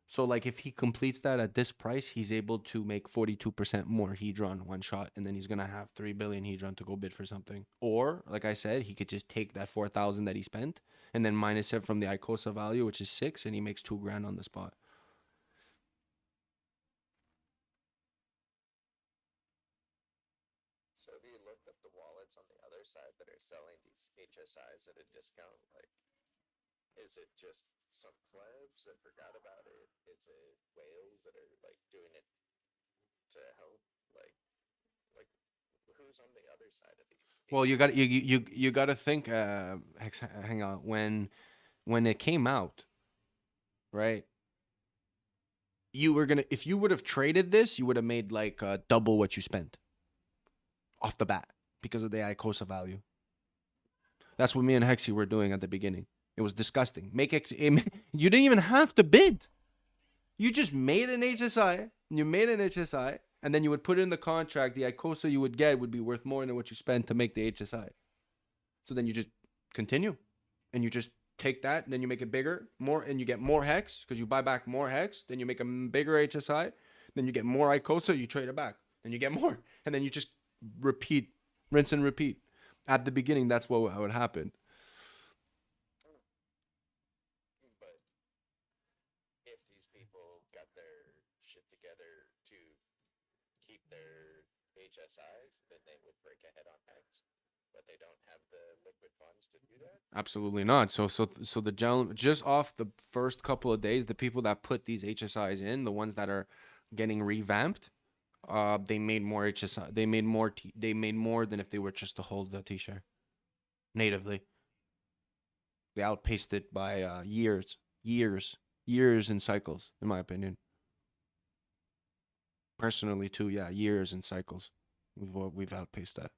So like if he completes that at this price, he's able to make 42% more Hedron one shot, and then he's gonna have 3 billion Hedron to go bid for something. Or like I said, he could just take that 4,000 that he spent and then minus it from the ICOSA value, which is 6, and he makes $2,000 on the spot. So have you looked up the wallets on the other side that are selling these HSIs at a discount? Like, is it just some plebs that forgot about it? Is it whales that are like doing it to help? Like who's on the other side of these? Well, you got to think. Hang on. When it came out, right? If you would have traded this, you would have made like double what you spent off the bat because of the ICOSA value. That's what me and Hexy were doing at the beginning. It was disgusting. You didn't even have to bid. You just made an HSI. You made an HSI, and then you would put it in the contract. The ICOSA you would get would be worth more than what you spent to make the HSI. So then you just continue, and you just take that, and then you make it bigger, more, and you get more hex because you buy back more hex. Then you make a bigger HSI. Then you get more ICOSA. You trade it back. Then you get more, and then you just repeat, rinse and repeat. At the beginning, that's what would happen. But if these people got their shit together to keep their HSIs, then they would break ahead on X. But they don't have the liquid funds to do that? Absolutely not. So the gentleman, just off the first couple of days, the people that put these HSIs in, the ones that are getting revamped, they made more HSI. They made more than if they were just to hold the T-share natively. They outpaced it by years in cycles, in my opinion. Personally, too, yeah, years in cycles. We've outpaced that.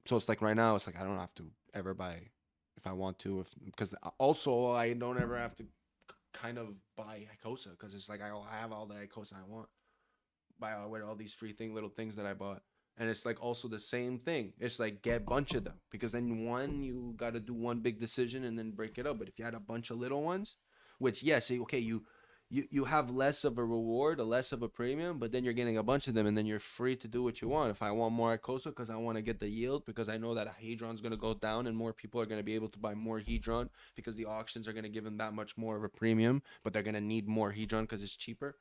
So it's like right now, it's like I don't have to ever buy if I want to, because also I don't ever have to kind of buy ICOSA because it's like I have all the ICOSA I want. Buy all these free little things that I bought. And it's like also the same thing. It's like get a bunch of them because then you got to do one big decision and then break it up. But if you had a bunch of little ones, which yes, okay, you have less of a reward, less of a premium, but then you're getting a bunch of them and then you're free to do what you want. If I want more ICOSA because I want to get the yield because I know that Hedron's going to go down and more people are going to be able to buy more Hedron because the auctions are going to give them that much more of a premium, but they're going to need more Hedron because it's cheaper.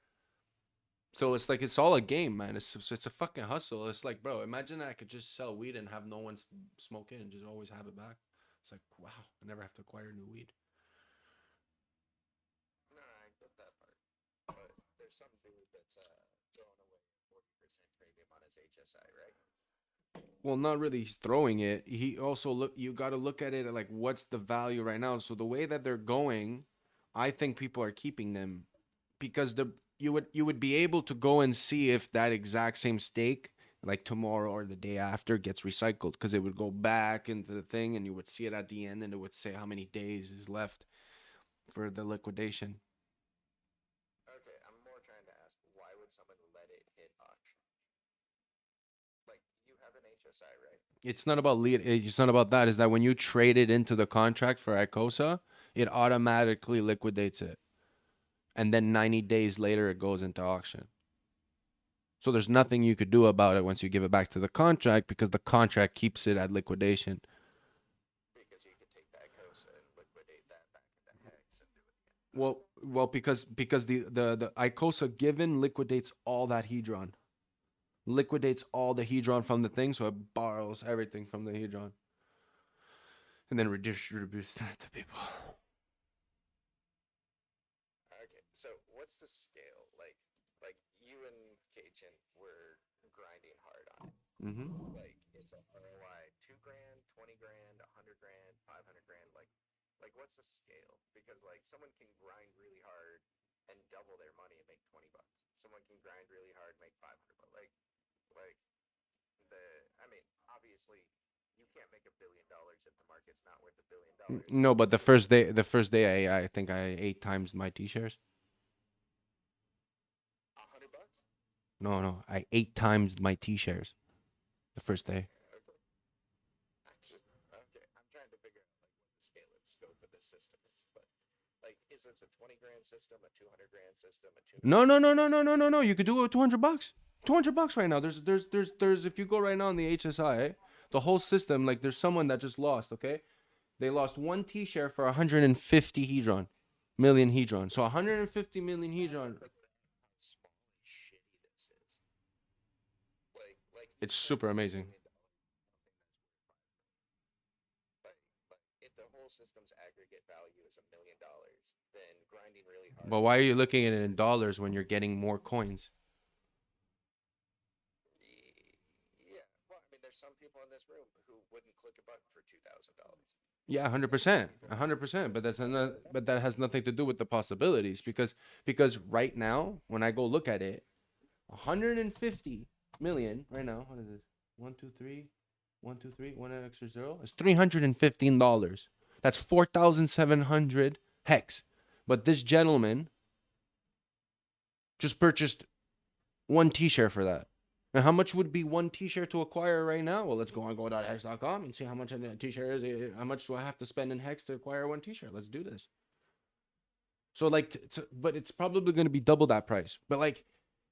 So it's like, it's all a game, man. It's a fucking hustle. It's like, bro, imagine I could just sell weed and have no one smoke it and just always have it back. It's like, wow, I never have to acquire new weed. No, I get that part. But there's some dude that's throwing away 40% premium on his HSI, right? Well, not really. He's throwing it. He also you got to look at it like what's the value right now. So the way that they're going, I think people are keeping them because you would be able to go and see if that exact same stake like tomorrow or the day after gets recycled because it would go back into the thing and you would see it at the end and it would say how many days is left for the liquidation. Okay, I'm more trying to ask, why would someone let it hit auction? Like, you have an HSI, right? It's not about lead. It's not about that. Is that when you trade it into the contract for Icosa, it automatically liquidates it, and then 90 days later it goes into auction. So there's nothing you could do about it once you give it back to the contract because the contract keeps it at liquidation. Because you could take the Icosa and liquidate that back into Hex and do it again. Well, because the Icosa given liquidates all that Hedron. Liquidates all the Hedron from the thing, so it borrows everything from the Hedron. And then redistributes that to people. Okay, so what's the scale? Like you and Cajun were grinding hard on it. Mm-hmm. Like, is the ROI $2 grand, 20 grand, 100 grand, 500 grand? Like what's the scale? Because like someone can grind really hard and double their money and make $20. Someone can grind really hard and make $500. Like I mean, obviously you can't make $1 billion if the market's not worth $1 billion. No, but the first day I think I 8 times my T-shares. $100? No, I 8 times my T-shares the first day. Okay, I'm trying to figure out like what the scale and scope of this system is. But like, is this a 20 grand system, a 200 grand system, a 2? No. You could do it with $200. $200 right now. There's if you go right now on the HSI, the whole system, like there's someone that just lost, okay? They lost 1 T-share for 150 million Hedron. So 150 million Hedron. It's super amazing. If the whole system's aggregate value is $1 million, then grinding really hard. But why are you looking at it in dollars when you're getting more coins? Yeah, well, I mean, there's some people in this room who wouldn't click a button for $2,000. Yeah, 100%. But that has nothing to do with the possibilities because right now when I go look at it, 150 million right now. What is it? 1, 2, 3, 1, 2, 3. 1 extra 0. It's $315. That's 4,700 hex. But this gentleman just purchased 1 T-share for that. And how much would be 1 T-share to acquire right now? Well, let's go on go.hex.com and see how much a T-share is. How much do I have to spend in hex to acquire 1 T-share? Let's do this. So like, but it's probably going to be double that price. But like,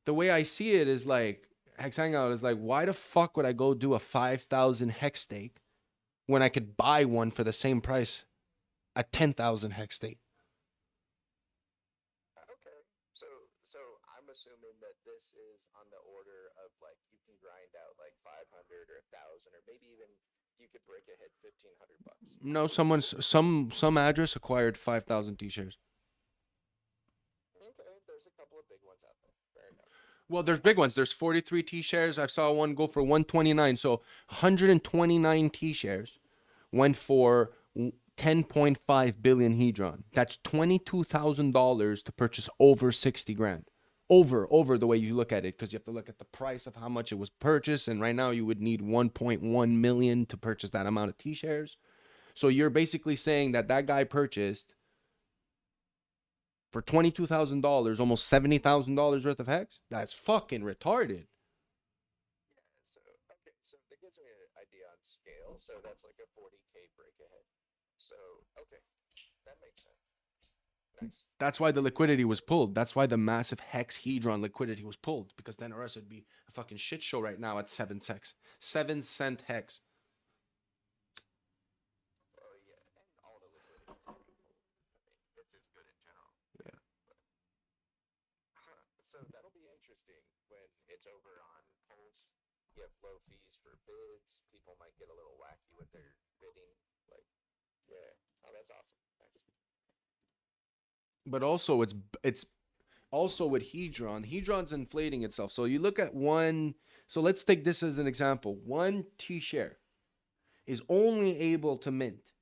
the way I see it is like, Hex Hangout is like, why the fuck would I go do a 5,000 hex stake when I could buy one for the same price at 10,000 hex stake? Okay, so I'm assuming that this is on the order of like you can grind out like 500 or 1,000 or maybe even you could break ahead $1,500. No, some address acquired 5,000 T-shares. Okay, there's a couple of big ones out there. Fair enough. Well, there's big ones. There's 43 T-shares. I saw one go for 129. So 129 T-shares went for 10.5 billion Hedron. That's $22,000 to purchase over 60 grand. Over the way you look at it, because you have to look at the price of how much it was purchased. And right now you would need 1.1 million to purchase that amount of T-shares. So you're basically saying that guy purchased for $22,000, almost $70,000 worth of hex? That's fucking retarded. Yeah, so that gives me an idea on scale. So that's like a 40K break ahead. So okay, that makes sense. Nice. That's why the liquidity was pulled. That's why the massive hex Hedron liquidity was pulled, because then or else it'd be a fucking shit show right now at 7 cents. 7 cent hex. Oh yeah, and all the liquidity is getting pulled. I mean, it's good in general. Yeah. So that'll be interesting when it's over on Pulse. You have low fees for bids. People might get a little wacky with their bidding. Like, yeah, oh, that's awesome. Nice. But also it's also with Hedron. Hedron's inflating itself. So you look at one. So let's take this as an example. 1 T-share is only able to mint,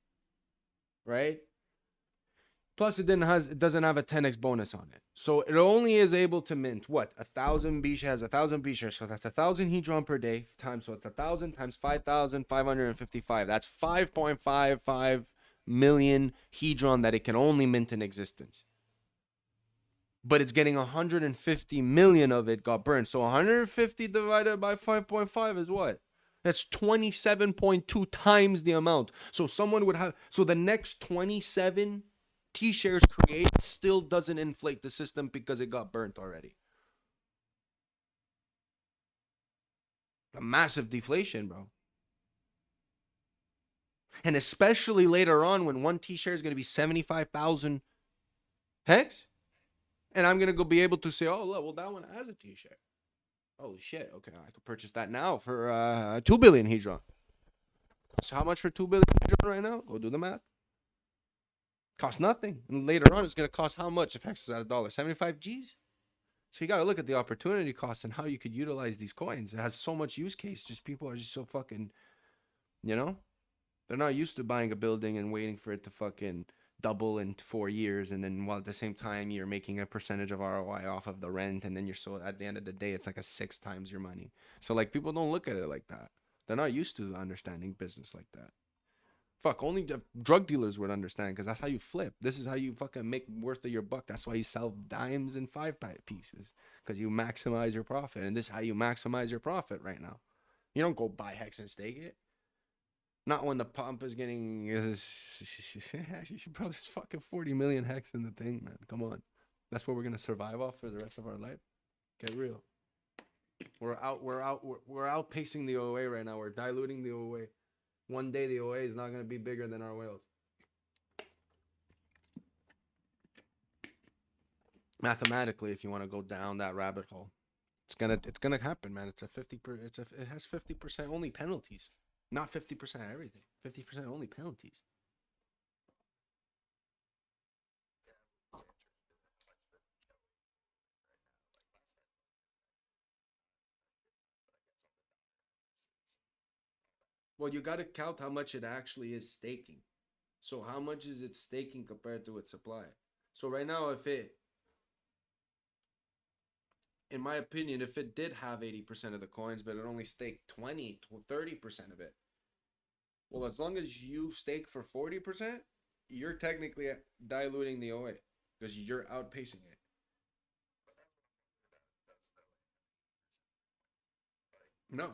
right? Plus it doesn't have a 10x bonus on it. So it only is able to mint what? 1,000 B shares, 1,000 B shares. So that's 1,000 Hedron per day times, so it's 1,000 times 5,555. That's 5.55 million Hedron that it can only mint in existence. But it's getting 150 million of it got burned. So 150 divided by 5.5 is what? That's 27.2 times the amount. So someone would have, so the next 27 T-shares created still doesn't inflate the system because it got burnt already. A massive deflation, bro. And especially later on when one T-share is going to be 75,000 hex. And I'm going to go be able to say, oh, look, well, that one has a T-share. Holy shit. Okay, I could purchase that now for 2 billion Hedron. So how much for 2 billion Hedron right now? Go do the math. Cost nothing. And later on, it's going to cost how much if hex is at $1? 75 G's? So you got to look at the opportunity cost and how you could utilize these coins. It has so much use case. Just people are just so fucking, you know? They're not used to buying a building and waiting for it to fucking double in 4 years, and then while at the same time you're making a percentage of ROI off of the rent, and then you're so at the end of the day it's like a 6 times your money. So like people don't look at it like that. They're not used to understanding business like that. Fuck, only drug dealers would understand because that's how you flip. This is how you fucking make worth of your buck. That's why you sell dimes in 5 pieces, because you maximize your profit, and this is how you maximize your profit right now. You don't go buy hex and stake it. Not when the pump is getting bro, there's fucking 40 million hex in the thing, man. Come on. That's what we're gonna survive off for the rest of our life. Get real. We're outpacing the OA right now. We're diluting the OA. One day the OA is not gonna be bigger than our whales. Mathematically, if you want to go down that rabbit hole, it's gonna happen, man. It has 50% only penalties. Not 50% everything. 50% only penalties. Well, you got to count how much it actually is staking. So how much is it staking compared to its supply? So right now, in my opinion, if it did have 80% of the coins, but it only staked 20 to 30% of it, well, as long as you stake for 40%, you're technically diluting the OA because you're outpacing it. No,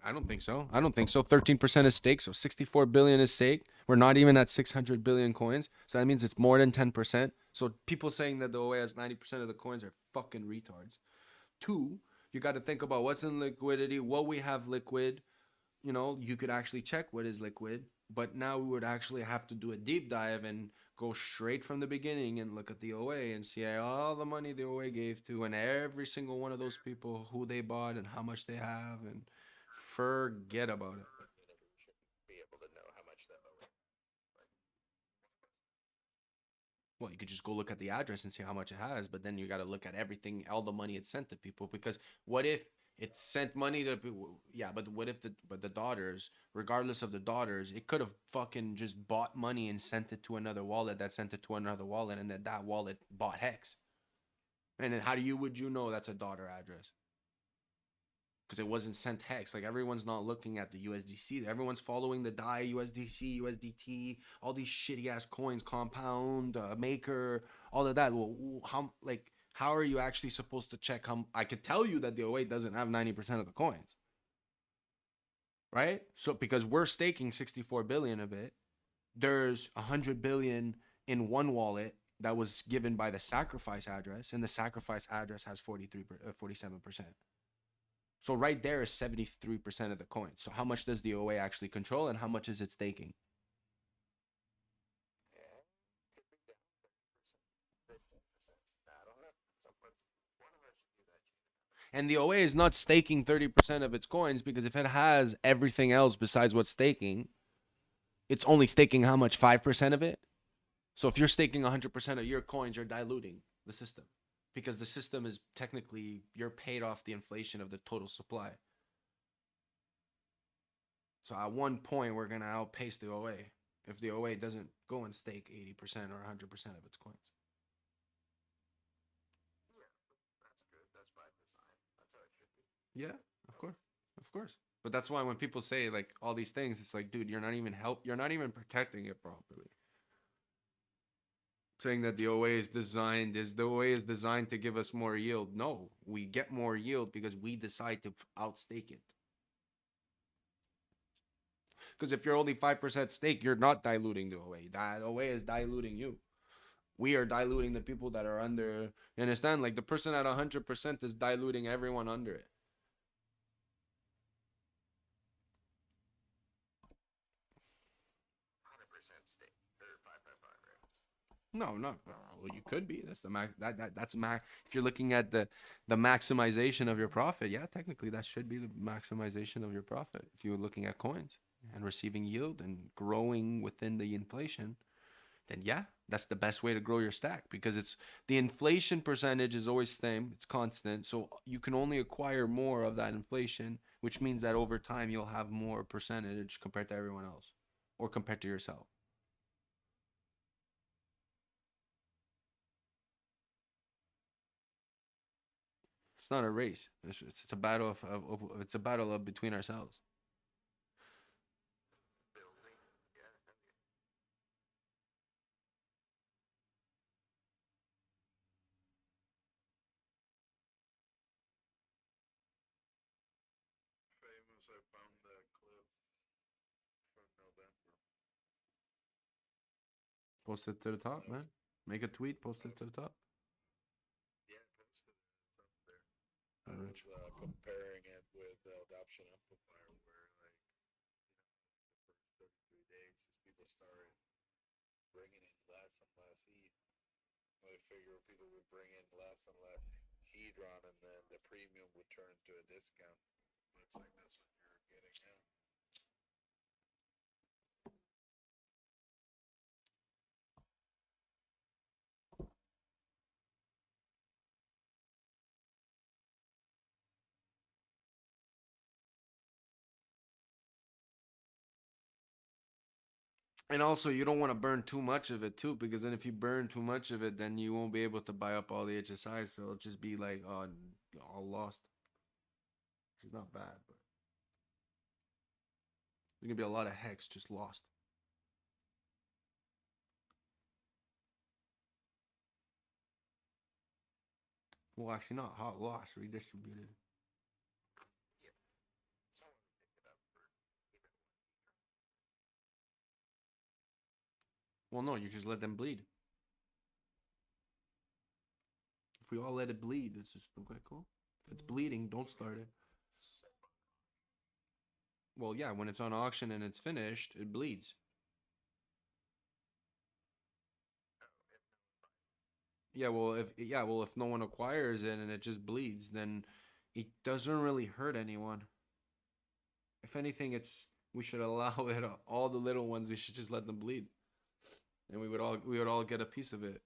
I don't think so. I don't think so. 13% is stake, so 64 billion is stake. We're not even at 600 billion coins, so that means it's more than 10%. So people saying that the OA has 90% of the coins are fucking retards. 2, you got to think about what's in liquidity, what we have liquid. You know, you could actually check what is liquid, but now we would actually have to do a deep dive and go straight from the beginning and look at the OA and see all the money the OA gave to and every single one of those people, who they bought and how much they have, and forget about it. Be able to know how much that OA. Well, you could just go look at the address and see how much it has, but then you got to look at everything, all the money it sent to people, because what if it sent money to people? Yeah, but what if the daughters, regardless of the daughters, it could have fucking just bought money and sent it to another wallet that sent it to another wallet, and that wallet bought hex. And then would you know that's a daughter address? Because it wasn't sent hex. Like, everyone's not looking at the USDC. Everyone's following the DAI, USDC, USDT, all these shitty ass coins, Compound, Maker, all of that. Well, how are you actually supposed to check how? I could tell you that the OA doesn't have 90% of the coins, right? So because we're staking 64 billion of it, there's 100 billion in one wallet that was given by the sacrifice address, and the sacrifice address has 47%. So right there is 73% of the coins. So how much does the OA actually control, and how much is it staking? And the OA is not staking 30% of its coins, because if it has everything else besides what's staking, it's only staking how much? 5% of it? So if you're staking 100% of your coins, you're diluting the system, because the system is technically, you're paid off the inflation of the total supply. So at one point, we're going to outpace the OA if the OA doesn't go and stake 80% or 100% of its coins. Yeah, of course. But that's why when people say like all these things, it's like, dude, you're not even protecting it properly. Saying that the OA is designed to give us more yield. No, we get more yield because we decide to outstake it. Because if you're only 5% stake, you're not diluting the OA. That OA is diluting you. We are diluting the people that are under. You understand? Like the person at 100% is diluting everyone under it. No, no. Well, you could be. That's the max. That's max. If you're looking at the maximization of your profit, yeah, technically that should be the maximization of your profit. If you're looking at coins and receiving yield and growing within the inflation, then yeah, that's the best way to grow your stack because it's the inflation percentage is always same. It's constant, so you can only acquire more of that inflation, which means that over time you'll have more percentage compared to everyone else or compared to yourself. It's not a race. It's a battle of it's a battle of between ourselves. Famous, I found that clip from November. Post it to the top, man. Make a tweet. Post it to the top. Yeah, posted it. It's up there. I Alright. was comparing it with Adoption Amplifier, where like the first 33 days, just people started bringing in less and less ETH. I figure people would bring in less and less Hedron, and then the premium would turn to a discount. Looks like that's what you're getting now. And also, you don't want to burn too much of it too, because then if you burn too much of it, then you won't be able to buy up all the HSI. So it'll just be like, oh, all lost. It's not bad, but there's gonna be a lot of hex just lost. Well, actually, not hot loss, redistributed. Well, no, you just let them bleed. If we all let it bleed, it's just okay, cool. If it's bleeding, don't start it. Well, yeah, when it's on auction and it's finished, it bleeds. Yeah, well, if no one acquires it and it just bleeds, then it doesn't really hurt anyone. If anything, we should allow it. All the little ones, we should just let them bleed, and we would all get a piece of it.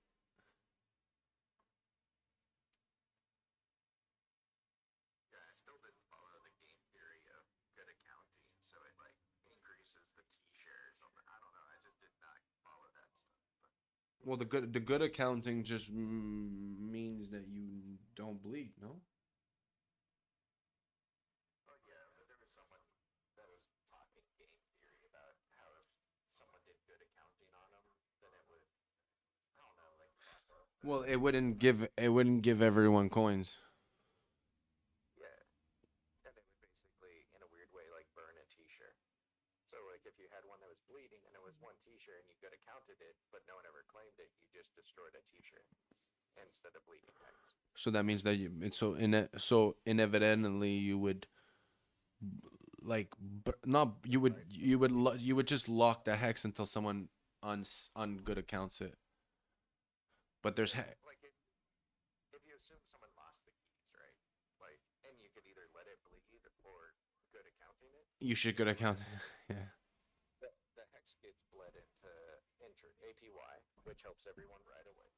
Yeah, I still didn't follow the game theory of good accounting, so it like increases the T shares on the. I don't know. I just did not follow that stuff. Well, the good accounting just means that you don't bleed, no? Oh yeah, but there was someone that was talking game theory about how if someone did good accounting on them, then it would. I don't know, like. Well, it wouldn't give everyone coins. Yeah, and they would basically, in a weird way, like burn a T-shirt. So, like, if you had one that was bleeding and it was one T-shirt and you good accounted it, but no one ever claimed it, you just destroyed a T-shirt instead of bleeding hex. So that means that inevitably you would like not you would just lock the hex until someone ungood accounts it. But there's Like if you assume someone lost the keys, right? Like, and you could either let it bleed or good accounting it. you should good account. Yeah. The hex gets bled into APY, which helps everyone right away.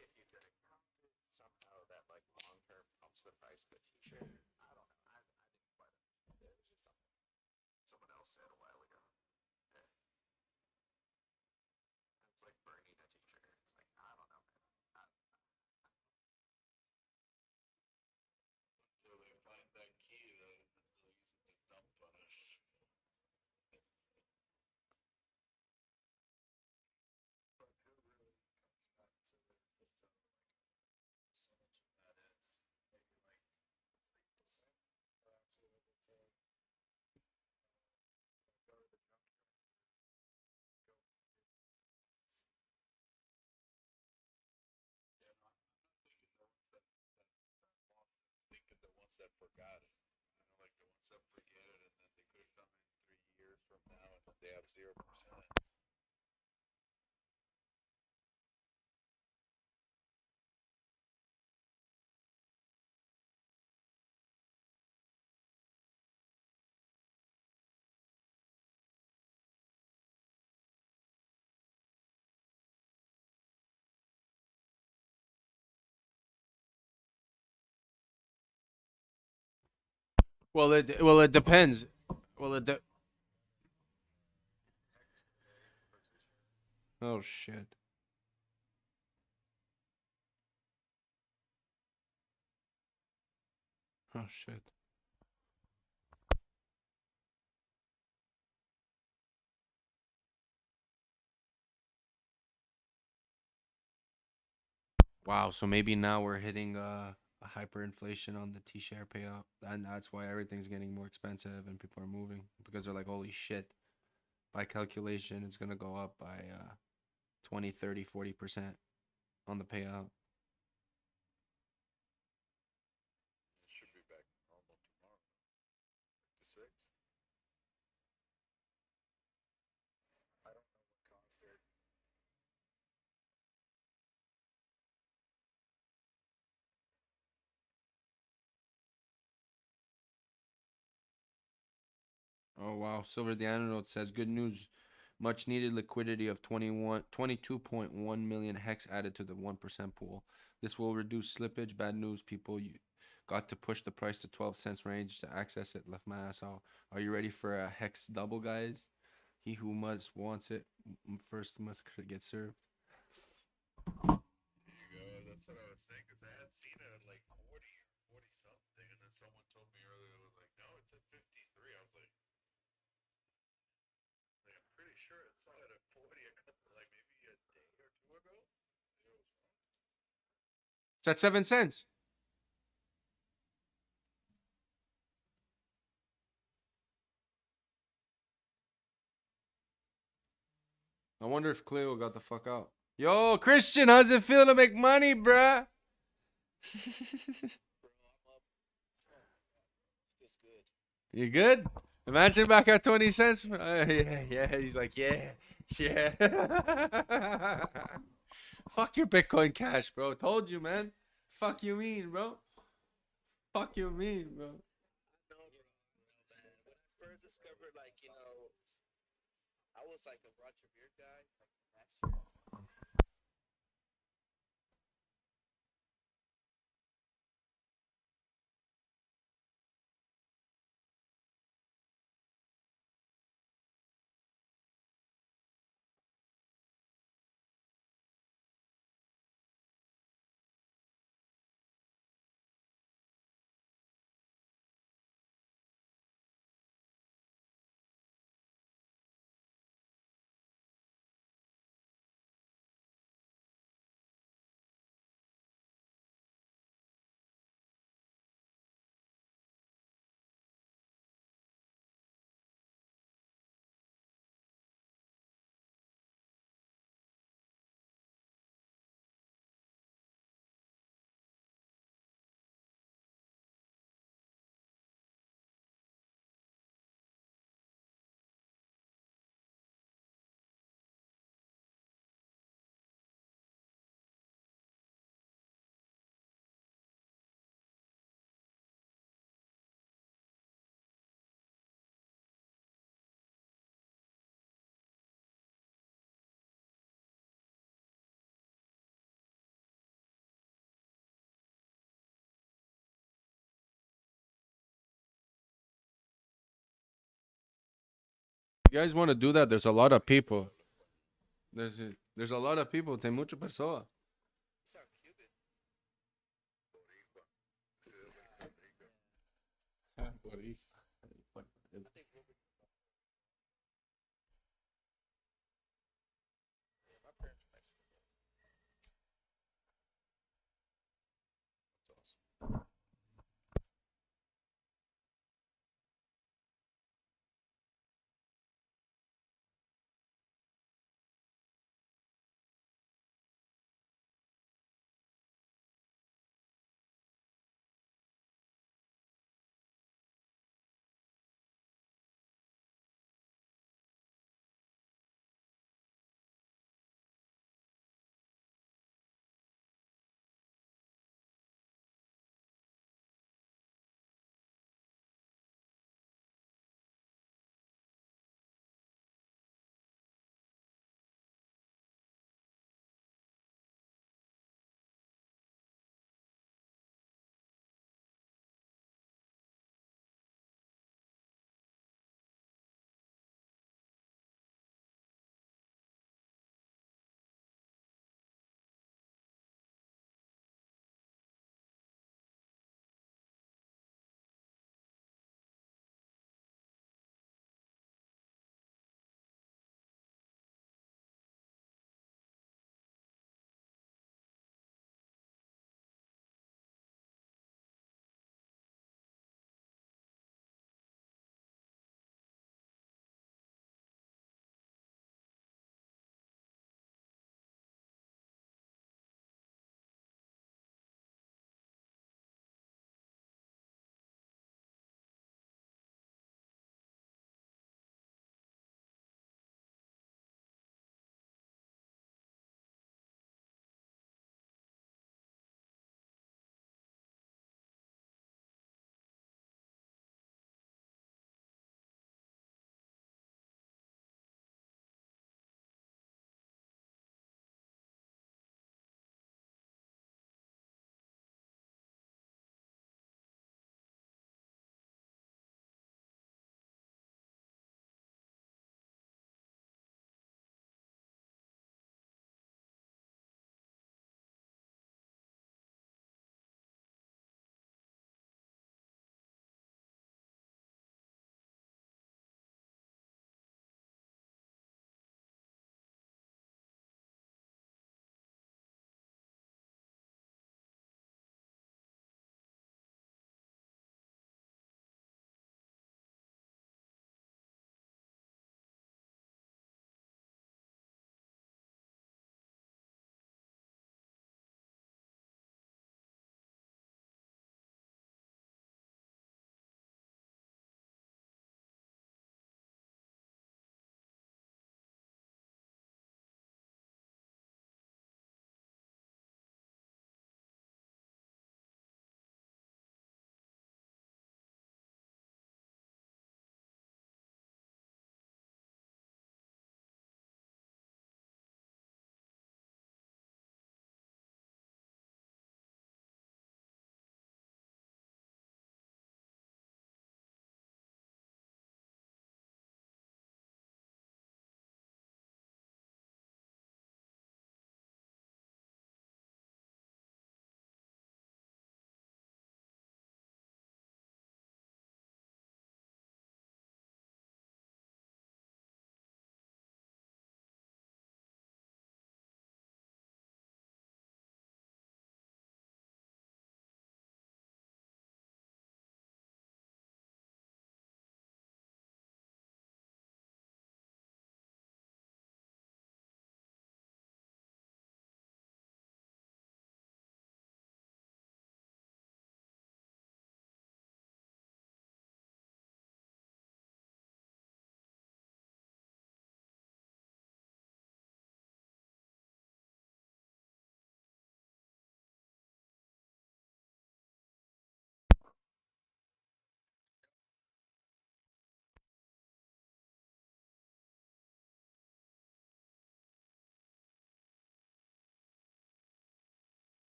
If you good account it, somehow that like long term pumps the price of a T-shirt. I don't know. I didn't quite understand it. It was just something someone else said a while ago. Yeah. It's like burning a T-shirt. It's like I don't know, man. Until they find that key, they'll use it to dump on us. But who really comes back to the crypto? Like, percentage of that is maybe like 3%. forgot it. Like the ones that forget it, and then they could come in 3 years from now, and they have 0%. Well, it depends. Well, oh shit. Oh shit. Wow. So maybe now we're hitting a hyperinflation on the T-share payout, and that's why everything's getting more expensive and people are moving because they're like, holy shit. By calculation, it's gonna go up by 20, 30, 40% on the payout. It should be back to normal tomorrow. 56. I don't know what caused it. Oh wow, Silver the Antidote says good news. Much needed liquidity of 22.1 million hex added to the 1% pool. This will reduce slippage. Bad news, people. You got to push the price to 12 cents range to access it. Left my ass out. Are you ready for a hex double, guys? He who must wants it first must get served. There you go. That's what I was saying, because I had seen it at like 40 or 40 something, and then someone told me earlier, it was like, no, it's at 53. I was like, I'm pretty sure it saw it at 40 a couple, like maybe a day or two ago. It was wrong. It's at 7 cents. I wonder if Cleo got the fuck out. Yo, Christian, how's it feel to make money, bruh? You good? Imagine back at 20 cents. Yeah. He's like, yeah. Fuck your Bitcoin Cash, bro. Told you, man. Fuck you mean, bro. Fuck you mean, bro. No, bro, man. When I first discovered, like, I was like a Roger Beer guy, like last year. You guys want to do that? There's a lot of people. There's a lot of people. Tem mucha pessoa.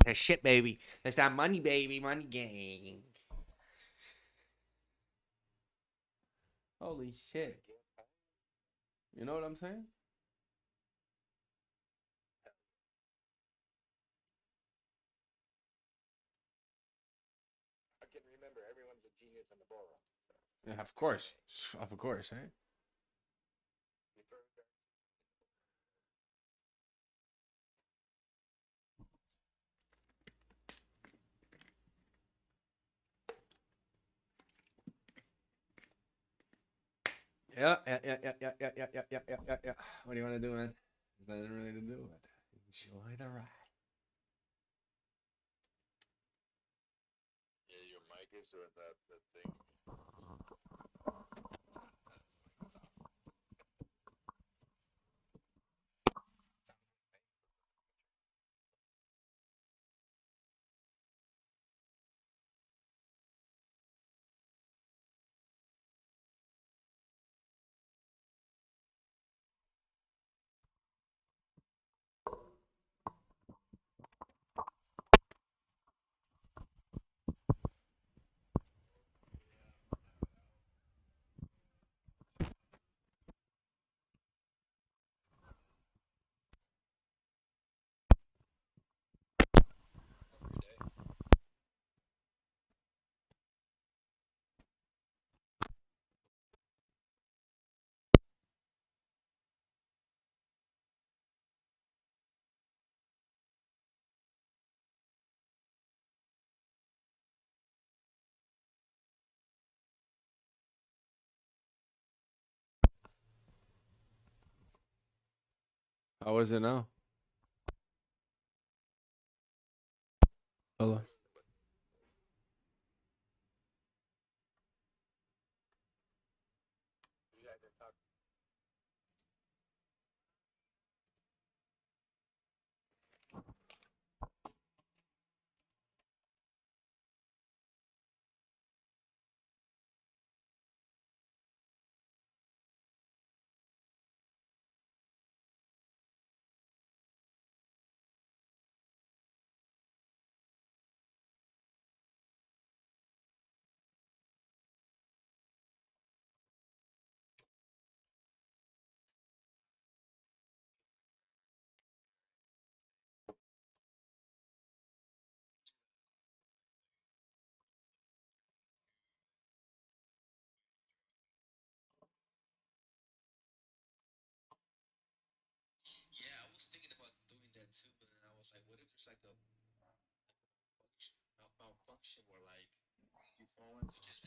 That shit, baby. That's that money, baby. Money gang. Holy shit. You know what I'm saying? I can remember everyone's a genius in the ballroom. So. Yeah, of course. Of course, eh? Yeah. What do you want to do, man? There's nothing really to do. Enjoy the ride. Yeah, your mic is doing that thing. How is it now? Hello. Yeah, I was thinking about doing that too, but then I was like, what if there's like a malfunction where like you fall into just